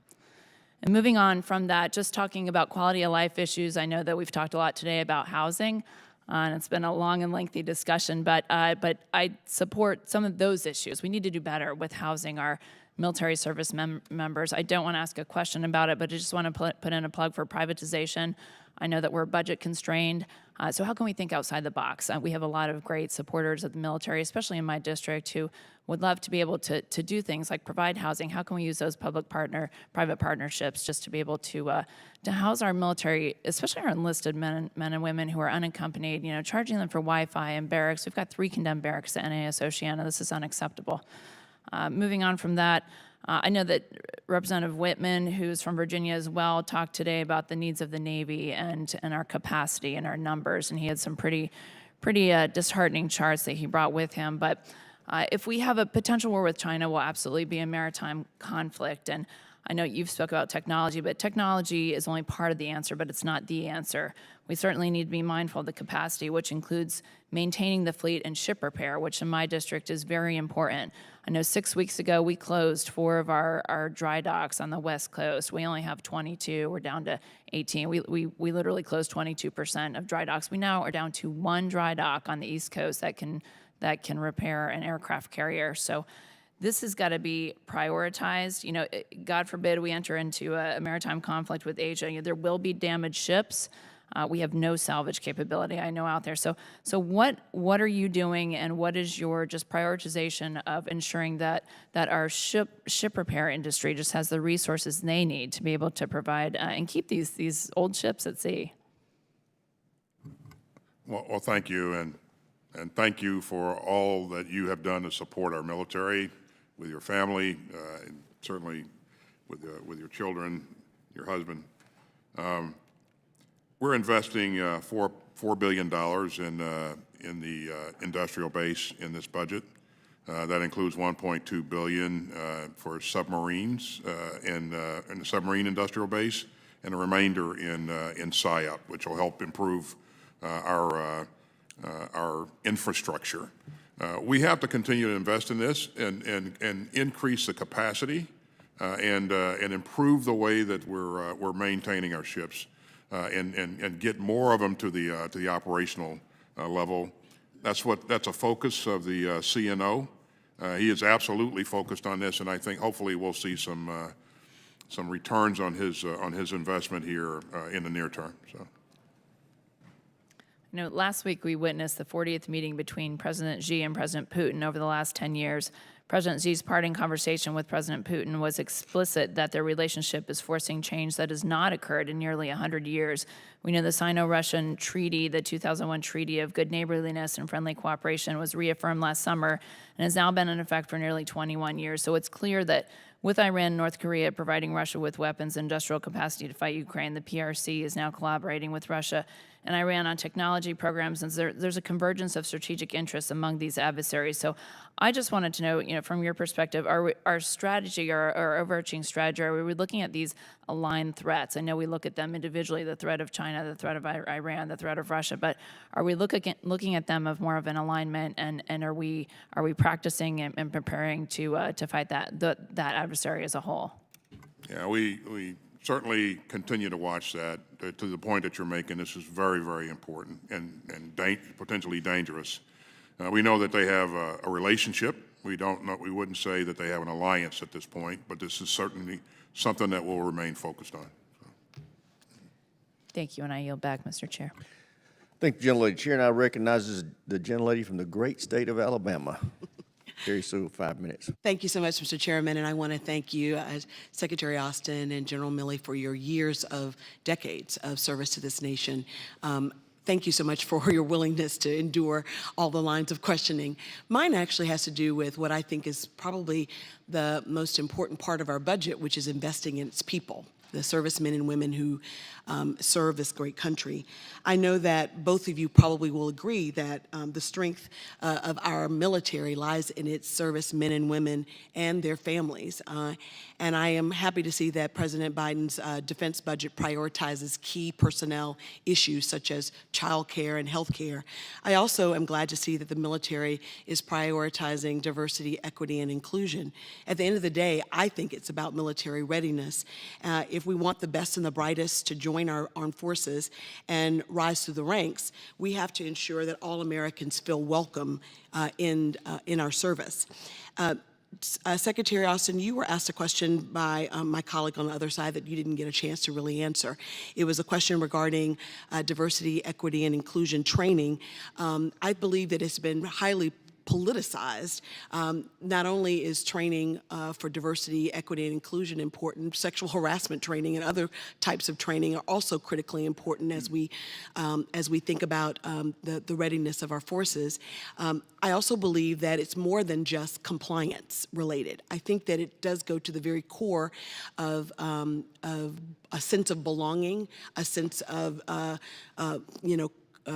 And moving on from that, just talking about quality of life issues, I know that we've talked a lot today about housing, and it's been a long and lengthy discussion, but I support some of those issues. We need to do better with housing our military service members. I don't want to ask a question about it, but I just want to put in a plug for privatization. I know that we're budget constrained, so how can we think outside the box? We have a lot of great supporters of the military, especially in my district, who would love to be able to do things like provide housing. How can we use those private partnerships just to be able to house our military, especially our enlisted men and women who are unaccompanied, charging them for Wi-Fi and barracks. We've got 3 condemned barracks at NAS Oceana. This is unacceptable. Moving on from that, I know that Representative Whitman, who's from Virginia as well, talked today about the needs of the Navy and our capacity and our numbers, and he had some pretty disheartening charts that he brought with him. But if we have a potential war with China, we'll absolutely be a maritime conflict. And I know you've spoke about technology, but technology is only part of the answer, but it's not the answer. We certainly need to be mindful of the capacity, which includes maintaining the fleet and ship repair, which in my district is very important. I know 6 weeks ago we closed 4 of our dry docks on the West Coast. We only have 22. We're down to 18. We literally closed 22% of dry docks. We now are down to 1 dry dock on the East Coast that can repair an aircraft carrier. So this has got to be prioritized. God forbid we enter into a maritime conflict with Asia. There will be damaged ships. We have no salvage capability, I know, out there. So what are you doing, and what is your just prioritization of ensuring that our ship repair industry just has the resources they need to be able to provide and keep these old ships at sea? Well, thank you, and thank you for all that you have done to support our military, with your family, and certainly with your children, your husband. We're investing $4 billion in the industrial base in this budget. That includes $1.2 billion for submarines in the submarine industrial base, and a remainder in SIOP, which will help improve our infrastructure. We have to continue to invest in this and increase the capacity and improve the way that we're maintaining our ships. And get more of them to the operational level. That's a focus of the CNO. He is absolutely focused on this, and I think hopefully we'll see some returns on his investment here in the near term. So. Last week we witnessed the 40th meeting between President Xi and President Putin over the last 10 years. President Xi's parting conversation with President Putin was explicit that their relationship is forcing change that has not occurred in nearly 100 years. We know the Sino-Russian Treaty, the 2001 Treaty of Good Neighborliness and Friendly Cooperation, was reaffirmed last summer and has now been in effect for nearly 21 years. So it's clear that with Iran and North Korea providing Russia with weapons and industrial capacity to fight Ukraine, the PRC is now collaborating with Russia and Iran on technology programs, and there's a convergence of strategic interests among these adversaries. So I just wanted to know, from your perspective, our strategy, our overarching strategy, are we looking at these aligned threats? I know we look at them individually, the threat of China, the threat of Iran, the threat of Russia, but are we looking at them of more of an alignment, and are we practicing and preparing to fight that adversary as a whole? Yeah, we certainly continue to watch that. To the point that you're making, this is very, very important and potentially dangerous. We know that they have a relationship. We wouldn't say that they have an alliance at this point, but this is certainly something that we'll remain focused on. Thank you, and I yield back, Mr. Chair. Thank you, gentlelady. Chair now recognizes the gentlelady from the great state of Alabama. Carrie Sewell, 5 minutes. Thank you so much, Mr. Chairman, and I want to thank you, Secretary Austin and General Milley, for your decades of service to this nation. Thank you so much for your willingness to endure all the lines of questioning. Mine actually has to do with what I think is probably the most important part of our budget, which is investing in its people, the servicemen and women who serve this great country. I know that both of you probably will agree that the strength of our military lies in its servicemen and women and their families. And I am happy to see that President Biden's defense budget prioritizes key personnel issues such as child care and health care. I also am glad to see that the military is prioritizing diversity, equity, and inclusion. At the end of the day, I think it's about military readiness. If we want the best and the brightest to join our armed forces and rise through the ranks, we have to ensure that all Americans feel welcome in our service. Secretary Austin, you were asked a question by my colleague on the other side that you didn't get a chance to really answer. It was a question regarding diversity, equity, and inclusion training. I believe that it's been highly politicized. Not only is training for diversity, equity, and inclusion important, sexual harassment training and other types of training are also critically important as we think about the readiness of our forces. I also believe that it's more than just compliance related. I think that it does go to the very core of a sense of belonging, a sense of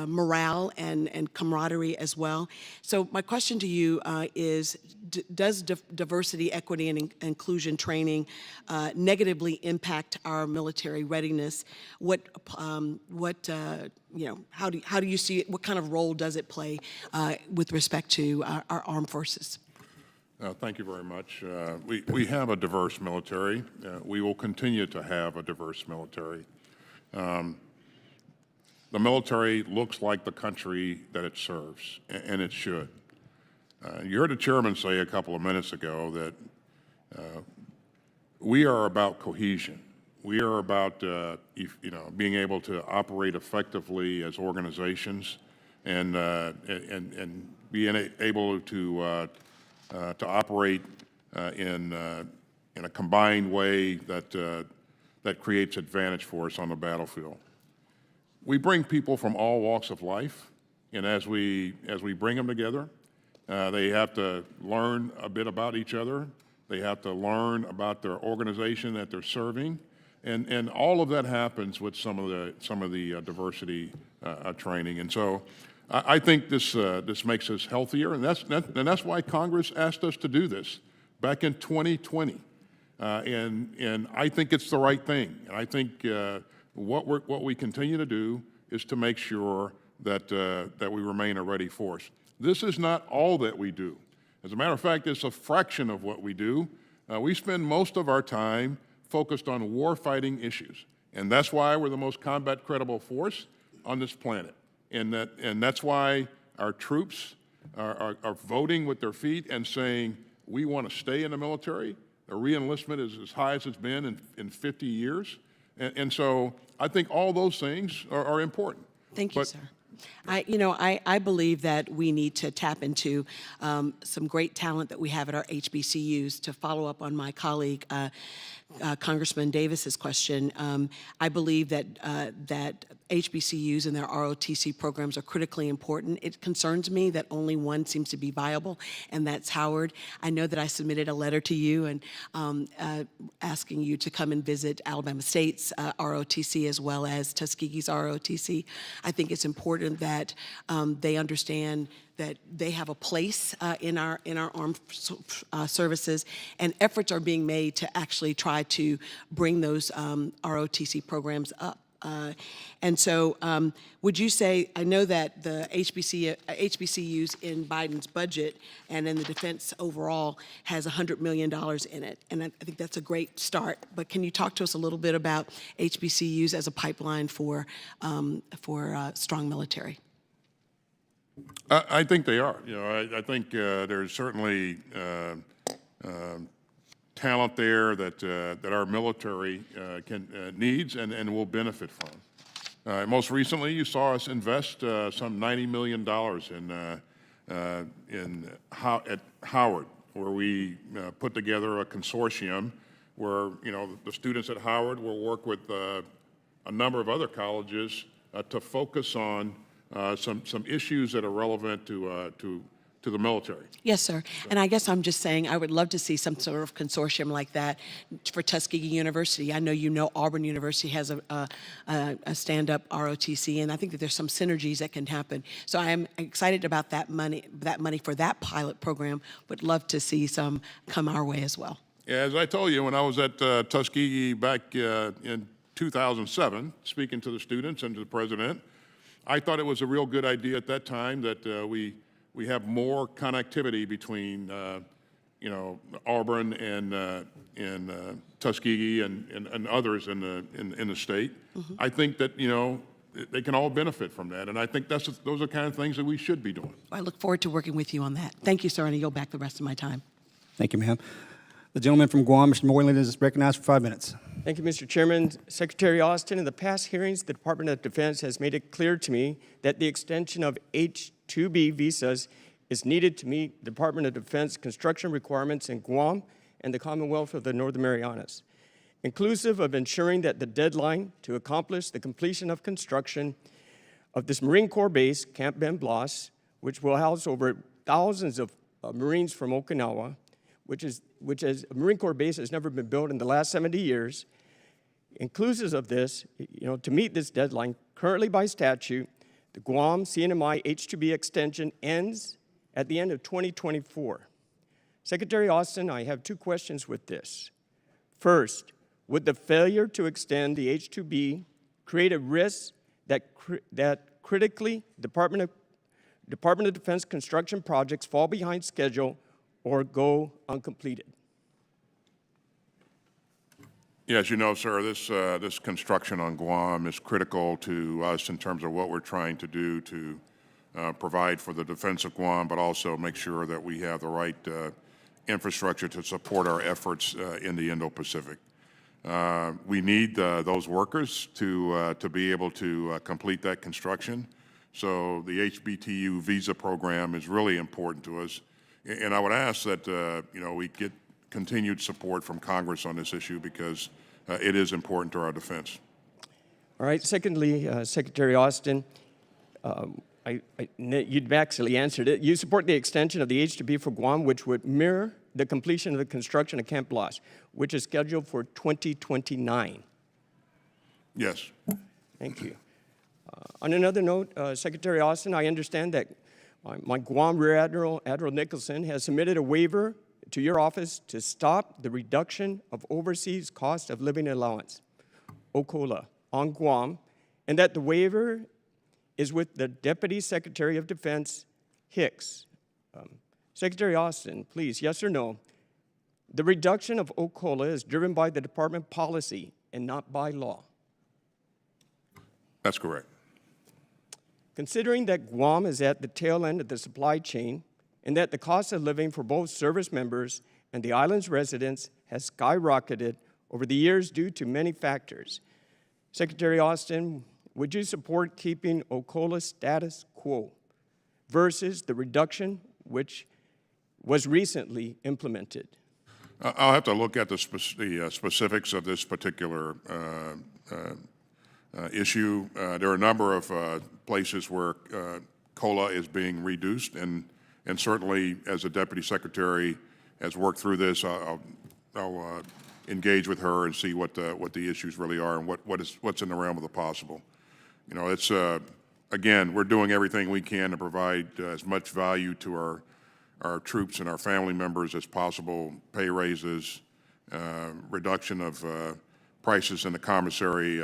morale and camaraderie as well. So my question to you is, does diversity, equity, and inclusion training negatively impact our military readiness? How do you see it? What kind of role does it play with respect to our armed forces? Thank you very much. We have a diverse military. We will continue to have a diverse military. The military looks like the country that it serves, and it should. You heard the chairman say a couple of minutes ago that we are about cohesion. We are about being able to operate effectively as organizations and being able to operate in a combined way that creates advantage for us on the battlefield. We bring people from all walks of life, and as we bring them together, they have to learn a bit about each other. They have to learn about their organization that they're serving, and all of that happens with some of the diversity training. And so, I think this makes us healthier, and that's why Congress asked us to do this back in 2020, and I think it's the right thing. And I think what we continue to do is to make sure that we remain a ready force. This is not all that we do. As a matter of fact, it's a fraction of what we do. We spend most of our time focused on war-fighting issues, and that's why we're the most combat-credible force on this planet. And that's why our troops are voting with their feet and saying, we want to stay in the military. The re-enlistment is as high as it's been in 50 years. And so I think all those things are important. Thank you, sir. I believe that we need to tap into some great talent that we have at our HBCUs. To follow up on my colleague, Congressman Davis's question, I believe that HBCUs and their ROTC programs are critically important. It concerns me that only one seems to be viable, and that's Howard. I know that I submitted a letter to you and asking you to come and visit Alabama State's ROTC as well as Tuskegee's ROTC. I think it's important that they understand that they have a place in our armed services, and efforts are being made to actually try to bring those ROTC programs up. And so would you say, I know that the HBCUs in Biden's budget and in the defense overall has $100 million in it, and I think that's a great start, but can you talk to us a little bit about HBCUs as a pipeline for strong military? I think they are. I think there's certainly talent there that our military needs and will benefit from. Most recently, you saw us invest some $90 million at Howard, where we put together a consortium where the students at Howard will work with a number of other colleges to focus on some issues that are relevant to the military. Yes, sir. And I guess I'm just saying I would love to see some sort of consortium like that for Tuskegee University. I know Auburn University has a stand-up ROTC, and I think that there's some synergies that can happen. So I am excited about that money for that pilot program. Would love to see some come our way as well. Yeah, as I told you, when I was at Tuskegee back in 2007, speaking to the students and to the president, I thought it was a real good idea at that time that we have more connectivity between Auburn and Tuskegee and others in the state. Mm-hmm. I think that they can all benefit from that, and I think those are the kind of things that we should be doing. I look forward to working with you on that. Thank you, sir, and I yield back the rest of my time. Thank you, ma'am. The gentleman from Guam, Mr. Moylan, is recognized for 5 minutes. Thank you, Mr. Chairman. Secretary Austin, in the past hearings, the Department of Defense has made it clear to me that the extension of H-2B visas is needed to meet the Department of Defense construction requirements in Guam and the Commonwealth of the Northern Marianas, inclusive of ensuring that the deadline to accomplish the completion of construction of this Marine Corps base, Camp Ben Blas, which will house over thousands of Marines from Okinawa, which is a Marine Corps base has never been built in the last 70 years. Inclusive of this, to meet this deadline, currently by statute, the Guam CNMI H-2B extension ends at the end of 2024. Secretary Austin, I have two questions with this. First, would the failure to extend the H-2B create a risk that critically Department of Defense construction projects fall behind schedule or go uncompleted? Yes, you know, sir, this construction on Guam is critical to us in terms of what we're trying to do to provide for the defense of Guam, but also make sure that we have the right infrastructure to support our efforts in the Indo-Pacific. We need those workers to be able to complete that construction. So the HBTU visa program is really important to us. And I would ask that we get continued support from Congress on this issue because it is important to our defense. All right. Secondly, Secretary Austin, you'd actually answered it. You support the extension of the H-2B for Guam, which would mirror the completion of the construction of Camp Blas, which is scheduled for 2029. Yes. Thank you. On another note, Secretary Austin, I understand that my Guam Rear Admiral, Admiral Nicholson, has submitted a waiver to your office to stop the reduction of overseas cost of living allowance, OCOLA, on Guam, and that the waiver is with the Deputy Secretary of Defense, Hicks. Secretary Austin, please, yes or no, the reduction of OCOLA is driven by the department policy and not by law? That's correct. Considering that Guam is at the tail end of the supply chain and that the cost of living for both service members and the island's residents has skyrocketed over the years due to many factors, Secretary Austin, would you support keeping Ocala status quo versus the reduction which was recently implemented? I'll have to look at the specifics of this particular issue. There are a number of places where COLA is being reduced, and certainly as a deputy secretary has worked through this, I'll engage with her and see what the issues really are and what's in the realm of the possible. You know, it's again, we're doing everything we can to provide as much value to our troops and our family members as possible, pay raises, reduction of prices in the commissary,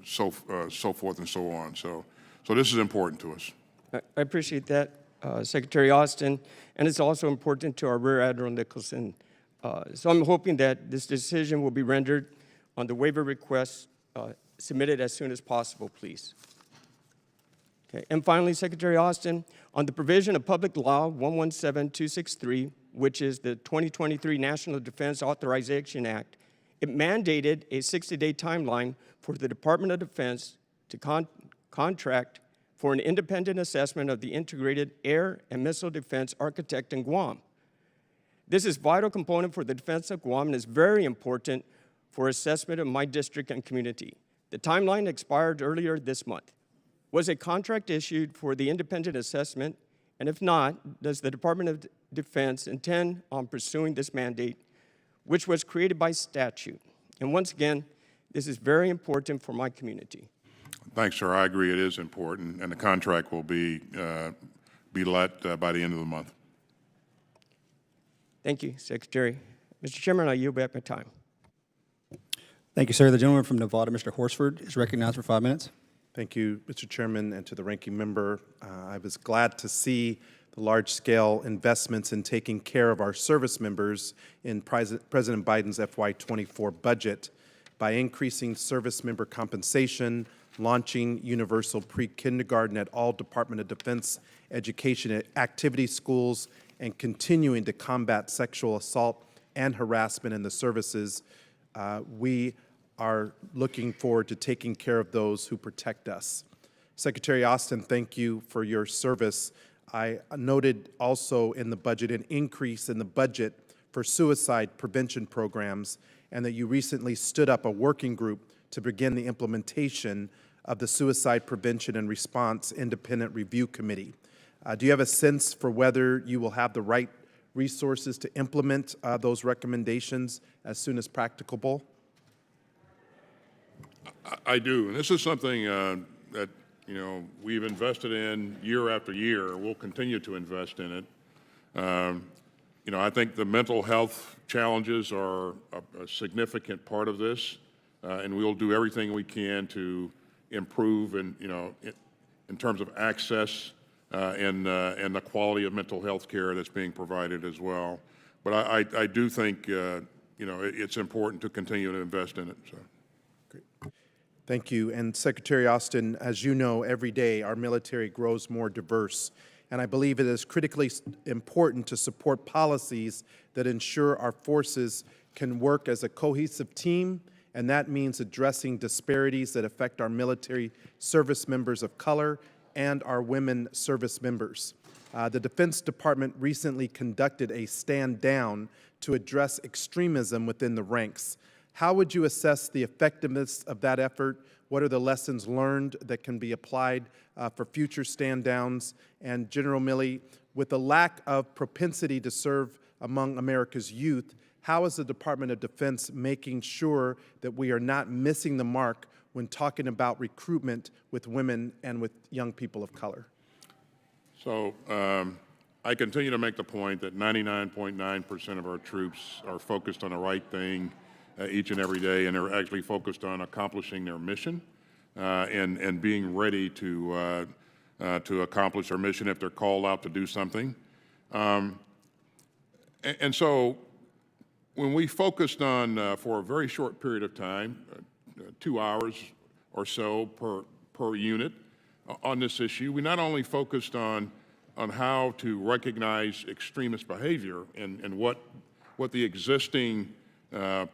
so forth and so on. So this is important to us. I appreciate that, Secretary Austin, and it's also important to our Rear Admiral Nicholson. So I'm hoping that this decision will be rendered on the waiver request submitted as soon as possible, please. Okay. And finally, Secretary Austin, on the provision of Public Law 117263, which is the 2023 National Defense Authorization Act, it mandated a 60-day timeline for the Department of Defense to contract for an independent assessment of the integrated air and missile defense architect in Guam. This is a vital component for the defense of Guam and is very important for assessment of my district and community. The timeline expired earlier this month. Was a contract issued for the independent assessment? And if not, does the Department of Defense intend on pursuing this mandate, which was created by statute? And once again, this is very important for my community. Thanks, sir. I agree it is important, and the contract will be let by the end of the month. Thank you, Secretary. Mr. Chairman, I yield back my time. Thank you, sir. The gentleman from Nevada, Mr. Horsford, is recognized for 5 minutes. Thank you, Mr. Chairman, and to the ranking member. I was glad to see the large-scale investments in taking care of our service members in President Biden's FY24 budget by increasing service member compensation, launching universal pre-kindergarten at all Department of Defense education activity schools, and continuing to combat sexual assault and harassment in the services. We are looking forward to taking care of those who protect us. Secretary Austin, thank you for your service. I noted also in the budget an increase in the budget for suicide prevention programs, and that you recently stood up a working group to begin the implementation of the Suicide Prevention and Response Independent Review Committee. Do you have a sense for whether you will have the right resources to implement those recommendations as soon as practicable? I do, and this is something that we've invested in year after year. We'll continue to invest in it. I think the mental health challenges are a significant part of this, and we'll do everything we can to improve and in terms of access and the quality of mental health care that's being provided as well. But I do think it's important to continue to invest in it. So. Great. Thank you. And Secretary Austin, as you know, every day our military grows more diverse, and I believe it is critically important to support policies that ensure our forces can work as a cohesive team, and that means addressing disparities that affect our military service members of color and our women service members. The Defense Department recently conducted a stand down to address extremism within the ranks. How would you assess the effectiveness of that effort? What are the lessons learned that can be applied for future stand downs? And General Milley, with the lack of propensity to serve among America's youth, how is the Department of Defense making sure that we are not missing the mark when talking about recruitment with women and with young people of color? So I continue to make the point that 99.9% of our troops are focused on the right thing each and every day, and they're actually focused on accomplishing their mission and being ready to accomplish their mission if they're called out to do something. And so when we focused on, for a very short period of time, 2 hours or so per unit on this issue, we not only focused on how to recognize extremist behavior and what the existing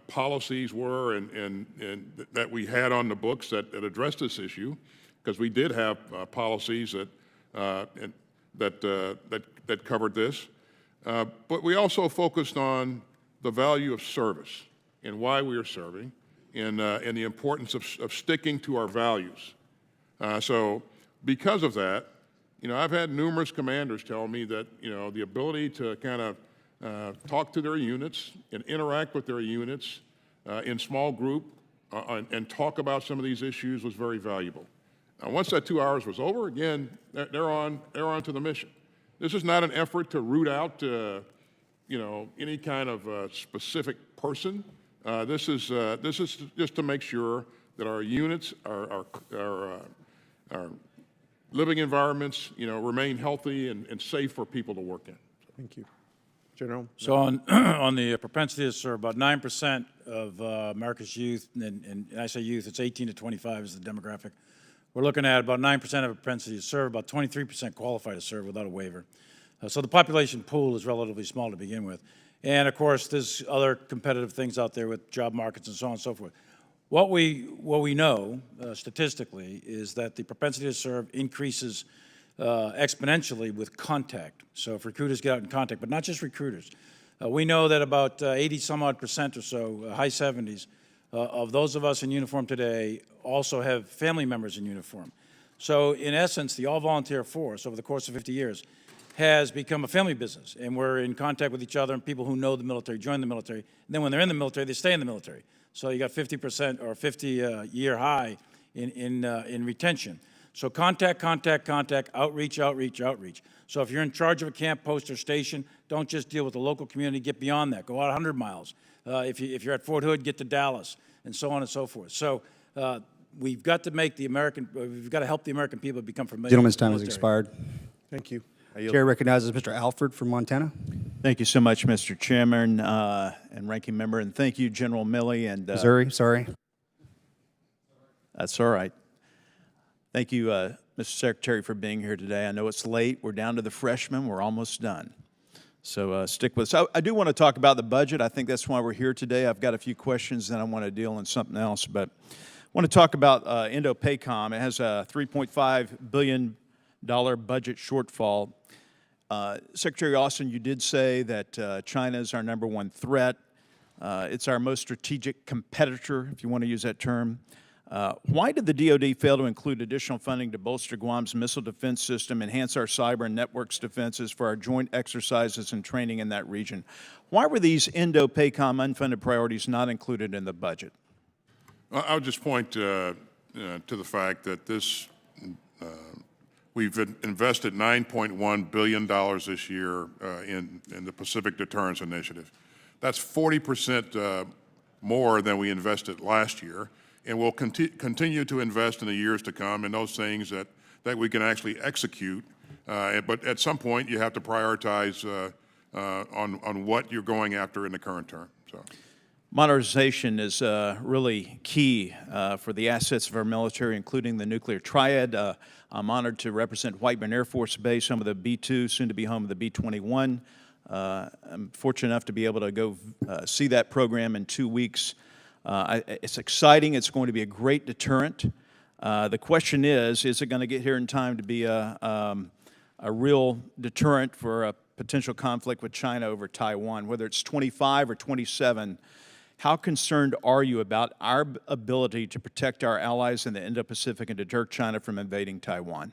policies were and that we had on the books that addressed this issue, because we did have policies that covered this. But we also focused on the value of service and why we are serving, and the importance of sticking to our values. So because of that, I've had numerous commanders tell me that, the ability to kind of talk to their units and interact with their units in small group and talk about some of these issues was very valuable. Now, once that 2 hours was over, again, they're on to the mission. This is not an effort to root out, any kind of specific person. This is just to make sure that our units, our living environments, remain healthy and safe for people to work in. Thank you. General? So on the propensity to serve, about 9% of America's youth, and I say youth, it's 18 to 25 is the demographic. We're looking at about 9% of propensity to serve, about 23% qualify to serve without a waiver. So the population pool is relatively small to begin with. And of course, there's other competitive things out there with job markets and so on and so forth. What we know statistically is that the propensity to serve increases exponentially with contact. So if recruiters get out in contact, but not just recruiters. We know that about 80-some-odd% or so, high 70s, of those of us in uniform today also have family members in uniform. So in essence, the all-volunteer force over the course of 50 years has become a family business, and we're in contact with each other, and people who know the military join the military. And then when they're in the military, they stay in the military. So you got 50% or 50-year high in retention. So contact, outreach. So if you're in charge of a camp, post, or station, don't just deal with the local community, get beyond that. Go out 100 miles. If you're at Fort Hood, get to Dallas, and so on and so forth. So we've got to help the American people become familiar. Gentleman's time has expired. Thank you. Chair recognizes Mr. Alford from Montana. Thank you so much, Mr. Chairman and Ranking Member, and thank you, General Milley. And Missouri, sorry. That's all right. Thank you, Mr. Secretary, for being here today. I know it's late. We're down to the freshmen. We're almost done. So stick with us. I do want to talk about the budget. I think that's why we're here today. I've got a few questions, then I want to deal in something else. But I want to talk about Indo-PACOM. It has a $3.5 billion budget shortfall. Secretary Austin, you did say that China is our #1 threat. It's our most strategic competitor, if you want to use that term. Why did the DoD fail to include additional funding to bolster Guam's missile defense system, enhance our cyber and networks defenses for our joint exercises and training in that region? Why were these Indo-PACOM unfunded priorities not included in the budget? I'll just point to the fact that this we've invested $9.1 billion this year in the Pacific Deterrence Initiative. That's 40% more than we invested last year, and we'll continue to invest in the years to come in those things that we can actually execute. But at some point, you have to prioritize on what you're going after in the current term. So. Modernization is really key for the assets of our military, including the nuclear triad. I'm honored to represent Whiteman Air Force Base, home of the B-2, soon to be home of the B-21. I'm fortunate enough to be able to go see that program in 2 weeks. It's exciting. It's going to be a great deterrent. The question is it going to get here in time to be a real deterrent for a potential conflict with China over Taiwan, whether it's 25 or 27? How concerned are you about our ability to protect our allies in the Indo-Pacific and deter China from invading Taiwan?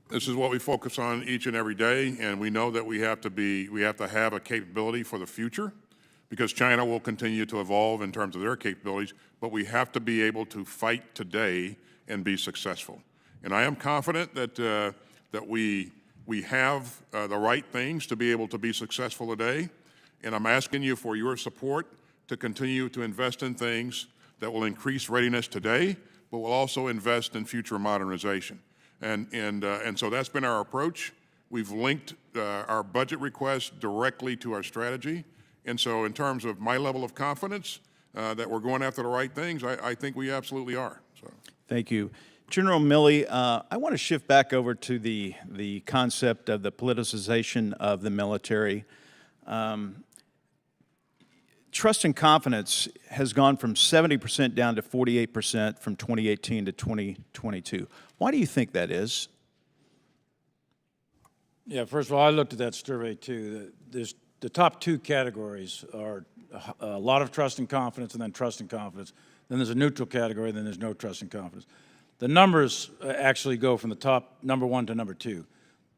This is what we focus on each and every day, and we know that we have to have a capability for the future, because China will continue to evolve in terms of their capabilities, but we have to be able to fight today and be successful. And I am confident that we have the right things to be able to be successful today, and I'm asking you for your support to continue to invest in things that will increase readiness today, but will also invest in future modernization. And so that's been our approach. We've linked our budget requests directly to our strategy. And so in terms of my level of confidence that we're going after the right things, I think we absolutely are. So. Thank you. General Milley, I want to shift back over to the concept of the politicization of the military. trust and confidence has gone from 70% down to 48% from 2018 to 2022. Why do you think that is? Yeah, first of all, I looked at that survey too. The top two categories are a lot of trust and confidence, and then trust and confidence. Then there's a neutral category, then there's no trust and confidence. The numbers actually go from the top number one to number two.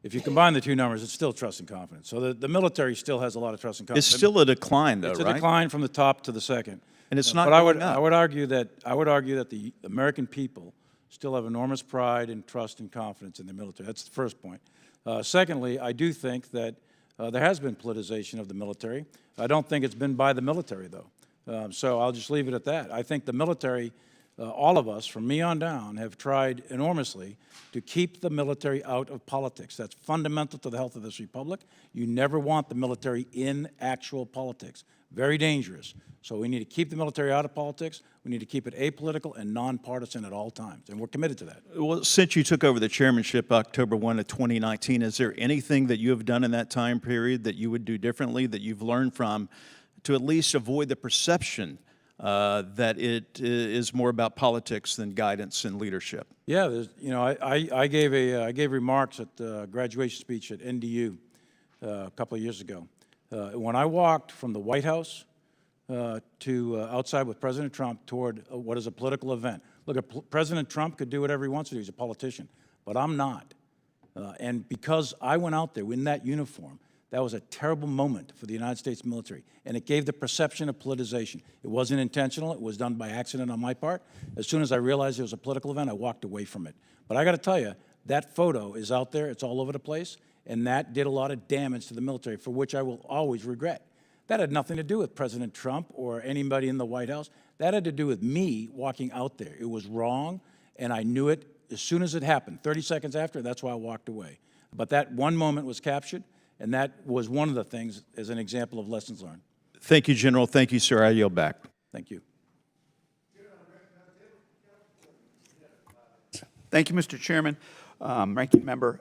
If you combine the two numbers, it's still trust and confidence. So the military still has a lot of trust and confidence. It's still a decline, though, it's right? It's a decline from the top to the second. And it's not but going I up. would argue that the American people still have enormous pride and trust and confidence in the military. That's the first point. Secondly, I do think that there has been politicization of the military. I don't think it's been by the military, though. So I'll just leave it at that. I think the military, all of us, from me on down, have tried enormously to keep the military out of politics. That's fundamental to the health of this republic. You never want the military in actual politics. Very dangerous. So we need to keep the military out of politics. We need to keep it apolitical and nonpartisan at all times, and we're committed to that. Well, since you took over the chairmanship October 1 of 2019, is there anything that you have done in that time period that you would do differently, that you've learned from, to at least avoid the perception that it is more about politics than guidance and leadership? Yeah, I gave remarks at the graduation speech at NDU a couple of years ago. When I walked from the White House to outside with President Trump toward what is a political event. Look, President Trump could do whatever he wants to do. He's a politician, but I'm not. And because I went out there in that uniform, that was a terrible moment for the United States military, and it gave the perception of politicization. It wasn't intentional. It was done by accident on my part. As soon as I realized it was a political event, I walked away from it. But I got to tell you, that photo is out there. It's all over the place, and that did a lot of damage to the military, for which I will always regret. That had nothing to do with President Trump or anybody in the White House. That had to do with me walking out there. It was wrong, and I knew it as soon as it happened. 30 seconds after, that's why I walked away. But that one moment was captured, and that was one of the things as an example of lessons learned. Thank you, General. Thank you, sir. I yield back. Thank you. Thank you, Mr. Chairman. Ranking Member,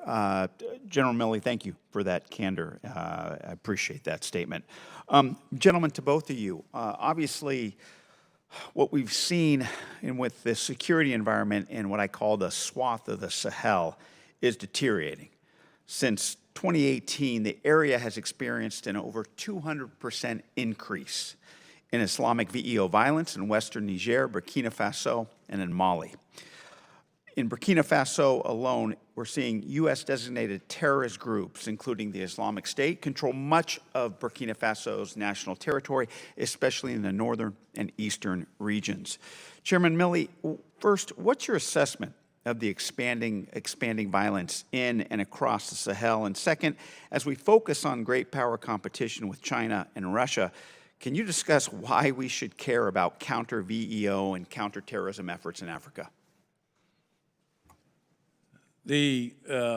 General Milley, thank you for that candor. I appreciate that statement. Gentlemen, to both of you, obviously what we've seen with the security environment in what I call the swath of the Sahel is deteriorating. Since 2018, the area has experienced an over 200% increase in Islamic VEO violence in western Niger, Burkina Faso, and in Mali. In Burkina Faso alone, we're seeing U.S.-designated terrorist groups, including the Islamic State, control much of Burkina Faso's national territory, especially in the northern and eastern regions. Chairman Milley, first, what's your assessment of the expanding violence in and across the Sahel? And second, as we focus on great power competition with China and Russia, can you discuss why we should care about counter-VEO and counterterrorism efforts in Africa? The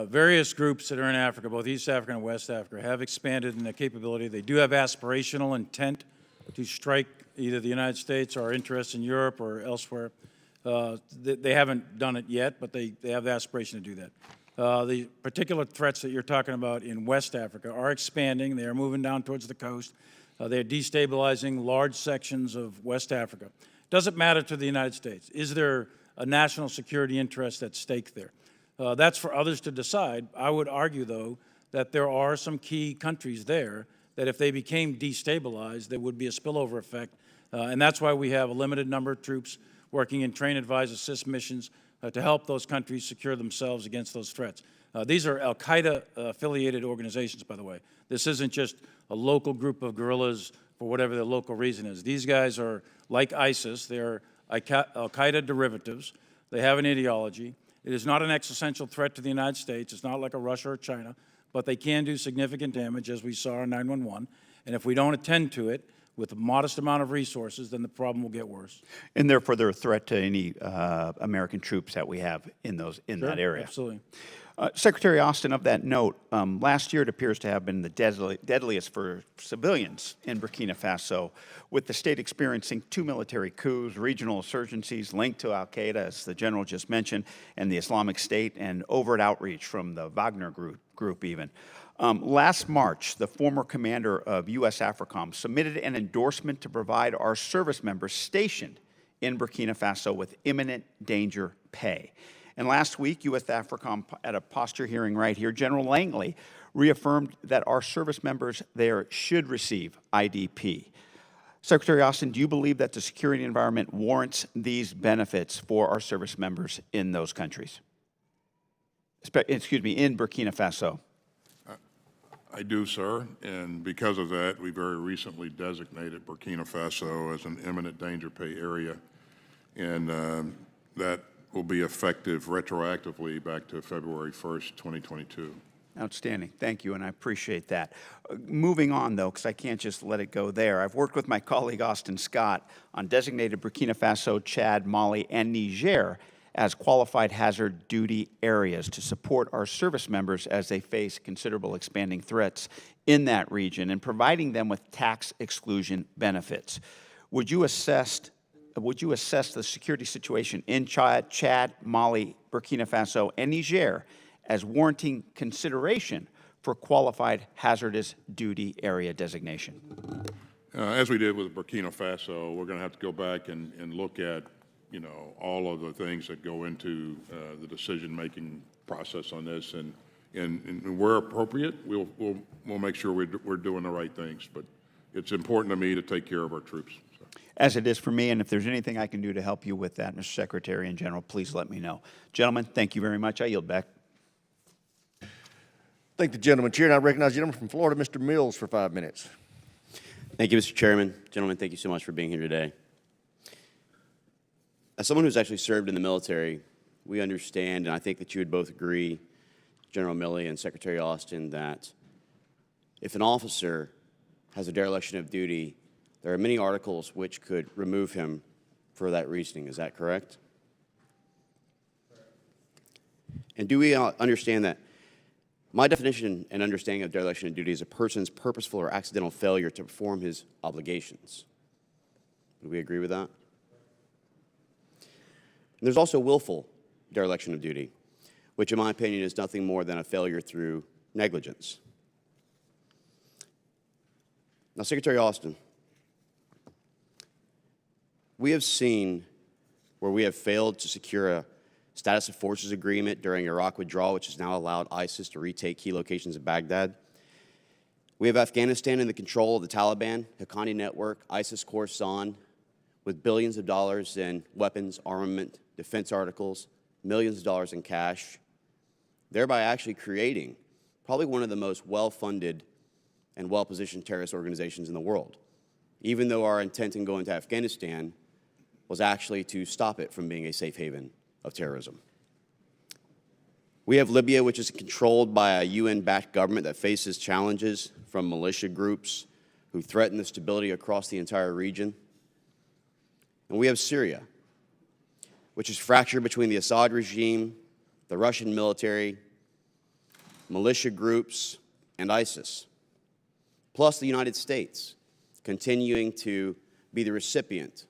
various groups that are in Africa, both East Africa and West Africa, have expanded in their capability. They do have aspirational intent to strike either the United States or our interests in Europe or elsewhere. They haven't done it yet, but they have the aspiration to do that. The particular threats that you're talking about in West Africa are expanding. They are moving down towards the coast. They're destabilizing large sections of West Africa. Does it matter to the United States? Is there a national security interest at stake there? That's for others to decide. I would argue, though, that there are some key countries there that if they became destabilized, there would be a spillover effect. And that's why we have a limited number of troops working in train, advise, assist missions to help those countries secure themselves against those threats. These are al-Qaeda-affiliated organizations, by the way. This isn't just a local group of guerrillas for whatever their local reason is. These guys are like ISIS. They're al-Qaeda derivatives. They have an ideology. It is not an existential threat to the United States. It's not like a Russia or China, but they can do significant damage, as we saw in 9/11. And if we don't attend to it with a modest amount of resources, then the problem will get worse. And therefore, they're a threat to any American troops that we have in that area. Absolutely. Secretary Austin, of that note, last year it appears to have been the deadliest for civilians in Burkina Faso, with the state experiencing 2 military coups, regional insurgencies linked to al-Qaeda, as the general just mentioned, and the Islamic State, and overt outreach from the Wagner group even. Last March, the former commander of U.S. AFRICOM submitted an endorsement to provide our service members stationed in Burkina Faso with imminent danger pay. And last week, U.S. AFRICOM, at a posture hearing right here, General Langley reaffirmed that our service members there should receive IDP. Secretary Austin, do you believe that the security environment warrants these benefits for our service members in those countries? In Burkina Faso. I do, sir, and because of that, we very recently designated Burkina Faso as an imminent danger pay area, and that will be effective retroactively back to February 1st, 2022. Outstanding. Thank you, and I appreciate that. Moving on, though, because I can't just let it go there. I've worked with my colleague Austin Scott on designated Burkina Faso, Chad, Mali, and Niger as qualified hazard duty areas to support our service members as they face considerable expanding threats in that region and providing them with tax exclusion benefits. Would you assess the security situation in Chad, Mali, Burkina Faso, and Niger as warranting consideration for qualified hazardous duty area designation? As we did with Burkina Faso, we're going to have to go back and look at, all of the things that go into the decision-making process on this, and where appropriate, we'll make sure we're doing the right things. But it's important to me to take care of our troops. So. As it is for me, and if there's anything I can do to help you with that, Mr. Secretary and General, please let me know. Gentlemen, thank you very much. I yield back. Thank the gentleman. Chair, and I recognize the gentleman from Florida, Mr. Mills, for 5 minutes. Thank you, Mr. Chairman. Gentlemen, thank you so much for being here today. As someone who's actually served in the military, we understand, and I think that you would both agree, General Milley and Secretary Austin, that if an officer has a dereliction of duty, there are many articles which could remove him for that reasoning. Is that correct? And do we understand that my definition and understanding of dereliction of duty is a person's purposeful or accidental failure to perform his obligations? Do we agree with that? And there's also willful dereliction of duty, which in my opinion is nothing more than a failure through negligence. Now, Secretary Austin, we have seen where we have failed to secure a status of forces agreement during Iraq withdrawal, which has now allowed ISIS to retake key locations in Baghdad. We have Afghanistan in the control of the Taliban, Haqqani Network, ISIS Khorasan, with billions of dollars in weapons, armament, defense articles, millions of dollars in cash, thereby actually creating probably one of the most well-funded and well-positioned terrorist organizations in the world, even though our intent in going to Afghanistan was actually to stop it from being a safe haven of terrorism. We have Libya, which is controlled by a UN-backed government that faces challenges from militia groups who threaten the stability across the entire region. And we have Syria, which is fractured between the Assad regime, the Russian military, militia groups, and ISIS, plus the United States continuing to be the recipient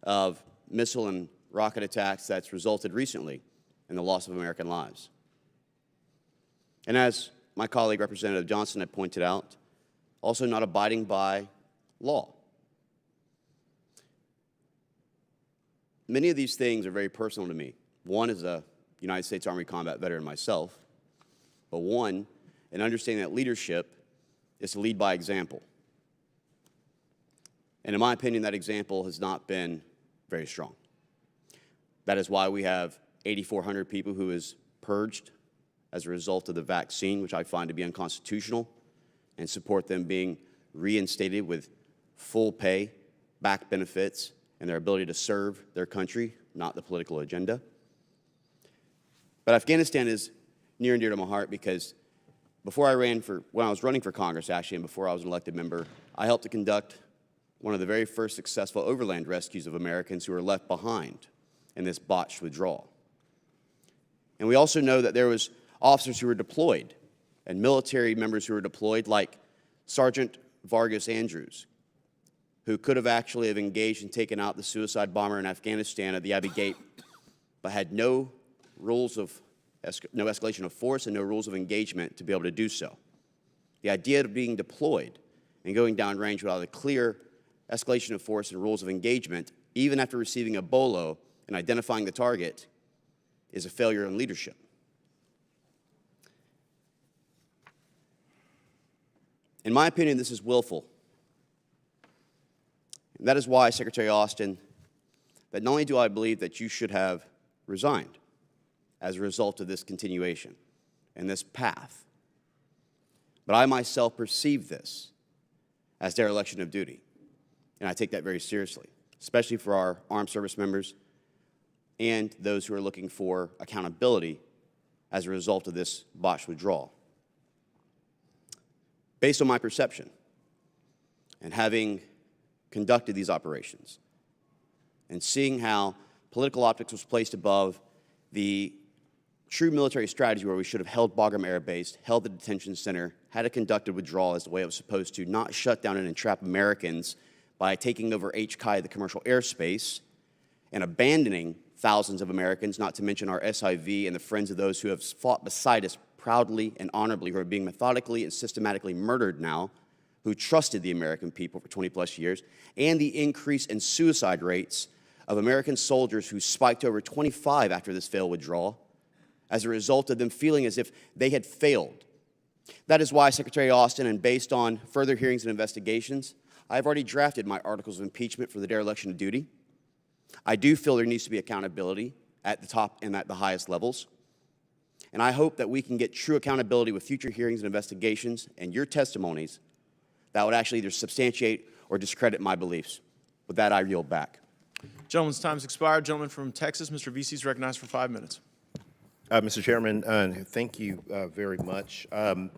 of missile and rocket attacks that's resulted recently in the loss of American lives. And as my colleague, Representative Johnson, had pointed out, also not abiding by law. Many of these things are very personal to me. One is a United States Army combat veteran myself, but one, in understanding that leadership is to lead by example. And in my opinion, that example has not been very strong. That is why we have 8,400 people who is purged as a result of the vaccine, which I find to be unconstitutional, and support them being reinstated with full pay, back benefits, and their ability to serve their country, not the political agenda. But Afghanistan is near and dear to my heart because when I was running for Congress, actually, and before I was an elected member, I helped to conduct one of the very first successful overland rescues of Americans who were left behind in this botched withdrawal. And we also know that there was officers who were deployed and military members who were deployed, like Sergeant Vargas Andrews, who could have actually have engaged and taken out the suicide bomber in Afghanistan at the Abbey Gate, but had no rules of no escalation of force and no rules of engagement to be able to do so. The idea of being deployed and going downrange without a clear escalation of force and rules of engagement, even after receiving a bolo and identifying the target, is a failure in leadership. In my opinion, this is willful. And that is why, Secretary Austin, that not only do I believe that you should have resigned as a result of this continuation and this path, but I myself perceive this as dereliction of duty. And I take that very seriously, especially for our armed service members and those who are looking for accountability as a result of this botched withdrawal. Based on my perception and having conducted these operations and seeing how political optics was placed above the true military strategy, where we should have held Bagram Air Base, held the detention center, had a conducted withdrawal as the way it was supposed to, not shut down and entrap Americans by taking over HKI, the commercial airspace, and abandoning thousands of Americans, not to mention our SIV and the friends of those who have fought beside us proudly and honorably, who are being methodically and systematically murdered now, who trusted the American people for 20-plus years, and the increase in suicide rates of American soldiers who spiked to over 25 after this failed withdrawal as a result of them feeling as if they had failed. That is why, Secretary Austin, and based on further hearings and investigations, I've already drafted my articles of impeachment for the dereliction of duty. I do feel there needs to be accountability at the top and at the highest levels. And I hope that we can get true accountability with future hearings and investigations and your testimonies that would actually either substantiate or discredit my beliefs. With that, I yield back. Gentleman's time's expired. Gentleman from Texas, Mr. Vesey, is recognized for 5 minutes. Mr. Chairman, thank you very much. I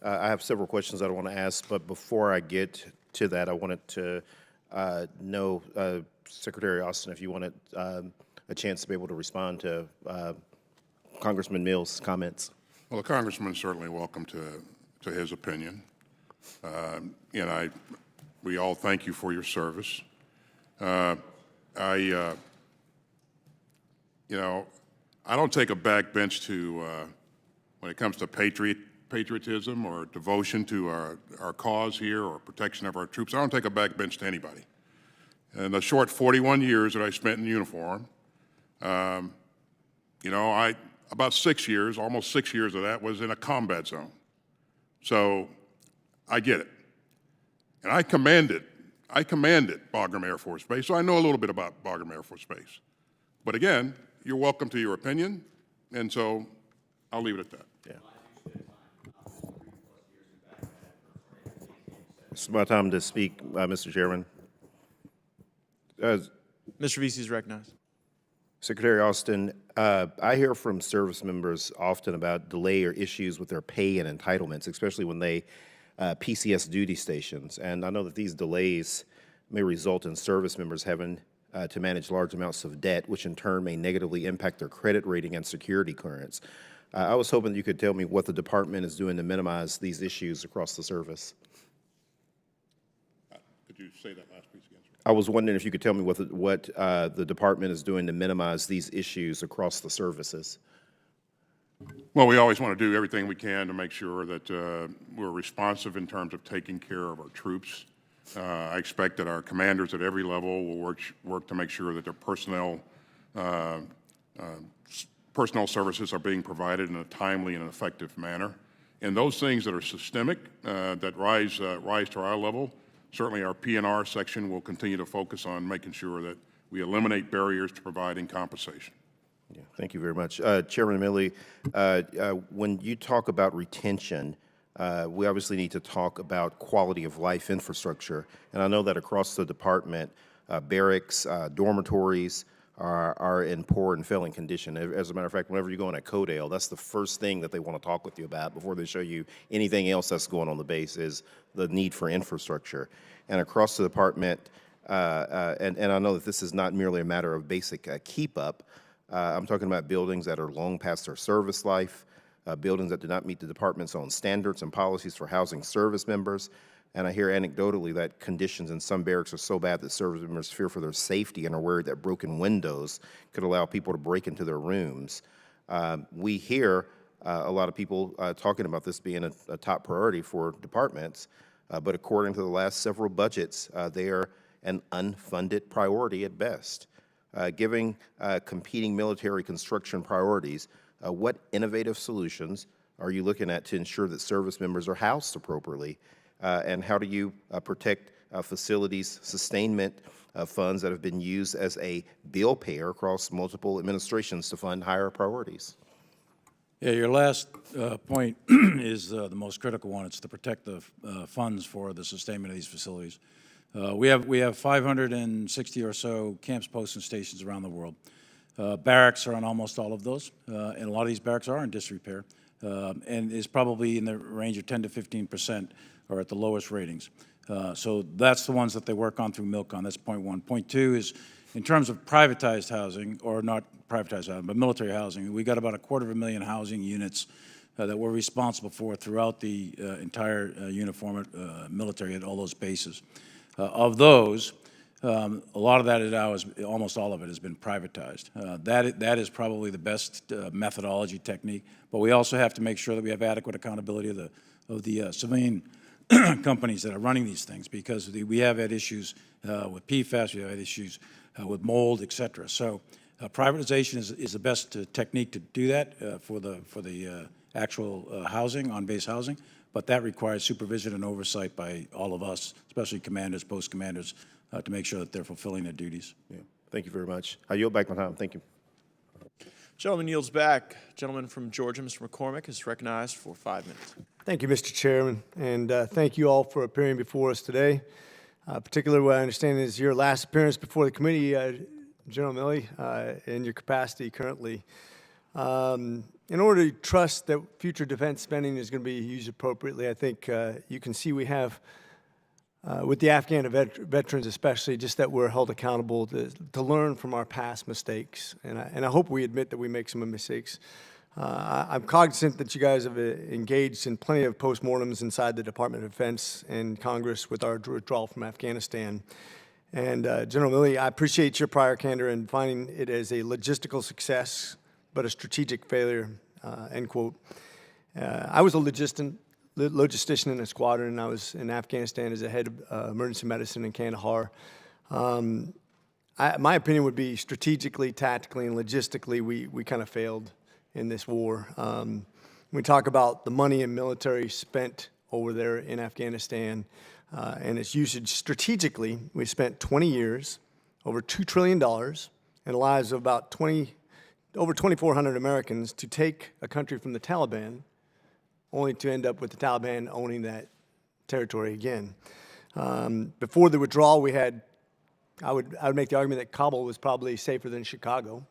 have several questions that I want to ask, but before I get to that, I wanted to know, Secretary Austin, if you wanted a chance to be able to respond to Congressman Mills' comments. Well, the Congressman is certainly welcome to his opinion. We all thank you for your service. I don't take a backbench to, when it comes to patriotism or devotion to our cause here or protection of our troops. I don't take a backbench to anybody. In the short 41 years that I spent in uniform, about 6 years, almost 6 years of that was in a combat zone. So I get it. And I commanded Bagram Air Force Base, so I know a little bit about Bagram Air Force Base. But again, you're welcome to your opinion, and so I'll leave it at that. Yeah. It's my time to speak, Mr. Chairman. Mr. Vesey is recognized. Secretary Austin, I hear from service members often about delay or issues with their pay and entitlements, especially when they PCS duty stations. And I know that these delays may result in service members having to manage large amounts of debt, which in turn may negatively impact their credit rating and security clearance. I was hoping you could tell me what the department is doing to minimize these issues across the service. Could you say that last piece again, sir? I was wondering if you could tell me what the department is doing to minimize these issues across the services. Well, we always want to do everything we can to make sure that we're responsive in terms of taking care of our troops. I expect that our commanders at every level will work to make sure that their personnel services are being provided in a timely and effective manner. And those things that are systemic, that rise to our level, certainly our P&R section will continue to focus on making sure that we eliminate barriers to providing compensation. Yeah, thank you very much. Chairman Milley, when you talk about retention, we obviously need to talk about quality of life infrastructure. And I know that across the department, barracks, dormitories are in poor and failing condition. As a matter of fact, whenever you go in at Codale, that's the first thing that they want to talk with you about before they show you anything else that's going on the base is the need for infrastructure. And across the department, and I know that this is not merely a matter of basic keep up, I'm talking about buildings that are long past their service life, buildings that do not meet the department's own standards and policies for housing service members. And I hear anecdotally that conditions in some barracks are so bad that service members fear for their safety and are worried that broken windows could allow people to break into their rooms. We hear a lot of people talking about this being a top priority for departments, but according to the last several budgets, they are an unfunded priority at best. Giving competing military construction priorities, what innovative solutions are you looking at to ensure that service members are housed appropriately? And how do you protect facilities sustainment funds that have been used as a bill payer across multiple administrations to fund higher priorities? Yeah, your last point is the most critical one. It's to protect the funds for the sustainment of these facilities. We have 560 or so camps, posts, and stations around the world. Barracks are on almost all of those, and a lot of these barracks are in disrepair, and is probably in the range of 10 to 15% are at the lowest ratings. So that's the ones that they work on through MILCON. That's point one. Point two is, in terms of privatized housing, or not privatized housing, but military housing, we got about 250,000 housing units that we're responsible for throughout the entire uniformed military at all those bases. Of those, a lot of that now is, almost all of it has been privatized. That is probably the best methodology technique, but we also have to make sure that we have adequate accountability of the civilian companies that are running these things, because we have had issues with PFAS, we have had issues with mold, et cetera. So privatization is the best technique to do that for the actual housing, on-base housing, but that requires supervision and oversight by all of us, especially commanders, post commanders, to make sure that they're fulfilling their duties. Yeah. Thank you very much. I yield back my time. Thank you. Gentleman yields back. Gentleman from Georgia, Mr. McCormick, is recognized for 5 minutes. Thank you, Mr. Chairman, and thank you all for appearing before us today. Particularly what I understand is your last appearance before the committee, General Milley, in your capacity currently. In order to trust that future defense spending is going to be used appropriately, I think you can see we have, with the Afghan veterans especially, just that we're held accountable to learn from our past mistakes. And I hope we admit that we make some mistakes. I'm cognizant that you guys have engaged in plenty of postmortems inside the Department of Defense and Congress with our withdrawal from Afghanistan. And General Milley, I appreciate your prior candor in finding it as a logistical success, but a strategic failure, end quote. I was a logistician in a squadron, and I was in Afghanistan as a head of emergency medicine in Kandahar. My opinion would be strategically, tactically, and logistically, we kind of failed in this war. We talk about the money and military spent over there in Afghanistan and its usage strategically. We spent 20 years, over $2 trillion, and the lives of about over 2,400 Americans to take a country from the Taliban, only to end up with the Taliban owning that territory again. Before the withdrawal, I would make the argument that Kabul was probably safer than Chicago,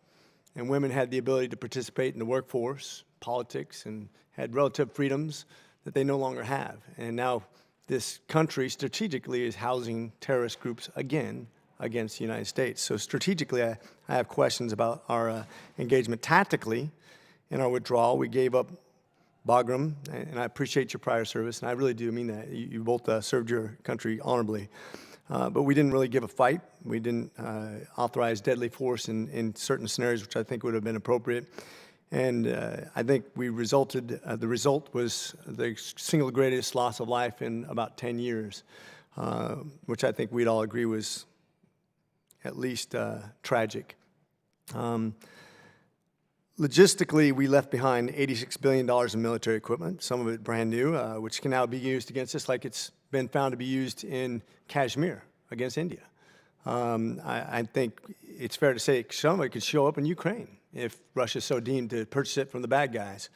and women had the ability to participate in the workforce, politics, and had relative freedoms that they no longer have. And now this country strategically is housing terrorist groups again against the United States. So strategically, I have questions about our engagement. Tactically, in our withdrawal, we gave up Bagram, and I appreciate your prior service, and I really do mean that. You both served your country honorably. But we didn't really give a fight. We didn't authorize deadly force in certain scenarios, which I think would have been appropriate. And I think the result was the single greatest loss of life in about 10 years, which I think we'd all agree was at least tragic. Logistically, we left behind $86 billion in military equipment, some of it brand new, which can now be used against us like it's been found to be used in Kashmir against India. I think it's fair to say somebody could show up in Ukraine if Russia's so deemed to purchase it from the bad guys,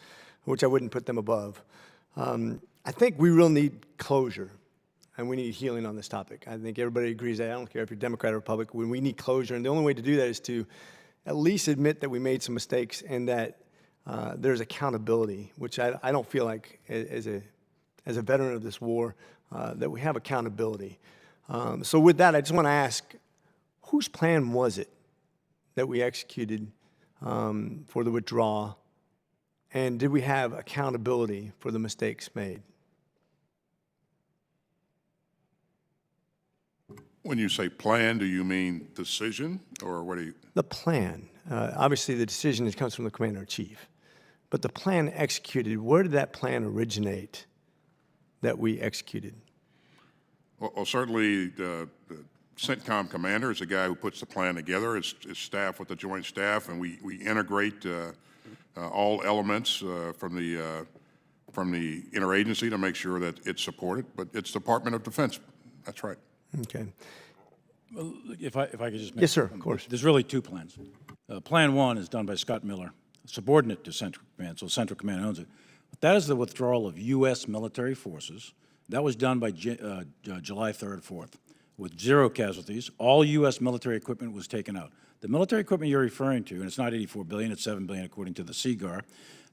which I wouldn't put them above. I think we really need closure, and we need healing on this topic. I think everybody agrees that. I don't care if you're Democrat or Republican. We need closure, and the only way to do that is to at least admit that we made some mistakes and that there's accountability, which I don't feel like as a veteran of this war that we have accountability. So with that, I just want to ask, whose plan was it that we executed for the withdrawal, And did we have accountability for the mistakes made? When you say plan, do you mean decision, or what do you? The plan. Obviously, the decision comes from the commander-in-chief. But the plan executed, where did that plan originate that we executed? Well, certainly the CENTCOM commander is the guy who puts the plan together. His staff with the Joint Staff, and we integrate all elements from the interagency to make sure that it's supported. But it's Department of Defense. That's right. Okay. Well, if I could just make Yes, sir, of course. There's really two plans. Plan 1 is done by Scott Miller, subordinate to Central Command, so Central Command owns it. But that is the withdrawal of U.S. military forces. That was done by July 3rd, 4th, with 0 casualties. All U.S. military equipment was taken out. The military equipment you're referring to, and it's not $84 billion, it's $7 billion according to the CGAR,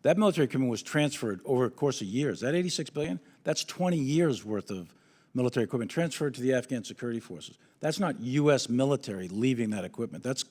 that military equipment was transferred over a course of years. That $86 billion, that's 20 years worth of military equipment transferred to the Afghan security forces. That's not U.S. military leaving that equipment. That's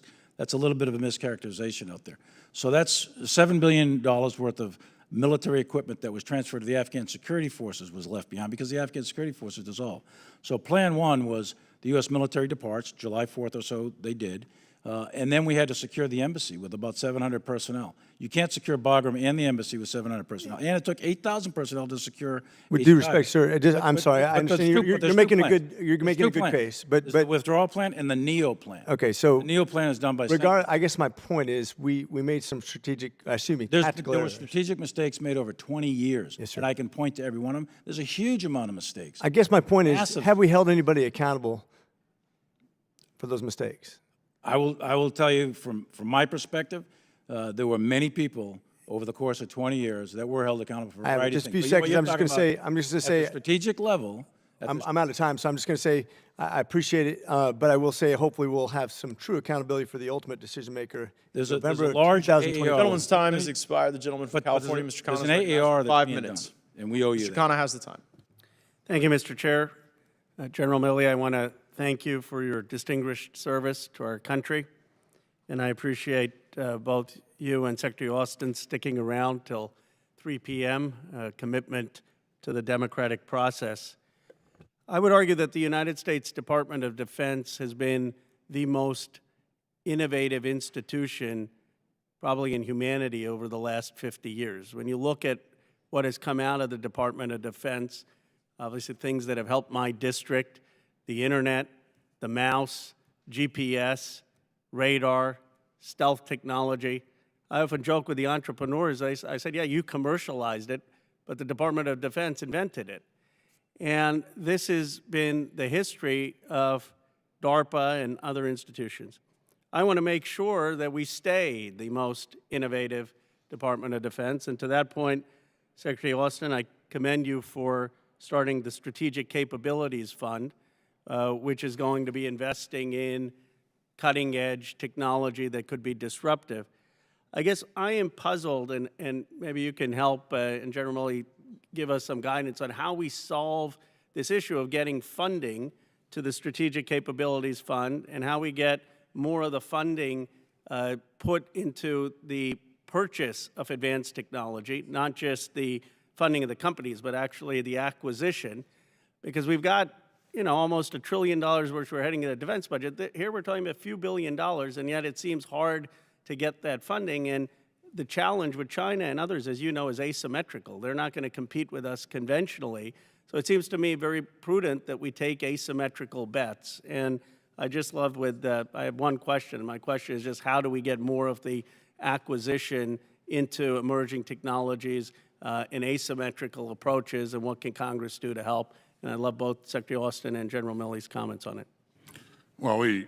a little bit of a mischaracterization out there. So that's $7 billion worth of military equipment that was transferred to the Afghan security forces was left behind because the Afghan security forces dissolved. So Plan 1 was the U.S. military departs, July 4th or so they did, and then we had to secure the embassy with about 700 personnel. You can't secure Bagram and the embassy with 700 personnel. And it took 8,000 personnel to secure. With due respect, sir, I'm sorry. I understand you're making a good case, but the withdrawal plan and the NEO plan. Okay, so the NEO plan is done by. I guess my point is we made some tactical there were errors. strategic mistakes made over 20 years, yes, sir. And I can point to every one of them. There's a huge amount of mistakes. I guess my point is, Massive. have we held anybody accountable for those mistakes? I will tell you from my perspective, there were many people over the course of 20 years that were held accountable for a variety of just a things. few But seconds. you're I'm just going to say. I'm just going to say. at the strategic level. I'm out of time, so I'm just going to say I appreciate it, but I will say hopefully we'll have some true accountability for the ultimate decision maker. There's a November large 2020. AAR. Gentleman's time has expired. The gentleman from California, Mr. Khanna, There's an AAR that's 5 being minutes. done, and we owe you Mr. that. Khanna has the time. Thank you, Mr. Chair. General Milley, I want to thank you for your distinguished service to our country, and I appreciate both you and Secretary Austin sticking around till 3 p.m., commitment to the democratic process. I would argue that the United States Department of Defense has been the most innovative institution probably in humanity over the last 50 years. When you look at what has come out of the Department of Defense, obviously things that have helped my district, the internet, the mouse, GPS, radar, stealth technology. I often joke with the entrepreneurs, I said, yeah, you commercialized it, but the Department of Defense invented it. And this has been the history of DARPA and other institutions. I want to make sure that we stay the most innovative Department of Defense. And to that point, Secretary Austin, I commend you for starting the Strategic Capabilities Fund, which is going to be investing in cutting-edge technology that could be disruptive. I guess I am puzzled, and maybe you can help and generally give us some guidance on how we solve this issue of getting funding to the Strategic Capabilities Fund and how we get more of the funding put into the purchase of advanced technology, not just the funding of the companies, but actually the acquisition, because we've got, you know, almost $1 trillion which we're heading in the defense budget. Here we're talking about a few $1 billion, and yet it seems hard to get that funding. And the challenge with China and others, as you know, is asymmetrical. They're not going to compete with us conventionally. So it seems to me very prudent that we take asymmetrical bets. And I just love I have one question. My question is just how do we get more of the acquisition into emerging technologies and asymmetrical approaches, and what can Congress do to help? And I love both Secretary Austin and General Milley's comments on it. Well, we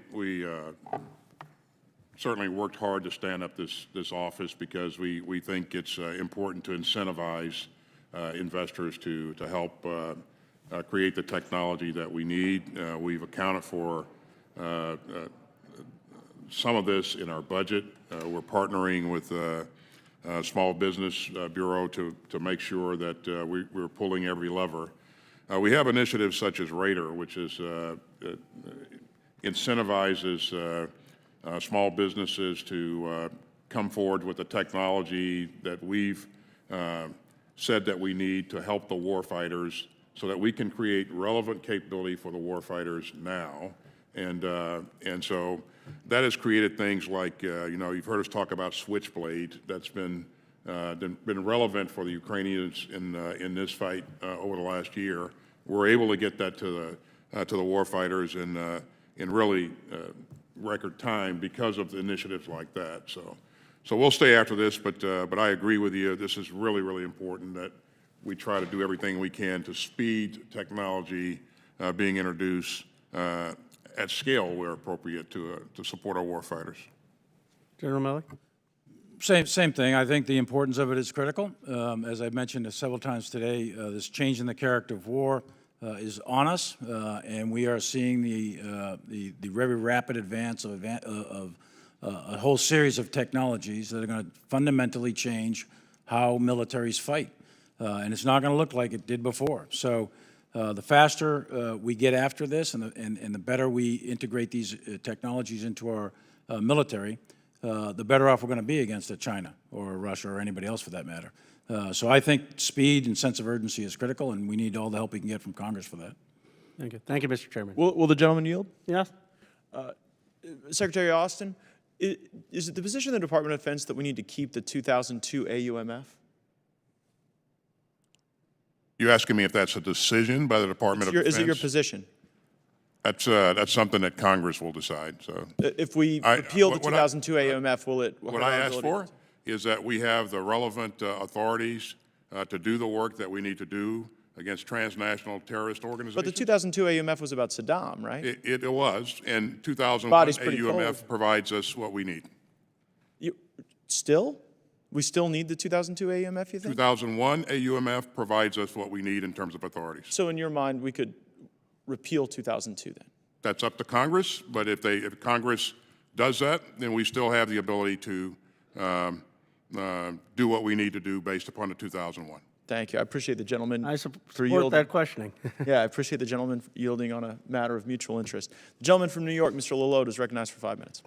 certainly worked hard to stand up this office because we think it's important to incentivize investors to help create the technology that we need. We've accounted for some of this in our budget. We're partnering with Small Business Bureau to make sure that we're pulling every lever. We have initiatives such as Radar, which is incentivizes small businesses to come forward with the technology that we've said that we need to help the warfighters so that we can create relevant capability for the warfighters now. And so that has created things like, you've heard us talk about Switchblade. That's been relevant for the Ukrainians in this fight over the last year. We're able to get that to the warfighters in really record time because of the initiatives like that. So we'll stay after this, but I agree with you. This is really, really important that we try to do everything we can to speed technology being introduced at scale where appropriate to support our warfighters. General Milley? Same thing. I think the importance of it is critical. As I've mentioned several times today, this change in the character of war is on us, and we are seeing the very rapid advance of a whole series of technologies that are going to fundamentally change how militaries fight. And it's not going to look like it did before. So the faster we get after this and the better we integrate these technologies into our military, the better off we're going to be against China or Russia or anybody else for that matter. So I think speed and sense of urgency is critical, and we need all the help we can get from Congress for that. Thank you. Thank you, Mr. Chairman. Will the gentleman yield? Yes. Secretary Austin, is it the position of the Department of Defense that we need to keep the 2002 AUMF? You asking me if that's a decision by the Department of Defense? Is it your position? That's something that Congress will decide. So if we repeal the 2002 AUMF, will it? What I asked for is that we have the relevant authorities to do the work that we need to do against transnational terrorist organizations. But the 2002 AUMF was about Saddam, right? It was, and 2001 AUMF provides us what we need. We still need the 2002 AUMF, you think? 2001 AUMF provides us what we need in terms of authorities. So in your mind, we could repeal 2002 then? That's up to Congress, but if Congress does that, then we still have the ability to do what we need to do based upon the 2001. Thank you. I appreciate the gentleman I support that questioning. Yeah, I appreciate the gentleman yielding on a matter of mutual interest. The gentleman from New York, Mr. Lillotte, is recognized for 5 minutes.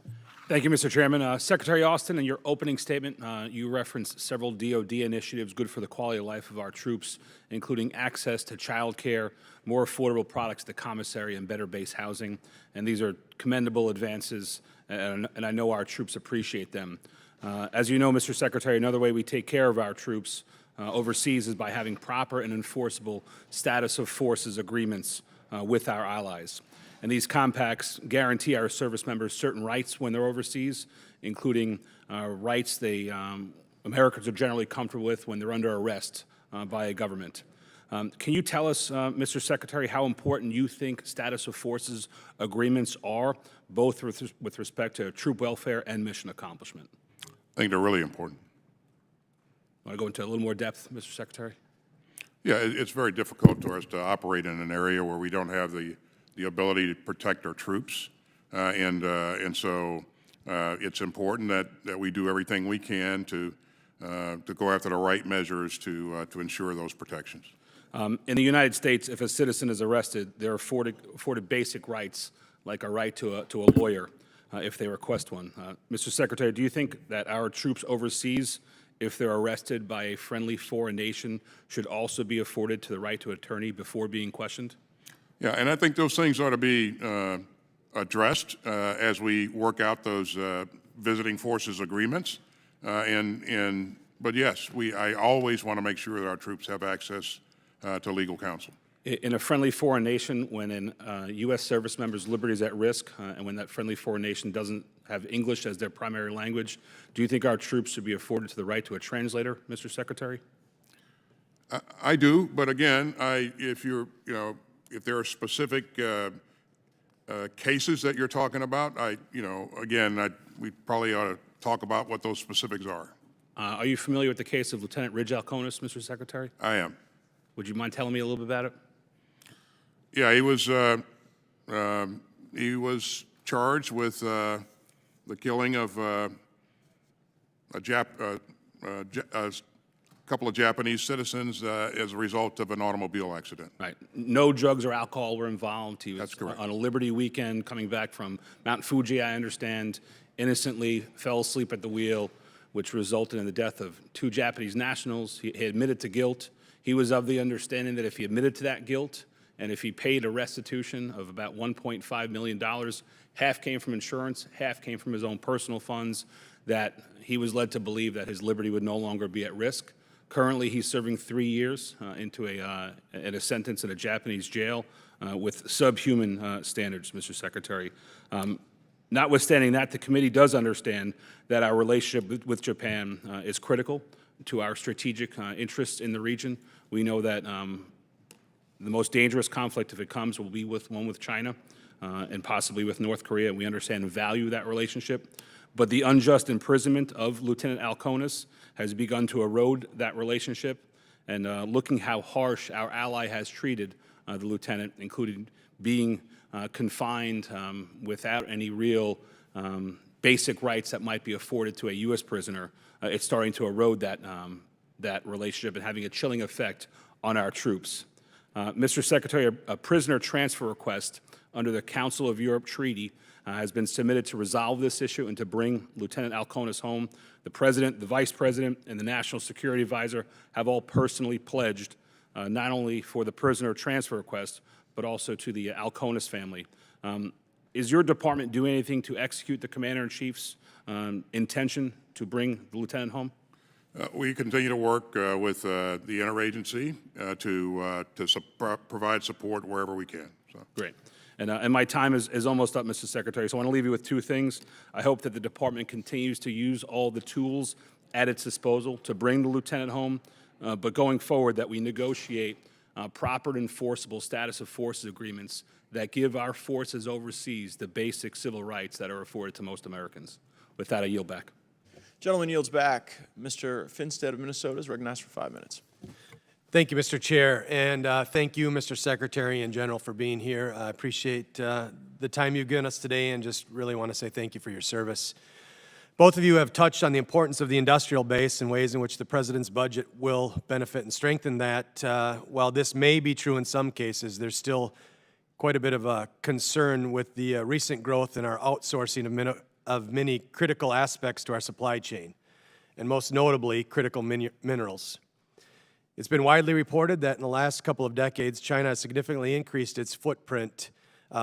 Thank you, Mr. Chairman. Secretary Austin, in your opening statement, you referenced several DoD initiatives good for the quality of life of our troops, including access to child care, more affordable products to commissary, and better base housing. And these are commendable advances, and I know our troops appreciate them. As you know, Mr. Secretary, another way we take care of our troops overseas is by having proper and enforceable status of forces agreements with our allies. And these compacts guarantee our service members certain rights when they're overseas, including rights Americans are generally comfortable with when they're under arrest by a government. Can you tell us, Mr. Secretary, how important you think status of forces agreements are, both with respect to troop welfare and mission accomplishment? I think they're really important. Want to go into a little more depth, Mr. Secretary? Yeah, it's very difficult for us to operate in an area where we don't have the ability to protect our troops, and so it's important that we do everything we can to go after the right measures to ensure those protections. In the United States, if a citizen is arrested, they're afforded basic rights, like a right to a lawyer if they request one. Mr. Secretary, do you think that our troops overseas, if they're arrested by a friendly foreign nation, should also be afforded to the right to attorney before being questioned? Yeah, and I think those things ought to be addressed as we work out those visiting forces agreements. But yes, I always want to make sure that our troops have access to legal counsel. In a friendly foreign nation, when a U.S. service member's liberty is at risk, and when that friendly foreign nation doesn't have English as their primary language, do you think our troops should be afforded to the right to a translator, Mr. Secretary? I do, but again, if there are specific cases that you're talking about, we probably ought to talk about what those specifics are. Are you familiar with the case of Lieutenant Ridge Alconis, Mr. Secretary? I am. Would you mind telling me a little bit about it? Yeah, he was charged with the killing of a couple of Japanese citizens as a result of an automobile accident. Right. No drugs or alcohol were involved. He was That's correct. On a Liberty weekend coming back from Mount Fuji, I understand, innocently fell asleep at the wheel, which resulted in the death of 2 Japanese nationals. He admitted to guilt. He was of the understanding that if he admitted to that guilt and if he paid a restitution of about $1.5 million, half came from insurance, half came from his own personal funds, that he was led to believe that his liberty would no longer be at risk. Currently, he's serving 3 years into a sentence in a Japanese jail with subhuman standards, Mr. Secretary. Notwithstanding that, the committee does understand that our relationship with Japan is critical to our strategic interests in the region. We know that the most dangerous conflict, if it comes, will be one with China and possibly with North Korea. We understand and value that relationship. But the unjust imprisonment of Lieutenant Alconis has begun to erode that relationship. And looking how harsh our ally has treated the lieutenant, including being confined without any real basic rights that might be afforded to a U.S. prisoner, it's starting to erode that relationship and having a chilling effect on our troops. Mr. Secretary, a prisoner transfer request under the Council of Europe Treaty has been submitted to resolve this issue and to bring Lieutenant Alconis home. The President, the Vice President, and the National Security Advisor have all personally pledged not only for the prisoner transfer request, but also to the Alconis family. Is your department doing anything to execute the Commander-in-Chief's intention to bring the lieutenant home? We continue to work with the interagency to provide support wherever we can. So. Great. And my time is almost up, Mr. Secretary, so I want to leave you with 2 things. I hope that the department continues to use all the tools at its disposal to bring the lieutenant home, but going forward that we negotiate proper and enforceable status of forces agreements that give our forces overseas the basic civil rights that are afforded to most Americans. With that, I yield back. Gentleman yields back. Mr. Finstead of Minnesota is recognized for 5 minutes. Thank you, Mr. Chair, and thank you, Mr. Secretary in general, for being here. I appreciate the time you've given us today and just really want to say thank you for your service. Both of you have touched on the importance of the industrial base and ways in which the President's budget will benefit and strengthen that. While this may be true in some cases, there's still quite a bit of a concern with the recent growth in our outsourcing of many critical aspects to our supply chain, and most notably, critical minerals. It's been widely reported that in the last couple of decades, China has significantly increased its footprint,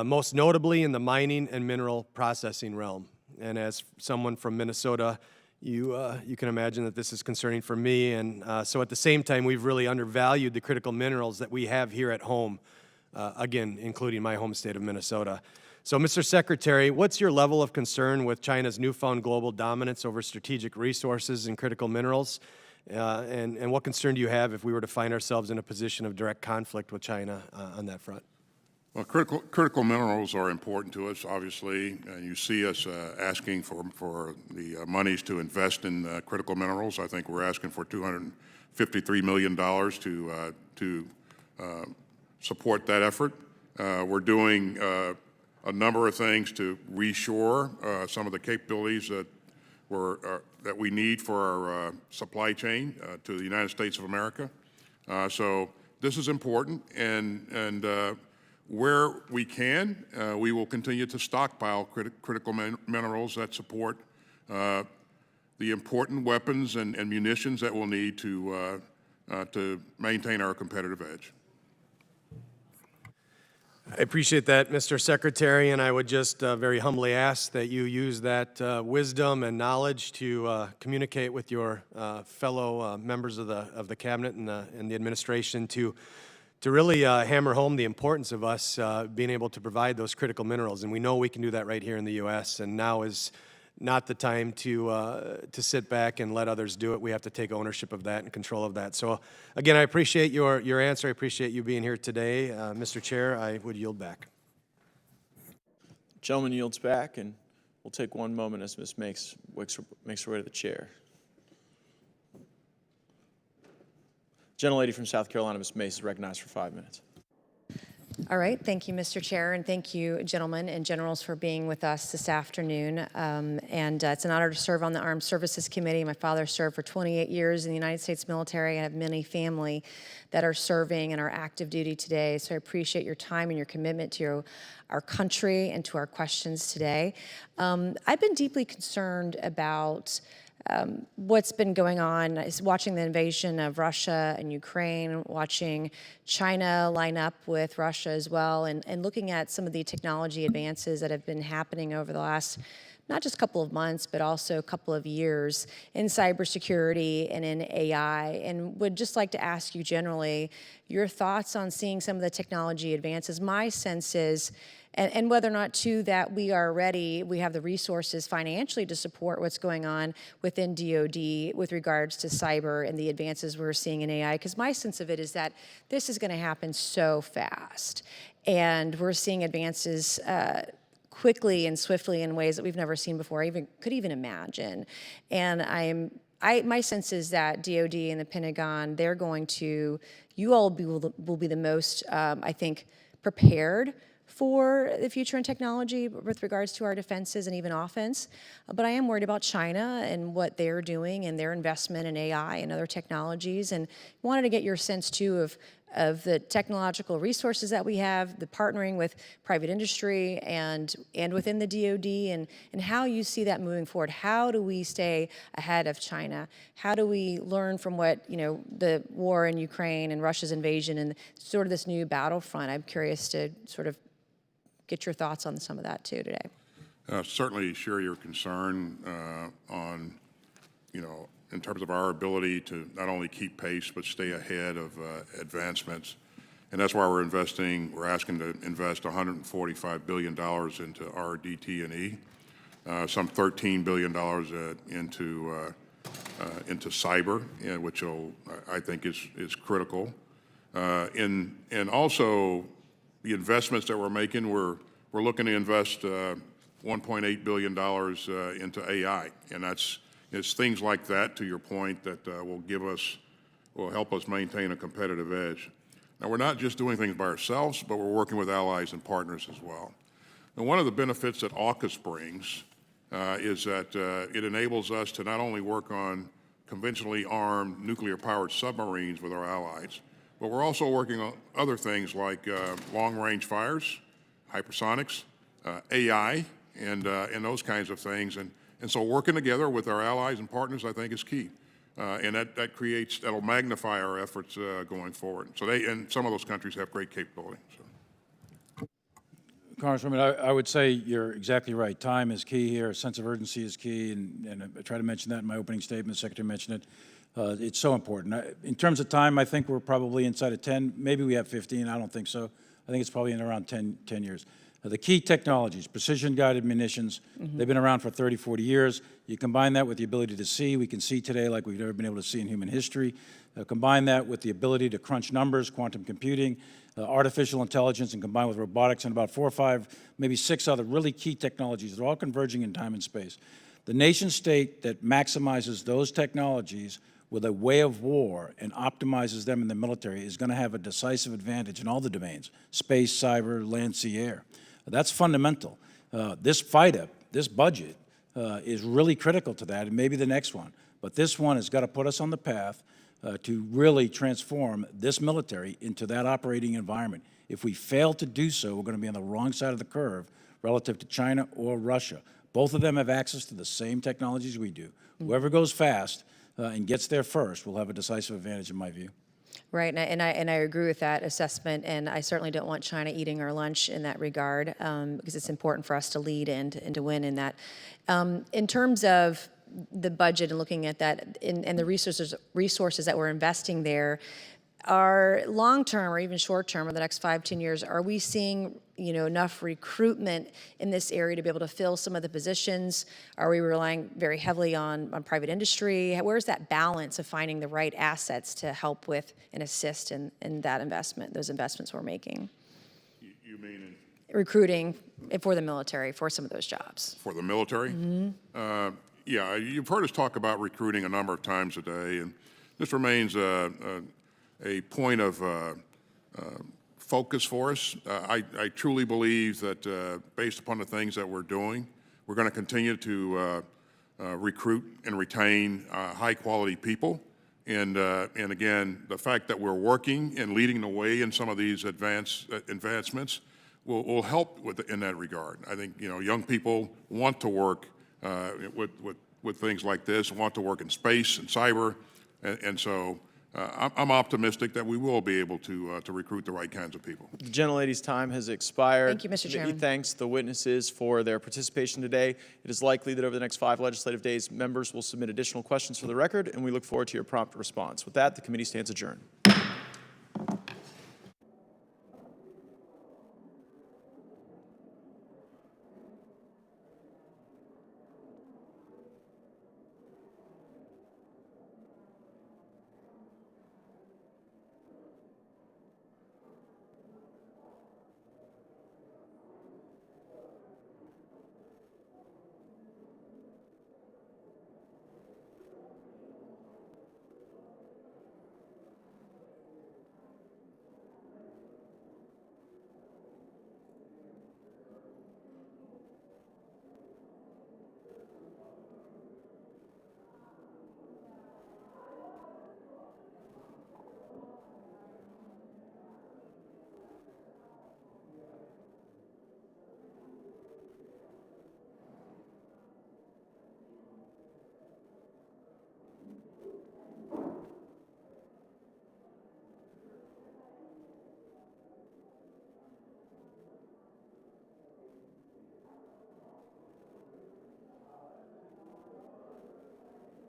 most notably in the mining and mineral processing realm. And as someone from Minnesota, you can imagine that this is concerning for me. And so at the same time, we've really undervalued the critical minerals that we have here at home, again, including my home state of Minnesota. So, Mr. Secretary, what's your level of concern with China's newfound global dominance over strategic resources and critical minerals? And what concern do you have if we were to find ourselves in a position of direct conflict with China on that front? Well, critical minerals are important to us, obviously. You see us asking for the monies to invest in critical minerals. I think we're asking for $253 million to support that effort. We're doing a number of things to reshore some of the capabilities that we need for our supply chain to the United States of America. So this is important, and where we can, we will continue to stockpile critical minerals that support the important weapons and munitions that we'll need to maintain our competitive edge. I appreciate that, Mr. Secretary, and I would just very humbly ask that you use that wisdom and knowledge to communicate with your fellow members of the cabinet and the administration to really hammer home the importance of us being able to provide those critical minerals. And we know we can do that right here in the U.S., and now is not the time to sit back and let others do it. We have to take ownership of that and control of that. So, again, I appreciate your answer. I appreciate you being here today. Mr. Chair, I would yield back. Gentleman yields back, and we'll take 1 moment as Ms. makes her way to the chair. Gentlelady from South Carolina, Ms. Mace, is recognized for 5 minutes. All right. Thank you, Mr. Chair, and thank you, gentlemen and generals, for being with us this afternoon. It's an honor to serve on the Armed Services Committee. My father served for 28 years in the United States military. I have many family that are serving and are active duty today, so I appreciate your time and your commitment to our country and to our questions today. I've been deeply concerned about what's been going on is watching the invasion of Russia and Ukraine, watching China line up with Russia as well, and looking at some of the technology advances that have been happening over the last not just a couple of months, but also a couple of years in cybersecurity and in AI. And would just like to ask you generally your thoughts on seeing some of the technology advances. My sense is, and whether or not too that we are ready, we have the resources financially to support what's going on within DoD with regards to cyber and the advances we're seeing in AI. Because my sense of it is that this is going to happen so fast, and we're seeing advances quickly and swiftly in ways that we've never seen before, could even imagine. And my sense is that DoD and the Pentagon, they're going to, you all will be the most, I think, prepared for the future in technology with regards to our defenses and even offense. But I am worried about China and what they're doing and their investment in AI and other technologies, and wanted to get your sense too of the technological resources that we have, the partnering with private industry and within the DoD, and how you see that moving forward. How do we stay ahead of China? How do we learn from what, the war in Ukraine and Russia's invasion and sort of this new battlefront? I'm curious to sort of get your thoughts on some of that too today. Certainly share your concern on, in terms of our ability to not only keep pace, but stay ahead of advancements. And that's why we're asking to invest $145 billion into RDT&E, some $13 billion into cyber, which I think is critical. And also the investments that we're making, we're looking to invest $1.8 billion into AI, and it's things like that, to your point, that will help us maintain a competitive edge. Now, we're not just doing things by ourselves, but we're working with allies and partners as well. And one of the benefits that AUKUS brings is that it enables us to not only work on conventionally armed nuclear-powered submarines with our allies, but we're also working on other things like long-range fires, hypersonics, AI, and those kinds of things. And so working together with our allies and partners, I think, is key. And that'll magnify our efforts going forward. So and some of those countries have great capability. So. Congresswoman, I would say you're exactly right. Time is key here. A sense of urgency is key, and I tried to mention that in my opening statement. The Secretary mentioned it. It's so important. In terms of time, I think we're probably inside of 10. Maybe we have 15. I don't think so. I think it's probably in around 10 years. The key technologies, precision-guided munitions, they've been around for 30, 40 years. You combine that with the ability to see. We can see today like we've never been able to see in human history. Combine that with the ability to crunch numbers, quantum computing, artificial intelligence, and combine with robotics and about 4 or 5, maybe 6 other really key technologies. They're all converging in time and space. The nation state that maximizes those technologies with a way of war and optimizes them in the military is going to have a decisive advantage in all the domains: space, cyber, land, sea, air. That's fundamental. This FIDA, this budget, is really critical to that, and maybe the next one. But this one has got to put us on the path to really transform this military into that operating environment. If we fail to do so, we're going to be on the wrong side of the curve relative to China or Russia. Both of them have access to the same technologies we do. Whoever goes fast and gets there first will have a decisive advantage, in my view. Right, and I agree with that assessment, and I certainly don't want China eating our lunch in that regard, because it's important for us to lead and to win in that. In terms of the budget and looking at that and the resources that we're investing there, are long-term or even short-term, or the next 5, 10 years, are we seeing enough recruitment in this area to be able to fill some of the positions? Are we relying very heavily on private industry? Where's that balance of finding the right assets to help with and assist in that investment, those investments we're making? You mean recruiting for the military for some of those jobs? For the military? Yeah, you've heard us talk about recruiting a number of times a day, and this remains a point of focus for us. I truly believe that based upon the things that we're doing, we're going to continue to recruit and retain high-quality people. And again, the fact that we're working and leading the way in some of these advancements will help in that regard. I think young people want to work with with things like this and want to work in space and cyber. And so I'm optimistic that we will be able to recruit the right kinds of people. The gentlelady's time has expired. Thank you, Mr. Chairman. Committee thanks the witnesses for their participation today. It is likely that over the next 5 legislative days, members will submit additional questions for the record, and we look forward to your prompt response. With that, the committee stands adjourned.